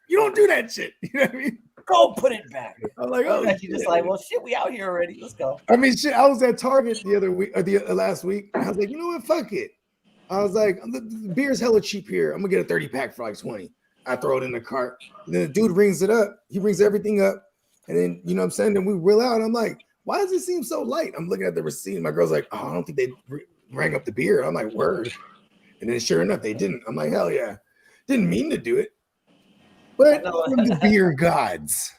you don't do that shit. You know what I mean? Go put it back. I'm like, oh, you just like, well, shit, we out here already. Let's go. I mean, shit. I was at Target the other week, or last week. And I was like, you know what? Fuck it. I was like, the beer's hella cheap here. I'm gonna get a 30-pack for like 20. I throw it in the cart. And then the dude rings it up. He rings everything up, and then you know what I'm saying. Then we wheel out. And I'm like, why does it seem so light? I'm looking at the receipt. My girl's like, oh, I don't think they rang up the beer. I'm like, word. And then sure enough, they didn't. I'm like, hell yeah. Didn't mean to do it. But from the beer gods.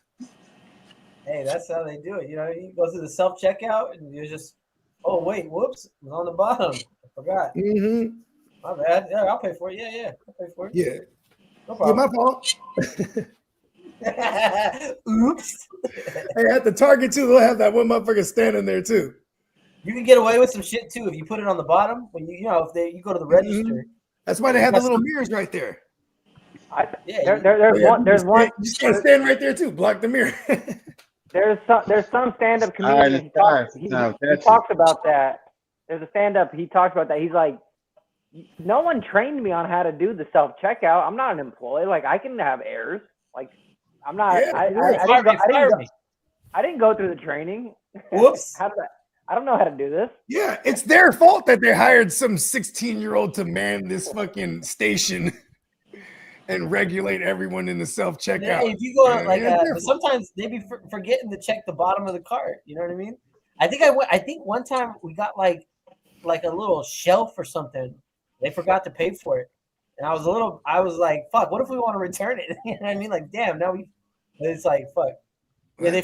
Hey, that's how they do it. You know, you go through the self-checkout and you're just, oh, wait, whoops. It was on the bottom. I forgot. Mm-hmm. My bad. Yeah, I'll pay for it. Yeah. I'll pay for it. Yeah. No problem. Yeah, my fault. Oops. Hey, at the Target too, they'll have that one motherfucker standing there too. You can get away with some shit too if you put it on the bottom. When you you go to the register. Mm-hmm. That's why they have the little mirrors right there. There's one. You just gotta stand right there too. Block the mirror. There's some stand-up comedian. He talks about that. There's a stand-up. He talks about that. He's like, no one trained me on how to do the self-checkout. I'm not an employee. Like I can have errors. Like I'm not. Yeah, I didn't go through the training. Whoops. I don't know how to do this. Yeah, it's their fault that they hired some 16-year-old to man this fucking station and regulate everyone in the self-checkout. Yeah, if you go sometimes they be forgetting to check the bottom of the cart. You know what I mean? I think one time we got like a little shelf or something. They forgot to pay for it, and I was like, fuck. What if we want to return it? You know what I mean? Like, damn. Now it's like, fuck. Yeah, they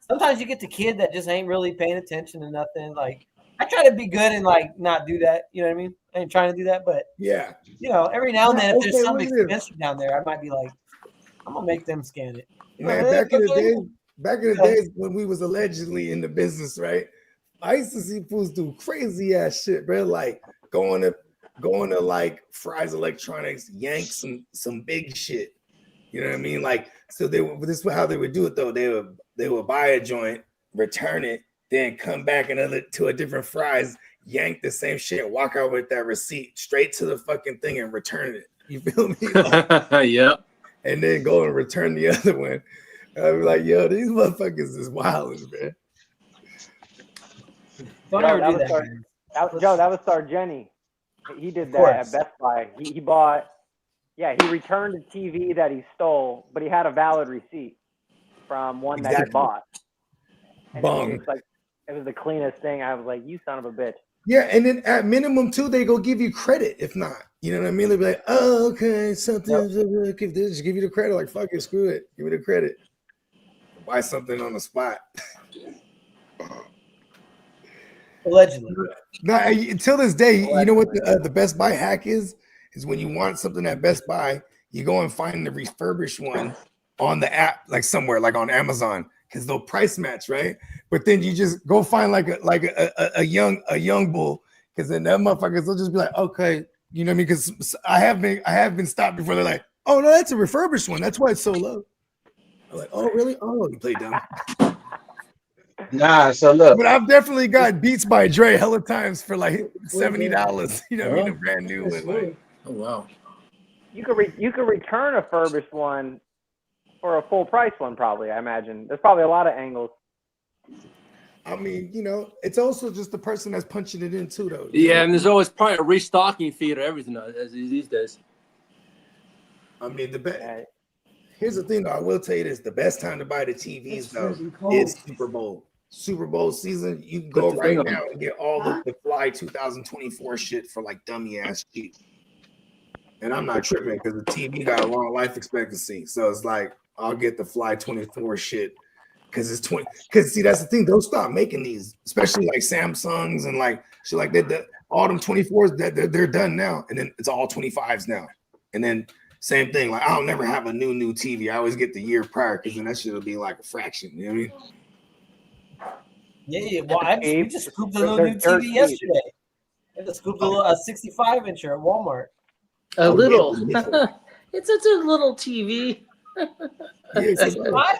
sometimes you get the kid that just ain't really paying attention to nothing. Like, I try to be good and like not do that. You know what I mean? I ain't trying to do that, but yeah, you know, every now and then if there's something expensive down there, I might be like, I'm gonna make them scan it. Man, back in the days when we was allegedly in the business, right? I used to see fools do crazy ass shit, bro. Like going to like Fry's Electronics, yank some big shit. You know what I mean? Like, so this is how they would do it though. They would buy a joint, return it, then come back to a different Fry's, yank the same shit, walk out with that receipt straight to the fucking thing and return it. You feel me? Like, yep. And then go and return the other one. I'd be like, yo, these motherfuckers is wild, man. Don't ever do that. Joe, that was Sargenti. He did that at Best Buy. He bought, he returned a TV that he stole, but he had a valid receipt from one that he bought. And it was the cleanest thing. I was like, you son of a bitch. Yeah, and then at minimum too, they go give you credit if not. You know what I mean? They'll be like, oh, okay, something. Just give you the credit. Like, fuck it, screw it. Give me the credit. Buy something on the spot. Allegedly. Now, until this day, you know what the Best Buy hack is? Is when you want something at Best Buy, you go and find the refurbished one on the app, like somewhere, like on Amazon, because they'll price match, right? But then you just go find like a young bull, because then that motherfuckers will just be like, okay, you know what I mean? Because I have been stopped before. They're like, oh no, that's a refurbished one. That's why it's so low. I'm like, oh really? Oh, you play dumb. Nah, so look. But I've definitely got Beats by Dre hella times for like $70. You know what I mean? A brand new one. Like, oh wow. You could return a furbished one for a full price one, probably. I imagine there's probably a lot of angles. I mean, you know, it's also just the person that's punching it in too, though. Yeah, and there's always probably a restocking fee to everything these days. I mean, here's the thing, though. I will tell you this: the best time to buy the TVs, though, is Super Bowl. Super Bowl season, you can go right now and get all the Fly 2024 shit for like dummy ass cheap. And I'm not tripping because the TV got a long life expectancy. So it's like I'll get the Fly 24 shit because it's 20. Because see, that's the thing, they'll stop making these, especially like Samsungs and like shit like that. All them 24s that they're done now, and then it's all 25s now. And then same thing, like I'll never have a new TV. I always get the year prior because then that shit will be like a fraction. You know what I mean? Yeah. Well, we just scooped a little new TV yesterday. I just scooped a 65-incher at Walmart. A little. It's such a little TV. 65?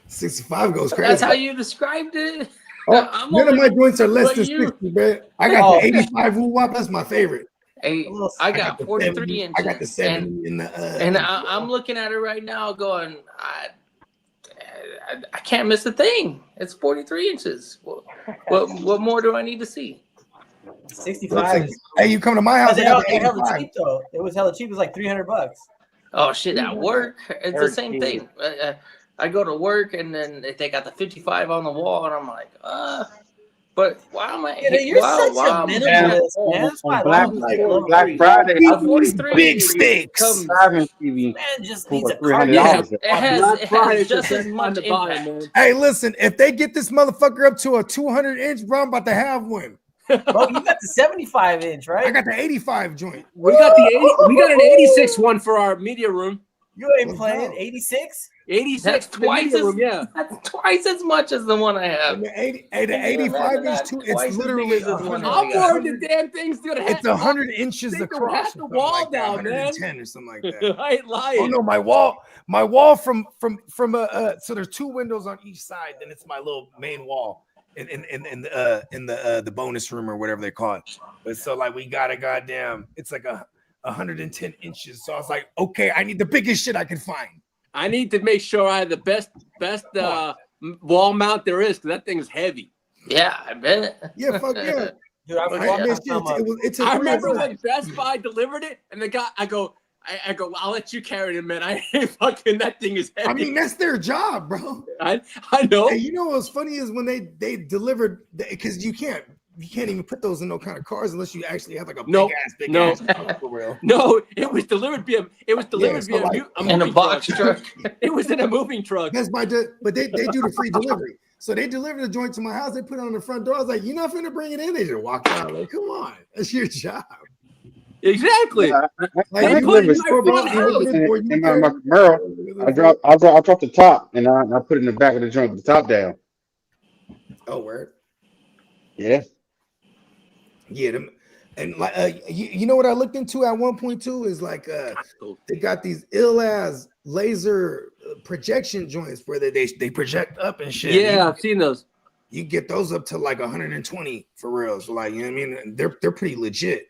65 goes crazy. That's how you described it. Oh, none of my joints are less than 60, man. I got the 85 woo-wop. That's my favorite. Hey, I got 43 inches. I got the 70 in the. And I'm looking at it right now, going, I can't miss a thing. It's 43 inches. What more do I need to see? 65. Hey, you come to my house? It hella cheap though. It was hella cheap. It was like $300. Oh shit! At work, it's the same thing. I go to work and then they got the 55 on the wall, and I'm like, but why am I? You're such a minimalist, man. That's why Black Friday, big stakes. Man just needs a car. It has just as much impact. Hey, listen, if they get this motherfucker up to a 200-inch, bro, I'm about to have one. Bro, you got the 75-inch, right? I got the 85 joint. We got an 86 one for our media room. You ain't playing 86? 86 that's twice that's twice as much as the one I have. And the 85 is too. It's literally. I'm more than the damn thing's gonna have. It's 100 inches across. The wall down, man. 110 or something like that. I ain't lying. Oh no, my wall from so there's two windows on each side. Then it's my little main wall in the bonus room or whatever they call it. But so like we got a goddamn. It's like 110 inches. So I was like, okay, I need the biggest shit I can find. I need to make sure I have the best wall mount there is, because that thing's heavy. Yeah, I bet. Yeah, fuck yeah. Dude, I remember when Best Buy delivered it, and I go, I'll let you carry it, man. I ain't fucking, that thing is heavy. I mean, that's their job, bro. I know. Hey, you know what's funny is when they delivered, because you can't even put those in no kind of cars unless you actually have like a big ass for real. No, it was delivered via in a box truck. It was in a moving truck. That's but they do the free delivery. So they delivered the joint to my house. They put it on the front door. I was like, you're not finna bring it in. They just walk out. Like, come on, that's your job. Exactly. I put it in my Camaro. I dropped the top and I put it in the back of the joint with the top down. Oh, word. Yeah. Yeah, and like you know what I looked into at 1.2 is like they got these ill ass laser projection joints where they project up and shit. Yeah, I've seen those. You get those up to like 120 for real. So like, you know what I mean? They're pretty legit.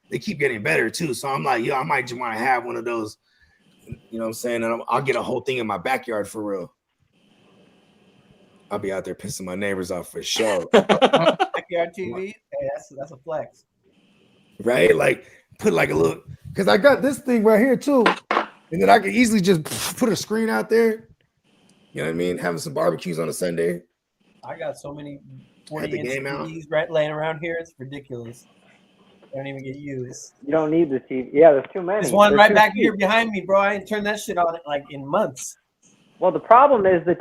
They keep getting better too. So I'm like, I might just want to have one of those. You know what I'm saying? And I'll get a whole thing in my backyard for real. I'll be out there pissing my neighbors off for sure. Backyard TV. Hey, that's a flex. Right? Like put like a little, because I got this thing right here too. And then I could easily just put a screen out there. You know what I mean? Having some barbecues on a Sunday. I got so many Had the 40-inch game out. TVs right laying around here. It's ridiculous. They don't even get used. You don't need the TV. Yeah, there's too many. There's one There's right too back few. here behind me, bro. I ain't turned that shit on like in months. Well, the problem is the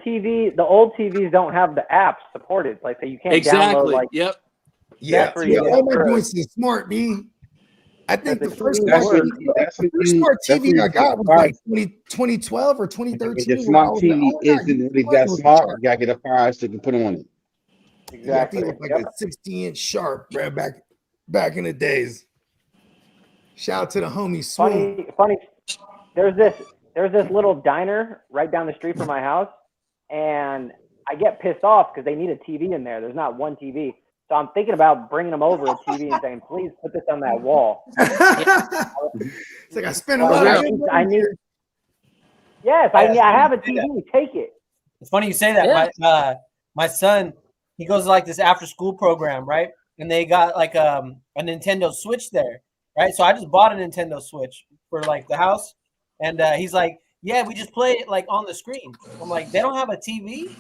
old TVs don't have the apps supported. Like, so you can't download Exactly. like. Yep. Yeah, That's where you all my get joints is smart, B. I think But the the first TV smart works. TV I got was like 2012 or 2013. The smart I was TV like, oh, God, isn't really it that was smart. sharp. You gotta get a fire stick and put it on it. Yeah, I think Exactly. it was like a 60-inch sharp, bro, back in the days. Shout out to the homie Swoon. Funny. There's this little diner right down the street from my house, and I get pissed off because they need a TV in there. There's not one TV. So I'm thinking about bringing them over a TV and saying, please put this on that wall. It's like I spent a lot of I need. Yes, I have a TV. Take it. It's funny you say that. Yeah. My son, he goes to like this after school program, right? And they got like a Nintendo Switch there, right? So I just bought a Nintendo Switch for like the house, and he's like, "Yeah, we just play it like on the screen." I'm like, "They don't have a TV?"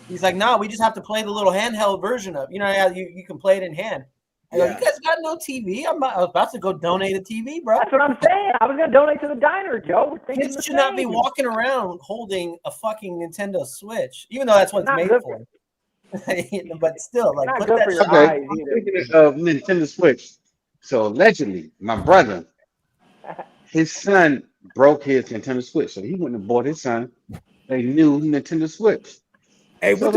He's like, "No, we just have to play the little handheld version of. You know how you can play it in hand." I go, "You guys got no TV? I was about to go donate a TV, bro." That's what I'm saying. I was gonna donate to the diner, Joe. Kids should not be walking around holding a fucking Nintendo Switch, even though that's what it's made for. But still, like, put that shit Okay, speaking of Nintendo Switch, so allegedly, my brother, his son broke his Nintendo Switch, so he went and bought his son a new Nintendo Switch. Hey, so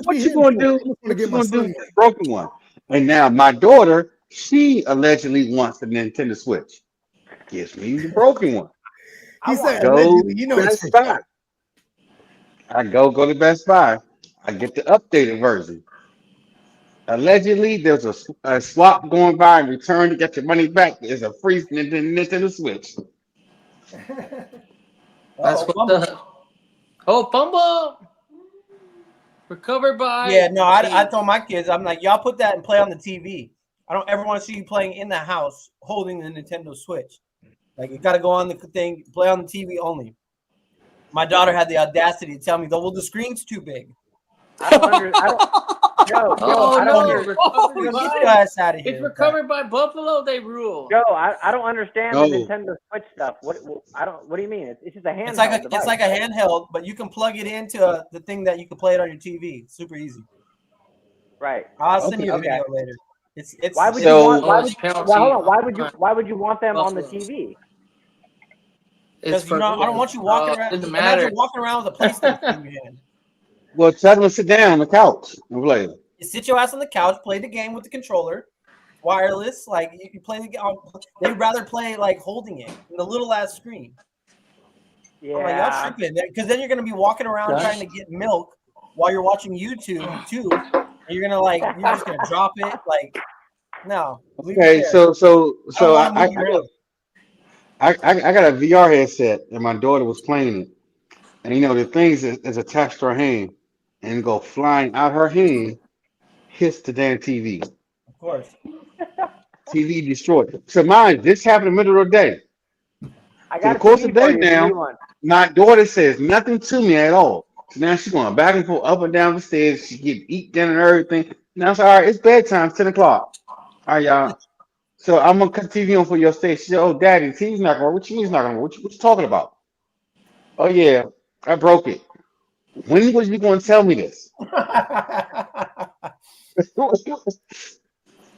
what you gonna do? What you gonna do with the broken one? And now my daughter, she allegedly wants the Nintendo Switch. Gives me the broken one. He said, allegedly, you know, Best Buy. I go to Best Buy. I get the updated version. Allegedly, there's a swap going by and return to get your money back. There's a free Nintendo Switch. That's what the fumble recovered by. Yeah, no, I told my kids, I'm like, y'all put that and play on the TV. I don't ever want to see you playing in the house holding the Nintendo Switch. Like, you got to go on the thing, play on the TV only. My daughter had the audacity to tell me, though, well, the screen's too big. I don't understand. Get your ass out of here. It's recovered by Buffalo. They rule. Joe, I don't understand the Nintendo Switch stuff. What do you mean? It's just a handheld. It's like a handheld, but you can plug it into the thing that you can play it on your TV. Super easy. Right. I'll send you a video later. It's why would you want? Why would you want them on the TV? Because I don't want you walking around. Imagine walking around with a PlayStation in your hand. Well, tell them to sit down on the couch and play. You sit your ass on the couch, play the game with the controller, wireless. Like you play the game. They'd rather play like holding it in the little ass screen. Yeah. I'm like, y'all tripping, because then you're gonna be walking around trying to get milk while you're watching YouTube too. And you're just gonna drop it. Like, no. Okay, so I got a VR headset and my daughter was playing it, and the things is attached to her hand and go flying out her hand, hits the damn TV. Of course. TV destroyed. So mine, this happened in the middle of the day. So of course, the day now, my daughter says nothing to me at all. So now she's going back and forth, up and down the stairs. She get eat dinner and everything. Now it's all right. It's bedtime, 10 o'clock. All right, y'all. So I'm gonna cut TV on for your station. She said, "Oh, Daddy, TV's not gonna. What you mean it's not gonna? What you talking about?" Oh yeah, I broke it. When was you gonna tell me this?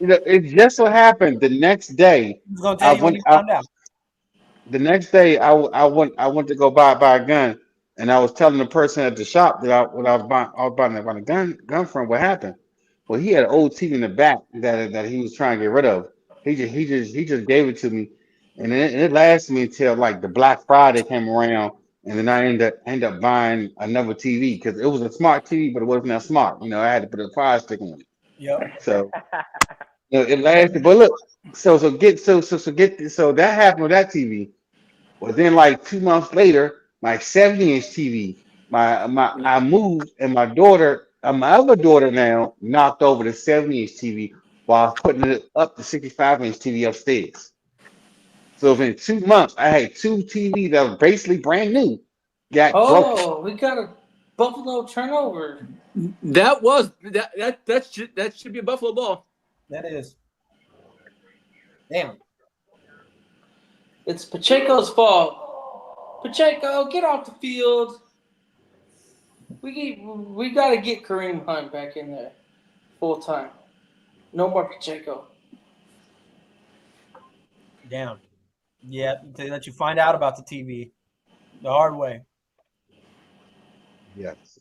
It just so happened the next day. The next day, I went to go buy a gun, and I was telling the person at the shop that I was buying a gun from. What happened? Well, he had an old TV in the back that he was trying to get rid of. He just gave it to me, and it lasted me until like the Black Friday came around, and then I end up buying another TV because it was a smart TV, but it wasn't that smart. I had to put a fire stick on it. Yep. So it lasted. But look, so that happened with that TV. Well, then like 2 months later, my 70-inch TV I moved, and my daughter, my other daughter now knocked over the 70-inch TV while putting it up the 65-inch TV upstairs. So within 2 months, I had two TVs that were basically brand new. Got broken. Oh, we got a Buffalo turnover. That should be a Buffalo ball. That is. Damn. It's Pacheco's fault. Pacheco, get off the field. We got to get Kareem Hunt back in there full time. No more Pacheco. Damn. Yeah, they let you find out about the TV the hard way. Yes.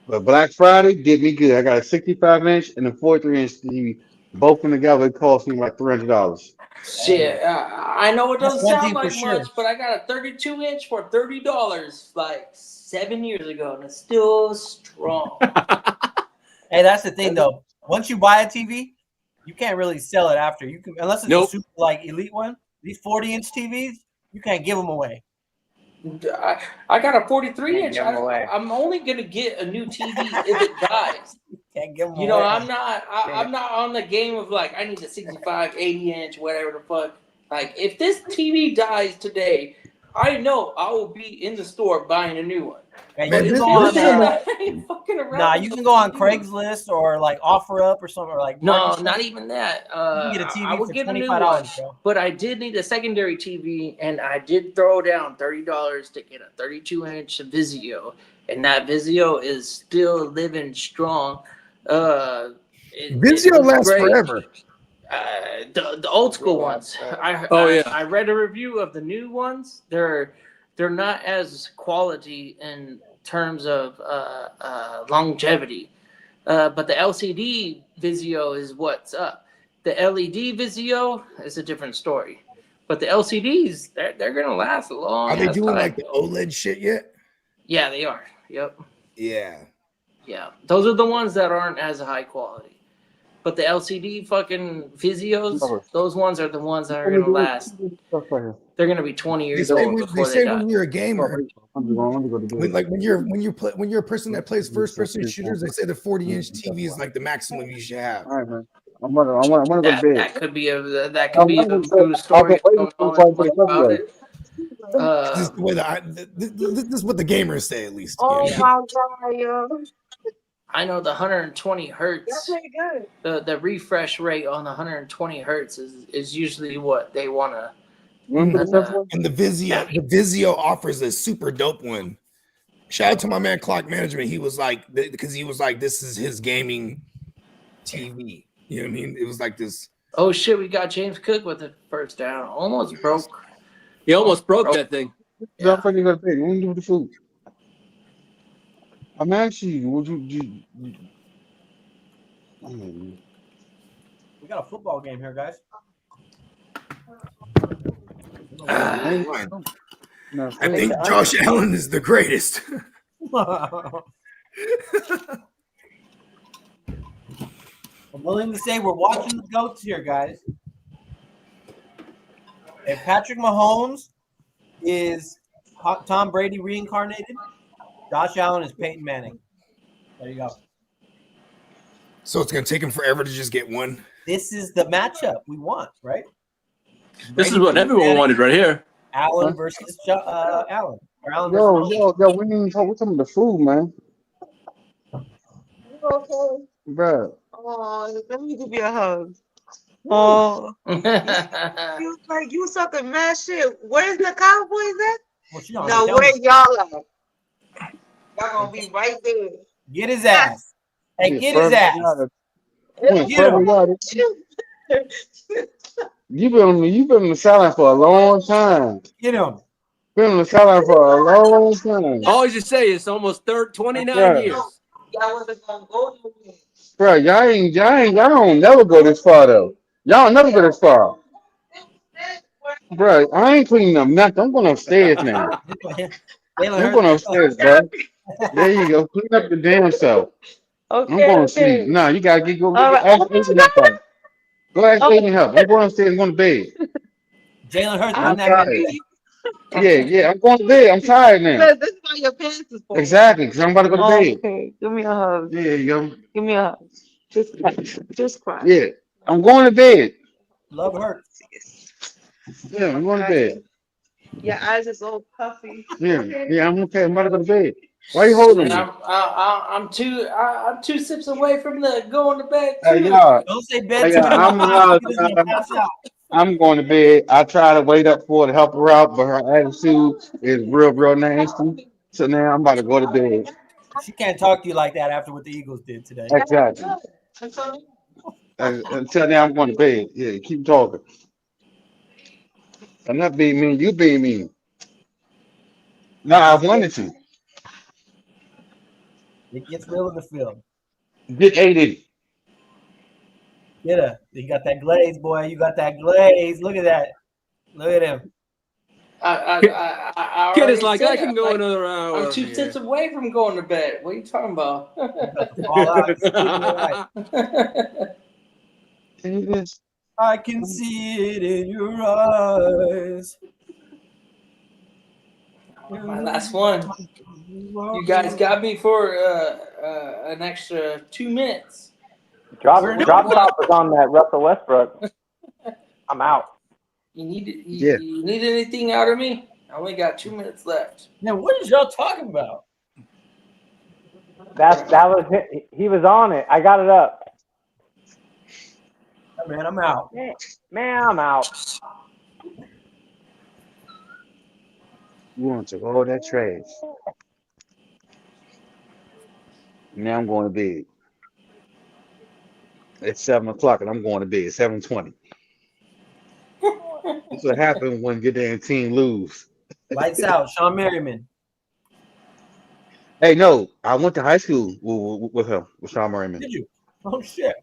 But Black Friday did me good. I got a 65-inch and a 43-inch TV. Both of them together, it cost me like $300. Shit, I know it doesn't That's one sound thing for like sure. much, but I got a 32-inch for $30 like 7 years ago, and it's still strong. Hey, that's the thing though. Once you buy a TV, you can't really sell it after. You can, unless it's a super like elite one. These 40-inch TVs, you can't give them away. I got a 43-inch. I'm only gonna get a new TV if it dies. Can't give them You know, away. I'm not on the game of like I need a 65, 80-inch, whatever the fuck. Like if this TV dies today, I know I will be in the store buying a new one. And But you can if go it's on, dead, I ain't fucking around. nah, with you the can go on TV. Craigslist or like OfferUp or something, or like No, Market not Shop. even that. You can get a TV I would for get a new $25, one, bro. but I did need a secondary TV, and I did throw down $30 to get a 32-inch Vizio, and that Vizio is still living strong. Vizio lasts forever. The old school ones. I read a review of the new ones. They're not as quality in terms of longevity. But the LCD Vizio is what's up. The LED Vizio is a different story. But the LCDs, they're gonna last a long Are they time. doing like the OLED shit yet? Yeah, they are. Yep. Yeah. Yeah. Those are the ones that aren't as high quality. But the LCD fucking Vizios, those ones are the ones that are gonna last. They're gonna be 20 years old before They say die. when you're a gamer, when you're a person that plays first person shooters, they say the 40-inch TV is like the maximum you should have. All right, man. I'm gonna go to bed. That could be a true story going on about it. This is the way this is what the gamers say, at least. Oh my god, yo. I know the 120 hertz. The refresh rate on the 120 hertz is usually what they want to. And the Vizio offers a super dope one. Shout out to my man Clock Management. He was like, because he was like, this is his gaming TV. You know what I mean? It was like this. Oh shit, we got James Cook with the first down. Almost broke. He almost broke that thing. Yeah. I'm going to bed. What do you do with the food? I'm asking you, would you We got a football game here, guys. I think Josh Allen is the greatest. I'm willing to say we're watching the GOATs here, guys. If Patrick Mahomes is Tom Brady reincarnated, Josh Allen is Peyton Manning. There you go. So it's going to take him forever to just get one. This is the matchup we want, right? This is what everyone wanted right here. Allen versus Allen. Or Allen yo, versus we need to talk about the food, man. Okay. Bro. Oh, let me give you a hug. Oh, you sucking mad shit. Where's the Cowboys at? No, where y'all at? Y'all gonna be right there. Get his ass. Hey, get his ass. You've been on the sideline for a long time. Get him. Been on the sideline for a long time. All you say is almost 29 years. Y'all wasn't gonna go nowhere. Bro, y'all don't never go this far though. Y'all never go this far. Bro, I ain't cleaning up nothing. I'm going upstairs now. I'm going upstairs, bro. There you go. Clean up the damn self. Okay, I'm going to sleep. No, you gotta go. Ask Aiden help. Go ask Aiden help. I'm going upstairs. I'm going to bed. Jalen Hurts I'm won that tired. game. Yeah, I'm going to bed. I'm tired now. This is all your pants is for? Exactly, because I'm about to go to bed. Okay, give me a hug. Yeah, yo. Give me a hug. Just cry. Yeah, I'm going to bed. Love hurts. Yeah, I'm going to bed. Your eyes is all puffy. Yeah, I'm okay. I'm about to go to bed. Why you holding Shit, me? I'm two sips away from the going to bed Hey, too. y'all. Don't say Hey, bed too y'all, many times. Look at this gonna pass out. I'm going to bed. I try to wait up for her to help her out, but her attitude is real nasty. So now I'm about to go to bed. She can't talk to you like that after what the Eagles did today. Exactly. Until now, I'm going to bed. Yeah, keep talking. I'm not being mean. You being mean. No, I wanted to. It gets real in the field. Get 80. Get her. You got that glaze, boy. You got that glaze. Look at that. Look at him. I Kid is already like, said I it. can go another hour. I'm two tips away from going to bed. What are you talking about? All eyes. I can see it in your eyes. My last one. You guys got me for an extra 2 minutes. Drop top is on that Russell Westbrook. I'm out. You need anything out of me? I only got 2 minutes left. Man, what is y'all talking about? That was it. He was on it. I got it up. Man, I'm out. Man, I'm out. You want to all that trash. Now I'm going to bed. It's 7 o'clock and I'm going to bed. 7:20. That's what happens when your damn team lose. Lights out. Sean Merriman. Hey, no, I went to high school with him, with Sean Merriman. Did you? Oh shit.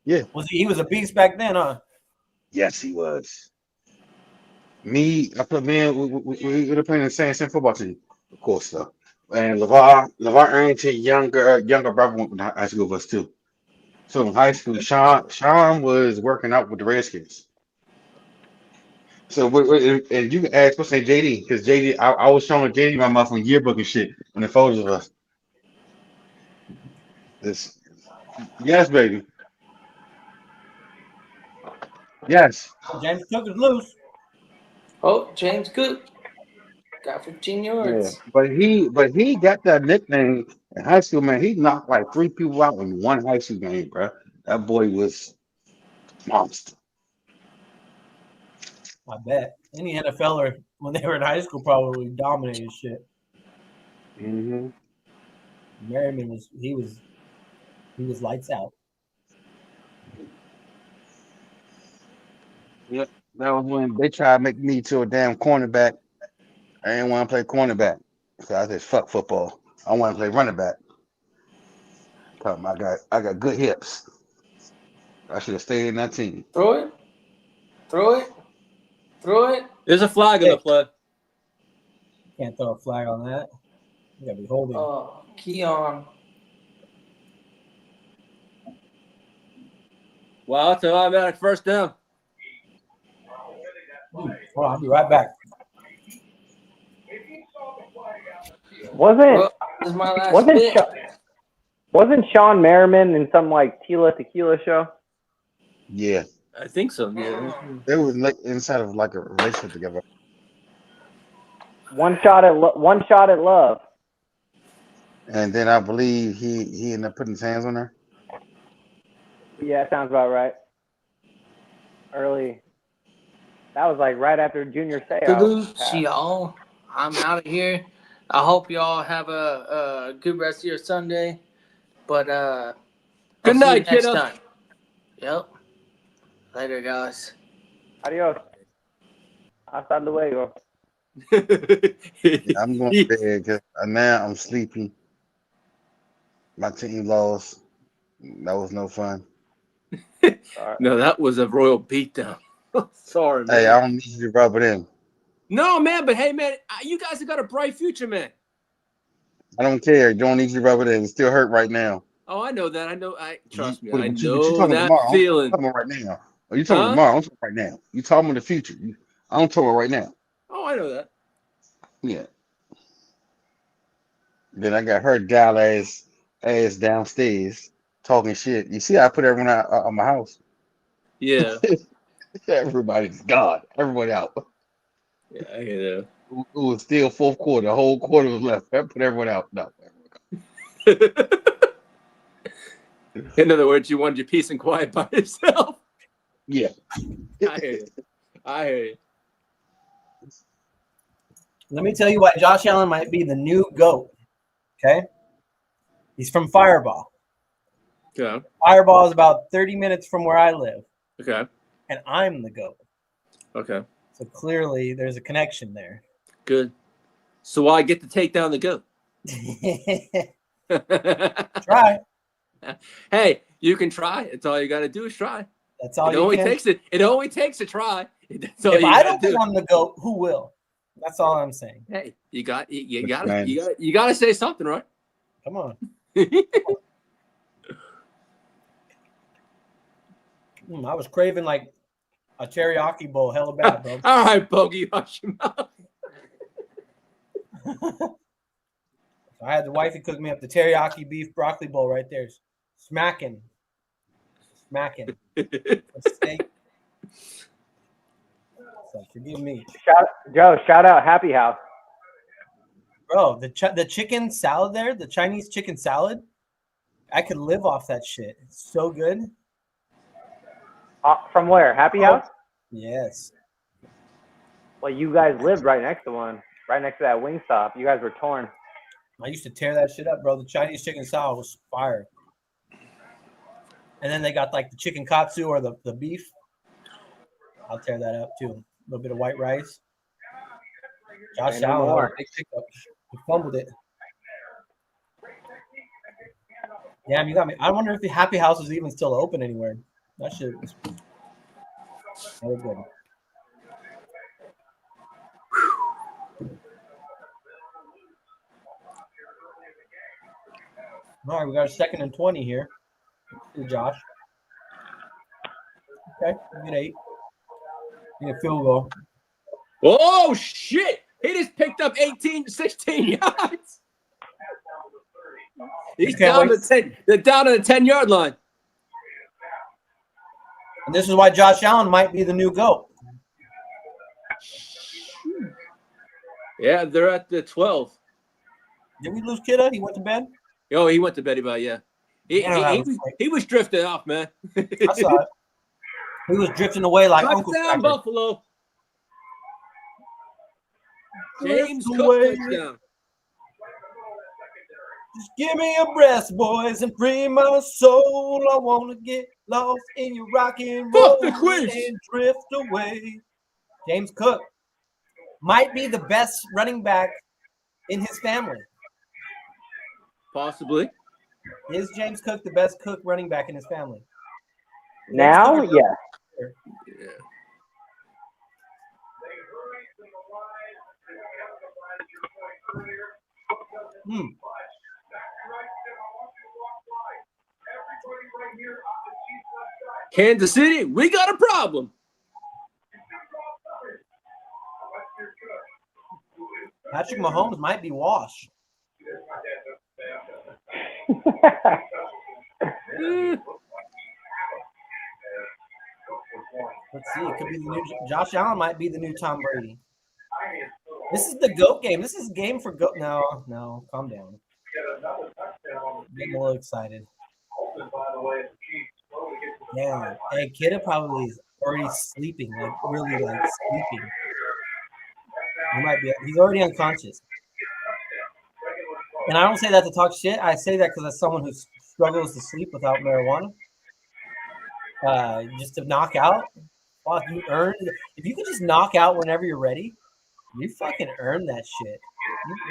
Yeah. He was a beast back then, huh? Yes, he was. Me, I put me in. We were playing the same football team, of course, though. And LeVar Arrington, younger brother went to high school with us too. So in high school, Sean was working out with the Redskins. So and you can ask what's name JD because JD, I was showing JD my motherfucking yearbook and shit and the photos of us. Yes, baby. Yes. James Cook is loose. Oh, James Cook got 15 yards. Yeah, but he got that nickname in high school, man. He knocked like 3 people out in one high school game, bro. That boy was monster. I bet. Any NFLer when they were in high school probably dominated shit. Mm-hmm. Merriman was lights out. Yep. That was when they tried to make me to a damn cornerback. I didn't want to play cornerback. So I said, fuck football. I want to play running back. I got good hips. I should have stayed in that team. Throw it. There's a flag in the play. Can't throw a flag on that. You gotta be holding. Oh, Keon. Wow, it's an automatic first down. Hold on, I'll be right back. Wasn't Sean Merriman in some like Tila Tequila show? Yeah. I think so. Yeah. They was like inside of like a relationship together. One shot at love. And then I believe he ended up putting his hands on her. Yeah, sounds about right. Early. That was like right after Junior Seau. Salute, y'all. I'm out of here. I hope y'all have a good rest of your Sunday. But good night, next kiddo. time. Yep. Later, guys. Adios. Hasta luego. I'm going to bed because now I'm sleepy. My team lost. That was no fun. No, that was a royal beatdown. Sorry, man. Hey, I don't need you to rub it in. No, man, but hey, man, you guys have got a bright future, man. I don't care. You don't need you to rub it in. It still hurt right now. Oh, I know that. I know. Trust me. But I you know talking that tomorrow. feeling. I'm talking about right now. Oh, you talking tomorrow? I'm talking right now. You talking about the future. I don't talk about right now. Oh, I know that. Yeah. Then I got her dial ass downstairs talking shit. You see, I put everyone out of my house. Yeah. Everybody's gone. Everyone out. Yeah, I hear that. It was still fourth quarter. The whole quarter was left. I put everyone out. No. In other words, you wanted your peace and quiet by yourself. Yeah. I hear you. I hear you. Let me tell you why Josh Allen might be the new GOAT. Okay? He's from Fireball. Okay. Fireball is about 30 minutes from where I live. Okay. And I'm the GOAT. Okay. So clearly there's a connection there. Good. So I get to take down the goat. Try. Hey, you can try. It's all you got to do is try. That's all it you only can. takes it. It only takes a try. That's all If you I gotta don't think I'm the GOAT, who will? That's all I'm saying. Hey, you got to say something, right? Come on. I was craving like a teriyaki bowl, hella bad, bro. All right, Bogey, hush your mouth. I had the wifey cook me up the teriyaki beef broccoli bowl right there. Smacking. Steak. So forgive me. Shout out Happy House. Bro, the chicken salad there, the Chinese chicken salad, I could live off that shit. It's so good. From where? Happy House? Yes. Well, you guys lived right next to one, right next to that Wingstop. You guys were torn. I used to tear that shit up, bro. The Chinese chicken salad was fire. And then they got like the chicken katsu or the beef. I'll tear that up too. A little bit of white rice. Josh Allen, big pickup. He fumbled it. Damn, you got me. I wonder if the Happy House is even still open anywhere. That shit was good. All right, we got a 2nd and 20 here. Good, Josh. Okay, we get 8. Need a field goal. Oh, shit. He just picked up 16 yards. He's down to 10. They're down to the 10-yard line. And this is why Josh Allen might be the new GOAT. Yeah, they're at the 12. Did we lose Kidda? He went to bed? Oh, he went to bed, yeah. He was drifting off, man. I saw it. He was drifting away like Uncle Touchdown, Cracker. Buffalo. James Drift Cook away. touchdown. Just give me a breath, boys, and free my soul. I want to get lost in your rock and roll and drift away. James Cook might be the best running back in his family. Possibly. Is James Cook the best Cook running back in his family? Now, yeah. Kansas City, we got a problem. Patrick Mahomes might be washed. Let's see. It could be the new Josh Allen. Might be the new Tom Brady. This is the GOAT game. This is a game for GOAT. No, calm down. Getting a little excited. Yeah. Hey, Kidda probably is already sleeping, like really like sleeping. He might be. He's already unconscious. And I don't say that to talk shit. I say that because as someone who struggles to sleep without marijuana, just to knock out. Fuck, you earned. If you could just knock out whenever you're ready, you fucking earn that shit.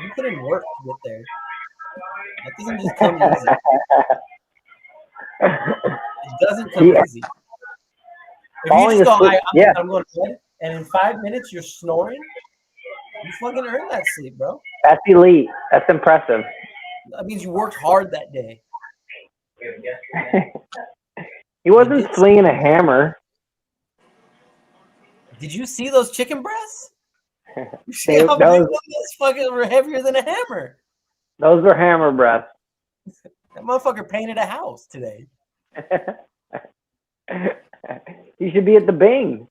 You put in work to get there. That doesn't just come easy. It doesn't come easy. If you just go, I'm going to bed, and in 5 minutes you're snoring, you fucking earn that sleep, bro. That's elite. That's impressive. That means you worked hard that day. He wasn't swinging a hammer. Did you see those chicken breasts? You see how big those fucking were heavier than a hammer. Those are hammer breaths. That motherfucker painted a house today. He should be at the Bing.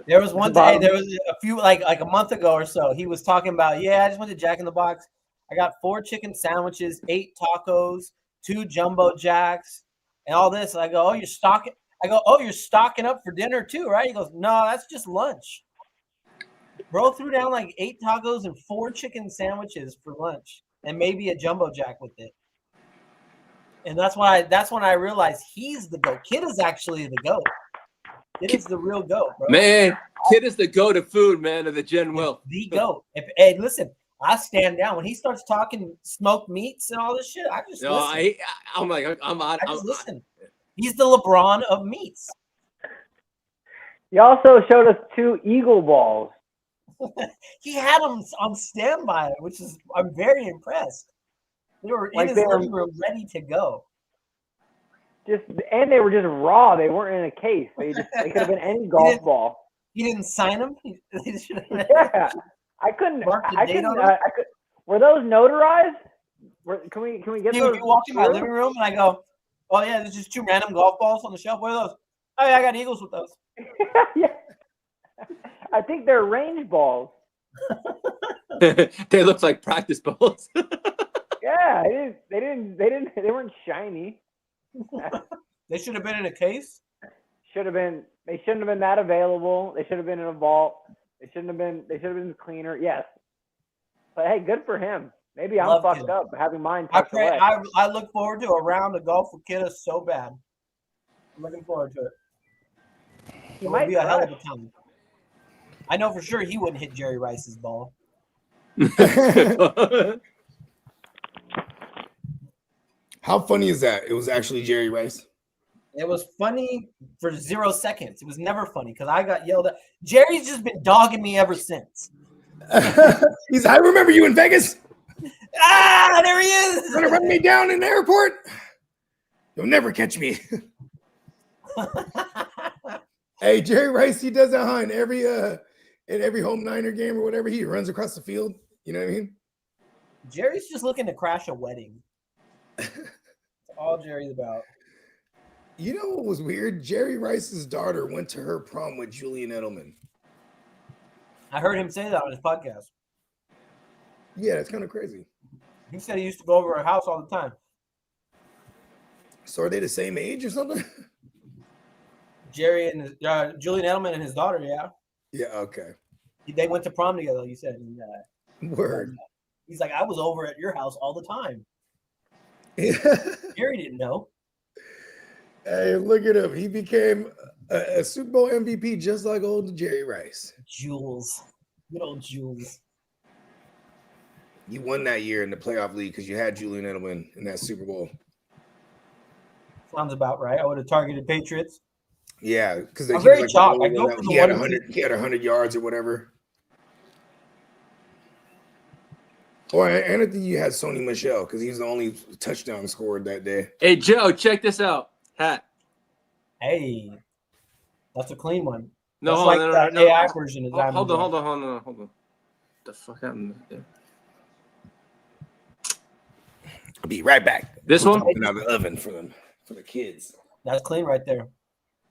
There was one day, there was a few, like a month ago or so, he was talking about, yeah, I just went to Jack in the Box. I got 4 chicken sandwiches, 8 tacos, 2 jumbo jacks, and all this. And I go, oh, you're stocking? I go, oh, you're stocking up for dinner too, right? He goes, no, that's just lunch. Bro threw down like 8 tacos and 4 chicken sandwiches for lunch, and maybe a jumbo jack with it. And that's when I realized he's the GOAT. Kid is actually the GOAT. Kid is the real GOAT, bro. Man, Kid is the go-to food, man, of the Gen Will. The GOAT. Hey, listen, I stand down. When he starts talking smoked meats and all this shit, I just listen. I'm like, I'm out. I just listen. He's the LeBron of meats. He also showed us 2 Eagle balls. He had them on standby, which is, I'm very impressed. They were in his living room ready to go. And they were just raw. They weren't in a case. They could have been any golf ball. He didn't sign them. Yeah, I couldn't. Were those notarized? Can we get those? You walk in my living room and I go, oh yeah, there's just 2 random golf balls on the shelf. What are those? Oh yeah, I got Eagles with those. Yeah. I think they're range balls. They look like practice balls. Yeah, they weren't shiny. They should have been in a case. They shouldn't have been that available. They should have been in a vault. They should have been cleaner. Yes. But hey, good for him. Maybe I'm fucked up having mine. I look forward to a round of golf with Kidda so bad. I'm looking forward to it. It might be a hell of a time. I know for sure he wouldn't hit Jerry Rice's ball. How funny is that? It was actually Jerry Rice. It was funny for 0 seconds. It was never funny because I got yelled at. Jerry's just been dogging me ever since. I remember you in Vegas. Ah, there he is. Gonna run me down in the airport. You'll never catch me. Hey, Jerry Rice, he does that in every home Niner game or whatever. He runs across the field. You know what I mean? Jerry's just looking to crash a wedding. That's all Jerry's about. You know what was weird? Jerry Rice's daughter went to her prom with Julian Edelman. I heard him say that on his podcast. Yeah, that's kind of crazy. He said he used to go over her house all the time. So are they the same age or something? Jerry and Julian Edelman and his daughter, yeah. Yeah, okay. They went to prom together, he said. Word. He's like, I was over at your house all the time. Yeah. Jerry didn't know. Hey, look at him. He became a Super Bowl MVP just like old Jerry Rice. Jules. Good old Jules. You won that year in the playoff league because you had Julian Edelman in that Super Bowl. Sounds about right. I would have targeted Patriots. Yeah, because I'm very shocked. I go for he had 100 yards or whatever. Oh, and I think you had Sony Michel because he was the only touchdown scored that day. Hey, Joe, check this out. Hat. Hey, that's a clean one. No, that's no, AI version of Diamond. Hold on. The fuck happened there? I'll be right back. This one? Out of the oven for the kids. That's clean right there.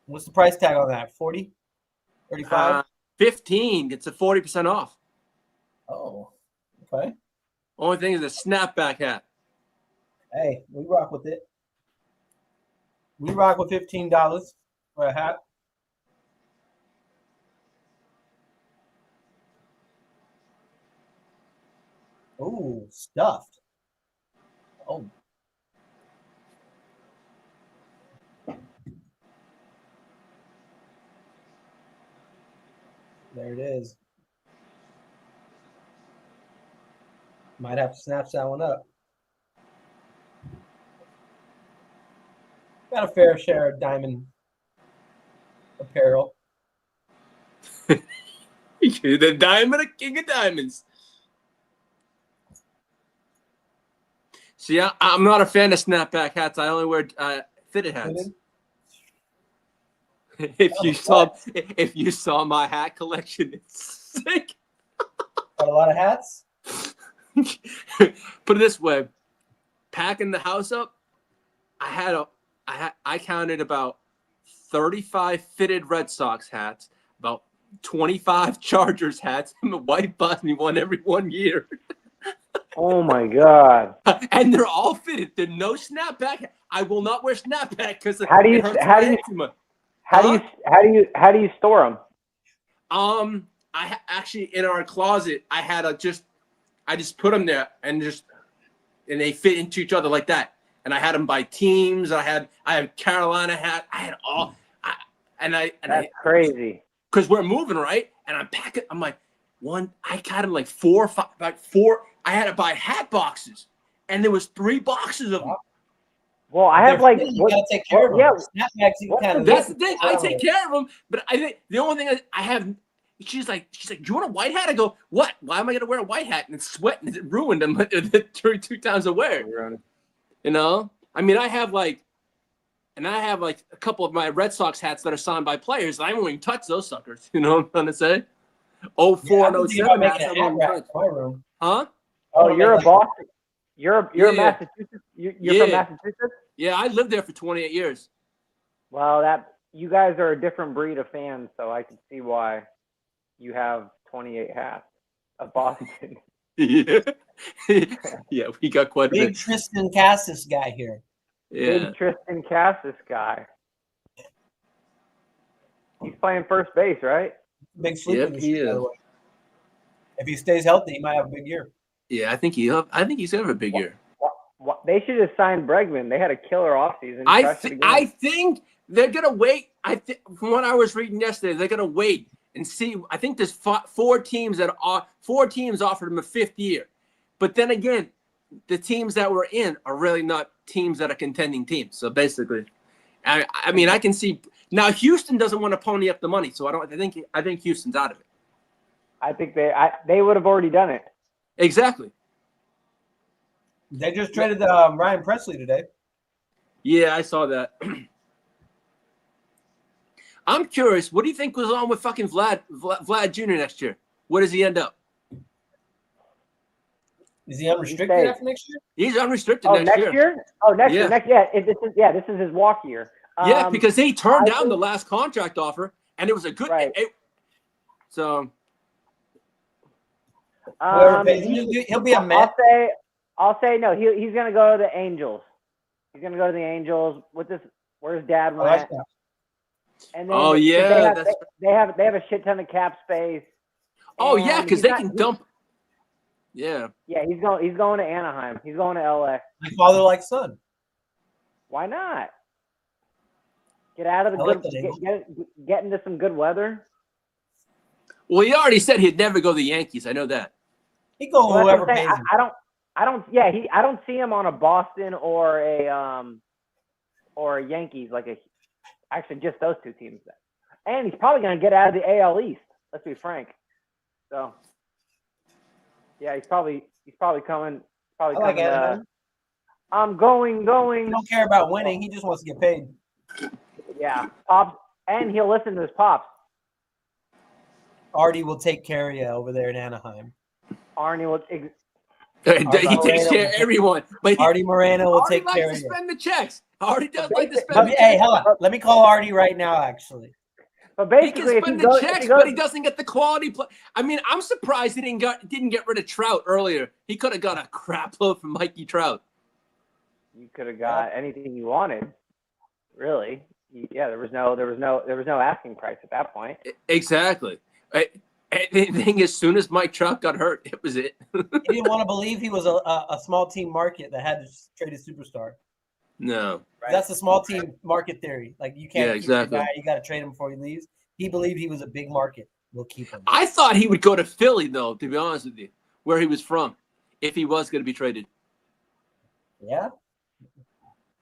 What's the price tag on that? 40? 35? 15. It's a 40% off. Oh, okay. Only thing is a snapback hat. Hey, we rock with it. We rock with $15 for a hat. Oh, stuffed. Oh. There it is. Might have to snatch that one up. Got a fair share of diamond apparel. You're the diamond, king of diamonds. See, I'm not a fan of snapback hats. I only wear fitted hats. If you saw my hat collection, it's sick. Got a lot of hats. Put it this way, packing the house up, I counted about 35 fitted Red Sox hats, about 25 Chargers hats, and the white button one every 1 year. Oh my God! And they're all fitted. There's no snapback. I will not wear snapback because it hurts how my do you head too much. how do you store them? Actually in our closet, I just put them there and they fit into each other like that. And I had them by teams. I had Carolina hat. I had all. That's crazy. Because we're moving, right? And I'm packing. I'm like, I got them like 4 or 5, like 4. I had to buy hat boxes, and there was 3 boxes of them. Well, I have like you gotta take care of them. Snapbacks, you kind of. That's the thing. I take care of them, but I think the only thing I have. She's like, do you want a white hat? I go, what? Why am I gonna wear a white hat? And it's sweating. It ruined them 2 times I wear. You know, I mean, I have like a couple of my Red Sox hats that are signed by players. I won't even touch those suckers. You know what I'm trying to say? 04 and 07 hats. I won't touch. Huh? Oh, you're a Boston. You're Massachusetts. You're from Massachusetts. Yeah, I lived there for 28 years. Well, you guys are a different breed of fans, so I can see why you have 28 hats of Boston. Yeah, yeah, we got quite a big bit. Tristan Cassis guy here. Yeah, big Tristan Cassis guy. He's playing first base, right? Big sleeper this year, he by the is. way. If he stays healthy, he might have a big year. Yeah, I think he's gonna have a big year. They should have signed Bregman. They had a killer offseason. I think they're gonna wait. From what I was reading yesterday, they're gonna wait and see. I think there's 4 teams offered him a 5th year, but then again, the teams that we're in are really not teams that are contending teams. So basically, I mean, I can see now Houston doesn't want to pony up the money, so I think Houston's out of it. I think they would have already done it. Exactly. They just traded Ryan Presley today. Yeah, I saw that. I'm curious. What do you think goes on with fucking Vlad Jr. next year? Where does he end up? Is he unrestricted after next year? He's unrestricted next year. Oh, next year. This is his walk year. Yeah, because he turned down the last contract offer, and it was a good. Right. So. He'll be a Met. I'll say no. He's going to go to the Angels. He's going to go to the Angels with this. Where his dad went. And then, they have a shit ton of cap space. Oh yeah, because they can dump. Yeah. Yeah, he's going to Anaheim. He's going to LA. My father like son. Why not? Get out of the get into some good weather. Well, he already said he'd never go to the Yankees. I know that. He go whoever pays him. I don't see him on a Boston or a Yankees actually just those 2 teams. And he's probably going to get out of the AL East. Let's be frank. So yeah, he's probably coming. I'm going. He don't care about winning. He just wants to get paid. Yeah, pops, and he'll listen to his pops. Artie will take care of you over there in Anaheim. Arnie will. He takes care of everyone. But Artie Moreno will take care of you. Artie likes to spend the checks. Artie does like to spend the checks. Hey, hold on. Let me call Artie right now, actually. But basically, he can spend the checks, but he doesn't get the quality play. I mean, I'm surprised he didn't get rid of Trout earlier. He could have got a crap load from Mikey Trout. You could have got anything you wanted, really. Yeah, there was no asking price at that point. Exactly. The thing, as soon as Mike Trout got hurt, it was it. He didn't want to believe he was a small team market that had to trade a superstar. No, right? That's the small team market theory. Like you can't keep exactly. the guy, you got to trade him before he leaves. He believed he was a big market. We'll keep him. I thought he would go to Philly, though, to be honest with you, where he was from, if he was going to be traded. Yeah,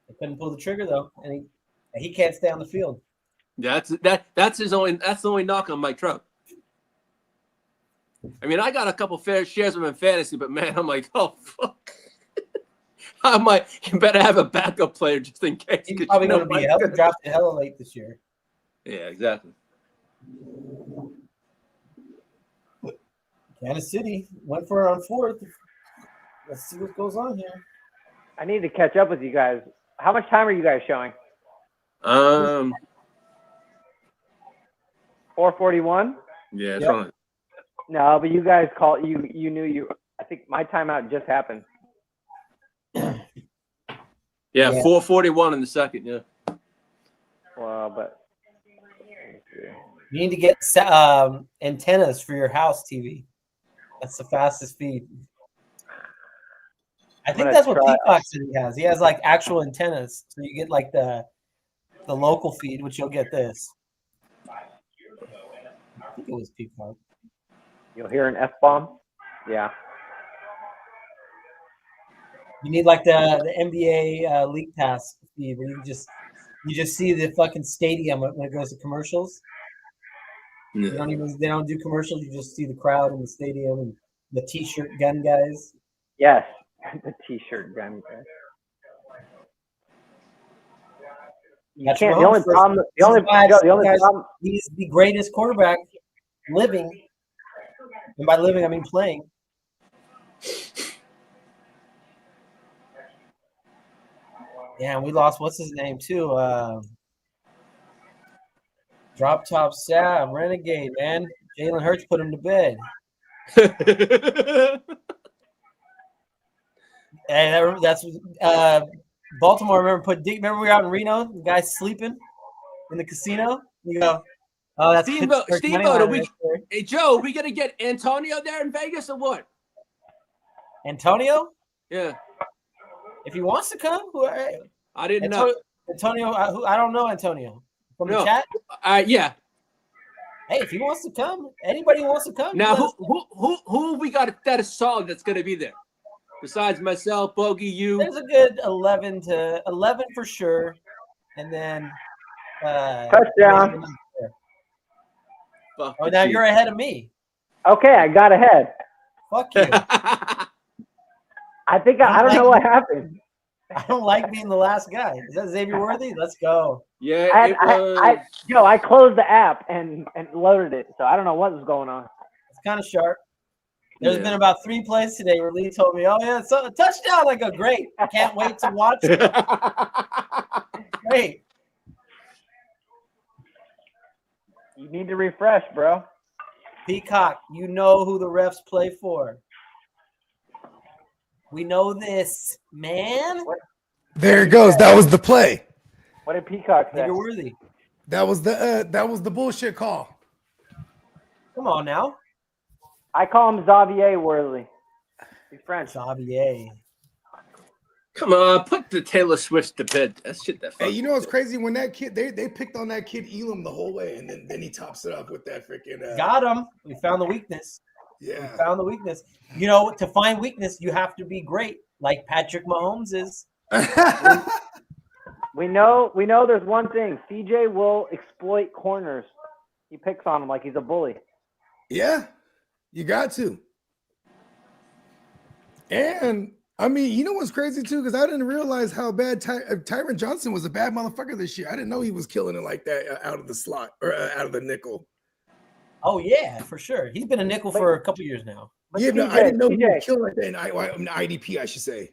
they couldn't pull the trigger though, and he can't stay on the field. That's the only knock on Mike Trout. I mean, I got a couple fair shares of him in fantasy, but man, I'm like, oh fuck. I might. You better have a backup player just in case. He's probably going to be drafted hella late this year. Yeah, exactly. Kansas City went for it on 4th. Let's see what goes on here. I need to catch up with you guys. How much time are you guys showing? 4:41. Yeah, that's right. No, but you guys you knew you. I think my timeout just happened. Yeah, 4:41 in the second. Yeah. Well, but you need to get antennas for your house TV. That's the fastest speed. I think that's what Peacock said he has. He has like actual antennas, so you get like the local feed, which you'll get this. I think it was Peacock. You'll hear an F-bomb. Yeah. You need like the NBA League Pass feed where you just see the fucking stadium when it goes to commercials. Yeah. They don't do commercials. You just see the crowd in the stadium and the T-shirt gun guys. Yes, the T-shirt gun guys. You can't. The only problem. He's the greatest quarterback living, and by living I mean playing. Yeah, we lost. What's his name too? Drop Top Sam, Renegade, man. Jalen Hurts put him to bed. And that's Baltimore. Remember we were out in Reno. The guy's sleeping in the casino. You go, oh, that's Steamboat. Hey Joe, we gonna get Antonio there in Vegas or what? Antonio? Yeah. If he wants to come, I didn't know. Antonio, I don't know Antonio. From the chat? Yeah. Hey, if he wants to come, anybody who wants to come. Now, who we got that is solid that's going to be there? Besides myself, Bogey, you. There's a good 11 for sure. And then touchdown. Oh, now you're ahead of me. Okay, I got ahead. Fuck you. I think I don't know what happened. I don't like being the last guy. Is that Xavier Worthy? Let's go. Yeah, I closed the app and loaded it, so I don't know what was going on. It's kind of sharp. There's been about 3 plays today where Lee told me, "Oh yeah, it's a touchdown!" I go, "Great! I can't wait to watch it." Great. You need to refresh, bro. Peacock, you know who the refs play for. We know this, man. There it goes. That was the play. What did Peacock say? You're worthy. That was the bullshit call. Come on now. I call him Xavier Worthy. He's French. Xavier. Come on, put the Taylor Swift to bed. That shit. Hey, you know what's crazy? When that kid, they picked on that kid Elam the whole way, and then he tops it up with that freaking. Got him. We found the weakness. Yeah. We found the weakness. You know, to find weakness, you have to be great, like Patrick Mahomes is. We know there's one thing. CJ will exploit corners. He picks on him like he's a bully. Yeah, you got to. And I mean, you know what's crazy too? Because I didn't realize how bad Tyron Johnson was a bad motherfucker this year. I didn't know he was killing it like that out of the slot or out of the nickel. Oh yeah, for sure. He's been a nickel for a couple years now. Yeah, but I didn't know he was killing like that in IDP, I should say.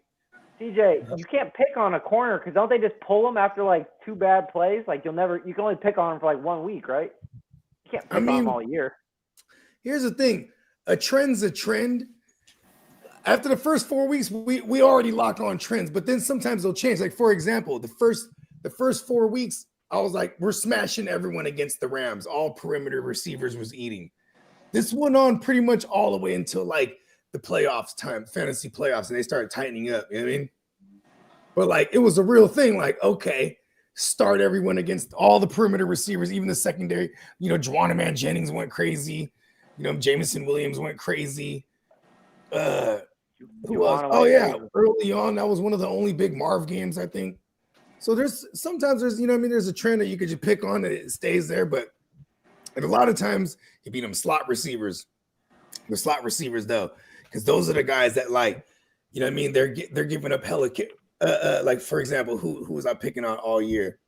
CJ, you can't pick on a corner because don't they just pull him after like 2 bad plays? Like you can only pick on him for like 1 week, right? You can't pick on him all year. Here's the thing: a trend's a trend. After the first 4 weeks, we already lock on trends, but then sometimes they'll change. Like for example, the first 4 weeks, I was like, we're smashing everyone against the Rams. All perimeter receivers was eating. This went on pretty much all the way until like the playoffs time, fantasy playoffs, and they started tightening up. You know what I mean? But like it was a real thing. Like, okay, start everyone against all the perimeter receivers, even the secondary. You know, Juwan Jennings went crazy. You know, Jameson Williams went crazy. Who else? Oh yeah, early on, that was one of the only big Marv games, I think. So there's you know what I mean, there's a trend that you could just pick on and it stays there, but and a lot of times you beat them slot receivers. The slot receivers though, because those are the guys that like, you know what I mean, they're giving up hella like for example, who was I picking on all year?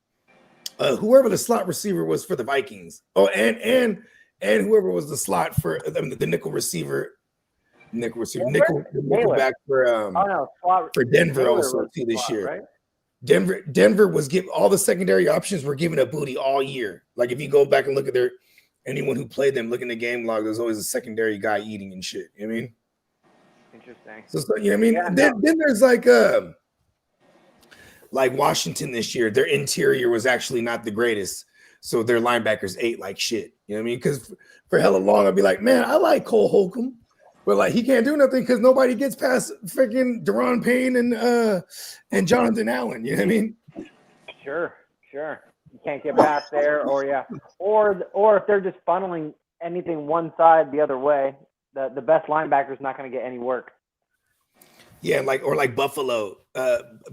Whoever the slot receiver was for the Vikings. Oh, and whoever was the slot for the nickel receiver. Nickelback for Denver Taylor also was too this slot, year. right? Denver was giving all the secondary options were giving a booty all year. Like if you go back and look at anyone who played them, look in the game log, there's always a secondary guy eating and shit. You know what I mean? Interesting. So you know what I mean? Yeah, Then there's like Washington this year, their interior was actually not the greatest. So their linebackers ate like shit. You know what I mean? Because for hella long, I'd be like, man, I like Cole Holcomb. But like he can't do nothing because nobody gets past freaking Deron Payne and Jonathan Allen. You know what I mean? Sure. You can't get past there, or if they're just funneling anything one side the other way, the best linebacker's not going to get any work. Yeah, like Buffalo,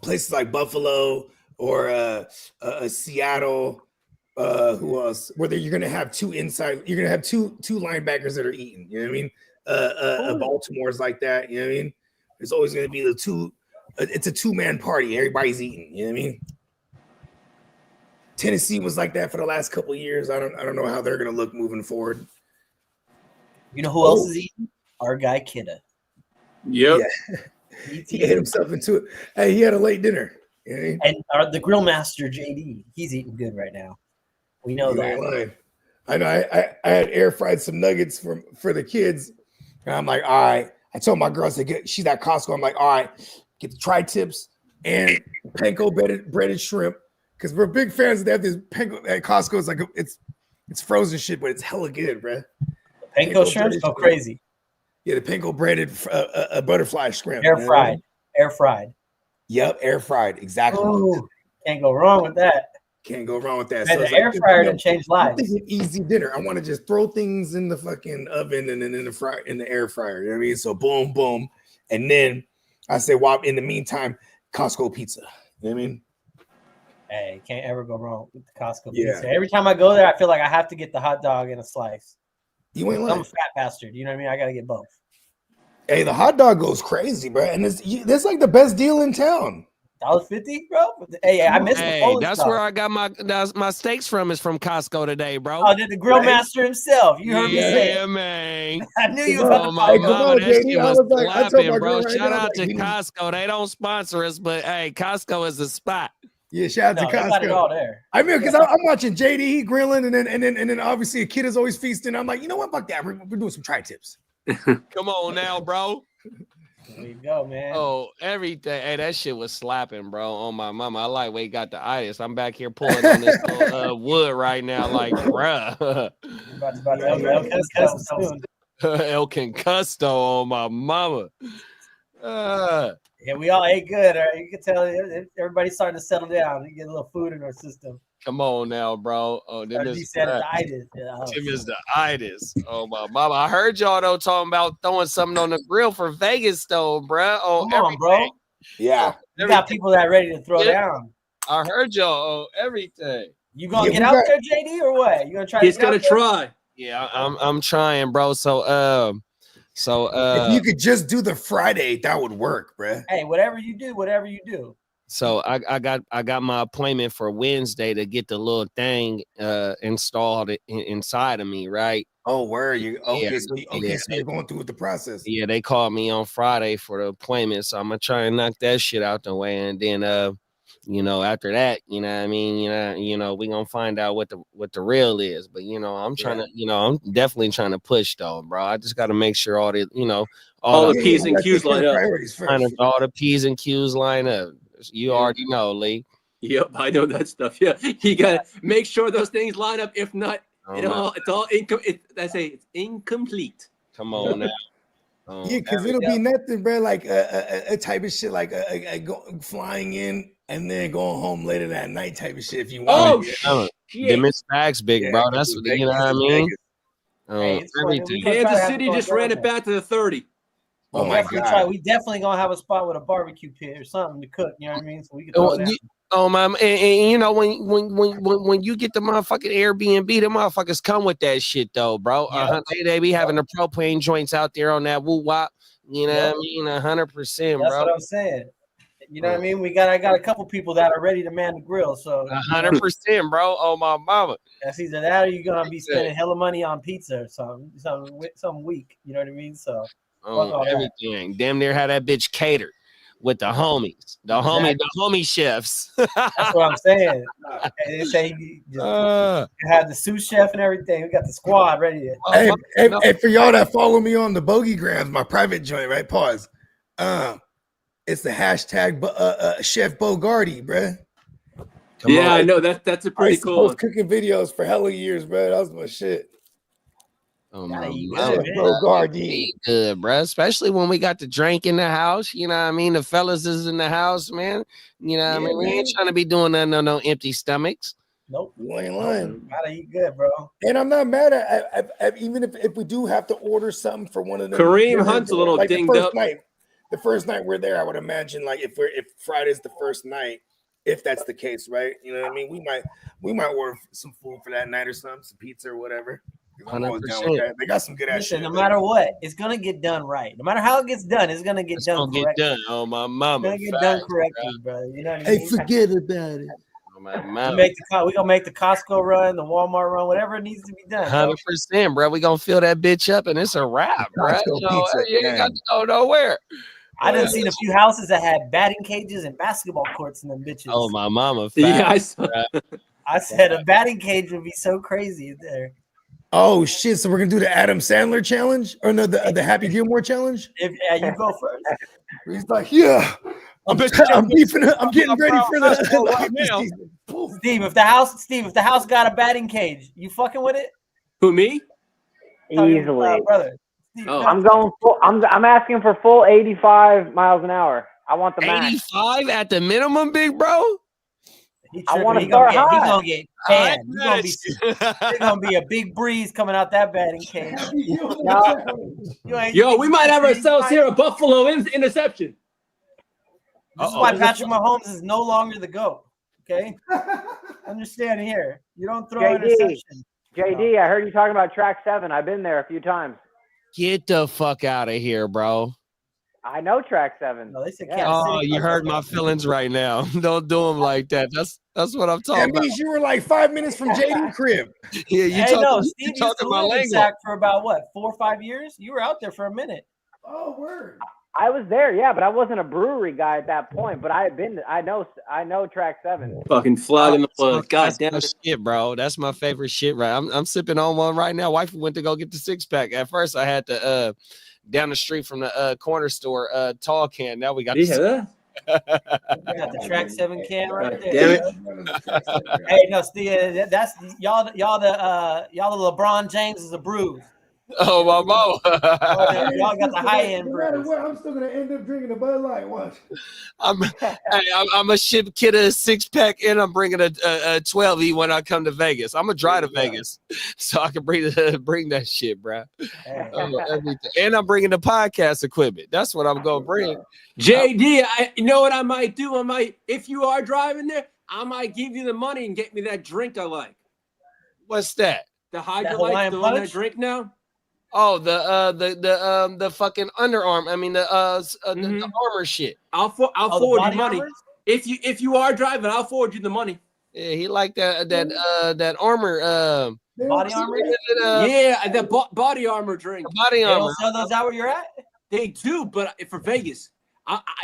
places like Buffalo or Seattle. Who else? Whether you're gonna have two linebackers that are eating. You know what I mean? Baltimore's like that. You know what I mean? There's always gonna be it's a 2-man party. Everybody's eating. You know what I mean? Tennessee was like that for the last couple of years. I don't know how they're gonna look moving forward. You know who else is eating? Our guy Kidda. Yep. Yeah. He ate himself into it. Hey, he had a late dinner. You know what I mean? And the grill master JD, he's eating good right now. We know that. I know. I had air fried some nuggets for the kids, and I'm like, all right. I told my girl, I said, she's at Costco. I'm like, all right, get the tri-tips and panko breaded shrimp, because we're big fans of that. This panko at Costco is like it's frozen shit, but it's hella good, bro. Panko shrimps go crazy. Yeah, the panko breaded butterfly shrimp. Air fried. Yep, air fried. Exactly. Ooh, can't go wrong with that. Can't go wrong with that. Man, the air fryer didn't change lives. It's an easy dinner. I want to just throw things in the fucking oven and then in the air fryer. You know what I mean? So boom, boom. And then I say, well, in the meantime, Costco pizza. You know what I mean? Hey, can't ever go wrong with the Costco pizza. Every time I go there, I feel like I have to get the hot dog and a slice. You ain't lying. I'm a fat bastard. You know what I mean? I got to get both. Hey, the hot dog goes crazy, bro. And that's like the best deal in town. $1.50, bro. Hey, I missed the Polish that's dog. where I got my steaks from. Is from Costco today, bro. Oh, the grill master himself. You heard me say Yeah, it. man. I knew you were Oh my mama, that shit was slapping, bro. Right Shout now, out to Costco. They don't sponsor us, but hey, Costco is the spot. Yeah, shout out to Costco. They got it all there. I mean, because I'm watching JD, he grilling, and then obviously a kid is always feasting. I'm like, you know what? Fuck that. We're doing some tri-tips. Come on now, bro. There you go, man. Oh, everything. Hey, that shit was slapping, bro. On my mama. I like wait got the itis. I'm back here pulling on this wood right now, like, bruh. About to El Concusto on my mama. Yeah, we all ate good. Right? You can tell everybody's starting to settle down. You get a little food in our system. Come on now, bro. Oh, them is the itis. Oh my mama. I heard y'all though talking about throwing something on the grill for Vegas though, bro. Oh, come on, bro. Yeah. You got people that are ready to throw down. I heard y'all everything. You gonna get out there, JD, or what? You gonna try? He's gonna try. Yeah, I'm trying, bro. So if you could just do the Friday, that would work, bro. Hey, whatever you do. So I got my appointment for Wednesday to get the little thing installed inside of me, right? Oh, where are you? Okay, Yeah. so you're going through with the process. Yeah, they called me on Friday for the appointment, so I'm gonna try and knock that shit out the way, and then after that, you know what I mean, we gonna find out what the real is. But I'm trying to, I'm definitely trying to push though, bro. I just got to make sure all the P's and Q's line up. All the P's and Q's line up. You already know, Lee. Yep, I know that stuff. Yeah, you gotta make sure those things line up. If not, it's incomplete. Come on now. Yeah, because it'll be nothing, bro. Like a type of shit, like flying in and then going home later that night type of shit. If you want. Oh shit! Them is facts, big bro. That's what you know what I mean. Everything. Kansas City just ran it back to the 30. Oh my God! We definitely gonna have a spot with a barbecue pit or something to cook. You know what I mean? So we can throw it down. When you get the motherfucking Airbnb, the motherfuckers come with that shit though, bro. They be having the propane joints out there on that woo wop. You know what I mean? 100%, bro. That's what I'm saying. You know what I mean? I got a couple people that are ready to man the grill. So 100%, bro. Oh my mama. That's either that or you're gonna be spending hella money on pizza or something weak. You know what I mean? So on everything. Damn near had that bitch catered with the homies, the homie chefs. That's what I'm saying. And they say you had the sous chef and everything. We got the squad ready to. Hey, for y'all that follow me on the Bogeygrams, my private joint, right? Pause. It's the hashtag Chef Bogarty, bruh. Yeah, I know that's a pretty cool one. Cooking videos for hella years, bro. That was my shit. Oh my good, bro. Especially when we got the drink in the house. You know what I mean? The fellas is in the house, man. You know what I mean? We ain't trying to be doing nothing on no empty stomachs. Nope. You ain't lying. Gotta eat good, bro. And I'm not mad at even if we do have to order something for one of them. Kareem Hunt's a little dinged up. The first night we're there, I would imagine like if Friday's the first night, if that's the case, right? You know what I mean? We might order some food for that night or something, some pizza or whatever. I'm always down with that. They got some good ass shit. No matter what, it's gonna get done right. No matter how it gets done, it's gonna get done correctly. Oh my mama, it's gonna get done correctly, bro. You know what I mean? Hey, forget about it. We gonna make the Costco run, the Walmart run, whatever it needs to be done. 100%, bro. We gonna fill that bitch up, and it's a wrap, bro. You ain't got to go nowhere. I done seen a few houses that had batting cages and basketball courts in them bitches. Oh my mama, yeah, I said a batting cage would be so crazy there. Oh shit! So we're gonna do the Adam Sandler challenge, or no, the Happy Gilmore challenge? You go first. He's like, yeah, I'm getting ready for the season. Steve, if the house got a batting cage, you fucking with it? Who, me? Easily, brother. Steve, I'm going full. I'm asking for full 85 miles an hour. I want the max. 85 at the minimum, big bro. I want to start high. He's gonna get banned. There's gonna be a big breeze coming out that batting cage. Yo, we might have ourselves here a Buffalo interception. This is why Patrick Mahomes is no longer the GOAT. Okay, understand here. You don't throw interception. JD, I heard you talking about track 7. I've been there a few times. Get the fuck out of here, bro. I know track 7. No, they said you hurt my feelings right now. Don't do them like that. That's what I'm talking about. That means you were like 5 minutes from Jaden crib. Yeah, you Steve used to live in Sac for about what, 4 or 5 years? You were out there for a minute. Oh, word. I was there, yeah, but I wasn't a brewery guy at that point. But I had been. I know track 7. Fucking flag in the plug. God damn it, shit, bro. That's my favorite shit. Right, I'm sipping on one right now. Wife went to go get the 6-pack. At first, I had to down the street from the corner store tall can. Now we got we got the track 7 can right there. Damn it. Hey, no, Steve, that's y'all the LeBron James is a bruise. Oh my mama. Y'all got the high end bruise. I'm still gonna end up drinking a Bud Light. Watch. I'm a ship kid a 6-pack and I'm bringing a 12E when I come to Vegas. I'm gonna drive to Vegas so I can bring that shit, bro. And I'm bringing the podcast equipment. That's what I'm gonna bring. JD, you know what I might do? If you are driving there, I might give you the money and get me that drink I like. What's that? The Hydrolyte, the one I drink now. Oh, the fucking underarm. I mean the armor shit. I'll forward you money. Armors? If you are driving, I'll forward you the money. Yeah, he like that armor. Body armor. Yeah, that body armor drink. Body armor. They don't sell those out where you're at. They do, but for Vegas.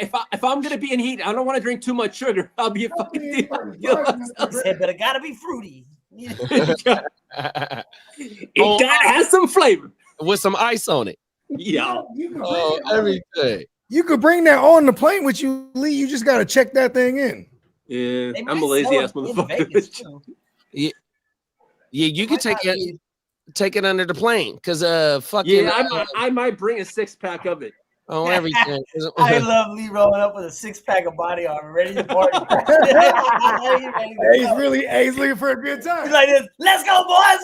If I'm gonna be in heat, I don't want to drink too much sugar. I'll be a fucking deal. But it gotta be fruity. It gotta have some flavor with some ice on it. Yeah. Everything. You could bring that on the plane with you, Lee. You just gotta check that thing in. Yeah, I'm a lazy ass motherfucker. Yeah, you can take it under the plane because fucking. Yeah, I might bring a 6-pack of it. Oh, everything. I love Lee rolling up with a 6-pack of body armor, ready to party. He's looking for a good time. He's like this. Let's go, boys!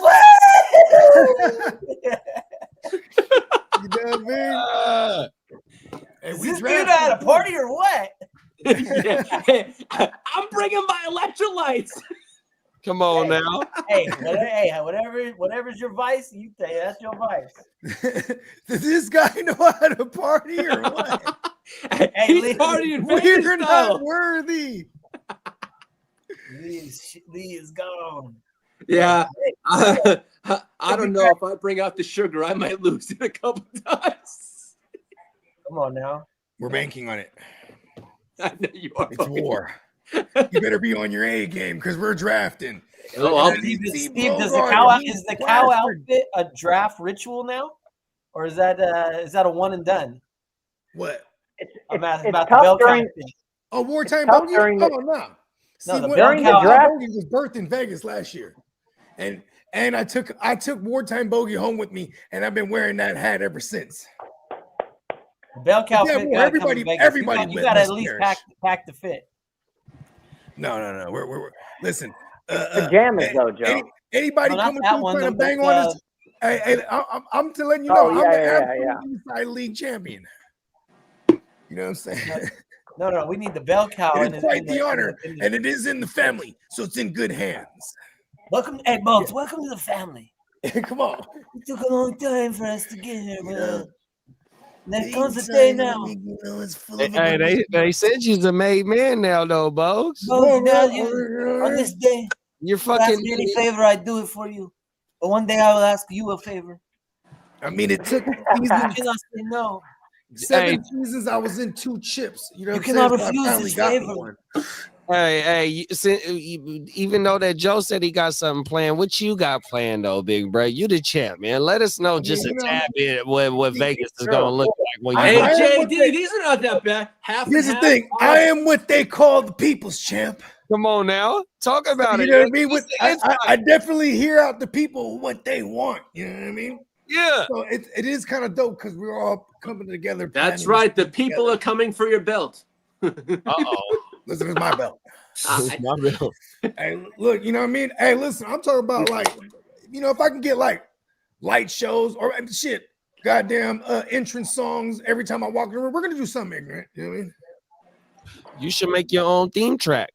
You know what I mean? Is this dude at a party or what? I'm bringing my electrolytes. Come on now. Hey, whatever's your vice, you say that's your vice. Does this guy know how to party or what? Hey, he's partying. We're not worthy. Lee is gone. Yeah, I don't know if I bring out the sugar, I might lose it a couple times. Come on now. We're banking on it. I know you are. It's war. You better be on your A game because we're drafting. Steve, does the cow outfit a draft ritual now, or is that a one and done? What? It's about the tough bell during. Oh, wartime bogey? Oh no. See, the during the draft bogey was birthed in Vegas last year, and I took wartime bogey home with me, and I've been wearing that hat ever since. Bell cow Yeah, fit. well, everybody you got to at least pack the fit. No. We're listen. Pajamas though, Joe. Anybody coming through trying to bang on us? I'm to let you know. I'm the absolute Eastside League champion. You know what I'm saying? No. We need the bell cow. It's quite the honor, and it is in the family, so it's in good hands. Welcome, hey, Bones. Yeah. Welcome to the family. Come on. It took a long time for us to get here, bro. There comes the day now. They said you're a made man now, though, Bones. On this day, you're fucking. Ask me any favor, I do it for you. But one day I will ask you a favor. I mean, it took seasons. No. 7 seasons. I was in 2 chips. You know, you cannot refuse this favor. Hey, even though that Joe said he got something planned, what you got planned though, big bro? You the champ, man. Let us know just a tad bit what Vegas is gonna look like when you. Hey, JD, these are not that bad. Here's the thing: I am what they call the people's champ. Come on now, talk about it. You know what I mean? I definitely hear out the people what they want. You know what I mean? Yeah. So it is kind of dope because we're all coming together. That's right. The people are coming for your belt. Listen, it's my belt. It's my belt. Hey, look, you know what I mean? Hey, listen, I'm talking about if I can get light shows or shit, goddamn entrance songs every time I walk in the room, we're gonna do something ignorant. You know what I mean? You should make your own theme track.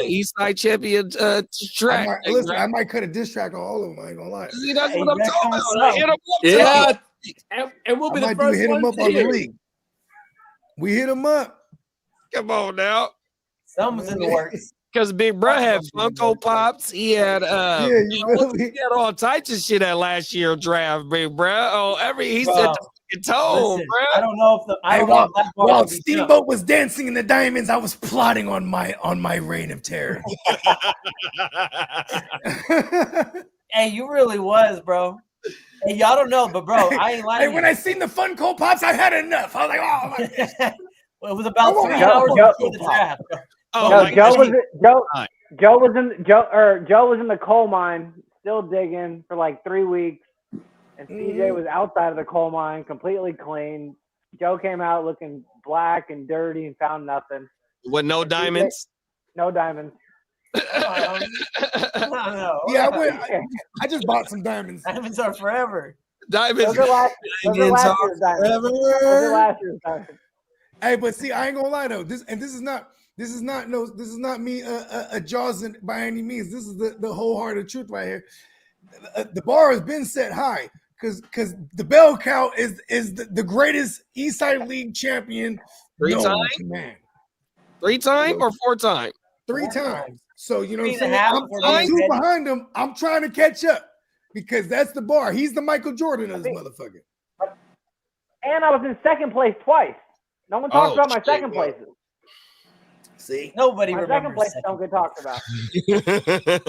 East Side Champion track. I might cut a diss track on all of them. I ain't gonna lie. See, that's what I'm talking about. Hit them up. Yeah, and we'll be the first one hit them up on the league. We hit them up. Come on now. Something's in the works. Because Big Bro had Funko Pops. He had he had all types of shit at last year's draft, Big Bro. He set the fucking tone, bro. I don't know if while Steamboat was dancing in the diamonds, I was plotting on my reign of terror. Hey, you really was, bro. Hey, y'all don't know, but bro, I ain't lying. Hey, when I seen the Funko Pops, I had enough. I was like, oh my. Well, it was about 3 hours before the draft. Joe was in the coal mine, still digging for like 3 weeks, and CJ was outside of the coal mine, completely clean. Joe came out looking black and dirty and found nothing. With no diamonds? No diamonds. No. Yeah, I just bought some diamonds. Diamonds are forever. Diamonds. Those are last year's diamonds. Hey, but see, I ain't gonna lie though. This is not me jawsing by any means. This is the wholehearted truth right here. The bar has been set high because the bell cow is the greatest Eastside League champion. 3 times, man. 3 times or 4 times? 3 times. So you know what I'm saying? I'm 2 behind him. I'm trying to catch up because that's the bar. He's the Michael Jordan of this motherfucker. And I was in second place twice. No one talks about my second places. See, nobody my remembers. Second place don't get talked about.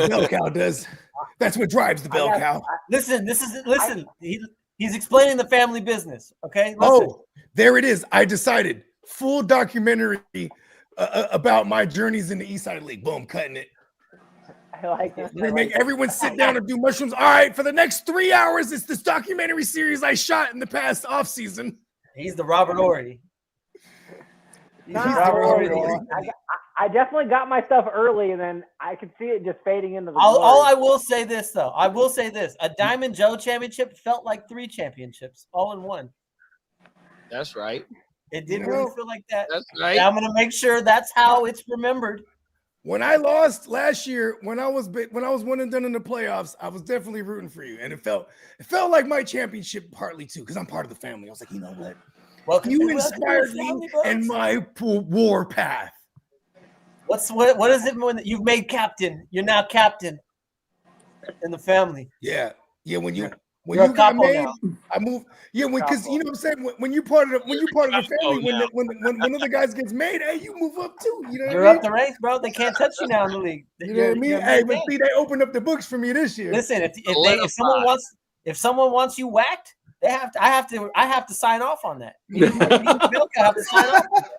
Bell cow does. That's what drives the bell cow. Listen. He's explaining the family business. Okay. Listen. Oh, there it is. I decided full documentary about my journeys in the Eastside League. Boom, cutting it. I like it. We're gonna make everyone sit down and do mushrooms. All right, for the next 3 hours, it's this documentary series I shot in the past off season. He's the Robert Ory. I definitely got my stuff early, and then I could see it just fading into the. All I will say this though, a Diamond Joe championship felt like 3 championships all in one. That's right. It did really feel like that. That's right. And I'm gonna make sure that's how it's remembered. When I lost last year, when I was one and done in the playoffs, I was definitely rooting for you, and it felt like my championship partly too, because I'm part of the family. I was like, you know what? You inspired me in my war path. What is it when you've made captain? You're now captain in the family. Yeah. When When You're you a got capo made, now. I moved. Yeah, because you know what I'm saying. When you part of the family, when other guys gets made, hey, you move up too. You know what You're I mean? up the ranks, bro. They can't touch you now in the league. You know what I mean? Hey, but see, they opened up the books for me this year. Listen, if someone wants you whacked, I have to sign off on that. Me and Bill have to sign off on that.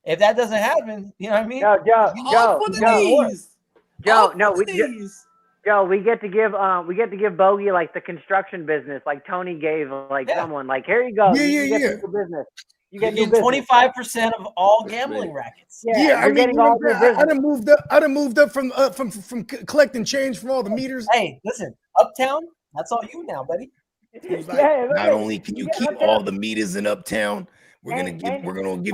If that doesn't happen, you know what I mean? No, Joe, we get to give Bogey like the construction business, like Tony gave someone. Like, here you go. You get new business. You get 25% of all gambling rackets. Yeah, I you're mean, getting all new business. I'd have moved up from collecting change from all the meters. Hey, listen, Uptown, that's all you now, buddy. He's like, not only can you keep all the meters in Uptown, we're gonna give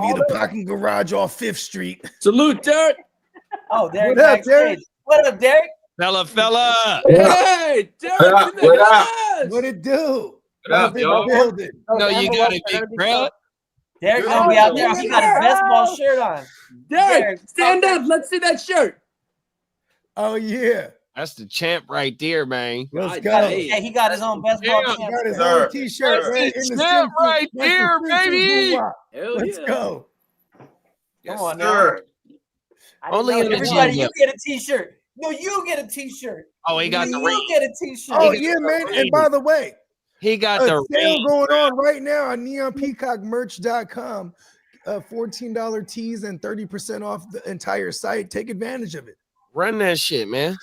you the parking garage off 5th Street. Salute, Derek. Oh, Derek What up, Derek? What up, Derek? Fella. Hey, Derek. What it do? What up, y'all? Building. No, you got a big crowd. Derek's gonna be out there. He got his best ball shirt on. Derek, stand up. Let's see that shirt. Oh yeah. That's the champ right there, man. Let's go. Yeah, he got his own best ball champ. He got his own T-shirt. That's the champ right there, baby. Let's go. Come on, sir. Only in the everybody, gym. you get a T-shirt. No, you get a T-shirt. Oh, he got the ring. You get a T-shirt. Oh yeah, man. And by the way, he got a the sale ring. going on right now on neonpeacockmerch.com. $14 tees and 30% off the entire site. Take advantage of it. Run that shit, man.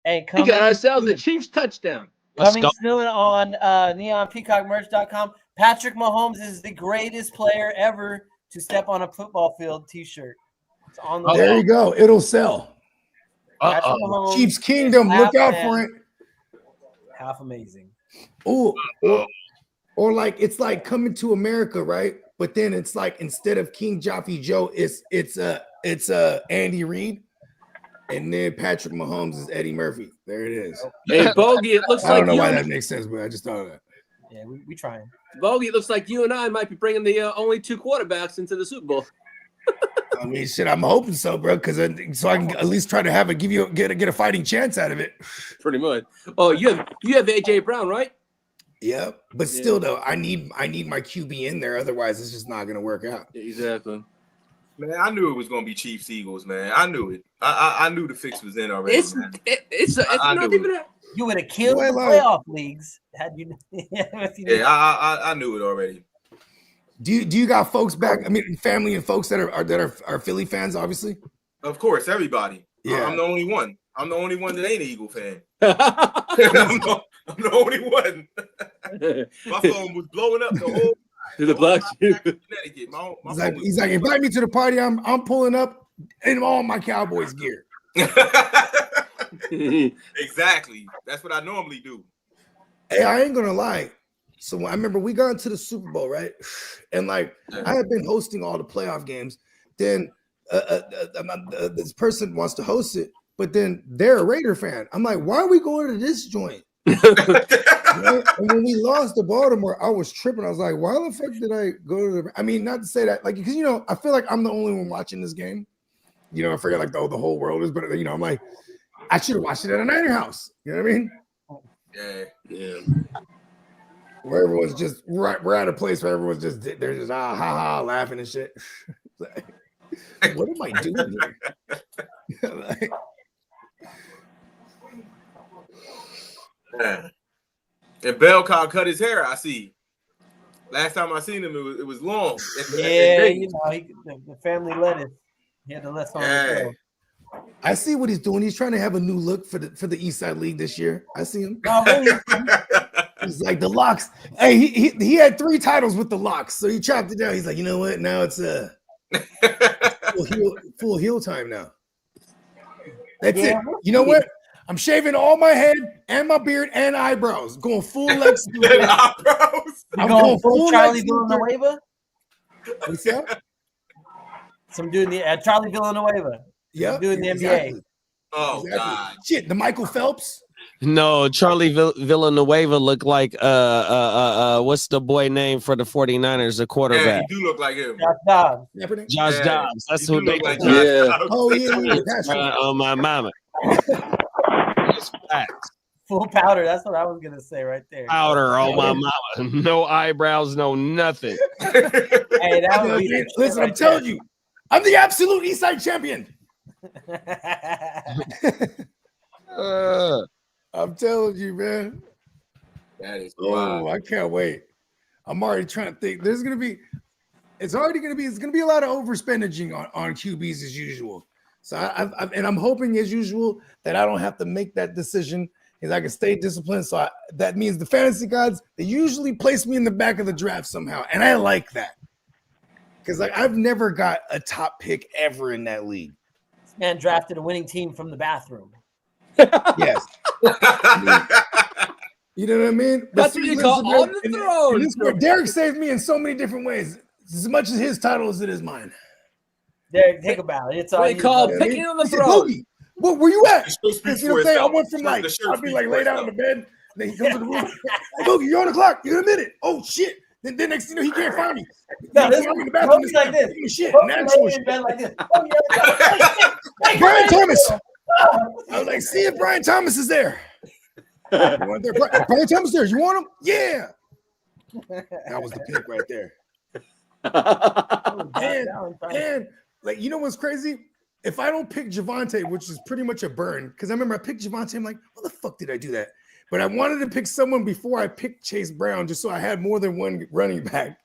Hey, We got ourselves a Chiefs touchdown. Coming soon on neonpeacockmerch.com. Patrick Mahomes is the greatest player ever to step on a football field T-shirt. It's on the There you go. It'll sell. Patrick Mahomes Chiefs Kingdom. Look out for it. Half amazing. Ooh, or like it's like Coming to America, right? But then it's like instead of King Joffy Joe, it's Andy Reid, and then Patrick Mahomes is Eddie Murphy. There it is. Hey, Bogey, it looks like I don't know you why and- that makes sense, but I just thought of that. Yeah, we trying. Bogey, it looks like you and I might be bringing the only 2 quarterbacks into the Super Bowl. I mean, shit, I'm hoping so, bro, because so I can at least try to get a fighting chance out of it. Pretty much. Oh, you have AJ Brown, right? Yeah, but still though, I need my QB in there, otherwise it's just not gonna work out. Exactly. Man, I knew it was gonna be Chiefs Eagles, man. I knew it. I knew the fix was in already. It's I not knew even. it. You would have killed the playoff leagues had you. I knew it already. Do you got folks back? I mean, family and folks that are Philly fans, obviously. Of course, everybody. Yeah. I'm the only one. I'm the only one that ain't an Eagle fan. I'm the only one. My phone was blowing up the whole the black Connecticut. He's like, invite me to the party. I'm pulling up in all my Cowboys gear. Exactly. That's what I normally do. Hey, I ain't gonna lie. So I remember we got into the Super Bowl, right? And like I had been hosting all the playoff games. Then this person wants to host it, but then they're a Raider fan. I'm like, why are we going to this joint? Right? And when we lost to Baltimore, I was tripping. I was like, why the fuck did I go to the? I mean, not to say that, like, because I feel like I'm the only one watching this game. I forget like the whole world is, but I'm like, I should have watched it at a Niner house. You know what I mean? Yeah. Where everyone's just we're at a place where everyone's just they're just ha ha laughing and shit. Like, what am I doing here? Like, and Belcock cut his hair. I see. Last time I seen him, it was long. Yeah, you know, the family lettuce. He had to let some go. I see what he's doing. He's trying to have a new look for the East Side League this year. I see him. No, really. He's like the Locks. Hey, he had 3 titles with the Locks, so he chopped it down. He's like, you know what? Now it's full heel time now. That's it. You know what? I'm shaving all my head and my beard and eyebrows. Going full Lex Luthor. I'm going full Charlie Villanueva. What's that? Some dude in the Charlie Villanueva. Yeah, doing the NBA. Oh God! Shit, the Michael Phelps. No, Charlie Villanueva looked like what's the boy name for the 49ers, the quarterback? Yeah, he do look like him. Josh Dobbs. That's who they like. Oh yeah, that's on my mama. Full powder. That's what I was gonna say right there. Powder on my mama. No eyebrows, no nothing. Hey, that would be listen, I'm telling you, I'm the absolute East Side champion. I'm telling you, man. That is wild. I can't wait. I'm already trying to think. It's gonna be a lot of overspending on QBs as usual. So I'm hoping as usual that I don't have to make that decision because I can stay disciplined. So that means the fantasy gods, they usually place me in the back of the draft somehow, and I like that because I've never got a top pick ever in that league. This man drafted a winning team from the bathroom. Yes. You know what I mean? That's what you call on the throne. This is where Derek saved me in so many different ways. It's as much as his title as it is mine. Derek, think about it. It's all what they call picking on the throne. What were you at? You know what I'm saying? I went from I'd be like laid out in the bed, and then he comes to the room. Hey, Boogie, you're on the clock. You got a minute. Oh shit. Then next thing you know, he can't find me. No, this in the bathroom is like this. Shit. In bed like this. Oh, yeah. Brian Thomas. I was like, see if Brian Thomas is there. Brian Thomas there. You want him? Yeah. That was the pick right there. And like, you know what's crazy? If I don't pick Javonte, which is pretty much a burn, because I remember I picked Javonte, I'm like, what the fuck did I do that? But I wanted to pick someone before I picked Chase Brown, just so I had more than one running back,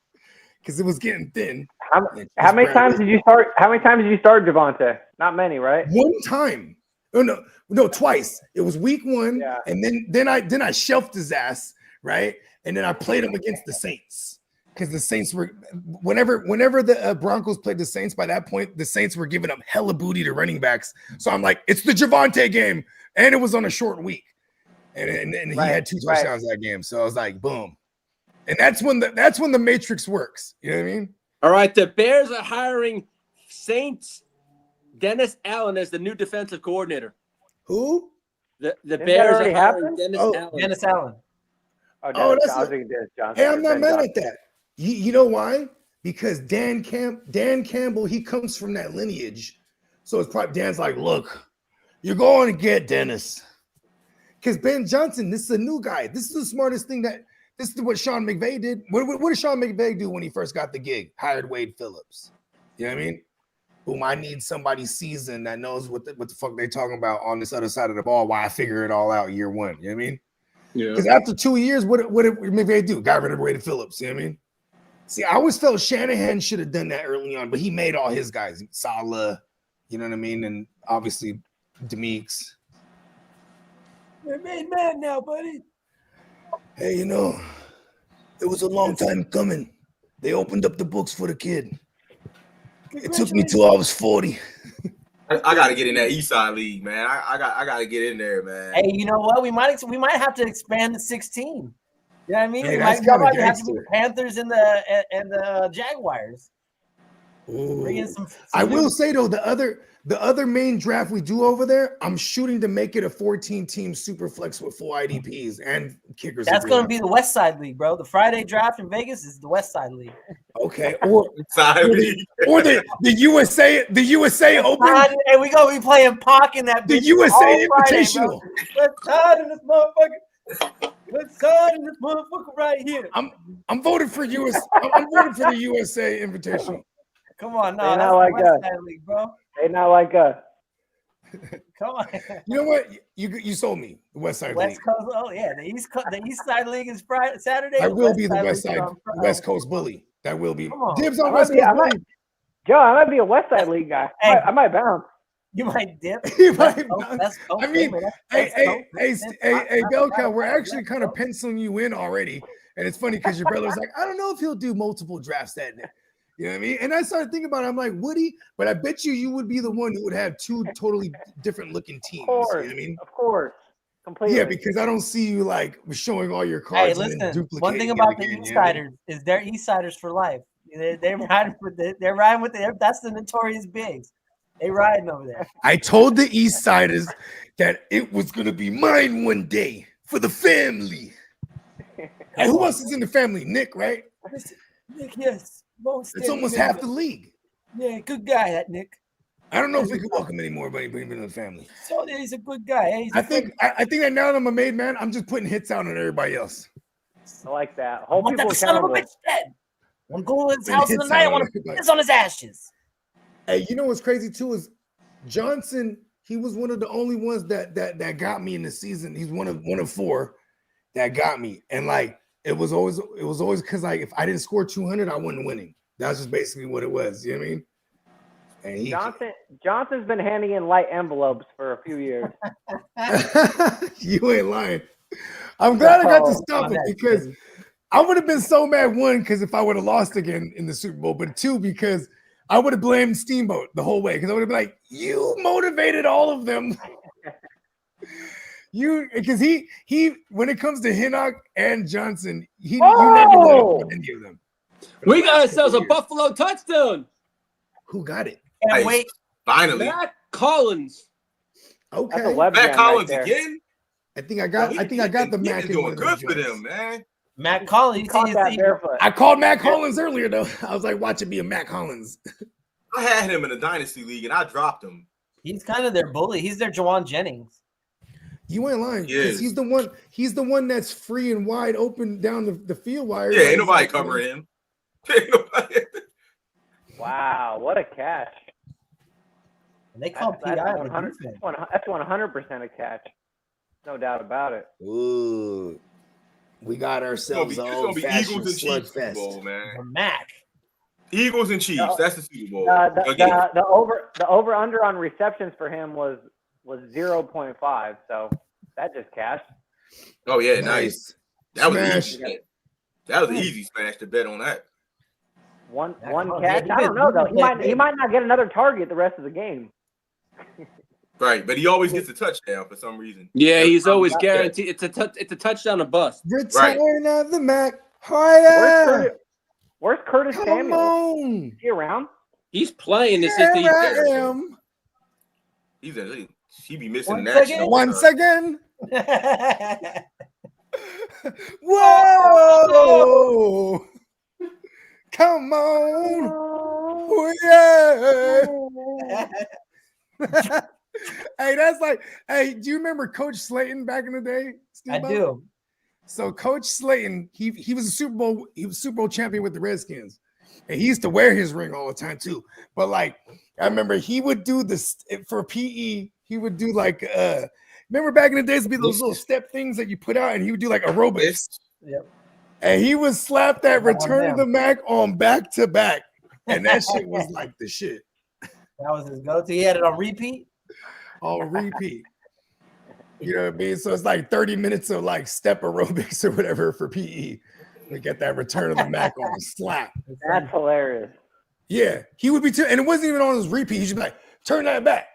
because it was getting thin. How many times did you start? How many times did you start Javonte? Not many, right? One time. Oh no, twice. It was week 1, and then I shelved his ass, right? And then I played him against the Saints. Because the Saints were, whenever the Broncos played the Saints, by that point, the Saints were giving up hella booty to running backs. So I'm like, it's the Javonte game. And it was on a short week. And he had 2 touchdowns that game. So I was like, boom. And that's when the matrix works. You know what I mean? All right. The Bears are hiring Saints Dennis Allen as the new defensive coordinator. Who? The Bears are hiring Dennis Allen. Oh, that's I was thinking Dennis Johnson. Hey, I'm not mad at that. You know why? Because Dan Campbell, he comes from that lineage. So it's probably Dan's like, look, you're going to get Dennis. Because Ben Johnson, this is a new guy. This is the smartest thing this is what Sean McVay did. What did Sean McVay do when he first got the gig? Hired Wade Phillips. You know what I mean? Boom, I need somebody seasoned that knows what the fuck they talking about on this other side of the ball while I figure it all out year 1. You know what I mean? Yeah. Because after 2 years, what did McVay do? Got rid of Wade Phillips. You know what I mean? See, I always felt Shanahan should have done that early on, but he made all his guys. Saleh, you know what I mean? And obviously, Demeeks. You're a made man now, buddy. Hey, you know, it was a long time coming. They opened up the books for the kid. It took me till I was 40. I got to get in that East Side League, man. I got to get in there, man. Hey, you know what? We might have to expand to 16. You know what I mean? Hey, we might have to be the Panthers and the Jaguars. Ooh. I will say though, the other main draft we do over there, I'm shooting to make it a 14-team super flex with full IDPs and kickers. That's going to be the West Side League, bro. The Friday draft in Vegas is the West Side League. Okay, or the USA Open. And we gonna be playing Pac in that. The USA Invitational. Let's start in this motherfucker. Let's start in this motherfucker right here. I'm voting for US. I'm voting for the USA Invitational. Come on, no, they that's not like the West us. Side League, bro. They not like us. Come on. You know what? You sold me the West Side West League. Coast. Oh yeah, the East Side League is Friday, Saturday. I will be the West Side West Coast bully. That will be Come on. dibs on West Coast bully. Joe, I might be a West Side League guy. I might bounce. You might dip. You might bounce. I mean, hey, Belka, we're actually kind of penciling you in already. And it's funny because your brother's like, I don't know if he'll do multiple drafts that day. You know what I mean? And I started thinking about it. I'm like, would he? But I bet you would be the one who would have two totally different looking teams. Of course, you know what I mean? Of course. Completely. Yeah, because I don't see you like showing all your cards. Hey, and then listen. duplicating One thing it about the again, East you know what I mean? Siders is they're East Siders for life. They're riding with it. They're riding with it. That's the notorious bigs. They riding over there. I told the East Siders that it was gonna be mine one day for the family. And who else is in the family? Nick, right? Nick, yes. It's almost half the league. Yeah, good guy, that Nick. I don't know if we can welcome anymore, but bring him into the family. So he's a good guy. Hey, I think that now that I'm a made man, I'm just putting hits out on everybody else. I like that. Hold want people that son of a accountable. bitch dead. I'm going to his house in the night. I want to piss on his ashes. Hey, you know what's crazy too is Johnson. He was one of the only ones that got me in the season. He's one of four that got me, and like it was always because like if I didn't score 200, I wasn't winning. That's just basically what it was. You know what I mean? And Johnson's been handing in light envelopes for a few years. You ain't lying. I'm glad I got to stop it because I would have been so mad. One, because if I would have lost again in the Super Bowl, but two, because I would have blamed Steamboat the whole way because I would have been like, "You motivated all of them." Because he when it comes to Hinnock and Johnson, you never let up on any of them. We got ourselves a Buffalo touchdown. Who got it? Can't wait. Finally. Matt Collins. Okay. Matt Collins again? I think I got the Mac. Doing good for them, man. Matt Collins. I called Matt Collins earlier though. I was like, watch it be a Matt Collins. I had him in a dynasty league and I dropped him. He's kind of their bully. He's their Jawan Jennings. You ain't lying because he's the one that's free and wide open down the field wire. Yeah, ain't nobody covering him. Ain't nobody. Wow, what a catch! And they call PI on the defense. That's 100% a catch, no doubt about it. Ooh, we got ourselves an old-fashioned slugfest. Man. The Mac. Eagles and Chiefs. That's the Super Bowl. The over under on receptions for him was 0.5, so that just cashed. Oh yeah, nice. That was Smash. easy. That was an easy smash to bet on that. One catch. I don't know though. He might not get another target the rest of the game. Right, but he always gets a touchdown for some reason. Yeah, he's always guaranteed. It's a touchdown or bust. Return of the Mac. Harder. Where's Curtis Come Samuel? on. Is he around? He's playing. This Here is the. I am. He be missing Once again. Whoa! Come on! Oh, yeah! Hey, that's like, hey, do you remember Coach Slayton back in the day? I do. So Coach Slayton, he was a Super Bowl champion with the Redskins. And he used to wear his ring all the time too. But like, I remember he would do this for PE. He would do like, remember back in the days, would be those little step things that you put out, and he would do like aerobics. Yep. And he would slap that Return of the Mac on back to back, and that shit was like the shit. That was his go-to. He had it on repeat. On repeat. You know what I mean? So it's like 30 minutes of like step aerobics or whatever for PE. We get that Return of the Mac on slap. That's hilarious. Yeah, he would be too, and it wasn't even on his repeat. He should be like, turn that back.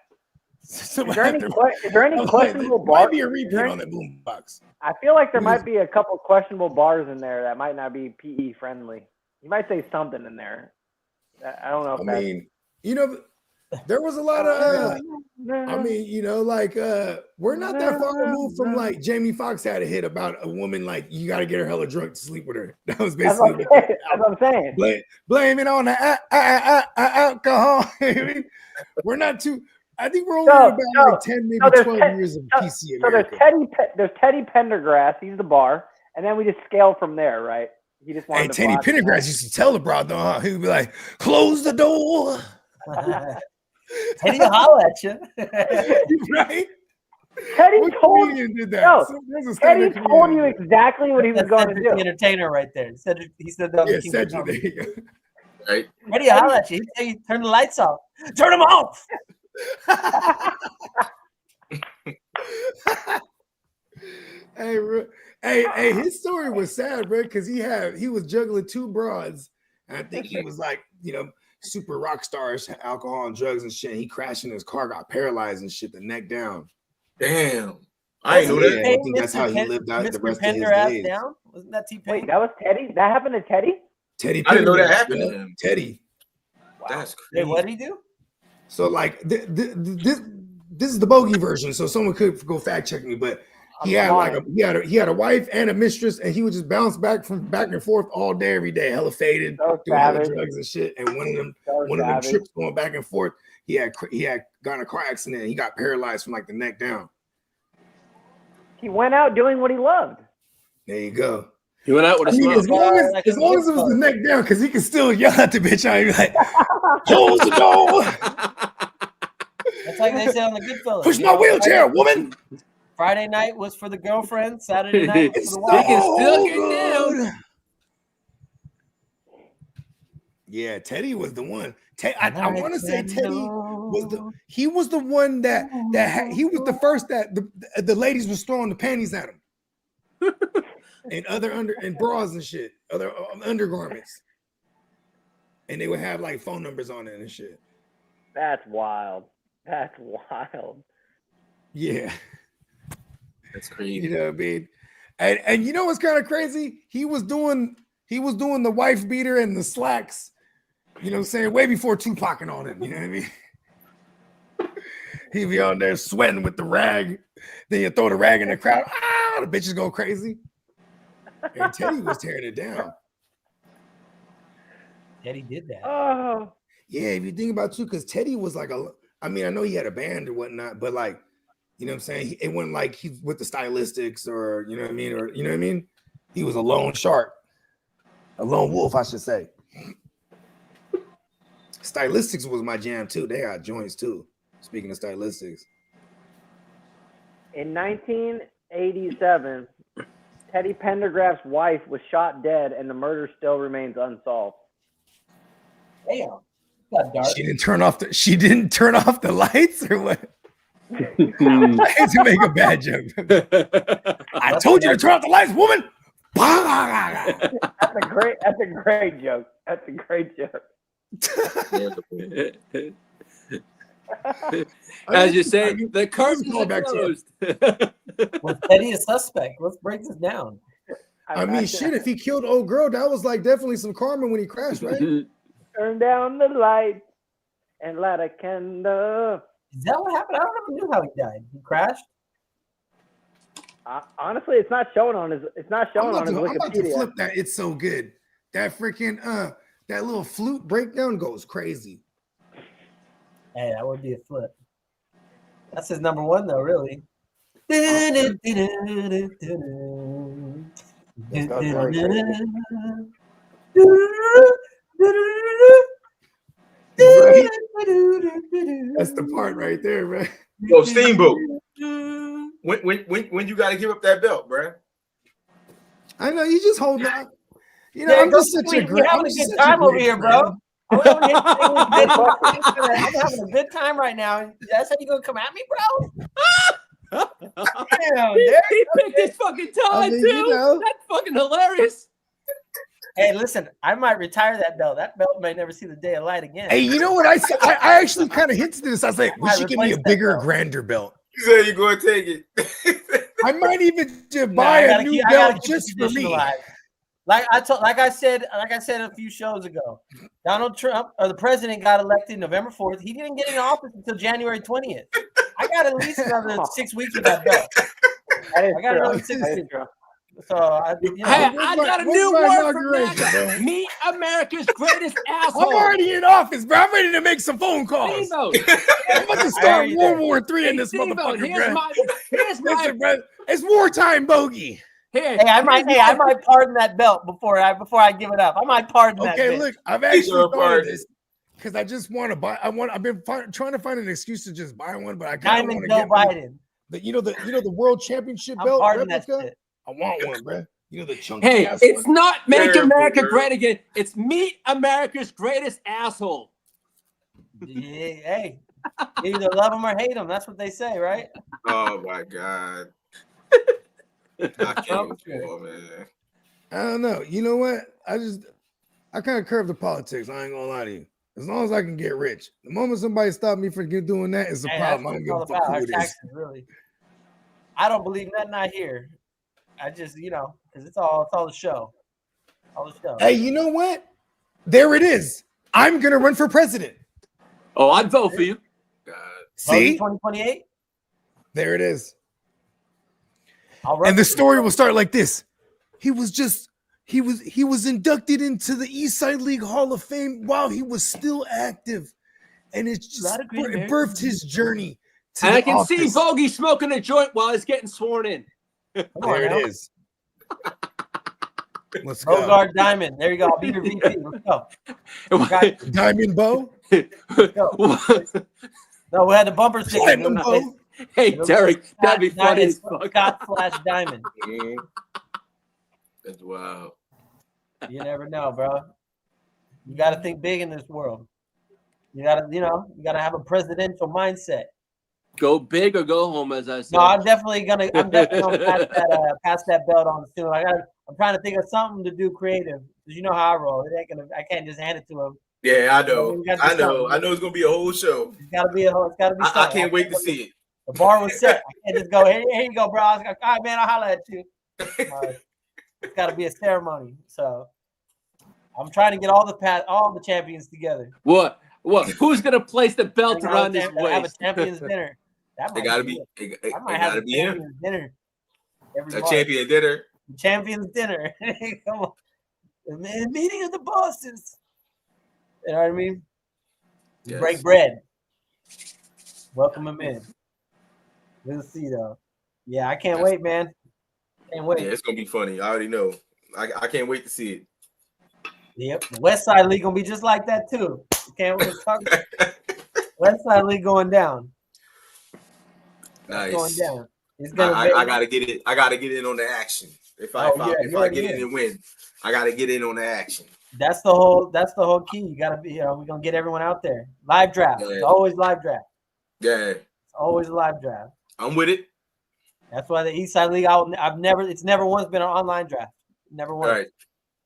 So Is there any questionable bars? Might be a repeat on that boom box. I feel like there might be a couple questionable bars in there that might not be PE friendly. You might say something in there. I don't know. If I mean, you know, there was a lot of. I mean, you know, like we're not that far removed from like Jamie Foxx had a hit about a woman like you got to get her hella drunk to sleep with her. That was basically that's what I'm saying. Blame it on the alcohol. I mean, we're not too. I think we're only about like 10, maybe 12 years of PC America. So there's Teddy Pendergrass. He's the bar, and then we just scale from there, right? He just wanted Teddy Pendergrass used to tell the broad though, huh? He would be like, "Close the door." Teddy will holler at you. Right? Teddy What told comedian did that? No, There's a Teddy stand-up told comedian you that did exactly what he was That's going to Cedric the do. Entertainer right there. He said that on that. the Yeah, King Cedric, of there Comedy. you go. Right. Teddy will holler at you. He'd tell you, turn the lights off. Turn them off. Hey, his story was sad, bro, because he was juggling two broads. And I think he was like, super rock stars, alcohol and drugs and shit. He crashed in his car, got paralyzed and shit, the neck down. Damn. I ain't know that. I think that's how he lived out the rest of his days. Down? Wasn't that T-Pain? Wait, that was Teddy? That happened to Teddy? Teddy I didn't know that Pendergrass, happened to bro. him. Teddy. Wow. That's Hey, crazy. what did he do? So like this is the bogey version, so someone could go fact check me, but he had he had a wife and a mistress, and he would just bounce back and forth all day, every day, hella faded, doing hella drugs and shit. And one of them trips going back and forth, he had got in a car accident. And he got paralyzed from like the neck down. He went out doing what he loved. There you go. He went out with a smile. As long as it was the neck down, because he could still yell at the bitch. I be like, close the door. That's like they say on the Goodfellas. Push my wheelchair, woman. Friday night was for the girlfriend. Saturday night was for the wife. They can still get down. Yeah, Teddy was the one. I want to say Teddy was the one that he was the first that the ladies was throwing the panties at him, and and bras and shit, other undergarments, and they would have like phone numbers on it and shit. That's wild. That's wild. Yeah, that's crazy. You know what I mean? And you know what's kind of crazy? He was doing the wife beater and the slacks. You know what I'm saying? Way before Tupac and all them. You know what I mean? He'd be on there sweating with the rag. Then you throw the rag in the crowd. Ah, the bitches go crazy. And Teddy was tearing it down. Teddy did that. Oh. Yeah, if you think about it too, because Teddy was like I know he had a band or whatnot, but like, you know what I'm saying? It wasn't like he's with the Stylistics or, you know what I mean? Or, you know what I mean? He was a lone shark. A lone wolf, I should say. Stylistics was my jam too. They got joints too. Speaking of Stylistics. In 1987, Teddy Pendergrass's wife was shot dead and the murder still remains unsolved. Damn. She didn't turn off the lights or what? I hate to make a bad joke. I told you to turn off the lights, woman. That's a great joke. That's a great joke. As you say, the curtains are closed. Was Teddy a suspect? Let's break this down. I mean, shit, if he killed old girl, that was like definitely some karma when he crashed, right? Turn down the light and light a candle. Is that what happened? I don't ever knew how he died. He crashed? Honestly, it's not showing on his Wikipedia. I'm about to flip that. It's so good. That freaking that little flute breakdown goes crazy. Hey, that would be a flip. That's his number one though, really. Right? That's the part right there, right? Yo, Steamboat. When you got to give up that belt, bro? I know you just hold on. You know, Yeah, I'm just such a great. You're having a good time over here, bro. I'm having a good time right now. That's how you gonna come at me, bro? Damn, he picked this fucking time too. You know. That's fucking hilarious. Hey, listen, I might retire that belt. That belt may never see the day of light again. Hey, you know what I said? I actually kind of hinted this. I was like, we should give me a bigger, grander belt. You said you're going to take it. I might even buy a new belt just for me. Alive. Like I said a few shows ago, Donald Trump, or the president, got elected November 4th. He didn't get in office until January 20th. I got at least another 6 weeks with that belt. I got another 6 weeks. So I got a new word for Matt. Meet America's greatest asshole. I'm already in office, bro. I'm ready to make some phone calls. I'm about to start World War III in this motherfucker, bro. Bro. It's wartime, bogey. Hey, I might pardon that belt before I give it up. I might pardon that. Okay, look, I've actually thought of this. because I just want to buy. I've been trying to find an excuse to just buy one, but I kind of Diamond want to Joe get one. Biden. The world championship I'm belt pardoning that replica. shit. I want one, bro. You know the chunky Hey, ass it's one. not make Terrible, America bro. great again. It's meet America's greatest asshole. Yeah, hey, you either love them or hate them. That's what they say, right? Oh my god. I can't with you all, man. I don't know. You know what? I kind of curve the politics. I ain't gonna lie to you. As long as I can get rich. The moment somebody stop me from doing that is a Hey, problem. that's I what don't it's give all a fuck about. who Our it is. taxes, really. I don't believe nothing I hear. I just, because it's all the show. All the show. Hey, you know what? There it is. I'm gonna run for president. Oh, I'd vote for you. See? 2028? There it is. I'll And the story will start like this. He was inducted into the East Side League Hall of Fame while he was still active. And it just it birthed his journey to And the I can office. see Bogey smoking a joint while he's getting sworn in. There it is. Let's go. Bogart Diamond. There you go. I'll be your VP. Let's go. Diamond Bow? Let's go. No, we had the bumper sticker. Platinum Bow. Hey, Derek, that'd be funny as fuck. Scott/Diamond. That's wild. You never know, bro. You got to think big in this world. You got to have a presidential mindset. Go big or go home, as I said. No, I'm definitely gonna pass that belt on soon. I'm trying to think of something to do creative because you know how I roll. I can't just hand it to him. Yeah, I know. I know it's gonna be a whole show. It's gotta be something. I can't wait to see it. The bar was set. I can't just go, here you go, bro. I was like, all right, man, I'll holler at you. It's gotta be a ceremony. So I'm trying to get all the champions together. What? Who's gonna place the belt around his waist? Have a champions dinner. It gotta be. It gotta be him. Dinner. A champion dinner. Champions dinner. Come on. The meeting of the bosses. You know what I mean? Yes. Break bread. Welcome him in. We'll see though. Yeah, I can't wait, man. Can't wait. Yeah, it's gonna be funny. I already know. I can't wait to see it. Yep. The West Side League gonna be just like that too. Can't wait to talk. West Side League going down. Nice. It's going down. It's I gotta get it. I gotta get in on the action. If I get in and win, I gotta get in on the action. That's the whole key. You gotta be. We're gonna get everyone out there. Live draft. Yeah. It's always live draft. Yeah. It's always a live draft. I'm with it. That's why the East Side League. It's never once been an online draft. Never once. Right.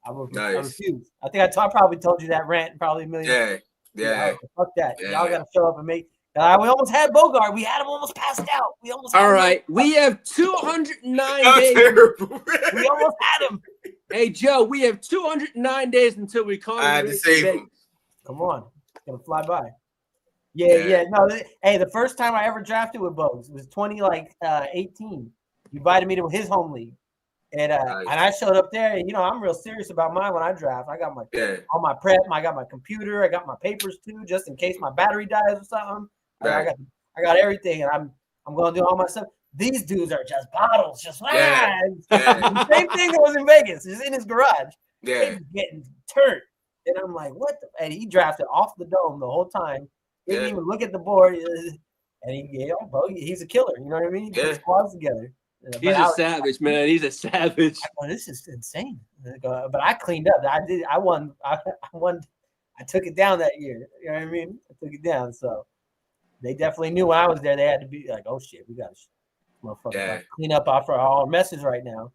I refuse. I think I probably told you that rant probably a million. Yeah. Fuck that. Yeah. Y'all gotta show up and make. We almost had Bogart. We had him almost passed out. All right. We have 209 days. We almost had him. Hey, Joe, we have 209 days until we call. I had to save him. Come on. It's going to fly by. Yeah. No, hey, the first time I ever drafted with Bogues was 2018. He invited me to his home league. And I showed up there, and I'm real serious about mine when I draft. I got all my prep, I got my computer, I got my papers too, just in case my battery dies or something. Right. I got everything, and I'm going to do all my stuff. These dudes are just bottles, just same thing that was in Vegas, just in his garage. Yeah, getting turned, and I'm like, what? And he drafted off the dome the whole time. Didn't even look at the board, and he's a killer. You know what I mean? He put squads together. He's a savage, man. He's a savage. This is insane. But I cleaned up. I won. I took it down that year. You know what I mean? I took it down. So they definitely knew when I was there. They had to be like, "Oh shit, we got to clean up after all messes right now."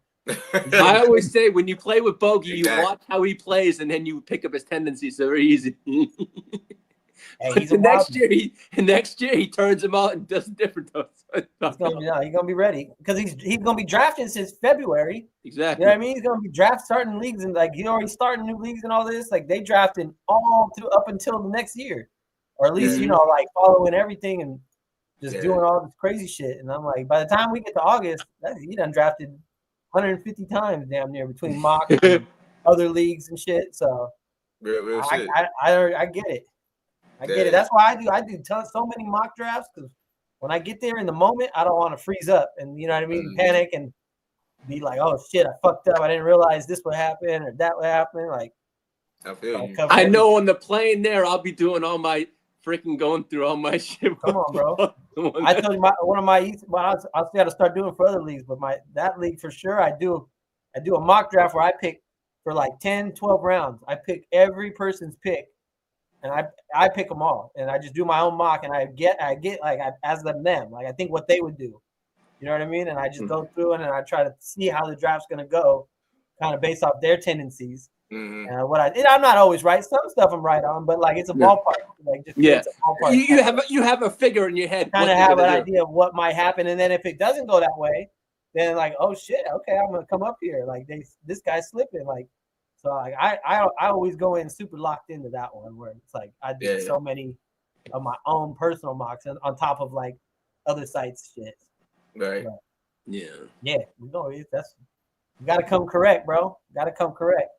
I always say when you play with Bogey, you watch how he plays, and then you pick up his tendencies. So very easy. Hey, next year he turns him out and does different stuff. He's gonna be ready because he's gonna be drafting since February. Exactly. You know what I mean? He's gonna be starting leagues and he's already starting new leagues and all this. Like they drafted all through up until the next year, or at least following everything and just doing all this crazy shit. And I'm like, by the time we get to August, he done drafted 150 times damn near between mock and other leagues and shit. So I get it. I get it. That's why I do so many mock drafts because when I get there in the moment, I don't want to freeze up and you know what I mean, panic and be like, oh shit, I fucked up. I didn't realize this would happen or that would happen. Like I feel you. I know on the plane there, I'll be doing all my freaking going through all my shit. Come on, bro. I told you one of my well, I got to start doing for other leagues, but that league for sure, I do a mock draft where I pick for like 10, 12 rounds. I pick every person's pick, and I pick them all, and I just do my own mock, and I get like as them, like I think what they would do. You know what I mean? And I just go through it, and I try to see how the draft's going to go, kind of based off their tendencies. Mm-hmm. I'm not always right. Some stuff I'm right on, but like it's a ballpark. Like just it's a ballpark. You have a figure in your head. Kind of have an idea of what might happen, and then if it doesn't go that way, then like, oh shit, okay, I'm gonna come up here. Like this guy's slipping. Like, so like I always go in super locked into that one where it's like I do so many of my own personal mocks and on top of like other sites shit. Right. But, yeah. We know that's you got to come correct, bro. Got to come correct.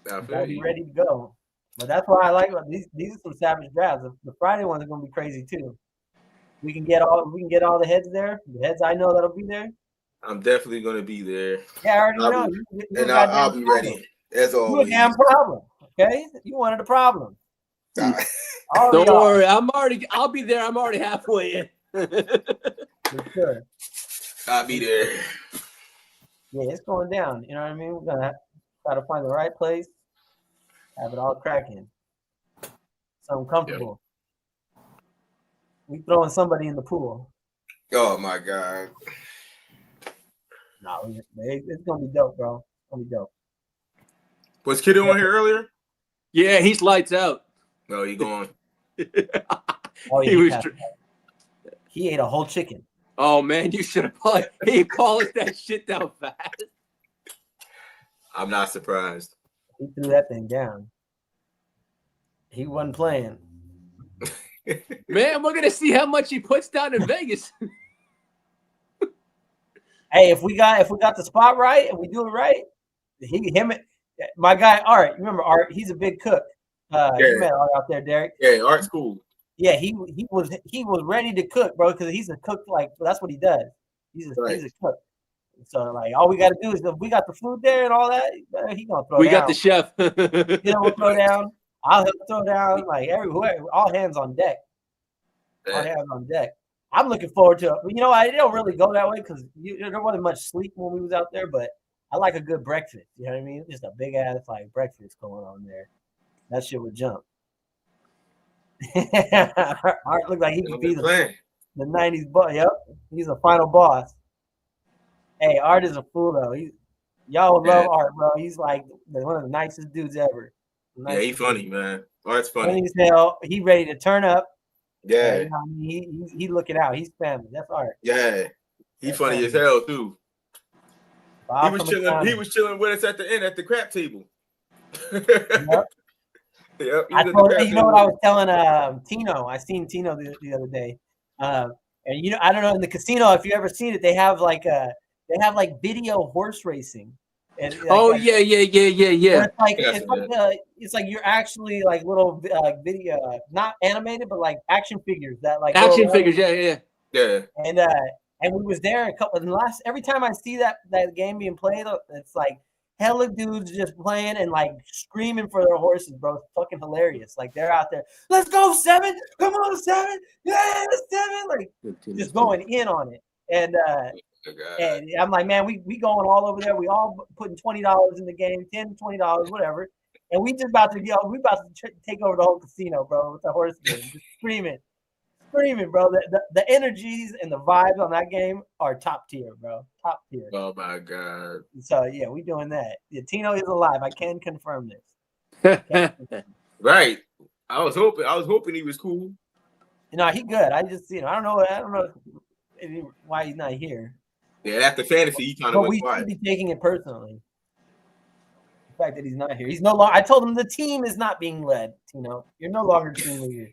Gotta be ready to go. But that's why I like these are some savage drafts. The Friday ones are gonna be crazy too. We can get all the heads there. The heads I know that'll be there. I'm definitely gonna be there. Yeah, I already know. I'll be ready as always. You a damn problem. Okay, you wanted a problem. Don't worry, I'll be there. I'm already halfway in. For sure. I'll be there. Yeah, it's going down. You know what I mean? We're gonna try to find the right place, have it all cracking. So I'm comfortable. We throwing somebody in the pool. Oh my God. No, it's gonna be dope, bro. It's gonna be dope. Was Kid on here earlier? Yeah, he's lights out. No, he gone. He ate a whole chicken. Oh man, you should have he polished that shit down fast. I'm not surprised. He threw that thing down. He wasn't playing. Man, we're gonna see how much he puts down in Vegas. Hey, if we got the spot right and we do it right, my guy Art. You remember Art? He's a big cook. You met Art out there, Derek. Yeah, Art's cool. Yeah, he was ready to cook, bro, because he's a cook. Like that's what he does. He's a cook. So like, all we got to do is if we got the food there and all that, he gonna throw. We down. got the chef. We'll throw down. I'll help throw down. Like everywhere, all hands on deck. All hands on deck. I'm looking forward to it. You know, I don't really go that way because there wasn't much sleep when we was out there, but I like a good breakfast. You know what I mean? Just a big ass like breakfast going on there. That shit would jump. Art looked like he could be the 90s boss. Yep, he's a final boss. Hey, Art is a fool though. Y'all would love Art, bro. He's like one of the nicest dudes ever. Yeah, he's funny, man. Art's funny. Funny as hell. He ready to turn up. Yeah. You know, he looking out. He's family. That's Art. Yeah. He's funny as hell too. He was chilling with us at the end at the crap table. Yep. Yep, I told you know what I was telling Tino. I seen Tino the other day, and you know I don't know in the casino if you ever seen it. They have like video horse racing. And yeah. It's like you're actually like little video, not animated, but like action figures that like action figures. Yeah. And we was there every time I see that game being played, it's like hella dudes just playing and like screaming for their horses, bro. It's fucking hilarious. Like they're out there, let's go 7, come on 7, yeah 7, like just going in on it. And I'm like, man, we going all over there. We all putting $20 in the game, $10, $20, whatever. And we about to take over the whole casino, bro, with the horse game, just screaming, bro. The energies and the vibes on that game are top tier, bro. Top tier. Oh my God. So yeah, we doing that. Yeah, Tino is alive. I can confirm this. Right. I was hoping he was cool. No, he good. I just I don't know why he's not here. Yeah, after fantasy, he kind of went quiet. We should be taking it personally. The fact that he's not here. He's no longer. I told him the team is not being led. Tino, you're no longer team leader.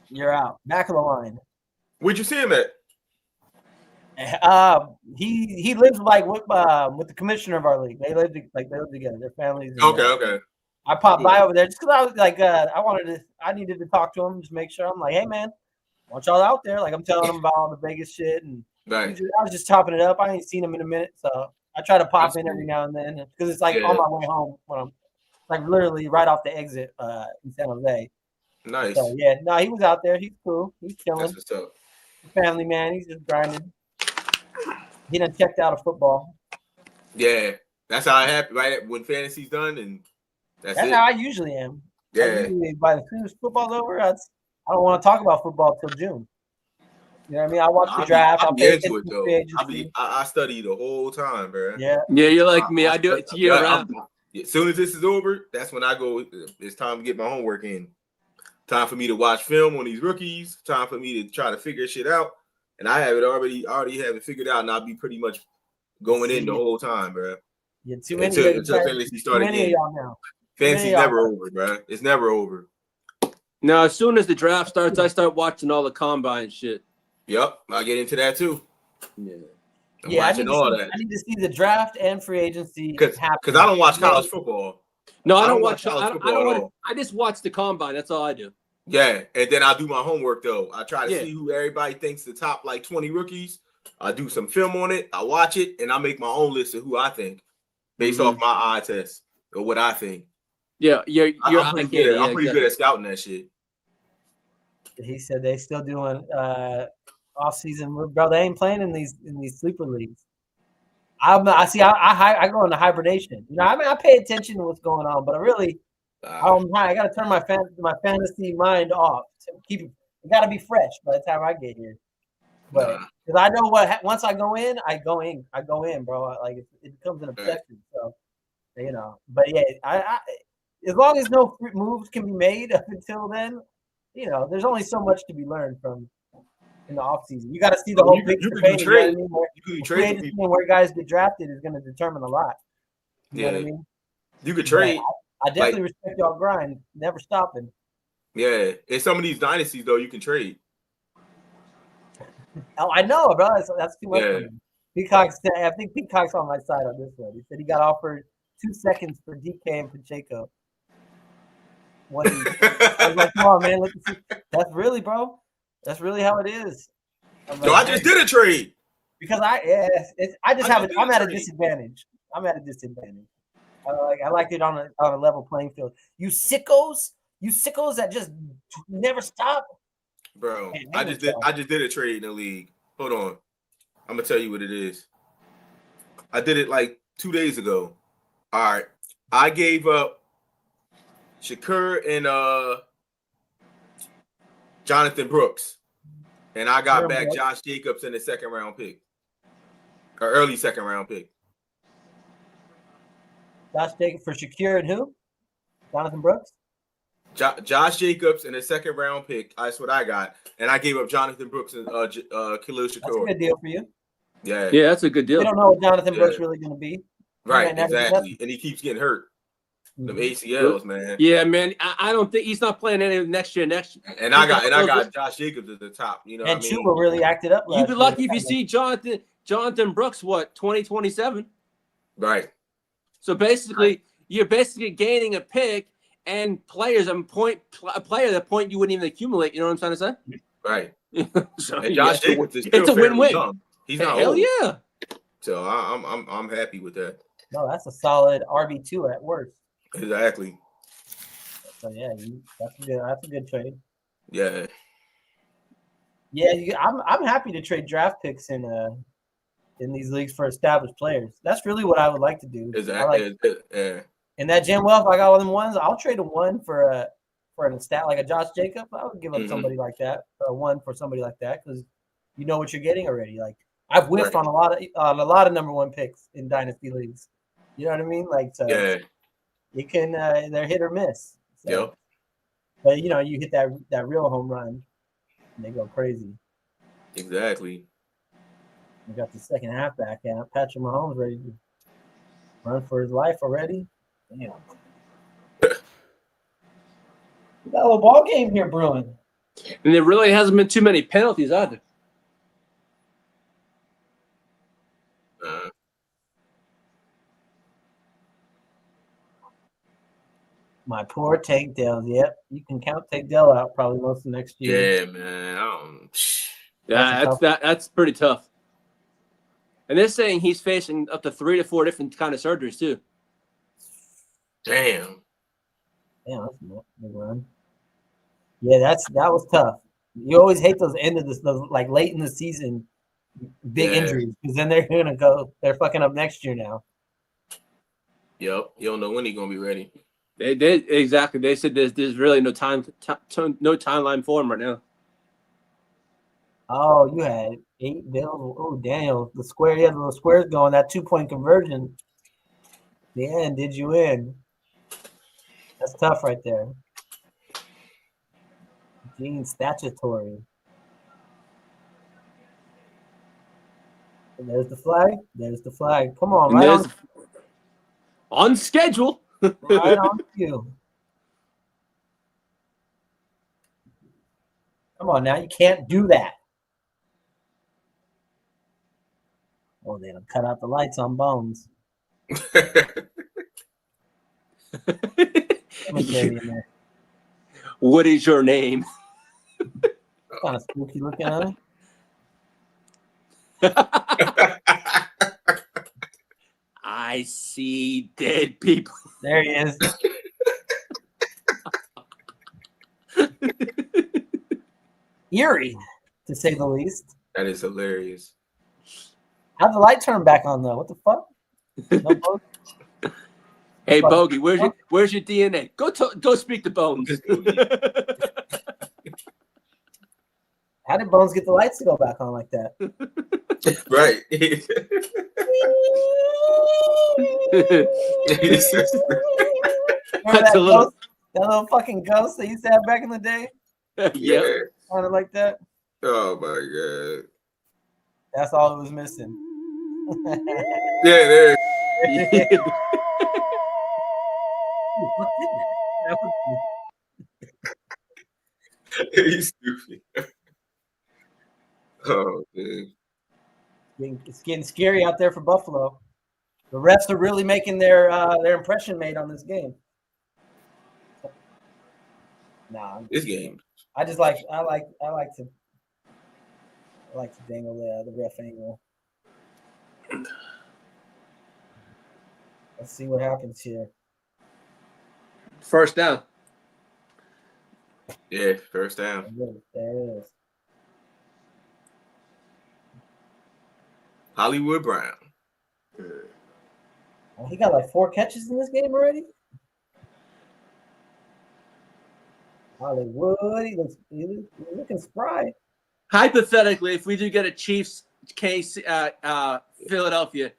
You're out. Back of the line. Where'd you see him at? He lives like with the commissioner of our league. They live together. Their families. Okay. I popped by over there just because I was like, I needed to talk to him, just make sure. I'm like, hey man, want y'all out there? Like I'm telling him about all the Vegas shit, and I was just topping it up. I ain't seen him in a minute, so I try to pop in every now and then because it's like on my way home when I'm like literally right off the exit in San Jose. Nice. So yeah, no, he was out there. He's cool. He's chilling. That's what's up. Family man. He's just grinding. He done checked out of football. Yeah, that's how I happen. Right when fantasy's done, and that's it. How I usually am. Yeah. By the time football's over, I don't want to talk about football till June. You know what I mean? I watch the draft. I'll I'll be pay into it attention. though. I study the whole time, bro. Yeah. Yeah, you're like me. I do it year round. As soon as this is over, that's when I go. It's time to get my homework in. Time for me to watch film on these rookies. Time for me to try to figure shit out. And I have it already have it figured out, and I'll be pretty much going in the whole time, bro. Yeah, too many until fantasy started again. Y'all now. Fantasy's never over, bro. It's never over. No, as soon as the draft starts, I start watching all the combine shit. Yep, I get into that too. Yeah. I'm watching all that. I need to see the draft and free agency because I don't watch college football. No, I don't watch college football at all. I just watch the combine. That's all I do. Yeah, and then I do my homework though. I try to see who everybody thinks the top like 20 rookies. I do some film on it. I watch it, and I make my own list of who I think based off my eye test or what I think. Yeah, I'm pretty good at scouting that shit. He said they still doing off season, bro. They ain't playing in these sleeper leagues. I go into hibernation. You know, I mean, I pay attention to what's going on, but I got to turn my fantasy mind off to keep it. It got to be fresh by the time I get here. But because I know once I go in, bro. Like it becomes an obsession. So you know, but yeah, I as long as no moves can be made up until then, you know, there's only so much to be learned from in the offseason. You got to see the whole picture. Where guys get drafted is going to determine a lot. You know what I mean? You could trade. I definitely respect y'all grind, never stopping. Yeah, in some of these dynasties though, you can trade. Oh, I know, bro. That's too much for me. Peacock said, I think Peacock's on my side on this one. He said he got offered 2 seconds for DK and Pacheco. I was like, come on, man. That's really, bro. That's really how it is. I just did a trade. Because I'm at a disadvantage. I'm at a disadvantage. I like it on a level playing field. You sickos that just never stop. Bro, I just did a trade in the league. Hold on. I'm gonna tell you what it is. I did it like 2 days ago. All right. I gave up Shakur and Jonathan Brooks. And I got back Josh Jacobs in the second round pick. Or early second round pick. Josh Jacobs for Shakur and who? Jonathan Brooks? Josh Jacobs in the second round pick. That's what I got. And I gave up Jonathan Brooks and Khalil Shakur. That's a good deal for you. Yeah. Yeah, that's a good deal. You don't know what Jonathan Brooks really going to be. Right, exactly. And he keeps getting hurt. Them ACLs, man. Yeah, man. I don't think he's not playing any next year. And I got Josh Jacobs at the top. You know, and what I mean? Chuba really acted up. You'd be lucky if you see Jonathan Brooks. 2027. Right. So basically, you're basically gaining a pick and players and a player that point you wouldn't even accumulate. You know what I'm trying to say? Right. So, and Josh Jacobs is it's a win-win. Young. He's not Hell old. Yeah. So I'm happy with that. No, that's a solid RB2 at worst. Exactly. So yeah, that's a good trade. Yeah. Yeah, I'm happy to trade draft picks in these leagues for established players. That's really what I would like to do. Exactly. Yeah. In that Gen Wealth, I got all them ones. I'll trade a one for an stat like a Josh Jacobs. I would give up somebody like that, a one for somebody like that, because you know what you're getting already. Like I've whiffed on a lot of number one picks in dynasty leagues. You know what I mean? Like it can they're hit or miss. So. Yep. But you know, you hit that real home run, and they go crazy. Exactly. We got the second half back out. Patrick Mahomes ready to run for his life already. Damn. We got a little ball game here brewing. And there really hasn't been too many penalties either. My poor Tank Dell. Yep, you can count Tank Dell out probably most of next year. Yeah, man. That's pretty tough. And they're saying he's facing up to 3 to 4 different kind of surgeries too. Damn. Yeah, that's a big run. Yeah, that was tough. You always hate those end of those like late in the season big injuries because then they're fucking up next year now. Yep, you don't know when he's gonna be ready. They did exactly. They said there's really no timeline for him right now. Oh, you had 8 bills. Oh, Daniel, the square. Yeah, the little squares going. That 2-point conversion. The end. Did you win? That's tough right there. Gene statutory. And there's the flag. There's the flag. Come on, right on schedule. Right on cue. Come on now, you can't do that. Oh, they done cut out the lights on Bones. What is your name? Kind of spooky looking, huh? I see dead people. There he is. Eerie, to say the least. That is hilarious. How'd the light turn back on though? What the fuck? No Bones? Hey Bogey, where's your DNA? Go speak to Bones. How did Bones get the lights to go back on like that? Right. Remember that little fucking ghost that used to have back in the day? Yeah. Kind of like that. Oh my god. That's all it was missing. Yeah, there. He's stupid. Oh man. It's getting scary out there for Buffalo. The refs are really making their impression made on this game. Nah, this game. I like to dangle the ref angle. Let's see what happens here. First down. Yeah, first down. There it is. Hollywood Brown. Oh, he got like 4 catches in this game already. Hollywood, he's looking spry. Hypothetically, if we do get a Chiefs case, Philadelphia,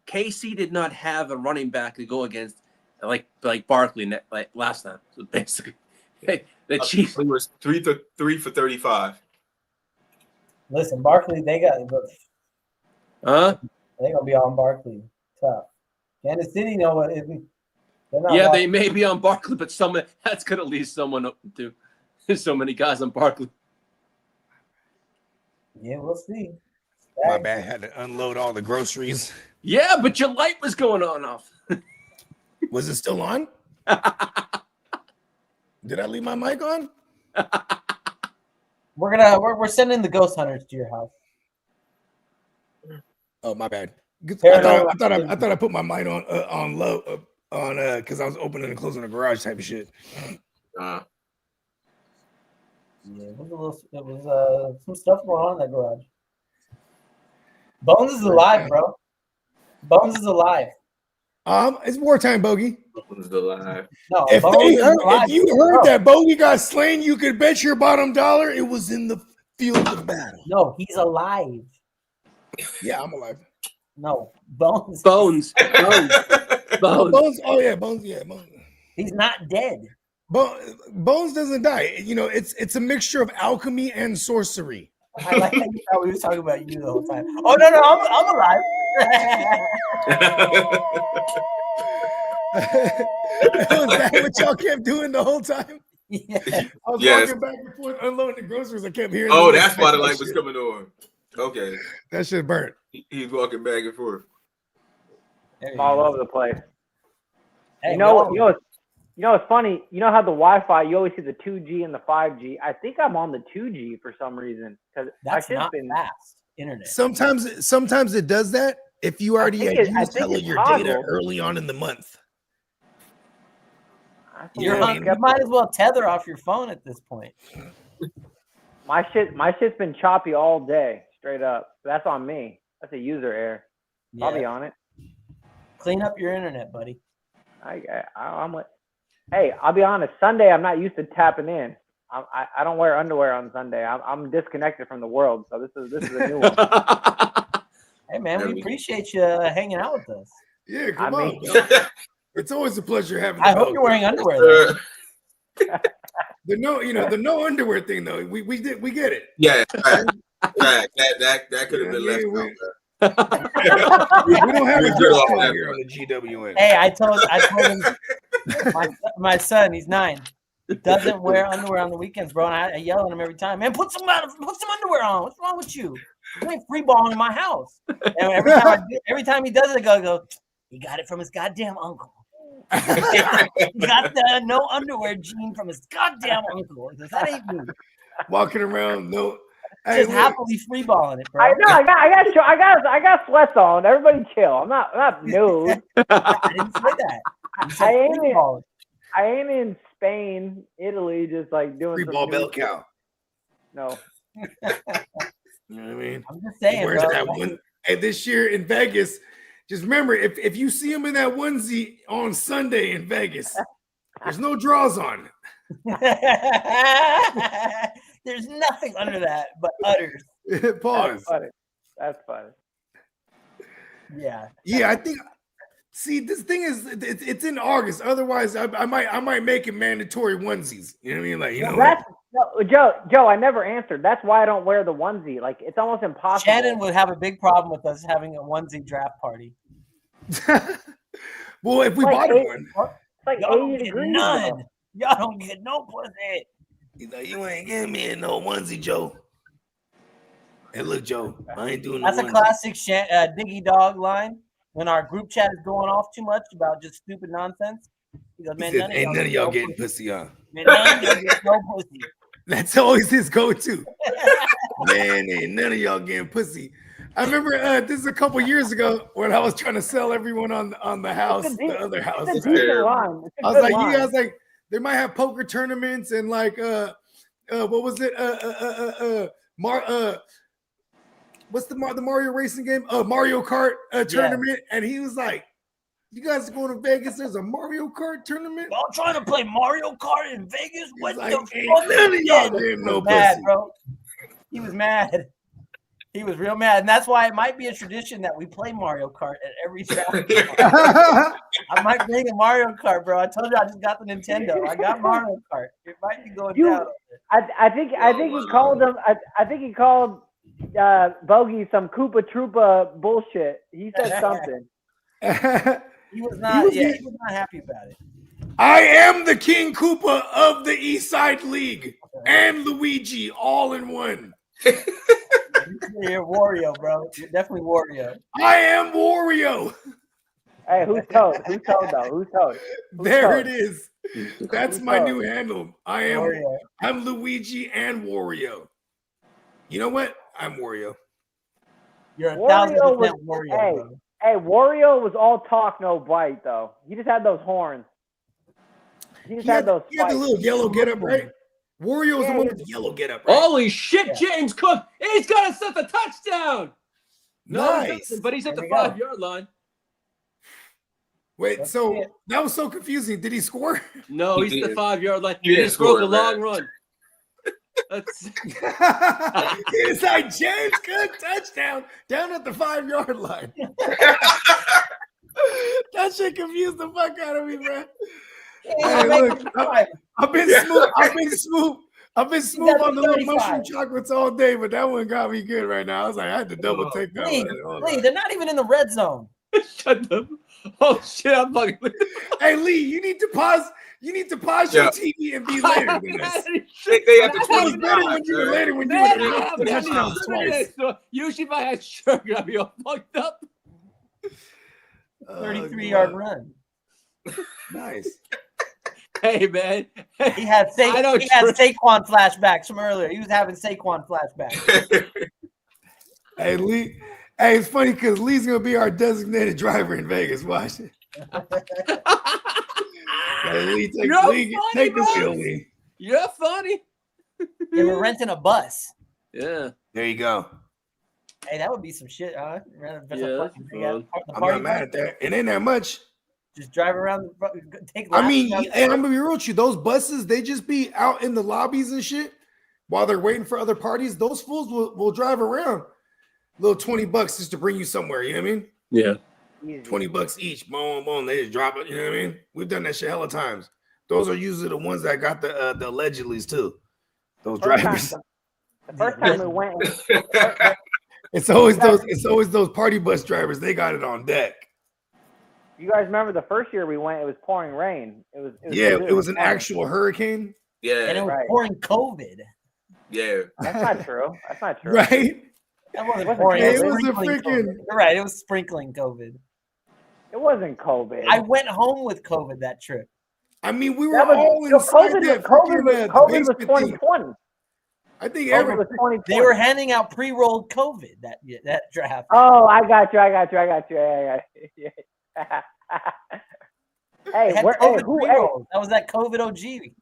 KC did not have a running back to go against like Barkley like last time. So basically, the Chiefs was 3 for 35. Listen, Barkley, they got. Huh? They're gonna be on Barkley. Tough. Kansas City, know what? They may be on Barkley, but that's gonna leave someone up to. There's so many guys on Barkley. Yeah, we'll see. My bad. Had to unload all the groceries. Yeah, but your light was going on off. Was it still on? Did I leave my mic on? We're sending the ghost hunters to your house. Oh, my bad. I thought I put my mic on low because I was opening and closing the garage type of shit. Yeah, it was some stuff going on in that garage. Bones is alive, bro. Bones is alive. It's wartime, Bogey. Bones is alive. No, if you heard that Bogey got slain, you could bet your bottom dollar it was in the field of battle. No, he's alive. Yeah, I'm alive. No, Bones. Bones. Bones. Oh yeah, Bones. Yeah, Bones. He's not dead. Bones doesn't die. You know, it's a mixture of alchemy and sorcery. I like how you thought we were talking about you the whole time. Oh no, I'm alive. Was that what y'all kept doing the whole time? Yeah. I was walking back and forth unloading the groceries. I kept hearing. Oh, that's why the light was coming on. Okay. That shit burnt. He's walking back and forth. All over the place. Hey, you know what's funny? You know how the Wi-Fi, you always see the 2G and the 5G. I think I'm on the 2G for some reason because that's not fast internet. Sometimes it does that if you already used hella your data early on in the month. You might as well tether off your phone at this point. My shit's been choppy all day, straight up. That's on me. That's a user error. Yeah. I'll be on it. Clean up your internet, buddy. I'm like, hey, I'll be honest. Sunday, I'm not used to tapping in. I don't wear underwear on Sunday. I'm disconnected from the world. So this is a new one. Hey man, we appreciate you hanging out with us. Yeah, come on. It's always a pleasure having. I hope you're wearing underwear. Though. The no underwear thing though. We get it. Yeah, right. That could have been left out. We don't have a dress code here on the GWN. Hey, I told him my son, he's 9, doesn't wear underwear on the weekends, bro. And I yell at him every time, man, put some underwear on. What's wrong with you? You ain't free balling in my house. And every time he does it, I go, he got it from his goddamn uncle. He got the no underwear gene from his goddamn uncle. That ain't me. Walking around, just happily free balling it, bro. I know. I got sweats on. Everybody chill. I'm not nude. I didn't say that. I ain't in Spain, Italy, just like doing free ball bell cow. No. You know what I mean? I'm just saying. Where's bro, that one? Hey, this year in Vegas, just remember if you see him in that onesie on Sunday in Vegas, there's no draws on. There's nothing under that but udders. Pause. That's funny. Yeah. Yeah, I think. See, this thing is it's in August. Otherwise, I might make it mandatory onesies. You know what I mean? Like Joe, I never answered. That's why I don't wear the onesie. Like it's almost impossible. Shannon would have a big problem with us having a onesie draft party. Well, if we bought one, it's like y'all don't 80 get degrees. none. Y'all don't get no pussy. He's like, you ain't giving me no onesie, Joe. Hey, look, Joe, I ain't doing. That's a classic Diggy Dog line. When our group chat is going off too much about just stupid nonsense, he goes, "Man, ain't none of y'all getting pussy on." Man, none of y'all get no pussy. That's always his go-to. Man, ain't none of y'all getting pussy. I remember this is a couple years ago when I was trying to sell everyone on the house, the other house. It's a decent line. I was like, you guys like they might have poker tournaments and like what was it? What's the Mario racing game? Mario Kart tournament. And he was like, you guys are going to Vegas? There's a Mario Kart tournament? Y'all trying to play Mario Kart in Vegas? What like, the fuck? None of y'all getting no mad, pussy. Bro. He was mad. He was real mad. And that's why it might be a tradition that we play Mario Kart at every draft. I might bring a Mario Kart, bro. I told you I just got the Nintendo. I got Mario Kart. It might be going down. I think he called him. I think he called Bogey some Koopa Troopa bullshit. He said something. He was not happy about it. I am the King Koopa of the East Side League and Luigi all in one. You're Wario, bro. You're definitely Wario. I am Wario. Hey, who's Toad? Who's Toad though? Who's Toad? There it is. That's my new handle. I'm Luigi and Wario. You know what? I'm Wario. You're Wario 1,000% Wario. Bro. Hey, Wario was all talk, no bite though. He just had those horns. He had those. He had the little yellow getup, right? Wario's the one with the yellow getup. Right? Holy shit, James Cook! He's gonna set the touchdown. Nice, but he's at the 5-yard line. Wait, so that was so confusing. Did he score? No, he's at the 5-yard line. He just broke a long run. That's it's like James Cook touchdown down at the 5-yard line. That shit confused the fuck out of me, man. Hey, look, I've been smooth on the little mushroom chocolates all day, but that one got me good right now. I was like, I had to double take that one. Lee, they're not even in the red zone. Shut up. Oh shit, I'm fucking. Hey Lee, you need to pause your TV and be later than this. They have to was better when you were later when you were touchdowns twice. Usually if I had sugar, I'd be all fucked up. 33-yard run. Nice. Hey man, he had Saquon flashbacks from earlier. He was having Saquon flashbacks. Hey Lee, hey, it's funny because Lee's gonna be our designated driver in Vegas. Watch it. Take the wheel, Lee. You're funny. Yeah, we're renting a bus. Yeah. There you go. Hey, that would be some shit, huh? Yeah, that's fun. I'm not mad at that. It ain't that much. Just drive around, take I laps. mean, hey, I'm gonna be real with you. Those buses, they just be out in the lobbies and shit while they're waiting for other parties. Those fools will drive around. Little $20 just to bring you somewhere. You know what I mean? Yeah. $20 each. Boom, boom. They just drop it. You know what I mean? We've done that shit hella times. Those are usually the ones that got the allegedlys too. Those drivers. The first time we went, It's always those party bus drivers. They got it on deck. you guys remember the first year we went? It was pouring rain. It was an actual hurricane. Yeah, and it was pouring COVID. Yeah, that's not true. That's not true. Right? That wasn't pouring. It was a sprinkling freaking. COVID. You're right. It was sprinkling COVID. It wasn't COVID. I went home with COVID that trip. I mean, we were That was, all yo, inside COVID, that COVID, freaking, COVID was basement thing. 2020. I think COVID was 2020. They were handing out pre-rolled COVID that draft. Oh, I got you. Yeah. Hey, They had COVID pre-rolls. That was that COVID OG. They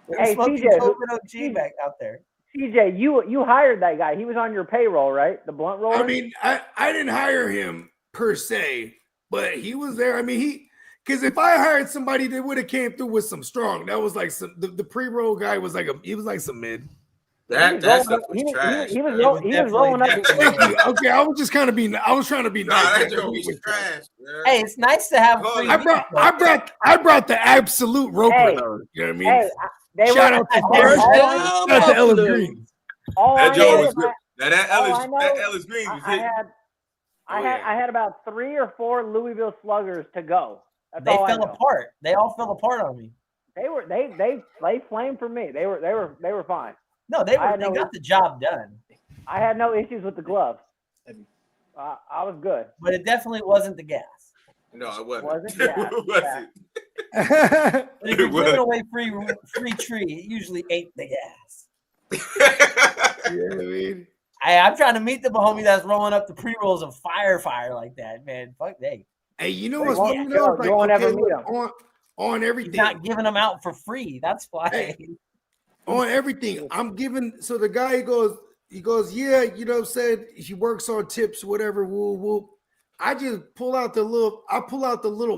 were smoking CJ, COVID OG back out there. CJ, you hired that guy. He was on your payroll, right? The blunt roller. I mean, I didn't hire him per se, but he was there. I mean, because if I hired somebody, they would have came through with some strong. That was like the pre-roll guy was like some mid. That stuff was trash. He was rolling up. Okay, I was just kind of being. I was trying to be nice. That joke was trash. Man. Hey, it's nice to have. Free I brought the absolute roper. Hey, though, you know what I mean? Hey, Shout out to Ellis Green. That joke was good. That Ellis Green was hitting. I had about 3 or 4 Louisville Sluggers to go. That's They all fell apart. They all fell apart on me. They flamed for me. They were fine. No, they got the job done. I had no issues with the gloves. I was good. But it definitely wasn't the gas. No, it wasn't. Wasn't gas. It wasn't. But if you're giving away free tree, it usually ate the gas. Yeah, I mean. I'm trying to meet the homie that's rolling up the pre-rolls of fire like that, man. Fuck they. Hey, you know what's funny though? You won't ever meet him. On everything. He's not giving them out for free. That's why. Hey, on everything. I'm giving. So the guy he goes, yeah, you know what I'm saying? He works on tips, whatever. Woo. I just pull out the little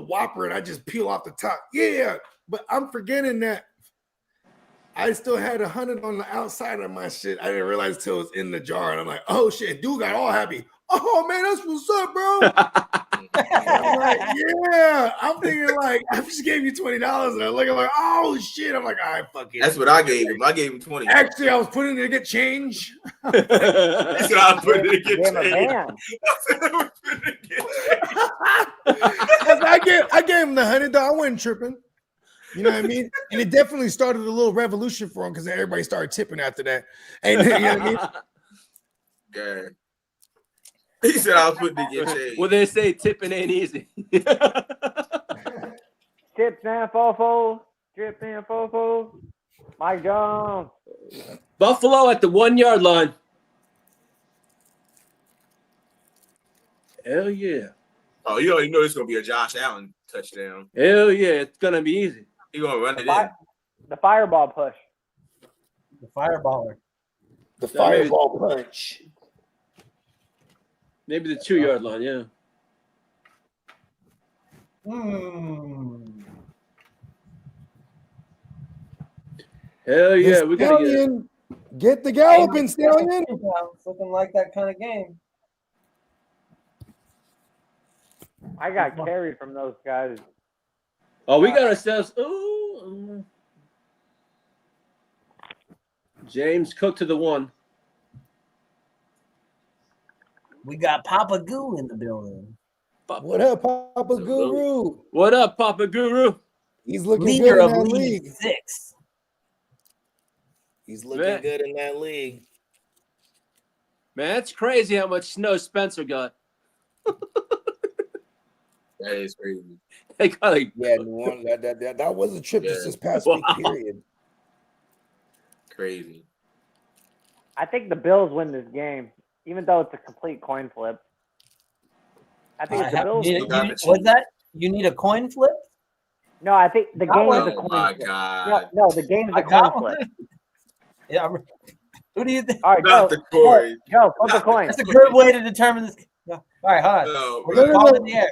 Whopper and I just peel off the top. Yeah, but I'm forgetting that I still had 100 on the outside of my shit. I didn't realize till it was in the jar, and I'm like, oh shit, dude got all happy. Oh man, that's what's up, bro. I'm like, yeah. I'm thinking like, I just gave you $20, and I look, I'm like, oh shit. I'm like, all right, fuck it. That's what I gave him. I gave him 20. Actually, I was putting it to get change. That's what I was putting it to get change. I gave him the $100. I wasn't tripping. You know what I mean? And it definitely started a little revolution for him because everybody started tipping after that. And you know what I mean? Okay. He said I was putting to get changed. Well, they say tipping ain't easy. Tips and fofos. Drip and fofos. Mike Jones. Buffalo at the 1 yard line. Hell yeah. Oh, you already know it's going to be a Josh Allen touchdown. Hell yeah. It's going to be easy. He's going to run it in. The fireball push. The fireballer. The fireball punch. Maybe the 2 yard line, yeah. Hell yeah, we gotta get the galloping, Stallion. It's looking like that kind of game. I got carried from those guys. Oh, we got ourselves. Ooh. James Cook to the 1. We got Papa Goo in the building. What up, Papa Guru? What up, Papa Guru? He's looking Leader good in of that League league. 6. He's looking good in that league. Man, that's crazy how much snow Spencer got. That is crazy. They got like, yeah, that was a trip just this past week, period. Crazy. I think the Bills win this game, even though it's a complete coin flip. I think it's the Bills. What's that? You need a coin flip? No, I think the game is a Oh coin my flip. God. No, the game is I a coin got flip. one. Yeah. Who do you think? All right, Not the coin. Joe, flip a Not the coin. That's a good way to determine this. All right, hold on. No, We're bro. just calling in the air.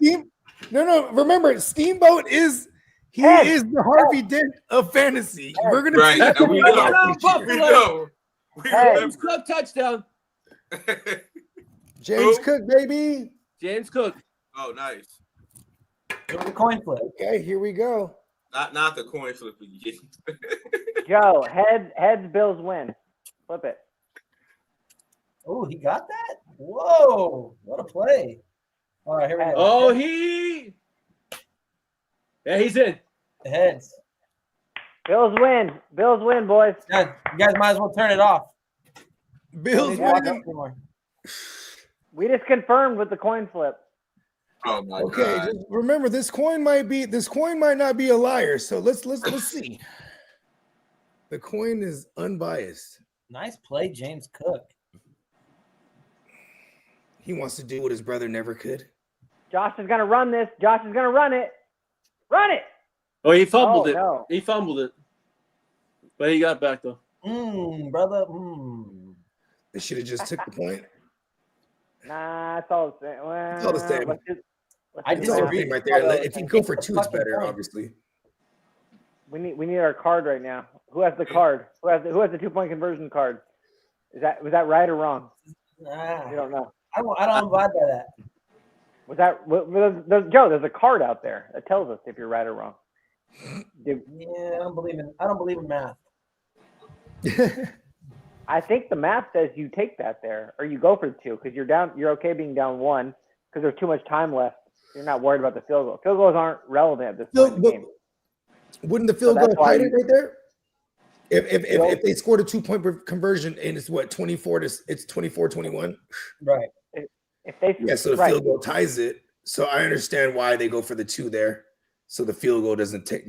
No. Remember, Steamboat is Heads. is the Harvey Dent of fantasy. We're gonna Right. see. And we know. Touchdown, We Buffalo. know. We Hey. James Cook touchdown. James Who? Cook, baby. James Cook. Oh, nice. It was a coin flip. Okay, here we go. Not the coin flip again. Joe, heads, Bills win. Flip it. Oh, he got that? Whoa, what a play. All right, here we go. Oh, he's in. Heads. Bills win. Bills win, boys. Guys, you guys might as well turn it off. Bills Don't winning. anymore. We just confirmed with the coin flip. Oh my Okay, God. just remember this coin might not be a liar. So let's see. The coin is unbiased. Nice play, James Cook. He wants to do what his brother never could. Josh is gonna run this. Josh is gonna run it. Run it. Oh, he fumbled it. No. He fumbled it. But he got back though. Brother. They should have just took the point. Nah, it's all the same. Well, It's all the same. let's It's all the same right there. If you go for two, it's better, obviously. We need our card right now. Who has the card? Who has the 2-point conversion card? Was that right or wrong? Nah, You don't know. I don't abide by that. Was that Joe? There's a card out there that tells us if you're right or wrong. Yeah, I don't believe in math. I think the math says you take that there, or you go for the 2 because you're down. You're okay being down 1 because there's too much time left. You're not worried about the field goal. Field goals aren't relevant at this point in the game. Wouldn't the field So goal that's why hide it right there? If they scored a 2-point conversion and it's what 24-21. Right. If they So the field goal ties it. So I understand why they go for the 2 there. So the field goal doesn't take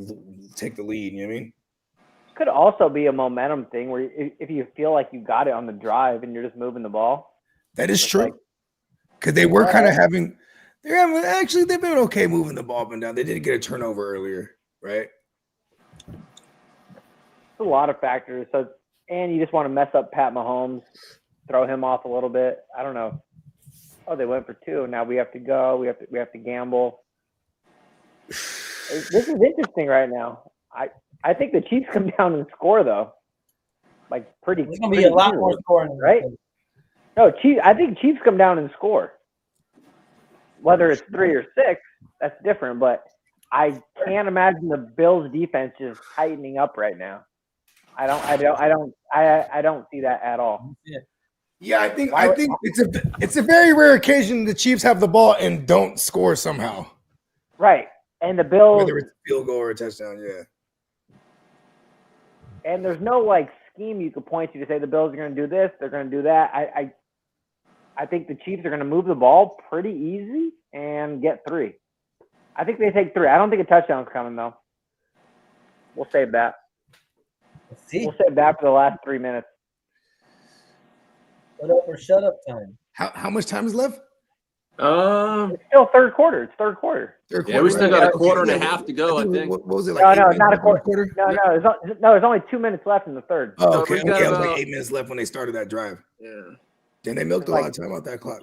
the lead. You know what I mean? Could also be a momentum thing where if you feel like you got it on the drive and you're just moving the ball. That is true. Because they were kind of having. They've been okay moving the ball up and down. They didn't get a turnover earlier, right? It's a lot of factors. So, and you just want to mess up Pat Mahomes, throw him off a little bit. I don't know. Oh, they went for 2. Now we have to go. We have to gamble. This is interesting right now. I think the Chiefs come down and score though, like pretty. There's gonna be a lot more scoring, right? No, I think Chiefs come down and score. Whether it's 3 or 6, that's different. But I can't imagine the Bills' defense just tightening up right now. I don't see that at all. Yeah, I think it's a very rare occasion the Chiefs have the ball and don't score somehow. Right, and the Bills, whether it's a field goal or a touchdown, yeah. And there's no like scheme you could point to say the Bills are going to do this, they're going to do that. I think the Chiefs are going to move the ball pretty easy and get 3. I think they take 3. I don't think a touchdown's coming though. We'll save that. We'll save that for the last 3 minutes. Shut up or shut up time. How much time is left? It's still third quarter. It's third quarter. Yeah, we still got a quarter and a half to go. I think. What was it No, like? it's not a quarter. No, there's only 2 minutes left in the third. Oh, okay. we got It was like about- 8 minutes left when they started that drive. Yeah. Then they milked a lot of time out that clock.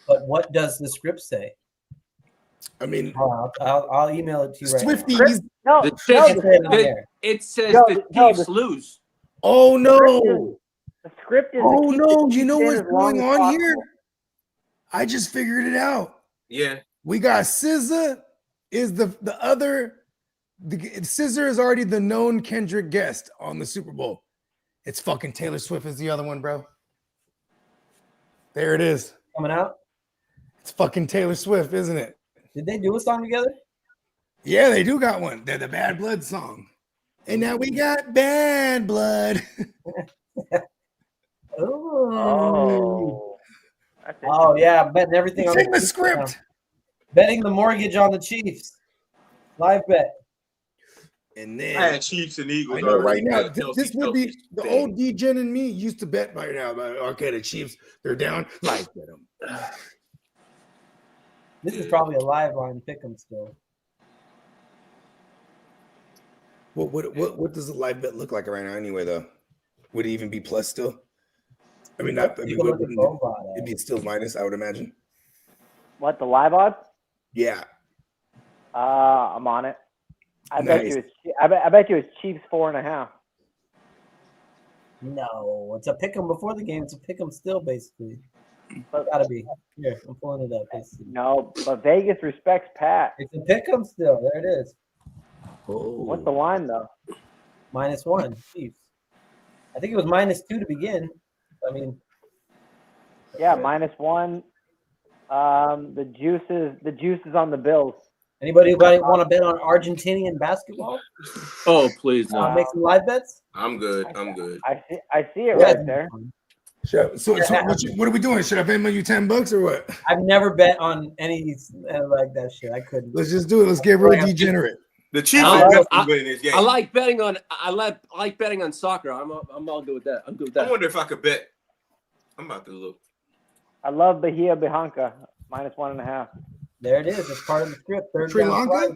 But what does the script say? I mean, I'll email it to you right Swifties. No, It says No, the no, Chiefs lose. Oh no! The script is. Oh to keep no! the You know Chiefs what's in as long going as on here? possible. I just figured it out. Yeah. We got SZA is the other. SZA is already the known Kendrick guest on the Super Bowl. It's fucking Taylor Swift is the other one, bro. There it is. Coming out? It's fucking Taylor Swift, isn't it? Did they do a song together? Yeah, they do got one. They're the Bad Blood song. And now we got Bad Blood. Oh. Oh yeah, I'm betting everything on Check the Chiefs script. now. Betting the mortgage on the Chiefs. Live bet. And I then had Chiefs and Eagles. I know right already. now, Kelsey, this would be Kelsey. the old D-Gen and me used to bet by now. But okay, the Chiefs, they're down. Like, get them. This is probably a live line pick 'em still. What does the live bet look like right now anyway, though? Would it even be plus still? I mean, not. I mean, it'd be still minus, I would imagine. What, the live odds? Yeah. I'm on it. I bet you it's Chiefs 4.5. No, it's a pick 'em before the game. It's a pick 'em still, basically. But gotta be. Here, I'm pulling it up. No, but Vegas respects Pat. It's a pick 'em still. There it is. What's the line though? -1. Chiefs. I think it was -2 to begin. I mean, yeah, -1. The juice is on the Bills. Anybody want to bet on Argentinian basketball? Oh, please no. Make some live bets. I'm good. I'm good. I see it right there. So what are we doing? Should I pay you $10 or what? I've never bet on any like that shit. I couldn't. Let's just do it. Let's get real degenerate. The Chiefs are definitely winning this game. I like betting on soccer. I'm all good with that. I'm good with that. I wonder if I could bet. I'm about to look. I love Bahia Bianca -1.5. There it is. It's part of the script. Sri Lanka?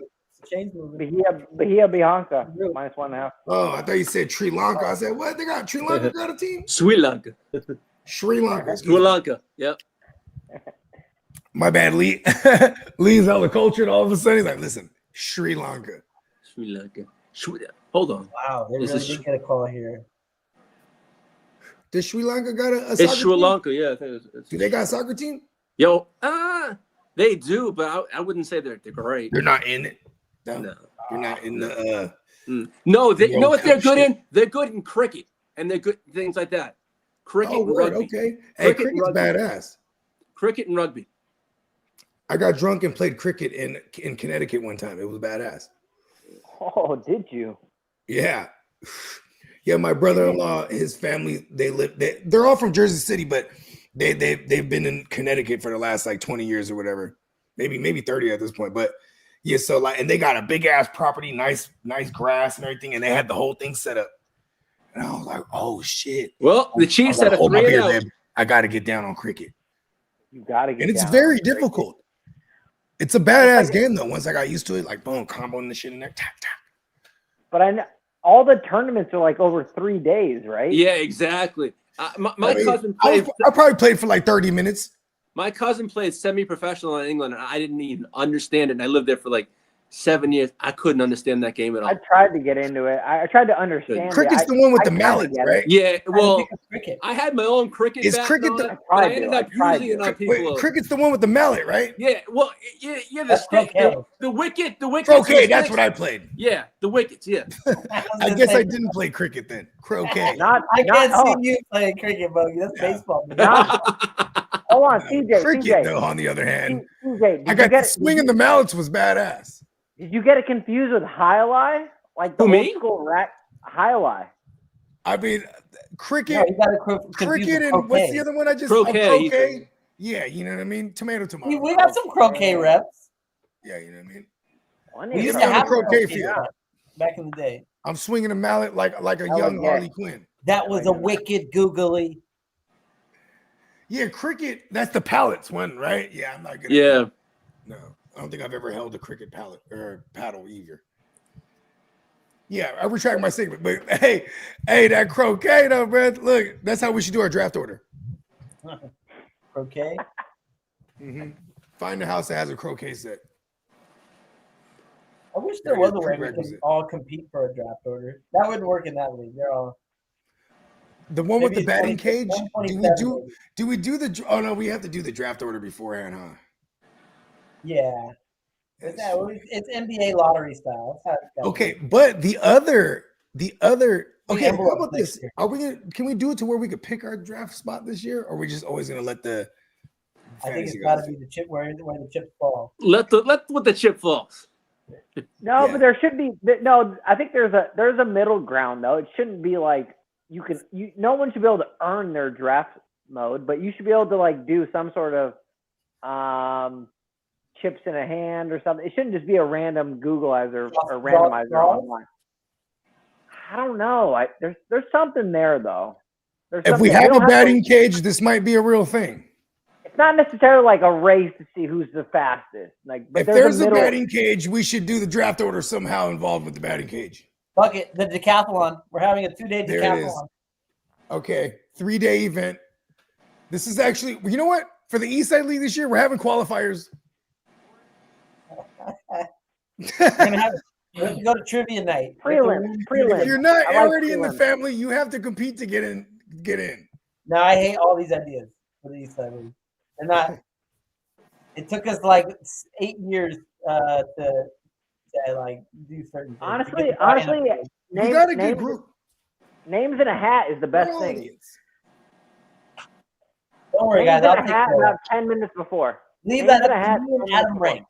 Bahia Bianca -1.5. Oh, I thought you said Sri Lanka. I said, what? They got Sri Lanka got a team? Sri Lanka. Sri Lanka. Sri Lanka. Yep. My bad, Lee. Lee's hella cultured. All of a sudden, he's like, listen, Sri Lanka. Sri Lanka. Hold on. Wow, they really did get a call here. Does Sri Lanka got a soccer It's Sri team? Lanka, yeah. I think Do they got a soccer team? Yo, they do, but I wouldn't say they're great. They're not in it. No. You're not in the No, they you know what they're good shit. in? They're good in cricket, and they're good things like that. Cricket and word, rugby. okay. Hey, cricket's and rugby. badass. Cricket and rugby. I got drunk and played cricket in Connecticut one time. It was badass. Oh, did you? Yeah. Yeah, my brother-in-law, his family, they're all from Jersey City, but they've been in Connecticut for the last like 20 years or whatever. Maybe 30 at this point. But yeah, so like, and they got a big ass property, nice grass and everything, and they had the whole thing set up. And I was like, oh shit. Well, the Chiefs had a 3-0. I gotta get down on cricket. You gotta get and it's down very difficult. It's a badass game though. Once I got used to it, like boom, comboing the shit in there. Tap, tap. But I know all the tournaments are like over 3 days, right? Yeah, exactly. My cousin played. I probably played for like 30 minutes. My cousin played semi-professional in England, and I didn't even understand it. And I lived there for like 7 years. I couldn't understand that game at all. I tried to get into it. I tried to understand. Cricket's the one with the mallet, right? Yeah, well, I had my own cricket. Is bat cricket on, the? but I ended up using it on people. Wait, cricket's the one with the mallet, right? Yeah, well, yeah, the stick, the wicket, the wicket. Croquet, that's what I played. Yeah, the wickets. Yeah. I guess I didn't play cricket then. Croquet. I can't see you playing cricket, Bogey. That's baseball. Hold on, CJ. Cricket, though, on the other hand, CJ, I got the swing and the mallets was badass. Did you get it confused with highlight? Like the old school highlight? I mean, cricket, cricket, and what's the other one I just croquet? Yeah, you know what I mean. Tomato. We got some croquet reps. Yeah, you know what I mean. We used to have croquet field back in the day. I'm swinging a mallet like a young Harley Quinn. That was a wicked googly. Yeah, cricket. That's the pallets one, right? Yeah, I'm not good. Yeah. No, I don't think I've ever held a cricket pallet or paddle either. Yeah, I retract my statement. But hey, that croquet though, bro. Look, that's how we should do our draft order. Croquet. Find a house that has a croquet set. I wish there was a way we could all compete for a draft order. That wouldn't work in that league. They're all. The one with the batting cage. Do we do the? Oh no, we have to do the draft order beforehand, huh? Yeah. It's NBA lottery style. Okay, but the other. Okay, how about this? Can we do it to where we could pick our draft spot this year, or are we just always gonna let the? I think it's got to be the chip where the chips fall. Let the chip falls. No, but there should be no. I think there's a middle ground though. It shouldn't be like no one should be able to earn their draft mode, but you should be able to like do some sort of chips in a hand or something. It shouldn't just be a random Googleizer or randomizer online. I don't know. There's something there though. If we have a batting cage, this might be a real thing. It's not necessarily like a race to see who's the fastest. Like, but if there's a batting cage, we should do the draft order somehow involved with the batting cage. Fuck it, the decathlon. We're having a 2-day There it is. decathlon. Okay, 3-day event. This is actually, you know what? For the East Side League this year, we're having qualifiers. We're gonna go to trivia night. Prelim. If you're not I like already in the prelim. family, you have to compete to get in. No, I hate all these ideas for the East Side League. They're not. It took us like 8 years to like do certain things. Honestly, You got a good group. Names in a hat is the best thing. Don't worry, Names guys. I'll in a take hat care of about it. 10 minutes before. Leave Names that in a up hat, to you 10 and minutes Adam before. Rank.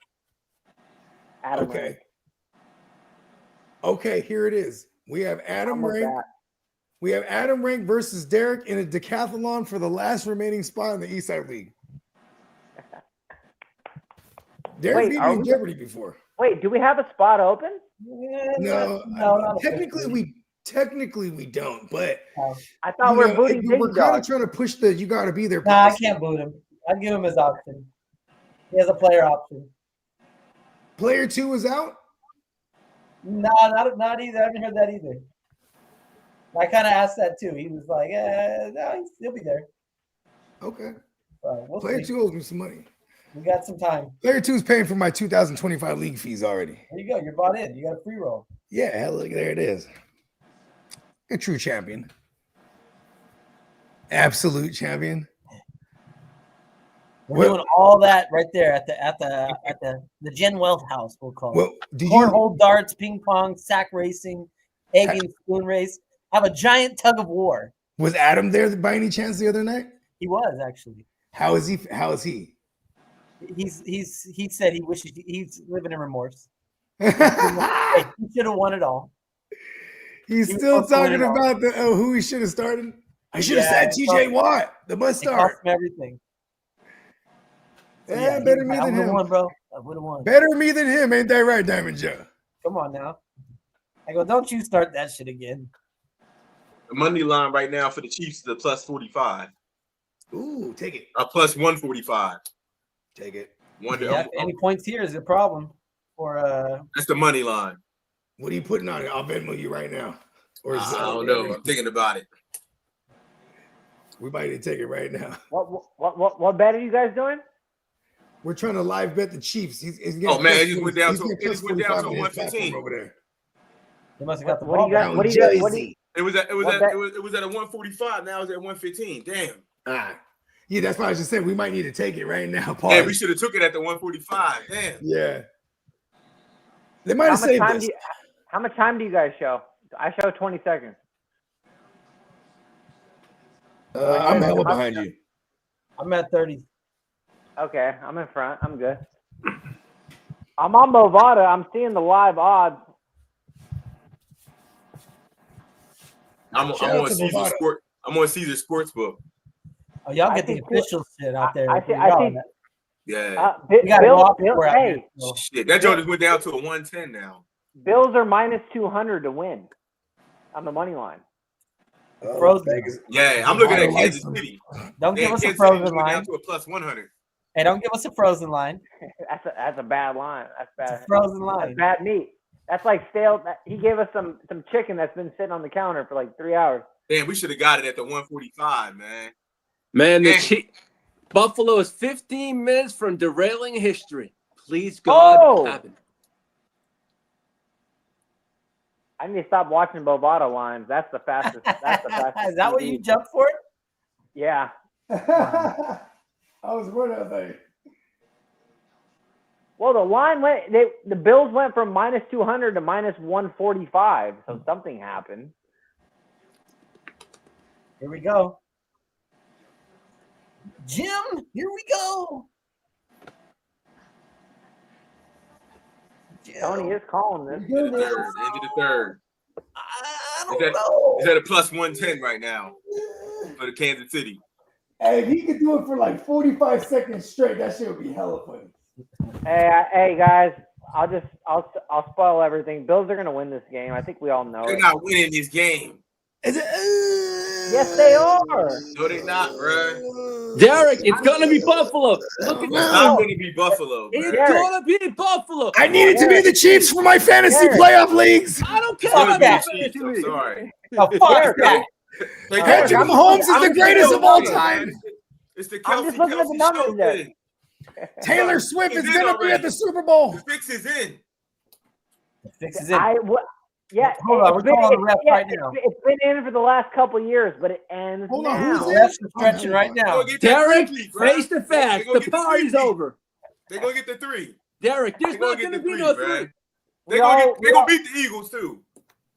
Adam Okay. Rank. Okay, here it is. We have Adam I'm with Rank. that. We have Adam Rank versus Derek in a decathlon for the last remaining spot in the East Side League. Derek beat me in Jeopardy before. Wait, do we have a spot open? No, not technically we don't, but I thought we were booting we're Biggie kind of Dog. trying to push the you got to be there. No, I policy. can't boot him. I'd give him his option. He has a player option. Player 2 is out. No, not either. I haven't heard that either. I kind of asked that too. He was like, no, he'll be there. Okay. We'll Player see. 2 owes me some money. We got some time. Player 2 is paying for my 2025 league fees already. There you go. You're bought in. You got a free roll. Yeah, hell, look, there it is. A true champion. Absolute champion. We're doing all that right there at the Gen Wealth House. We'll call Well, it. do you- Cornhole, darts, ping pong, sack racing, egg and spoon race. Have a giant tug of war. Was Adam there by any chance the other night? He was actually. How is he? How is he? He said he wishes he's living in remorse. He should have won it all. He's He was still supposed to win talking it all. about who he should have started. I should have Yeah, said TJ Watt, the must It cost start. him everything. So, Yeah, he better was me like, than I would've him. won, bro. I would have won. Better me than him, ain't that right, Diamond Joe? Come on now. I go, don't you start that shit again. The money line right now for the Chiefs is a plus 45. Ooh, take it. A plus 145. Take it. Yeah, any points here is a problem. That's the money line. What are you putting on it? I'll Venmo you right now. Or I don't know. I'm thinking about it. We might need to take it right now. What bet are you guys doing? We're trying to live bet the Chiefs. He's Oh man, it just went down he's to getting it just went down to 45 on his 115 platform over there. They must have got the What do ball you got? back. What do you got? It was at What bet? it was at a 145. Now it's at 115. Damn. Yeah, that's why I was just saying we might need to take it right now. Paul. Yeah, we should have took it at the 145. Damn. Yeah. They might have saved us. How much time do you guys show? I show 20 seconds. I'm hella behind you. I'm at 30. Okay, I'm in front. I'm good. I'm on Bovada. I'm seeing the live odds. I'm on Caesar Sport. I'm on Caesar Sportsbook. Oh, y'all I get the think- official shit out there. I think. Yeah. We got Bill, Rob Bill, Moore out hey, here, so. Shit, that joint just went down to a 110 now. Bills are minus 200 to win on the money line. Frozen. Yeah, I'm looking at Kansas City. Don't Yeah, give us a Kansas City frozen went line. down to a plus 100. Hey, don't give us a frozen line. That's a bad line. That's bad. It's a frozen line. That's bad meat. That's like stale. He gave us some chicken that's been sitting on the counter for like 3 hours. Damn, we should have got it at the 145, man. Man, the Yeah. Buffalo is 15 minutes from derailing history. Please God, happen. I need to stop watching Bovada lines. That's the fastest. That's the fastest. Is that what you jumped for? Yeah. I was wondering, I was like, Well, the line went. The Bills went from minus 200 to minus 145. So something happened. Here we go. Jim, here we go. Tony is calling this. End of the third. I don't know. It's at a plus 110 right now for the Kansas City. Hey, if he could do it for like 45 seconds straight, that shit would be hella funny. Hey guys, I'll spoil everything. Bills are gonna win this game. I think we all know They're it. not winning this game. is it? Yes, they are. No, they not, bro. Derek, it's gonna be Buffalo. Look at It's not gonna be Buffalo, It's man. gonna be Buffalo. I need it to be the Chiefs for my fantasy Derek. playoff leagues. I don't care It's gonna about be the that Chiefs. I'm sorry. Oh, fuck Derek, that. Patrick Mahomes is the greatest of all time. It's the I'm Kelsey just looking at the numbers show there. thing. Taylor Swift He's is in going to be at already. the Super Bowl. The fix is in. Fix is in. Yeah, Hold on, we're calling the ref right now. It's been in for the last couple of years, but it ends Hold on, now. who's in? Refs are stretching right now. Derek, face the facts. The party's over. They're gonna get the 3. Derek, there's They're gonna not get gonna the be 3, no man. 3. They're gonna beat the Eagles too.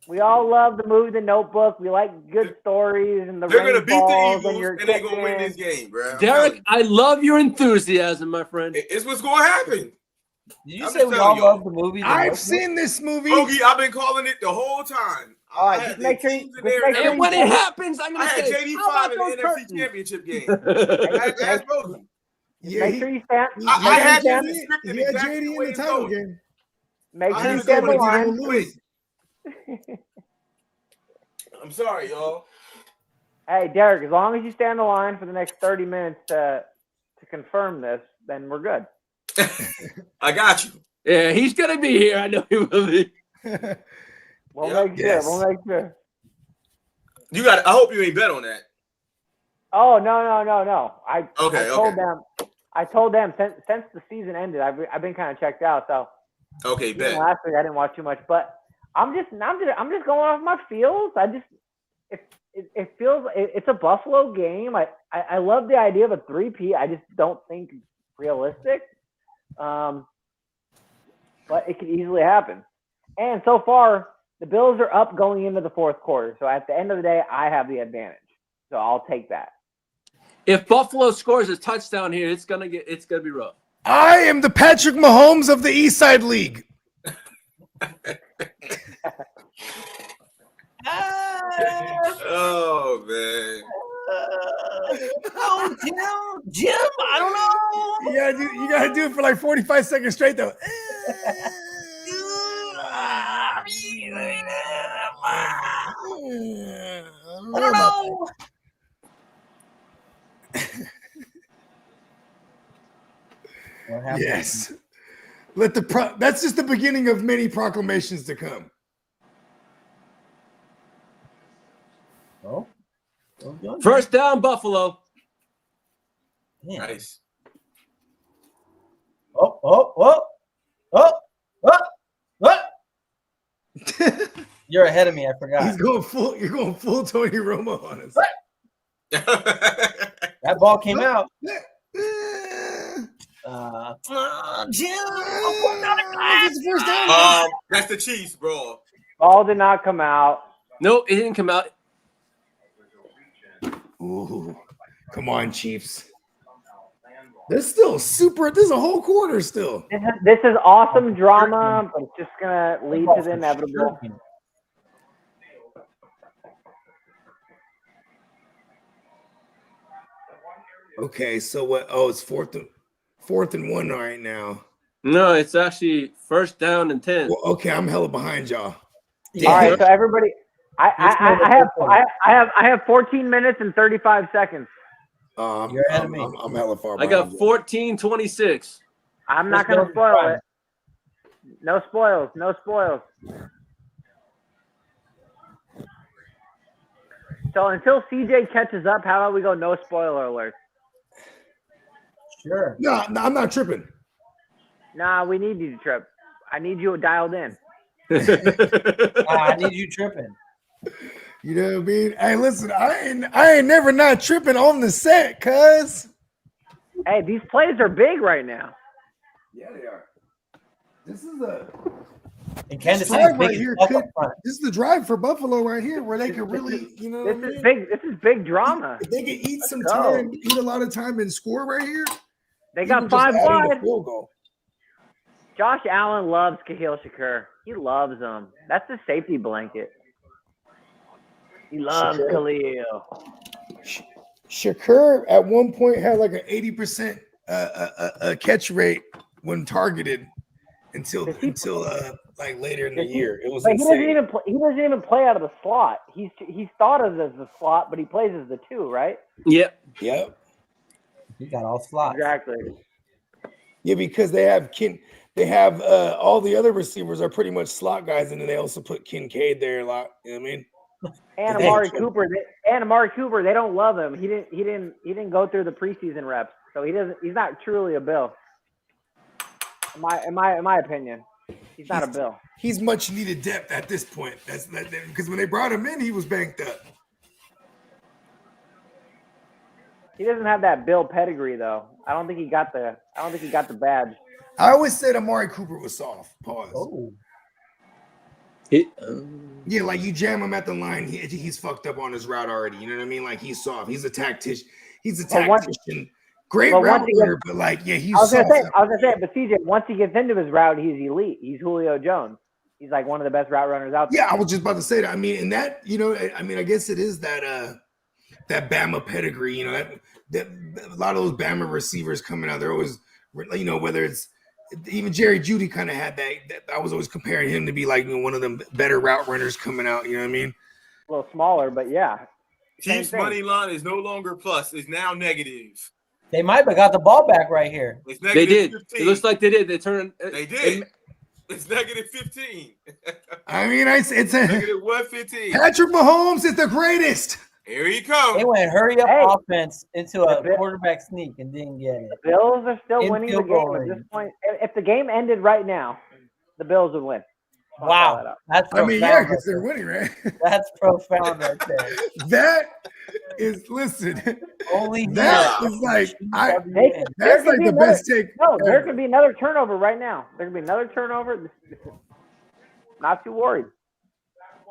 We all love the movie The Notebook. We like good stories and the They're gonna beat the rainfalls Eagles and and they're gonna win this game, bro. Derek, I love your enthusiasm, my friend. It's what's gonna happen. Did you I'm say just we telling all y'all. love the movie? The I've Notebook? seen this movie. Hoagie, I've been calling it the whole time. All right, I had just make the sure. teams in Just there make sure And when you it happens, I'm I gonna had say, JD5 how about in those the NFC curtains? Championship game. Ask Bogey. Yeah, make sure you stand. I had JD, this scripted he had exactly JD the in way the it's title going. game. Make I sure had you to go stand the with line. it quick. I'm sorry, y'all. Hey, Derek, as long as you stand the line for the next 30 minutes to confirm this, then we're good. I got you. Yeah, he's gonna be here. I know he will be. We'll Yep. make sure. Yes. We'll make sure. You got. I hope you ain't bet on that. Oh no! I Okay, I told them since the season ended, I've been kind of checked out. So Okay, even bet. last week I didn't watch too much, but I'm just going off my feels. It feels it's a Buffalo game. I love the idea of a 3-peat. I just don't think it's realistic. But it could easily happen. And so far, the Bills are up going into the fourth quarter. So at the end of the day, I have the advantage. So I'll take that. If Buffalo scores a touchdown here, it's gonna be rough. I am the Patrick Mahomes of the East Side League. Oh man. Oh, Jim, I don't know. You gotta do it for like 45 seconds straight though. I don't know. Yes. That's just the beginning of many proclamations to come. Oh. First down, Buffalo. Nice. Oh. You're ahead of me. I forgot. You're going full Tony Romo on us. That ball came out. Jim, It's first down. That's the Chiefs, bro. Ball did not come out. No, it didn't come out. Ooh, come on, Chiefs. There's a whole quarter still. This is awesome drama, but it's just gonna lead to the inevitable. Okay, so what? Oh, it's fourth and 1 right now. No, it's actually first down and 10. Well, okay, I'm hella behind y'all. All right, so everybody, I have 14 minutes and 35 seconds. You're ahead of me. I'm hella far I behind. got 14-26. I'm not gonna spoil it. No spoils. No spoils. So until CJ catches up, how about we go no spoiler alert? Sure. No, I'm not tripping. Nah, we need you to trip. I need you dialed in. I need you tripping. You know what I mean? Hey, listen, I ain't never not tripping on the set, cuz. Hey, these plays are big right now. Yeah, they are. This is a And Kansas drive City's right big here. as fuck up front. This is the drive for Buffalo right here, where they could really, you know, This is big. This is big drama. if they could eat some go. time, eat a lot of time, and score right here. They got even just 5 adding a wide. field goal. Josh Allen loves Kahil Shakur. He loves him. That's his safety blanket. He loves Khalil. Shakur at one point had like an 80% catch rate when targeted, until like later in the year. It was But insane. he doesn't even play out of the slot. He's thought of as the slot, but he plays as the 2, right? Yep. He got all slots. Exactly. Yeah, because they have all the other receivers are pretty much slot guys, and then they also put Kincaid there a lot. You know what I mean? And Amari Cooper, they don't love him. He didn't go through the preseason reps, so he's not truly a Bill. In my opinion, he's not a Bill. He's much needed depth at this point. That's because when they brought him in, he was banked up. He doesn't have that Bill pedigree though. I don't think he got the badge. I always said Amari Cooper was soft. Pause. Oh. Yeah, like you jam him at the line, he's fucked up on his route already. You know what I mean? Like he's soft. He's a tactician. Great route runner, but like, yeah, he's soft. I was gonna say, but CJ, once he gets into his route, he's elite. He's Julio Jones. He's like one of the best route runners out there. Yeah, I was just about to say that. I mean, and that, I guess it is that Bama pedigree. That a lot of those Bama receivers coming out, they're always, whether it's even Jerry Jeudy kind of had that. I was always comparing him to be like one of the better route runners coming out. You know what I mean? A little smaller, but yeah. Chiefs money line is no longer plus; it's now negative. They might have got the ball back right here. They did. 15. It looks like they did. They turned. They did. It's negative 15. I mean, it's a negative 115. Patrick Mahomes is the greatest. Here he comes. They went hurry up offense into a quarterback sneak and didn't get it. The Bills are still winning the game at this point. If the game ended right now, the Bills would win. Wow, that's profound. I mean, yeah, because they're winning, right? That's profound right there. That is, listen. Only that is like that's like the best take. No, there could be another turnover right now. There could be another turnover. Not too worried.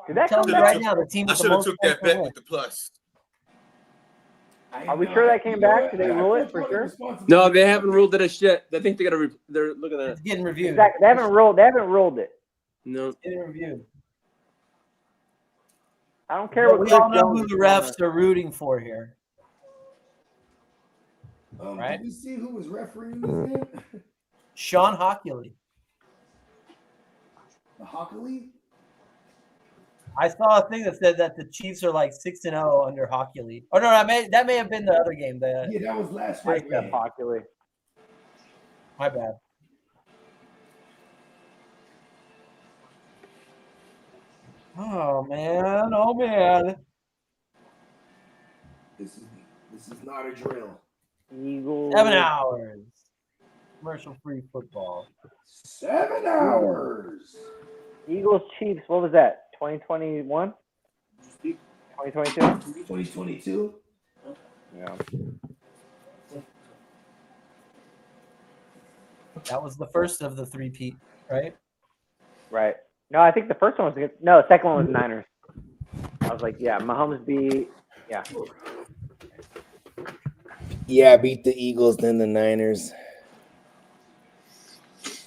Did that come back? Right now, the team I should have took that bet with the plus. Are we sure that came back? Did they rule it for sure? No, they haven't ruled it as yet. I think they're looking at it. It's getting reviewed. Exactly. They haven't ruled it. No. It's getting reviewed. I don't care what we all know who the refs are rooting for here. Right? Did you see who was refereeing this game? Sean Hockley. The Hockley? I saw a thing that said that the Chiefs are like 6-0 under Hockley. Oh no, that may have been the other game. Yeah, that was last week. Hockley. My bad. Oh man. This is not a drill. Eagles. 7 hours. Commercial-free football. 7 hours. Eagles Chiefs. What was that? 2021? 2022? 2022? Yeah. That was the first of the three-peat, right? Right. No, I think the first one was against. No, the second one was Niners. I was like, yeah, Mahomes beat. Yeah. Yeah, beat the Eagles, then the Niners.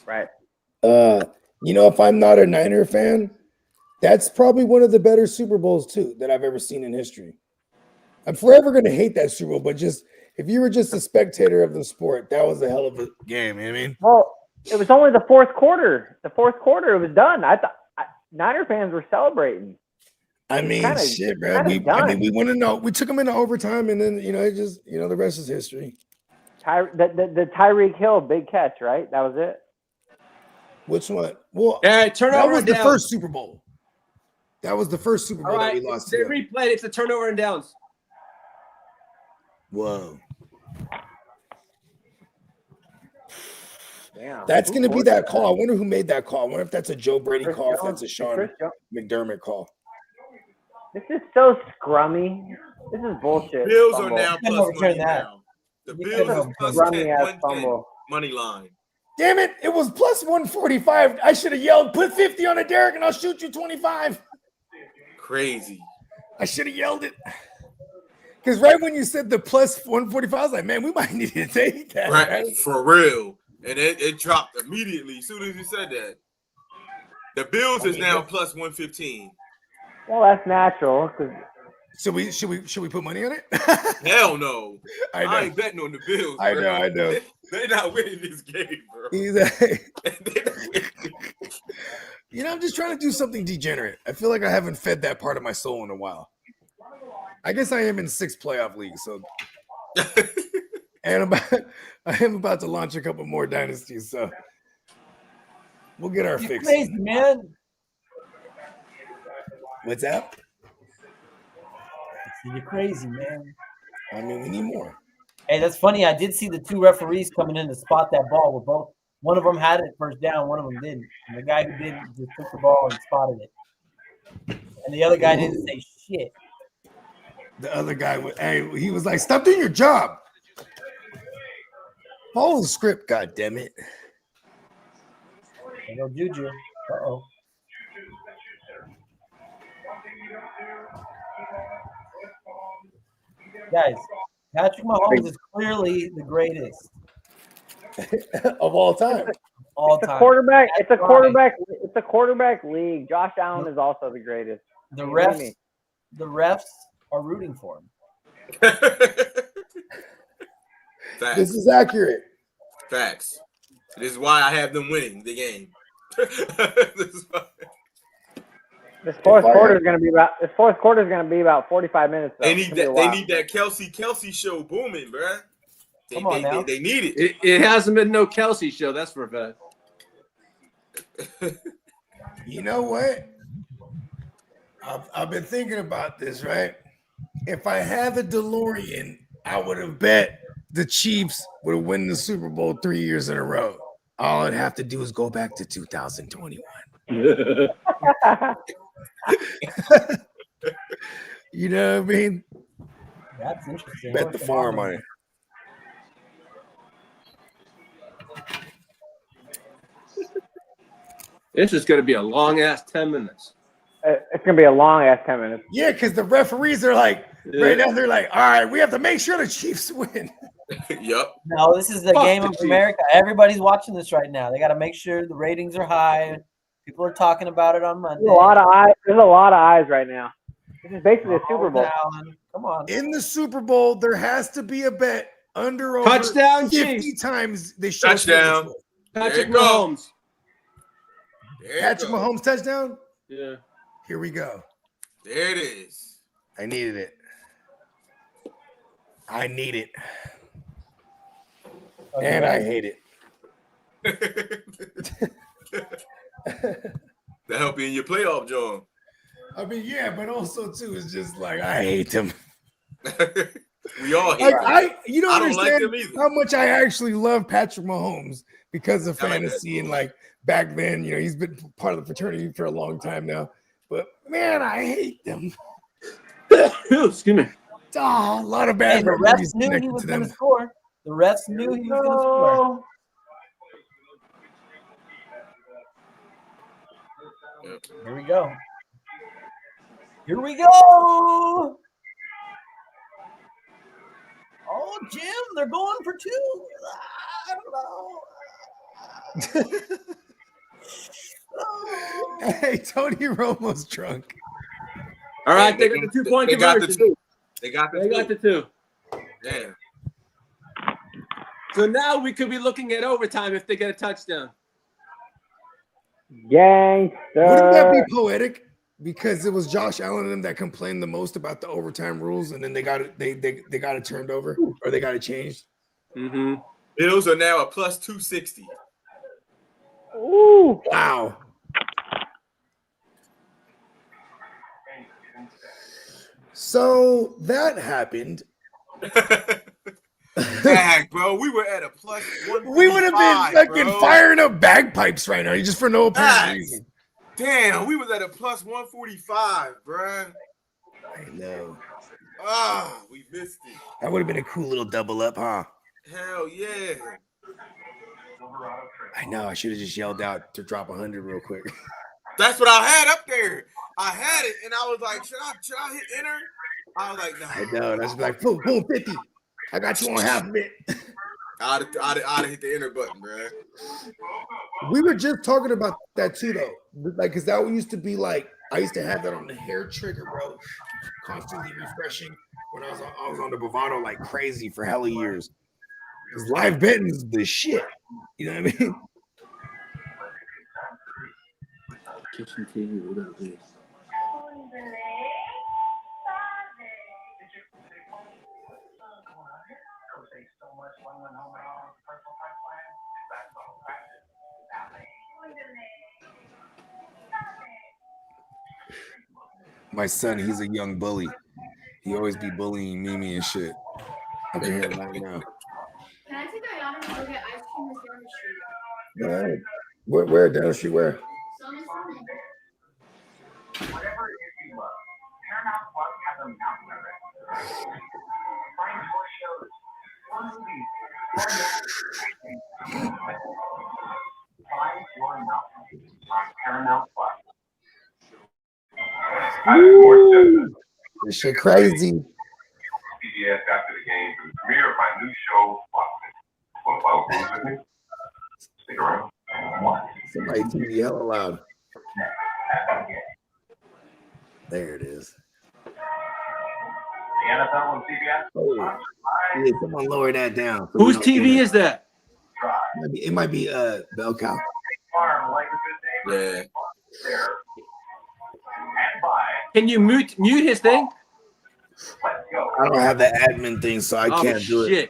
Right. If I'm not a Niner fan, that's probably one of the better Super Bowls too that I've ever seen in history. I'm forever going to hate that Super Bowl, but just if you were just a spectator of the sport, that was a hell of a game. You know what I mean? Well, it was only the fourth quarter. The fourth quarter, it was done. I thought Niner fans were celebrating. I mean, shit, bro. We want to know. We took them into overtime, and then it just the rest is history. The Tyreek Hill big catch, right? That was it. Which one? Well, turnover. That was the down. first Super Bowl. That was the first Super Bowl that we lost. They replayed. It's a turnover and downs. Whoa. Damn. That's going to be that call. I wonder who made that call. I wonder if that's a Joe Brady call, if that's a Sean McDermott call. This is so scrummy. This is bullshit. Bills fumble. are now plus money now. The Bills is plus 110 money line. Damn it. It was plus 145. I should have yelled, put 50 on a Derek and I'll shoot you 25. Crazy. I should have yelled it. Because right when you said the plus 145, I was like, man, we might need to take that. Right? For real. And it dropped immediately as soon as you said that. The Bills is now plus 115. Well, that's natural. Should we put money on it? Hell no. I ain't betting on the Bills. I know. They're not winning this game, bro. You know, I'm just trying to do something degenerate. I feel like I haven't fed that part of my soul in a while. I guess I am in 6 playoff leagues, so and I am about to launch a couple more dynasties, so we'll get our fix. Crazy, man. What's that? You're crazy, man. I mean, we need more. Hey, that's funny. I did see the 2 referees coming in to spot that ball. With both, one of them had it first down, one of them didn't. And the guy who didn't just took the ball and spotted it, and the other guy didn't say shit. The other guy, he was like, "Stop doing your job. Follow the script, God damn it." There go Juju. Uh-oh. Guys, Patrick Mahomes is clearly the greatest of all time. All It's time. a quarterback. That's It's a right. quarterback. It's a quarterback league. Josh Allen is also the greatest. The What do you refs are rooting for him. Facts. This is accurate. Facts. This is why I have them winning the game. This fourth quarter is going to be about 45 minutes. Though. They need that. They need that Kelsey show booming, bruh. Come on now. They need it. It hasn't been no Kelsey show. That's for a fact. You know what? I've been thinking about this, right? If I had the DeLorean, I would have bet the Chiefs would have won the Super Bowl 3 years in a row. All I'd have to do is go back to 2021. You know what I mean? That's interesting. Bet the farm on it. This is going to be a long ass 10 minutes. It's going to be a long ass 10 minutes. Yeah, because the referees are like, right now they're like, all right, we have to make sure the Chiefs win. Yep. No, this is the game of America. Everybody's watching this right now. They got to make sure the ratings are high. People are talking about it on Monday. There's a lot of eyes. There's a lot of eyes right now. This is basically a Super Bowl. Come on. In the Super Bowl, there has to be a bet under over Touchdown, 50 Chiefs. times they show Touchdown. Patrick Mahomes. Patrick Mahomes touchdown? Yeah. Here we go. There it is. I needed it. I need it. And I hate it. That help you in your playoff, John. I mean, yeah, but also too, it's just like I hate them. We all hate Like them. you don't I don't like understand them either. how much I actually love Patrick Mahomes because of I like fantasy and like back then, you know, he's been part of the fraternity for a long time now. But man, I hate them. Excuse me. Oh, a lot of bad Hey, the memories refs knew he connected was to going them. to score. The refs knew he was going to score. Here we go. Here we go. Oh, Jim, they're going for 2. I don't know. Hey, Tony Romo's drunk. All right, they got the 2-point They got the conversion. 2. They got the They 2. got the 2. Damn. So now we could be looking at overtime if they get a touchdown. Gangster. Wouldn't that be poetic? Because it was Josh Allen and them that complained the most about the overtime rules, and then they got it. They got it turned over, or they got it changed. Mm-hmm. Bills are now a plus 260. Ooh. Wow. So that happened. Dang, bro, we were at a plus 145. We would have been fucking bro. firing up bagpipes right now, just for no apparent Facts. reason. Damn, we was at a plus 145, bro. I know. Ah, we missed it. That would have been a cool little double up, huh? Hell yeah. I know. I should have just yelled out to drop 100 real quick. That's what I had up there. I had it, and I was like, should I hit enter? I was like, no. I know. That's like, boom, boom, 50. I got you on half of it. I'd have hit the enter button, bro. We were just talking about that too, though. Like, because that used to be like, I used to have that on the hair trigger, bro. Constantly refreshing when I was on the Bovado like crazy for hella years. Because live betting is the shit. You know what I mean? Competition TV. What are these? My son, he's a young bully. He always be bullying Mimi and shit. I can hear him right now. Can I take my daughter to go get ice cream with down the street? All right. Where down the street? Where? Summon. Whatever it is you love, Paramount Plus has a mountain of it. Find more shows, more movies, more find your mountain on Paramount Plus. This shit crazy. CBS after the game for the premiere of my new show, Watchmen. Want to follow through with me? Stick around. Somebody TV hella loud. There it is. The NFL on CBS. Oh, yeah, someone lower that down. So Whose TV is that? It might be Bell Cow. Yeah. Can you mute his thing? I don't have the admin thing, so I can't do it.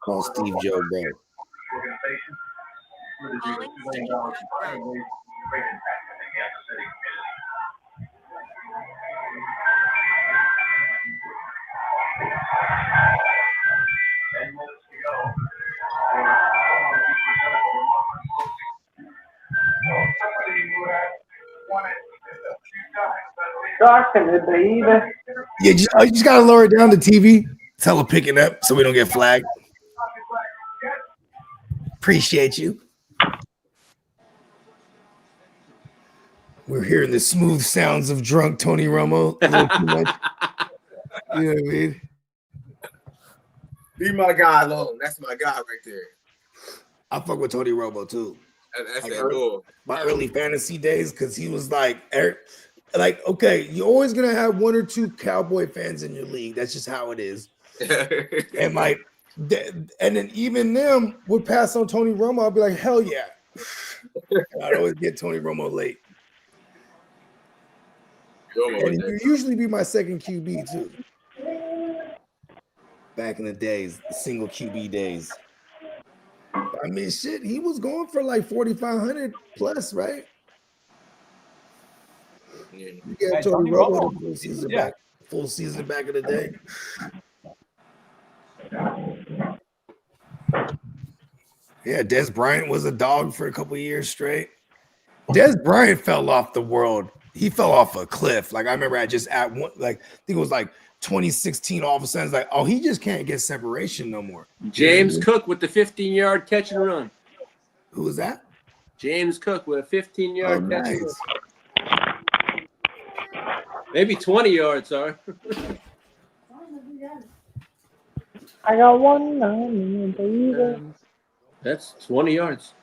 Call Steve Joe Bro. Talk to me, baby. Yeah, you just gotta lower it down the TV. Tell her pick it up so we don't get flagged. Appreciate you. We're hearing the smooth sounds of drunk Tony Romo a little too much. You know what I mean? Leave my guy alone. That's my guy right there. I fuck with Tony Romo too. That's like that door. My early fantasy days, because he was like, okay, you're always gonna have one or two Cowboy fans in your league. That's just how it is. And like, and then even them would pass on Tony Romo. I'd be like, hell yeah. And I'd always get Tony Romo late. And he'd usually be my second QB too. Back in the days, the single QB days. I mean, shit, he was going for like 4,500 plus, right? Yeah. You got Tony Romo full season back in the day. Yeah, Des Bryant was a dog for a couple years straight. Des Bryant fell off the world. He fell off a cliff. Like I remember I think it was like 2016, all of a sudden it's like, oh, he just can't get separation no more. James Cook with the 15-yard catch and run. Who was that? James Cook with a 15-yard catch and run. Maybe 20 yards, sorry. I got one, baby. That's 20 yards.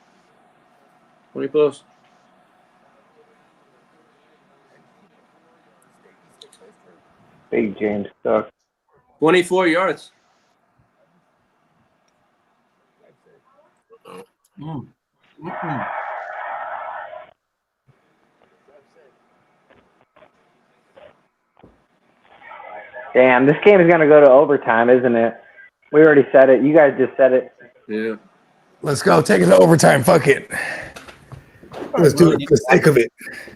20 plus. Big James Cook. 24 yards. Damn, this game is going to go to overtime, isn't it? We already said it. You guys just said it. Yeah. Let's go. Take it to overtime. Fuck it. Let's do it for the sake of it.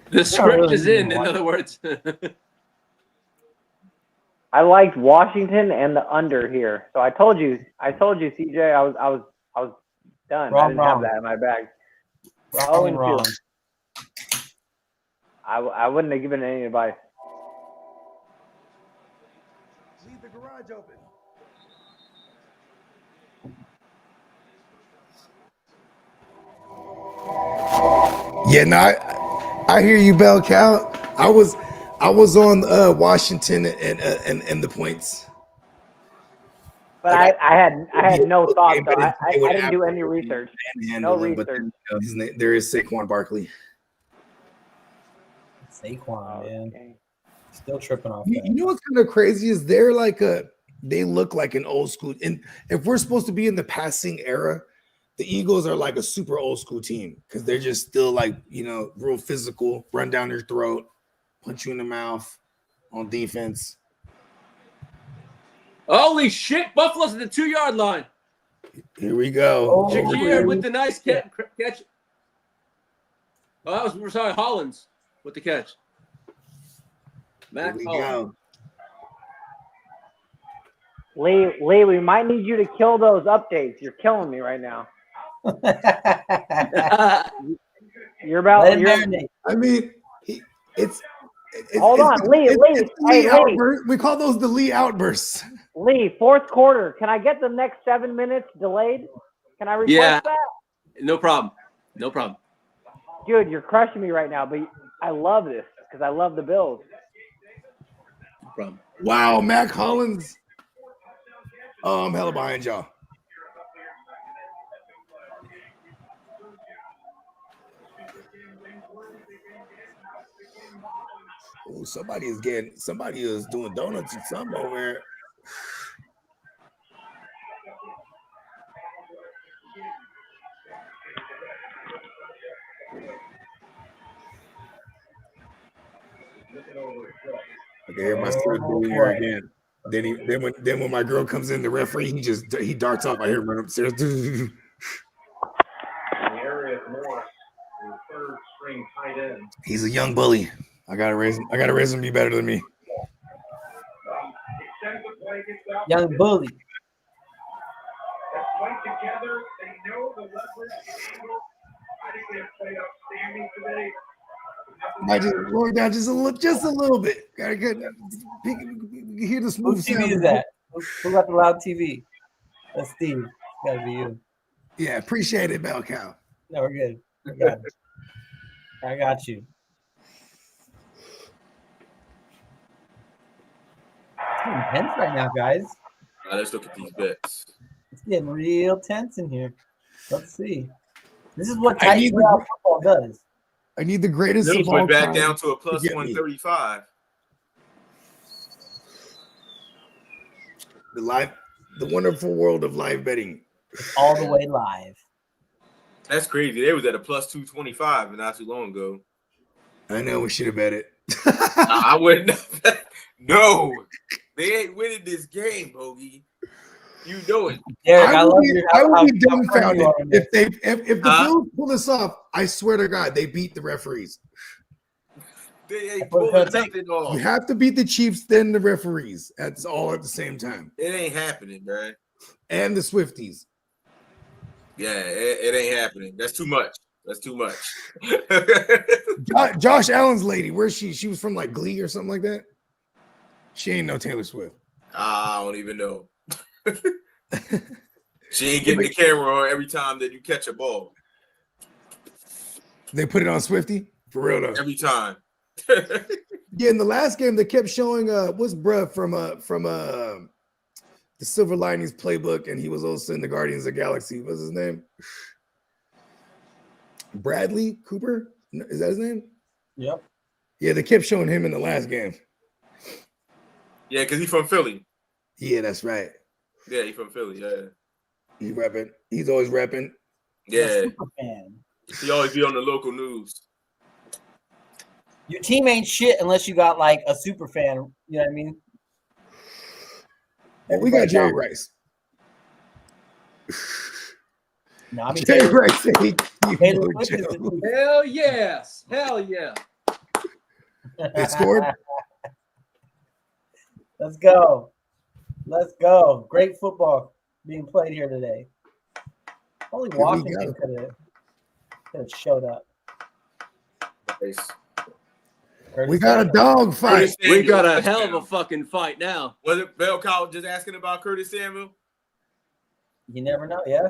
The script is in other words. I liked Washington and the under here. So I told you, CJ, I was done. I didn't have that in my bag. Wrong. I wouldn't have given any advice. Leave the garage open. Yeah, no, I hear you, Bell Cow. I was on Washington and the points. But I had no thought. So I didn't do any research. No research. But there is Saquon Barkley. Saquon, man. Still tripping off You that. know what's kind of crazy is they look like an old school. And if we're supposed to be in the passing era, the Eagles are like a super old school team because they're just still like, real physical, run down your throat, punch you in the mouth on defense. Holy shit! Buffalo's at the 2-yard line. Here we go. Shakir with the nice catch. Oh, that was Hollins with the catch. Matt Hollins. Lee, we might need you to kill those updates. You're killing me right now. You're about. I mean, it's hold on, Lee. Lee. We call those the Lee outbursts. Lee, fourth quarter. Can I get the next 7 minutes delayed? Can I request that? No problem. No problem. Dude, you're crushing me right now, but I love this because I love the Bills. No problem. Wow, Mac Hollins. Oh, I'm hella behind y'all. Oh, somebody is doing donuts or something over there. Okay, hear my son doing here again. Then when my girl comes in, the referee he darts off. I hear him run upstairs. He's a young bully. I gotta raise him to be better than me. Young bully. I just lower down just a little bit. Gotta get hear the smooth Whose sound. TV is that? Who got the loud TV? That's Steve. It's gotta be you. Yeah, appreciate it, Bell Cow. No, we're good. I got you. It's getting tense right now, guys. Let's look at these bets. It's getting real tense in here. Let's see. This is what tight football does. I need the greatest This of all went back time down to a plus to get me. 135. The wonderful world of live betting. It's all the way live. That's crazy. They was at a plus 225 not too long ago. I know we should have bet it. I wouldn't. No, they ain't winning this game, Bogey. You know it. Derek, I would be dumbfounded if the Bills pull this off. I swear to God, they beat the referees. They ain't pulling nothing off. You have to beat the Chiefs, then the referees. That's all at the same time. It ain't happening, man. And the Swifties. Yeah, it ain't happening. That's too much. That's too much. Josh Allen's lady, where's she? She was from like Glee or something like that. She ain't no Taylor Swift. I don't even know. She ain't getting the camera on every time that you catch a ball. They put it on Swifty? For real though. Every time. Yeah, in the last game they kept showing what's bruh from the Silver Linings Playbook, and he was also in the Guardians of the Galaxy. What's his name? Bradley Cooper? Is that his name? Yep. Yeah, they kept showing him in the last game. Yeah, because he's from Philly. Yeah, that's right. Yeah, he's from Philly. Yeah. He repping. He's always repping. Yeah. Super fan. He always be on the local news. Your team ain't shit unless you got like a super fan. You know what I mean? And we got Jerry Rice. No, I mean Jerry Rice. Hell yes. Hell yeah. They scored. Let's go. Let's go. Great football being played here today. Only Washington could have showed up. Nice. We got a dog fight. We got a hell of a fucking fight now. Was it Bell Cow just asking about Curtis Samuel? You never know, yeah.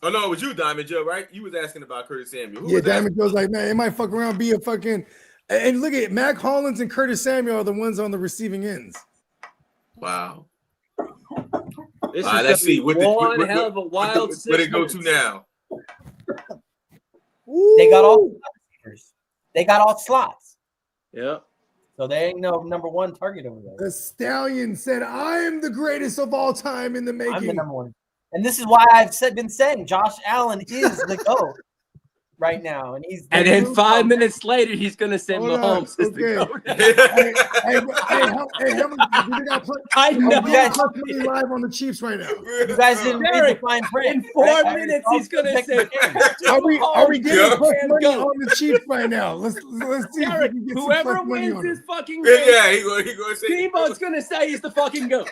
Oh no, it was you, Diamond Joe, right? You was asking about Curtis Samuel. Who Yeah, was Diamond Joe's like, man, it might fuck around, be a fucking. And look at Mac Hollins and Curtis Samuel are the ones on the receiving ends. Wow. This All right, is let's see. one hell of a wild. Where they go to now? They got all receivers. They got all slots. Yeah. So they ain't no number one target over there. The Stallion said, I am the greatest of all time in the making. I'm the number one. And this is why I've been saying Josh Allen is the GOAT right now. And he's and then 5 minutes later, he's going to say Mahomes is the GOAT. I know. We got plus money live on the Chiefs right now. You guys didn't read the fine print. In 4 minutes, he's going to say Are we getting plus money on the Chiefs right now? Let's see Derek, if we can get whoever some plus money wins on this them. fucking game, Yeah, he gonna say Debo's going to say he's the fucking GOAT.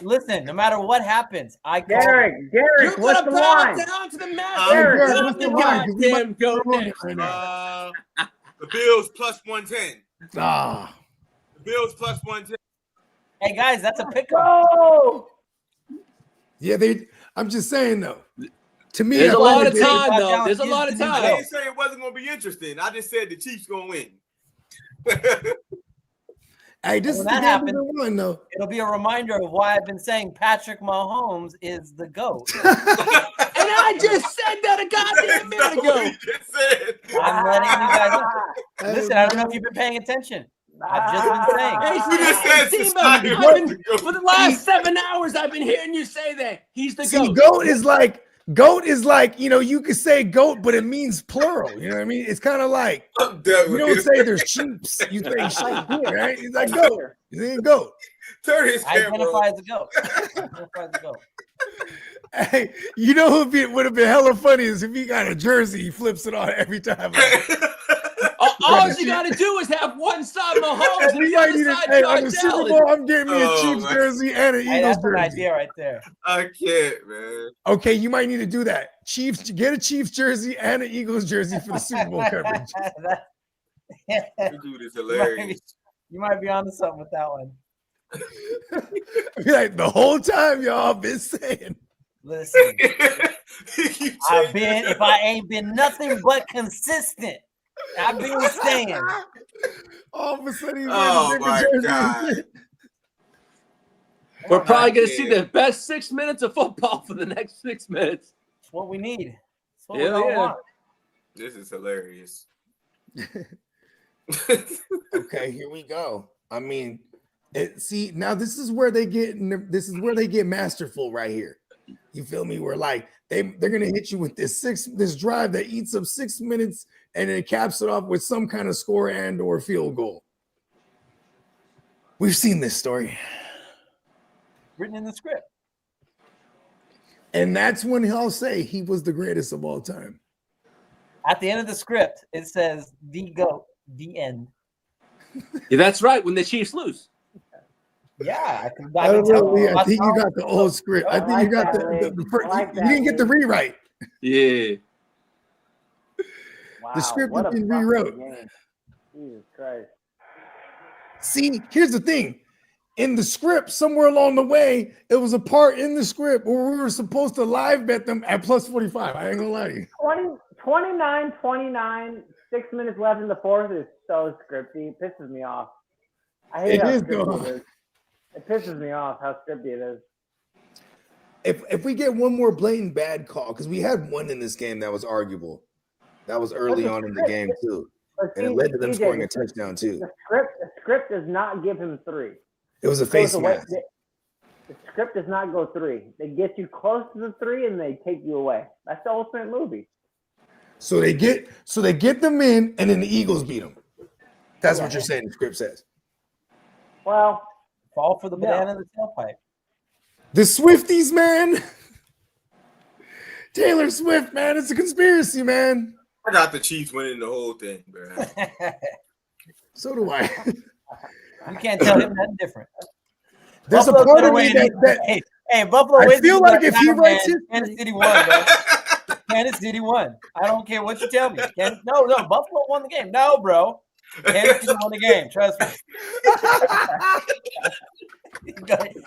Listen, no matter what happens, I call Derek, You're what's gonna the bow line? down to the Derek, master. what's the The line? 'Cause we goddamn might GOAT throw it next. right now. the Bills plus 110. Ah. The Bills plus 110. Hey guys, that's a pickup. Oh, Yeah, I'm just saying though. To me, There's a that's lot what of they did. time, though. There's a lot of I time. didn't say it wasn't gonna be interesting. I just said the Chiefs gonna win. Hey, this is When the that game happens, we've been won, though. it'll be a reminder of why I've been saying Patrick Mahomes is the GOAT. And I just said that a goddamn minute ago. I'm letting you guys know. Listen, I don't know if you've been paying attention. I've just been saying. Hey, Tebow, for the last 7 hours, I've been hearing you say that he's the See, GOAT. goat is like, you could say goat, but it means plural. You know what I mean? It's kind of like you don't say there's Chiefs, you say sheep, right? He's like goat. He's a goat. Turn his Identify as a GOAT. Identify as a GOAT. Hey, you know who would have been hella funny is if he got a jersey, he flips it on every time. All you got to do is have one side Mahomes and the other side on the Josh Super Allen. Bowl, I'm getting me a Chiefs jersey and an Eagles That's jersey. an idea right there. I can't, man. Okay, you might need to do that. Chiefs, get a Chiefs jersey and an Eagles jersey for the Super Bowl coverage. This dude is hilarious. You might be onto something with that one. Be like the whole time y'all been saying. Listen, if I ain't been nothing but consistent, I've been saying. All of a sudden, he's Oh wearing my a jersey. God. We're probably going to see the best 6 minutes of football for the next 6 minutes. That's what we need. That's what Yeah, we all yeah. want. This is hilarious. Okay, here we go. I mean, see, now this is where they get masterful right here. You feel me? Where like they're gonna hit you with this drive that eats up 6 minutes and then caps it off with some kind of score and or field goal. We've seen this story. Written in the script. And that's when he'll say he was the greatest of all time. At the end of the script, it says the GOAT, the end. Yeah, that's right. When the Chiefs lose. Yeah, I can tell you. I think you how- got the old script. I think you got the first. You didn't get the rewrite. Yeah. The script what has a been fucking rewrote. game. Jesus Christ. See, here's the thing. In the script, somewhere along the way, it was a part in the script where we were supposed to live bet them at plus 45. I ain't gonna lie to you. 29, 6 minutes left in the fourth is so scripty. It pisses me off. I hate It how is, scripty though. it is. It pisses me off how scripty it is. If we get one more blatant bad call, because we had one in this game that was arguable. That was early on in the game, too. And it led to them scoring a touchdown, too. The script does not give him 3. It was a face mask. The script does not go 3. They get you close to the 3 and they take you away. That's the ultimate movie. So they get them in, and then the Eagles beat them. That's what you're saying. The script says. Well, fall for the banana in the tailpipe. The Swifties, man. Taylor Swift, man. It's a conspiracy, man. I got the Chiefs winning the whole thing, bro. So do I. You can't tell him nothing different. There's Buffalo's a part of gonna me win. that Hey, Buffalo I wins. feel like if he writes it, Kansas City won, bro. Kansas City won. I don't care what you tell me. No, Buffalo won the game. No, bro. Kansas City won the game. Trust me.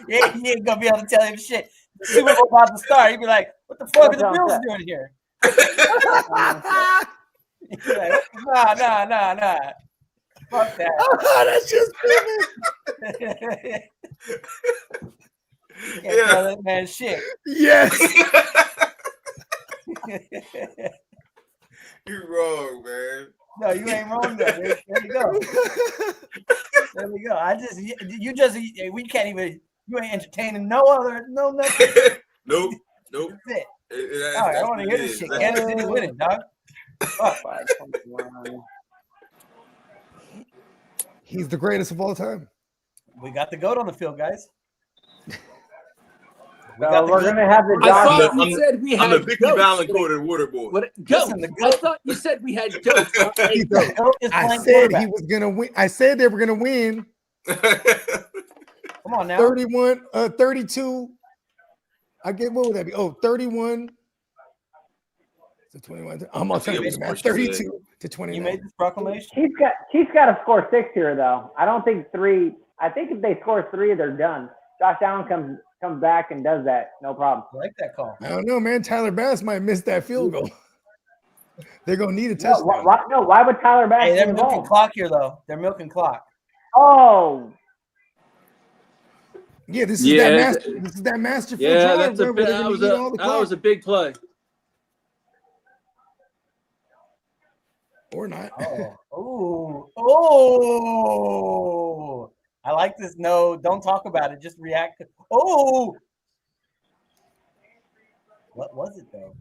He ain't gonna be able to tell him shit. The Super Bowl about to start. He'd be like, "What the fuck are the Bills doing here?" He'd be like, nah. Fuck that. That's just You can't tell that man shit. Yes. You're wrong, man. No, you ain't wrong though. There you go. There we go. We can't even. You ain't entertaining no nothing. Nope. Nope. That's it. That's All right, I want to what hear it this is. shit. Kansas City winning, dog. Fuck. He's the greatest of all time. We got the GOAT on the field, guys. So we're gonna have the I Josh. thought you said we I'm had the Vicky goats. Valancourt water boy. What Listen, goats? the I GOAT. thought you said we had goats. Not a He- goat. GOAT is I playing said quarterback. he was gonna win. I said they were gonna win. Come on now. 31, 32. I get what would that be? Oh, 31 to 21. I'm all trying to forget do the what math. score she 32 to You 29. made this proclamation. Chiefs got to score 6 here though. I don't think 3. I think if they score 3, they're done. Josh Allen comes back and does that, no problem. I like that call. I don't know, man. Tyler Bass might miss that field goal. They're gonna need a No, touchdown. why would Tyler Bass Hey, be they're milking involved? clock here, though. They're milking clock. Oh, Yeah, this is Yeah, that master. This is that masterful Yeah, drive, that's bro, a where they're that gonna was eat all the clock. a big play. Or not. Oh. I like this. No, don't talk about it. Just react. Oh. What was it, though?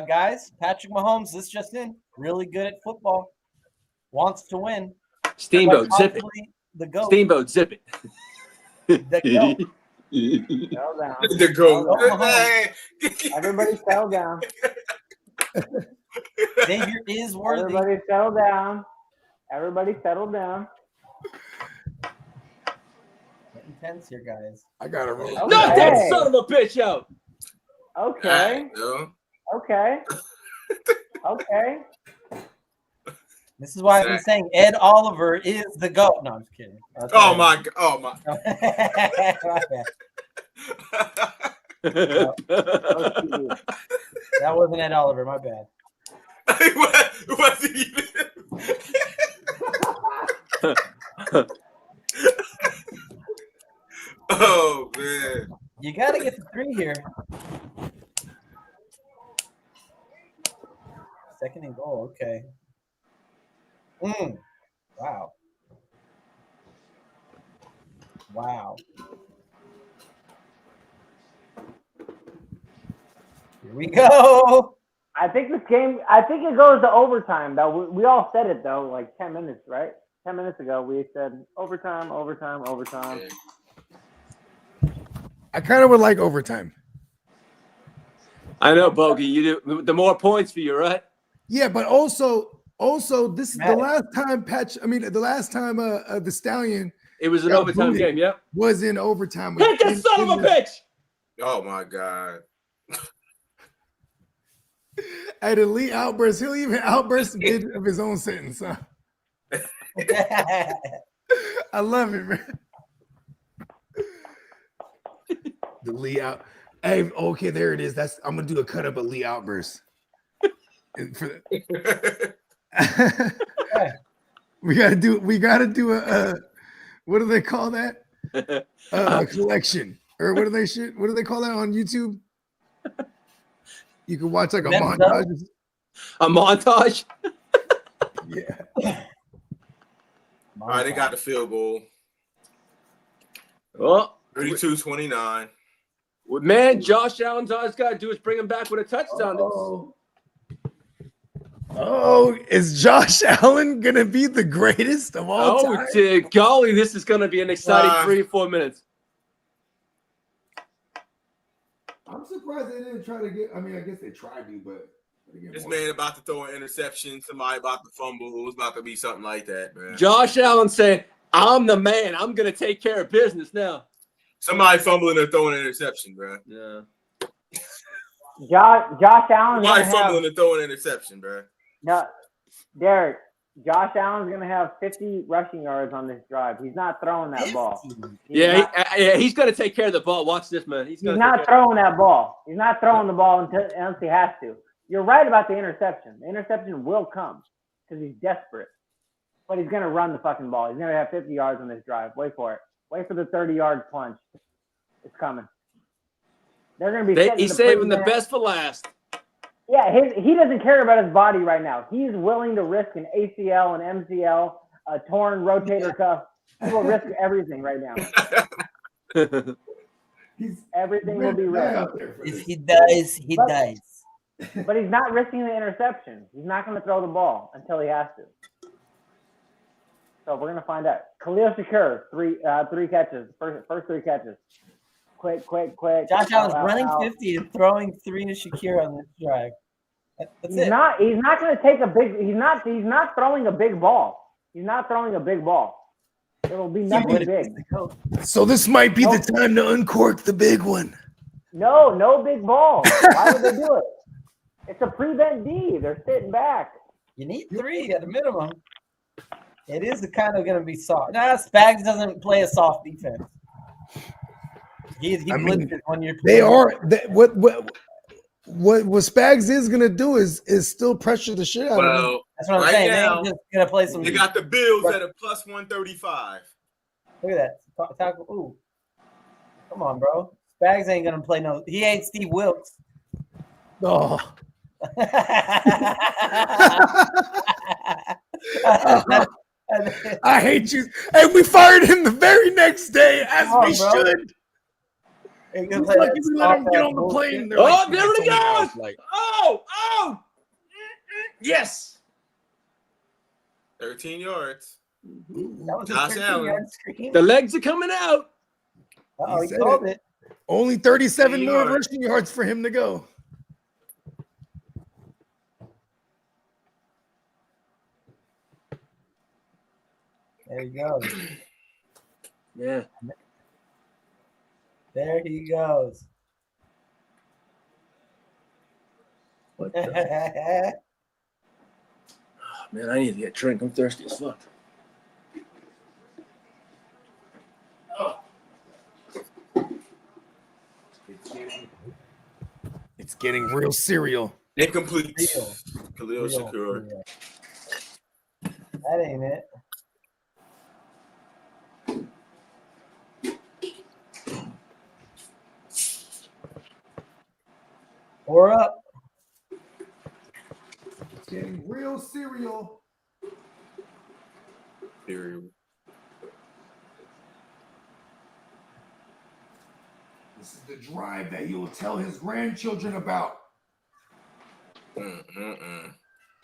Guys, Patrick Mahomes, this just in, really good at football. Wants to win. Steamboat, zip it. Possibly the GOAT. Steamboat, zip it. The GOAT. settle down. The GOAT. Everybody settle down. Xavier is worthy. Everybody settle down. Everybody settle down. Get intense here, guys. I gotta roll. Okay. Knock that son of a bitch out. Okay. Okay. Okay. This is why I've been saying Ed Oliver is the GOAT. No, I'm just kidding. Oh my. That wasn't Ed Oliver. My bad. What's he even? Oh man. You got to get the 3 here. Second and goal. Okay. Wow. Wow. Here we go. I think it goes to overtime, though. We all said it, though, like 10 minutes, right? 10 minutes ago, we said overtime. I kind of would like overtime. I know, Bogey. You do the more points for you, right? Yeah, but also this is the last time the last time the Stallion. It was an overtime game. Yep. Was in overtime. Hit that son of a bitch! Oh my god. At elite outburst, he'll even outburst mid of his own sentence. Huh? I love it, man. The Lee out. Hey, okay, there it is. I'm gonna do a cut up of Lee outburst. We gotta do a what do they call that? A collection. Or what do they call that on YouTube? You can watch like a montage. A montage? Yeah. All right, they got the field goal. Oh, 32-29. Well, man, Josh Allen's all he's got to do is bring him back with a touchdown. Oh, is Josh Allen gonna be the greatest of all time? Oh, dear golly, this is going to be an exciting 3 or 4 minutes. I'm surprised they didn't try to get. I mean, I guess they tried to, but This man about to throw an interception. Somebody about to fumble. It was about to be something like that, man. Josh Allen said, "I'm the man. I'm going to take care of business now." Somebody fumbling and throwing an interception, bro. Yeah. Josh Allen. Somebody fumbling and throwing an interception, bro. No, Derek. Josh Allen's going to have 50 rushing yards on this drive. He's not throwing that ball. He's going to take care of the ball. Watch this, man. He's not throwing that ball. He's not throwing the ball unless he has to. You're right about the interception. The interception will come because he's desperate. But he's going to run the fucking ball. He's going to have 50 yards on this drive. Wait for it. Wait for the 30-yard plunge. It's coming. They're going to be. He's saving the best for last. Yeah, he doesn't care about his body right now. He's willing to risk an ACL, an MCL, a torn rotator cuff. He will risk everything right now. Everything will be risked. If he dies, he dies. But he's not risking the interception. He's not going to throw the ball until he has to. So we're going to find out. Khalil Shakur, three catches. First 3 catches. Quick. Josh Allen's running 50 and throwing 3 to Shakir on this drive. That's He's not going to take a big. He's not throwing a big ball. He's not throwing a big ball. There will be nothing big. So this might be the time to uncork the big one. No big ball. Why would they do it? It's a prevent D. They're sitting back. You need 3 at a minimum. It is kind of going to be soft. Spags doesn't play a soft defense. He blitzes when you're. They are. What Spags is going to do is still pressure the shit out of him. That's what I'm saying. Now, they're just going to play some. They got the Bills at a plus 135. Look at that. Ooh. Come on, bro. Spags ain't going to play no. He ain't Steve Wilkes. Oh. I hate you. And we fired him the very next day, as we should. He's lucky we let him get on the plane. There it goes. Oh. Yes. 13 yards. Josh Allen. The legs are coming out. He called it. Only 37 more rushing yards for him to go. There he goes. Yeah. There he goes. What the? Oh, man, I need to get a drink. I'm thirsty as fuck. It's getting real serial. Incomplete. Khalil Shakur. That ain't it. Or up. It's getting real serial. This is the drive that he will tell his grandchildren about.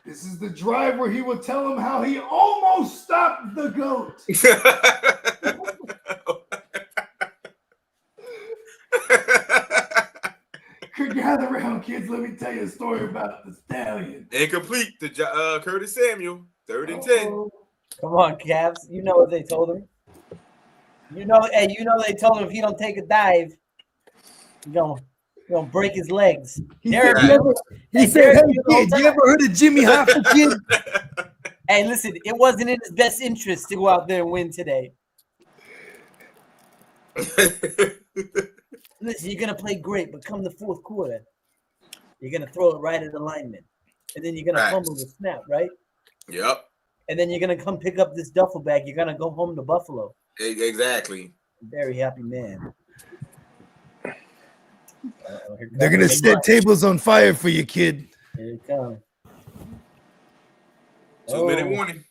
This is the drive where he will tell them how he almost stopped the GOAT. Gather around, kids. Let me tell you a story about the stallion. Incomplete to Curtis Samuel. 3rd and 10. Come on, Cavs. You know what they told him. You know they told him if he don't take a dive, you're gonna break his legs. He said, hey, kid, you ever heard of Jimmy Hoffa, kid? Hey, listen, it wasn't in his best interest to go out there and win today. Listen, you're going to play great, but come the 4th quarter, you're going to throw it right at the lineman. And then you're going to fumble the snap, right? Yep. And then you're going to come pick up this duffel bag. You're going to go home to Buffalo. Exactly. Very happy man. They're going to set tables on fire for you, kid. Here it comes. 2-minute warning.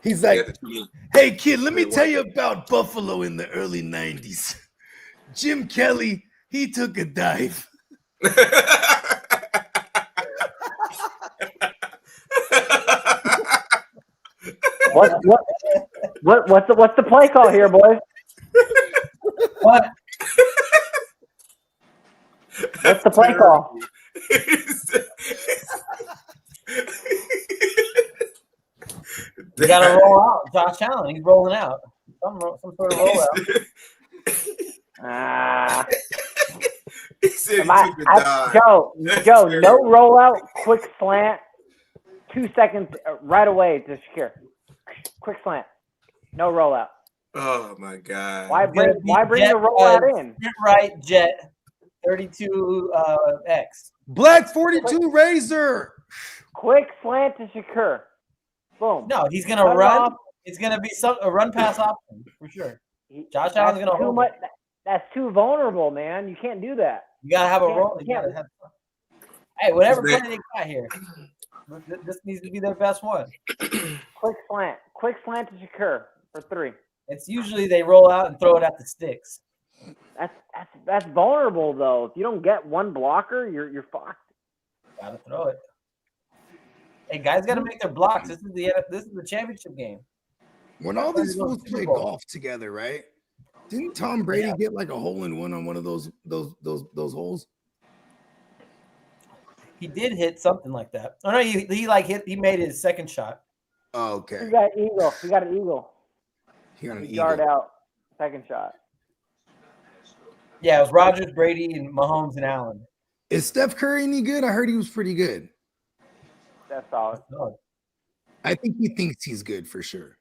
He's like, hey, kid, let me tell you about Buffalo in the early 90s. Jim Kelly, he took a dive. What's the play call here, boys? What? What's the play call? You got to roll out. Josh Allen, he's rolling out. Some sort of rollout. Joe, no rollout, quick slant, 2 seconds right away to Shakir. Quick slant, no rollout. Oh my God! Why bring the rollout in? Right, jet, 32X. Black 42 Razor. Quick slant to Shakir. Boom. No, he's gonna run. It's gonna be a run pass option for sure. Josh Allen's gonna hold it. That's too vulnerable, man. You can't do that. You gotta have a roll. Hey, whatever play they got here, this needs to be their best one. Quick slant to Shakir for 3. It's usually they roll out and throw it at the sticks. That's vulnerable though. If you don't get one blocker, you're fucked. Gotta throw it. Hey, guys, got to make their blocks. This is the championship game. When all these fools play golf together, right? Didn't Tom Brady get like a hole in one on one of those holes? He did hit something like that. Oh no, he made his second shot. Oh, okay. He got an eagle. He got an eagle. He got an eagle. Yard out. Second shot. Yeah, it was Rodgers, Brady, and Mahomes and Allen. Is Steph Curry any good? I heard he was pretty good. That's solid. I think he thinks he's good for sure.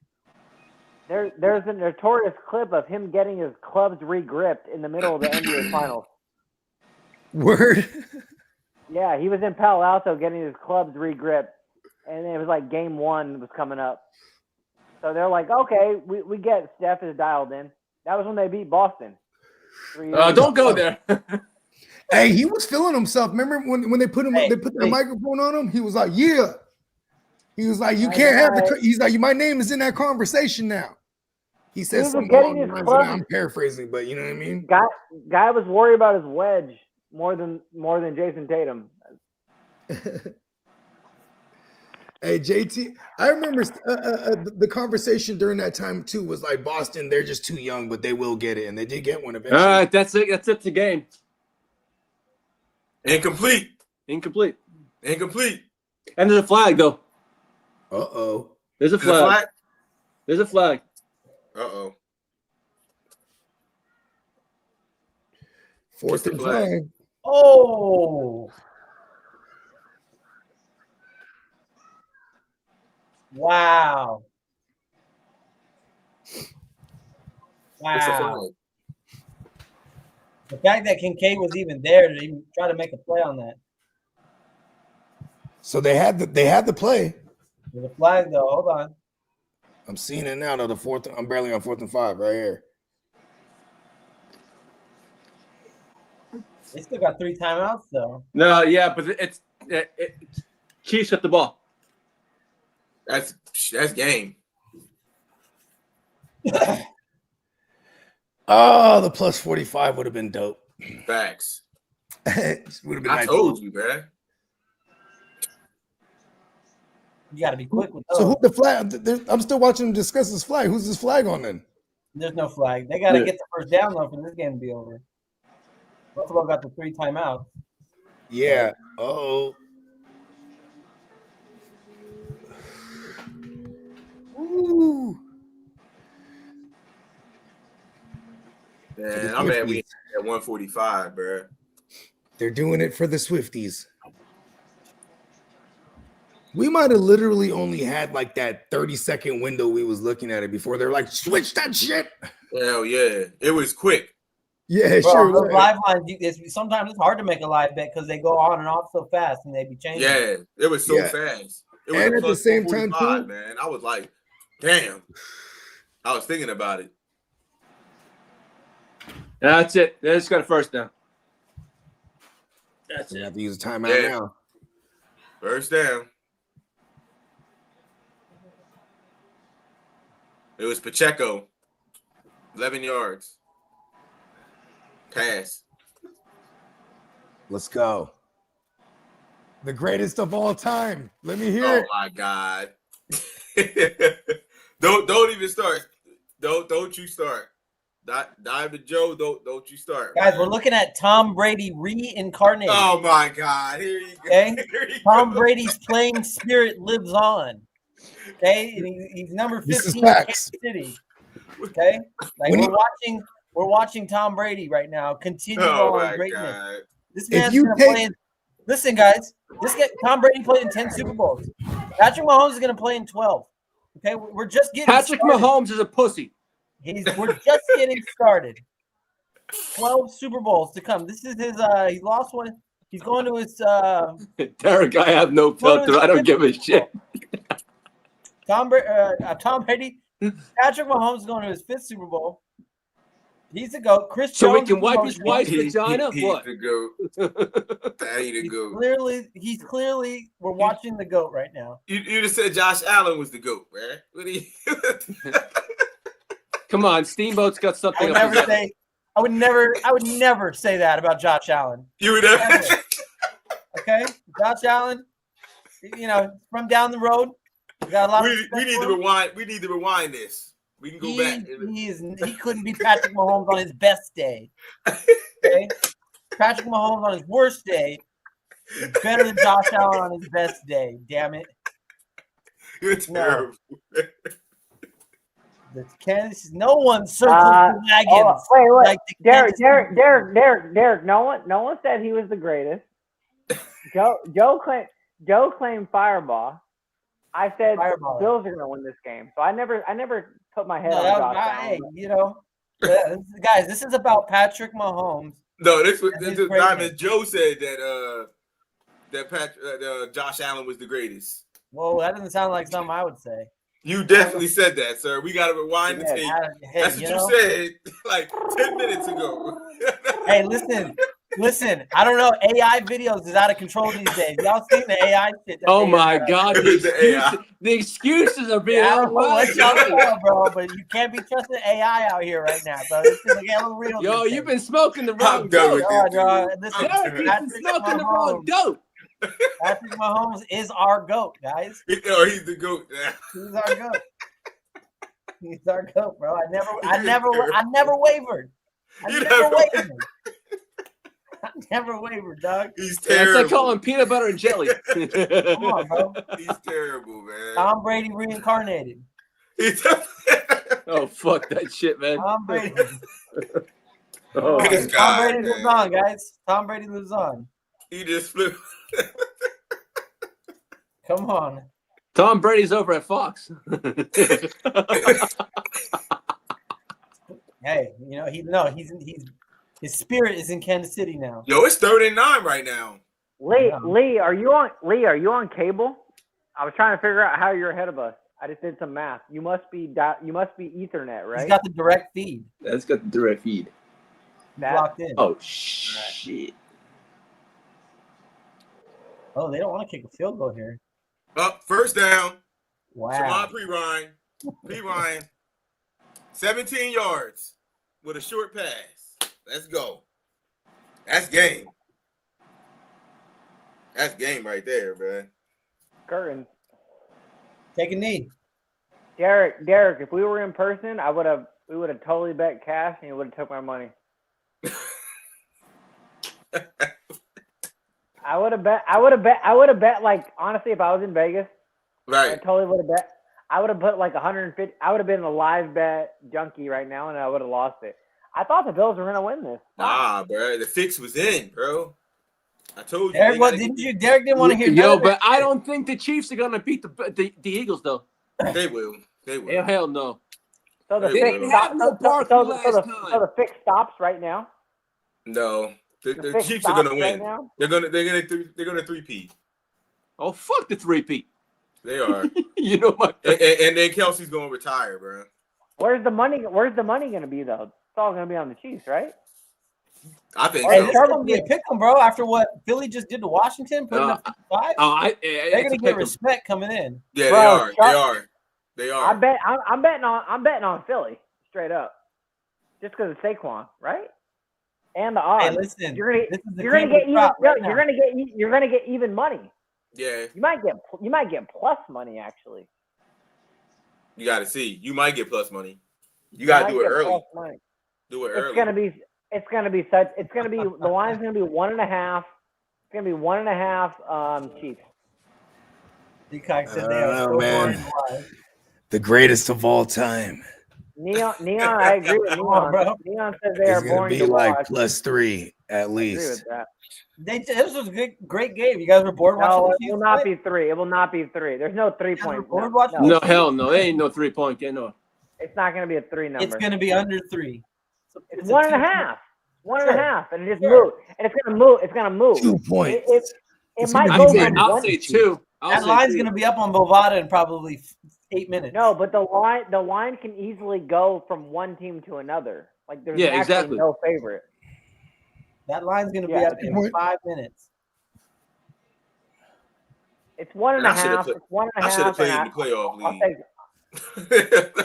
There's a notorious clip of him getting his clubs re-gripped in the middle of the NBA Finals. Word. Yeah, he was in Palo Alto getting his clubs re-gripped, and it was like game 1 was coming up. So they're like, okay, we get Steph is dialed in. That was when they beat Boston. Don't go there. Hey, he was feeling himself. Remember when they put their microphone on him? He was like, yeah. He was like, you can't have the. He's like, my name is in that conversation now. He said something along the lines of that. I'm paraphrasing, but you know what I mean. Guy was worried about his wedge more than Jason Tatum. Hey, JT, I remember the conversation during that time too was like Boston, they're just too young, but they will get it, and they did get one eventually. All right, that's it. That's it. The game. Incomplete. And there's a flag though. Uh-oh. There's a flag. There's a flag. Uh-oh. Fourth and flag. Oh. Wow. Wow. The fact that Kincaid was even there to even try to make a play on that. So they had the play. There's a flag though. Hold on. I'm seeing it now. Though I'm barely on 4th and 5 right here. They still got 3 timeouts though. No, yeah, but Chiefs got the ball. That's game. Oh, the plus 45 would have been dope. Facts. Would have been I told you, man. You got to be quick with those. So who the flag? I'm still watching them discuss this flag. Who's this flag on then? There's no flag. They got to get the first down though for this game to be over. Buffalo got the 3 timeouts. Yeah. Oh. Ooh. Man, I'm at 145, bro. They're doing it for the Swifties. We might have literally only had like that 30-second window we was looking at it before they're like, switch that shit. Hell yeah. It was quick. Yeah, Bro, sure. Those live lines, sometimes it's hard to make a live bet because they go on and off so fast and they be changing. Yeah, it was so fast. It was and at the same time, too, man, I was like, damn. I was thinking about it. That's it. They just got a first down. That's it. You have to use a timeout now. First down. It was Pacheco. 11 yards. Pass. Let's go. The greatest of all time. Let me hear it. Oh my God. Don't even start. Don't you start. Dive to Joe. Don't you start. Guys, we're looking at Tom Brady reincarnated. Oh my God. Here you go. Okay. Here you Tom go. Brady's playing spirit lives on. Okay, and he's number 15 in Kansas City. Okay, like we're watching Tom Brady right now continue on greatness. God. This man's gonna play. Listen, guys, Tom Brady played in 10 Super Bowls. Patrick Mahomes is gonna play in 12. Okay, we're just getting. Patrick Mahomes is a pussy. We're just getting started. 12 Super Bowls to come. This is his. He lost one. He's going to his. Derek, I have no filter. I don't give a shit. Tom Brady, Patrick Mahomes is going to his 5th Super Bowl. He's the GOAT. Chris so Jones. we can wipe his wife's vagina? He's What? the GOAT. He the GOAT. He's clearly, we're watching the GOAT right now. You just said Josh Allen was the GOAT, man. Come on, Steamboat's got something. I would never say I would never say that about Josh Allen. You would never. Okay, Josh Allen, from down the road, we got a lot. We need to rewind. We need to rewind this. We can go back. He couldn't be Patrick Mahomes on his best day. Okay, Patrick Mahomes on his worst day is better than Josh Allen on his best day. Damn it! You're terrible. No one circles the wagons. Wait, like Derek. No one said he was the greatest. Joe claimed Fireball. I said Fireball. Bills are going to win this game. So I never put my head on Josh Allen. Guys, this is about Patrick Mahomes. No, this is Diamond. Joe said that Josh Allen was the greatest. Well, that doesn't sound like something I would say. You definitely said that, sir. We got to rewind the tape. That's what you said like 10 minutes ago. Hey, listen. I don't know. AI videos is out of control these days. Y'all seen the AI shit? Oh my God, the excuses are being out. What y'all know, bro? But you can't be trusting AI out here right now, bro. This is getting real. Yo, you've been smoking the wrong dope. You've been smoking the wrong dope. Patrick Mahomes is our GOAT, guys. He's the GOAT. He's our GOAT. He's our GOAT, bro. I never wavered. I never wavered, dog. He's terrible. That's like calling peanut butter and jelly. Come on, bro. He's terrible, man. Tom Brady reincarnated. Oh, fuck that shit, man. Tom Brady. Tom Brady lives on, guys. Tom Brady lives on. He just flew. Come on. Tom Brady's over at Fox. Hey, his spirit is in Kansas City now. Yo, it's 3rd and 9 right now. Lee, are you on cable? I was trying to figure out how you're ahead of us. I just did some math. You must be Ethernet, right? He's got the direct feed. That's got the direct feed. Locked in. Oh shit. Oh, they don't want to kick a field goal here. Up, first down. Wow. Shamon P. 17 yards with a short pass. Let's go. That's game. That's game right there, man. Curtain. Take a knee. Derek, if we were in person, we would have totally bet cash and you would have took my money. I would have bet like, honestly, if I was in Vegas, right, I totally would have bet. I would have put like 150. I would have been a live bet junkie right now, and I would have lost it. I thought the Bills were gonna win this. Nah, bro, the fix was in, bro. I told you. Derek didn't want to hear. Yo, but I don't think the Chiefs are gonna beat the Eagles though. They will. They will. Hell no. So the fix stops right now. No, the Chiefs are gonna win. Right, they're gonna 3-peat. Oh, fuck the 3-peat. They are. You know my. And then Kelsey's gonna retire, bro. Where's the money gonna be though? It's all gonna be on the Chiefs, right? I think so. It's gonna be a pick 'em, bro. After what Philly just did to Washington, putting up 5, they're gonna get respect coming in. Yeah, bro, they are. I'm betting on Philly straight up, just because of Saquon, right? And the odds. Hey, listen, you're gonna get even money. Yeah, you might get plus money actually. You got to see. You might get plus money. You got to do it early. Do it early. It's gonna be the line's gonna be 1.5. It's gonna be 1.5. Chiefs. Peacock said they are so man. The greatest of all time. Neon, I agree with Neon. Bro. Neon says they are boring to watch. Like +3 at least. I agree with that. This was a great game. You guys were bored watching. No, it will not be 3. It will not be 3. There's no 3 points. No, hell no. There ain't no 3-point game. No. It's not going to be a 3 number. It's going to be under 3. It's 1.5. 1.5, and it just moved. And it's going to move. It's going to move. 2 points. It might go from I'll say 2. That line's going to be up on Bovada in probably 8 minutes. No, but the line can easily go from one team to another. Like there's actually no favorite. That line's going to be up in 5 minutes. It's 1.5. It's 1.5. I should have played in the playoff league. If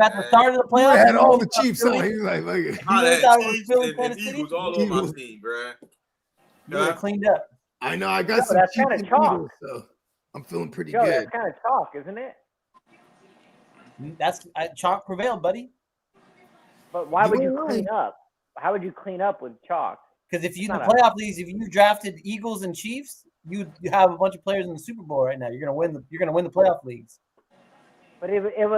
at the start of the playoffs, I had all the Chiefs on. He was like, I really had thought it was Chiefs Philly, and Kansas City, Eagles all on my team, bro. you would have cleaned up. I know. I got No, some that's Chiefs kinda and chalk. Eagles, so I'm feeling pretty Joe, good. that's kind of chalk, isn't it? That's chalk prevailed, buddy. But why would you You're clean up? How would you clean up with chalk? Because if you in It's the not a- playoff leagues, if you drafted Eagles and Chiefs, you have a bunch of players in the Super Bowl right now. You're gonna win the playoff leagues. But it was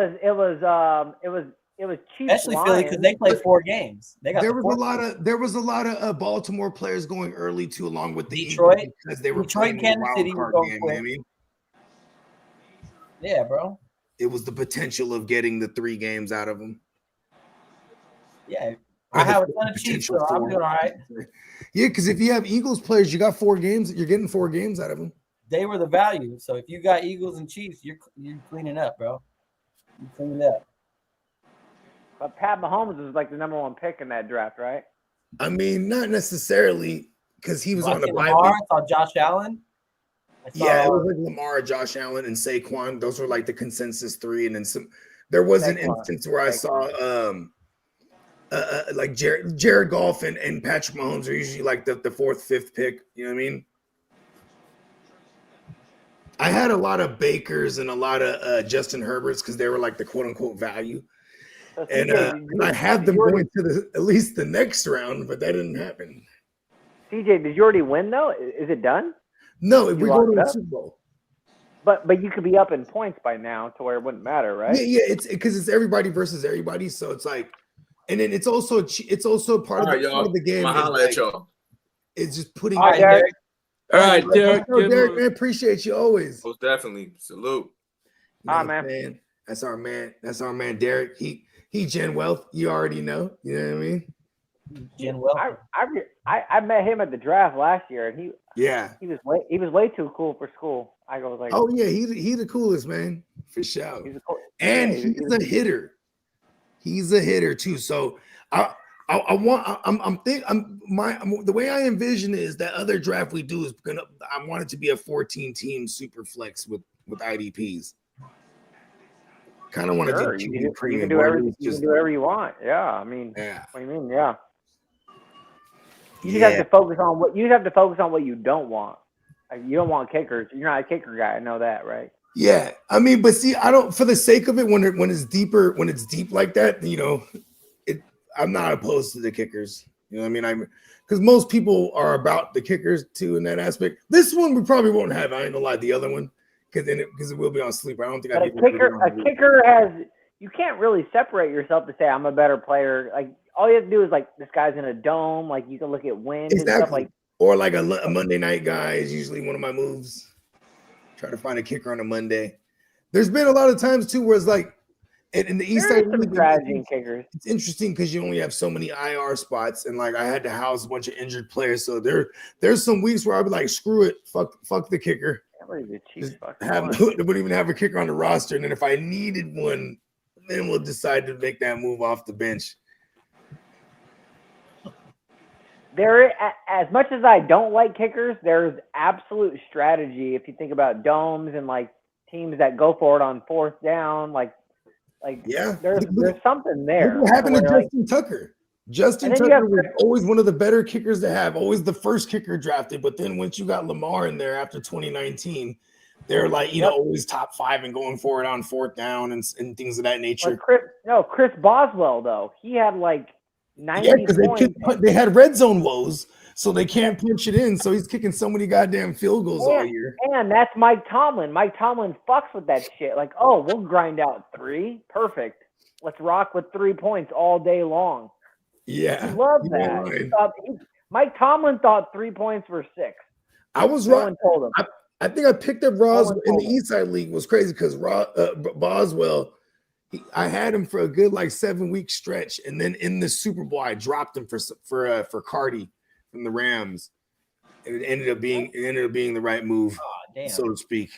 Chiefs. Especially Philly because they play 4 games. They got there was a lot of Baltimore players going early too, along with the Detroit Eagles because they were Detroit, playing the Kansas wild City card was going game. quick. I mean, yeah, bro. it was the potential of getting the 3 games out of them. Yeah, I have a ton of Chiefs, so I'm doing all right. Yeah, because if you have Eagles players, you got 4 games. You're getting 4 games out of them. They were the value. So if you got Eagles and Chiefs, you're cleaning up, bro. You cleaned up. But Pat Mahomes was like the #1 pick in that draft, right? I mean, not necessarily because he was on the bye Lamar, week. I saw Josh Allen. Yeah, it was like Lamar, Josh Allen, and Saquon. Those were like the consensus 3, and then some. There was an instance where I saw like Jared Goff and Patrick Mahomes are usually like the 4th, 5th pick. You know what I mean? I had a lot of Bakers and a lot of Justin Herberts because they were like the quote unquote value. And I had them going to at least the next round, but that didn't happen. CJ, did you already win though? Is it done? No, Did we you go lock to it the up? Super Bowl. But you could be up in points by now to where it wouldn't matter, right? Yeah, it's because it's everybody versus everybody, so it's like, and then it's also part All right, of y'all. the game. I'ma holla at y'all. It's just putting. All right, Derek. All right, Derek. Derek, man, appreciate you always. Most definitely. Salute. Man. That's our man. That's our man, Derek. He Gen Wealth. You already know. You know what I mean? Gen Wealth. I met him at the draft last year, and he was way too cool for school. I was like, oh yeah, he the coolest, man, for sure. And he's a hitter. He's a hitter too. So the way I envision it is that other draft we do is I want it to be a 14-team super flex with IDPs. Kind of want to sure, do you premium. can do everything. You can do whatever you want. Yeah, I mean, yeah. What do you mean? Yeah. You just have to focus on what you don't want. Like, you don't want kickers. You're not a kicker guy. I know that, right? Yeah, I mean, but see, I don't. For the sake of it, when it's deep like that, you know, I'm not opposed to the kickers. You know what I mean? Because most people are about the kickers too in that aspect. This one we probably won't have. I ain't gonna lie. The other one, because it will be on sleeper. I don't think. But a kicker has. You can't really separate yourself to say I'm a better player. Like all you have to do is like this guy's in a dome. Like you can look at wins and stuff like. Or like a Monday night guy is usually one of my moves. Try to find a kicker on a Monday. There's been a lot of times too where it's like in the East Side League, kickers. It's interesting because you only have so many IR spots, and like I had to house a bunch of injured players. So there's some weeks where I'll be like, screw it, fuck the kicker. Don't even have a kicker on the roster, and then if I needed one, then we'll decide to make that move off the bench. There, as much as I don't like kickers, there's absolute strategy if you think about domes and like teams that go for it on 4th down. Like yeah, there's something there. What happened to Justin Tucker? Justin Tucker was always one of the better kickers to have, always the first kicker drafted. But then once you got Lamar in there after 2019, they're like, always top 5 and going for it on 4th down and things of that nature. Chris Boswell though, he had like 90 points. They had red zone woes, so they can't punch it in. So he's kicking so many goddamn field goals all year. And that's Mike Tomlin. Mike Tomlin fucks with that shit. Like, oh, we'll grind out 3. Perfect. Let's rock with 3 points all day long. Yeah. He loved that. Mike Tomlin thought 3 points were 6. I was wrong. I think I picked up Roswell in the East Side League. It was crazy because Boswell, I had him for a good like 7-week stretch, and then in the Super Bowl, I dropped him for Cardi from the Rams, and it ended up being the right move, so to speak,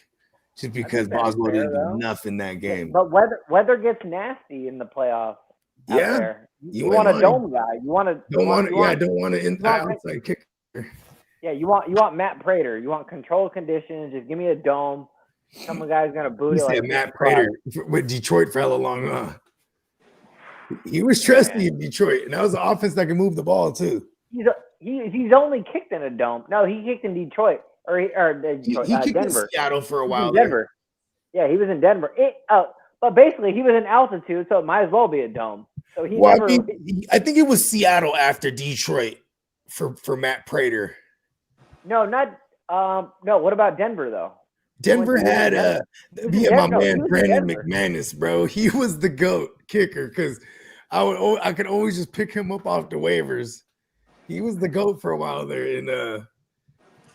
just because Boswell didn't do enough in that game. But weather gets nasty in the playoffs. Yeah, there. You want a dome guy. I don't want an outside kicker. Yeah, you want Matt Prater. You want controlled conditions. Just give me a dome. Some guy's gonna boot He it said like Matt Prater with Detroit for hella long. He was trusty in Detroit, and that was an offense that can move the ball too. He's only kicked in a dome. No, he kicked in Detroit or Detroit, He kicked Denver. in Seattle for a He was while in there. Denver. Yeah, he was in Denver. But basically, he was in altitude, so it might as well be a dome. So he never. I think it was Seattle after Detroit for Matt Prater. No, not. No. What about Denver though? Denver had my man Brandon Denver. McManus, bro. He was the GOAT kicker because I could always just pick him up off the waivers. He was the GOAT for a while there in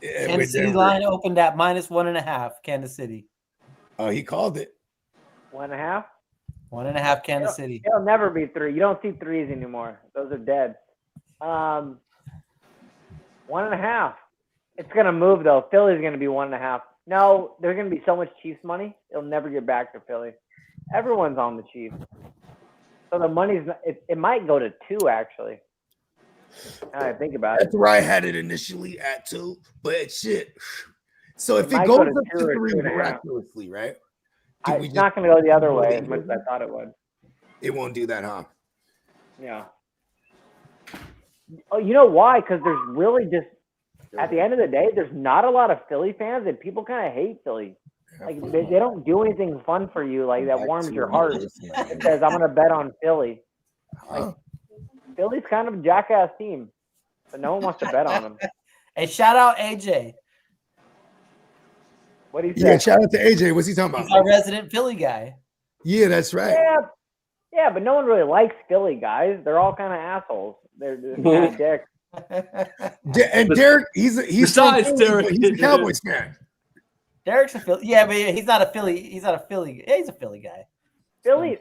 Kansas City line opened at -1.5. Kansas City. Oh, he called it. 1.5. 1.5 Kansas City. It'll never be 3. You don't see 3s anymore. Those are dead. 1.5. It's gonna move though. Philly's gonna be 1.5. No, there's gonna be so much Chiefs money. It'll never get back to Philly. Everyone's on the Chiefs, so the money's. It might go to 2 actually. Now I think about That's it. where I had it initially at 2, but shit. So if it might goes go up to to 2 or 3 2.5. miraculously, right? It's not going to go the other way as much as I thought it would. It won't do that, huh? Yeah. Oh, you know why? Because there's really just at the end of the day, there's not a lot of Philly fans, and people kind of hate Philly. Like they don't do anything fun for you, like that warms your heart. It says, "I'm going to bet on Philly." Like, Philly's kind of a jackass team, but no one wants to bet on them. Hey, shout out AJ. What do you say? Yeah, shout out to AJ. What's he talking about? He's our resident Philly guy. Yeah, that's right. Yeah, but no one really likes Philly guys. They're all kind of assholes. They're kind of dicks. And Derek, he's Besides from Philly, Derek, but he's a Cowboys fan. Derek's a Philly. Yeah, but he's not a Philly. He's not a Philly. Yeah, he's a Philly guy. Philly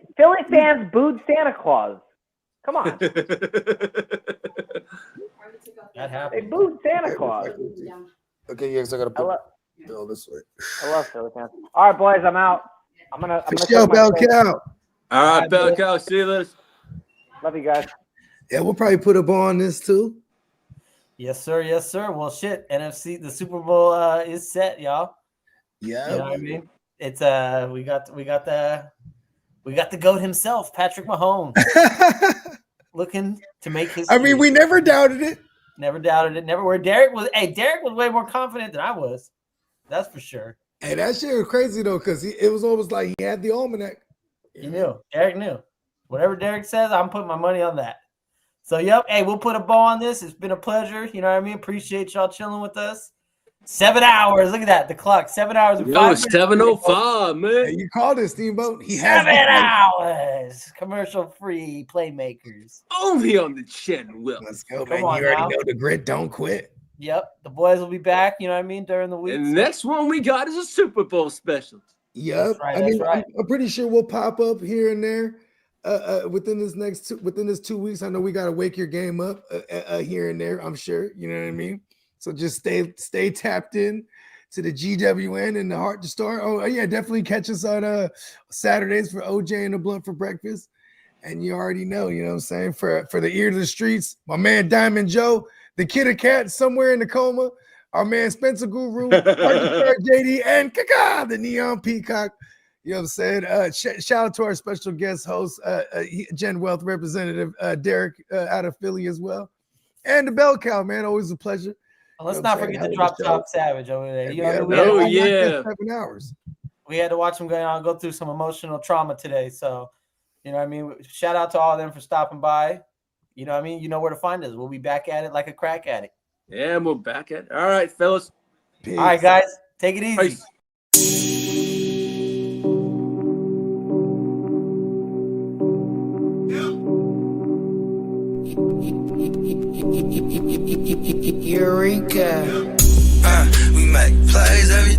fans booed Santa Claus. Come on. That happened. They booed Santa Claus. Okay, yes, I gotta put Bill this way. I love Philly fans. All right, boys, I'm out. I'm gonna Michelle Bell Cow. All right, Bell Cow. See you later. Love you guys. Yeah, we'll probably put a ball on this too. Yes, sir. Yes, sir. Well, shit. NFC, the Super Bowl is set, y'all. Yeah. You know what I mean? It's we got the GOAT himself, Patrick Mahomes, looking to make his. I mean, we never doubted it. Never doubted it. Never. Where Derek was. Hey, Derek was way more confident than I was. That's for sure. Hey, that shit was crazy though, because it was almost like he had the almanac. He knew. Derek knew. Whatever Derek says, I'm putting my money on that. So, yep. Hey, we'll put a bow on this. It's been a pleasure. You know what I mean? Appreciate y'all chilling with us. 7 hours. Look at that. The clock. 7 hours and 5 minutes. 7:05, man. Hey, you called it, Steamboat. He 7 has hours. Commercial-free playmakers. Only on the Chet Will. Let's go, Come man. on You already now. know the grit don't quit. Yep. The boys will be back, you know what I mean, during the week. And the next one we got is a Super Bowl special. Yep. right, I mean, that's right. I'm pretty sure we'll pop up here and there within this 2 weeks. I know we got to wake your game up here and there. I'm sure. You know what I mean? So just stay tapped in to the GWN and the Heart to Start. Oh yeah, definitely catch us on Saturdays for OJ and the Blunt for breakfast. And you already know, you know what I'm saying? For the ear to the streets, my man Diamond Joe, the Kid of Cat somewhere in the coma, our man Spencer Guru, Heart to Start JD, and Kaka, the Neon Peacock. You know what I'm saying? Shout out to our special guest host, Gen Wealth representative Derek out of Philly as well. And the Bell Cow, man, always a pleasure. Let's not forget to drop Top Savage over there. You know, yeah. 7 hours. We had to watch him go through some emotional trauma today. So, you know what I mean? Shout out to all of them for stopping by. You know what I mean? You know where to find us. We'll be back at it like a crack addict. Yeah, we're back at it. All right, fellas. Peace. All right, guys. Take it easy. Peace. Eureka. We make plays every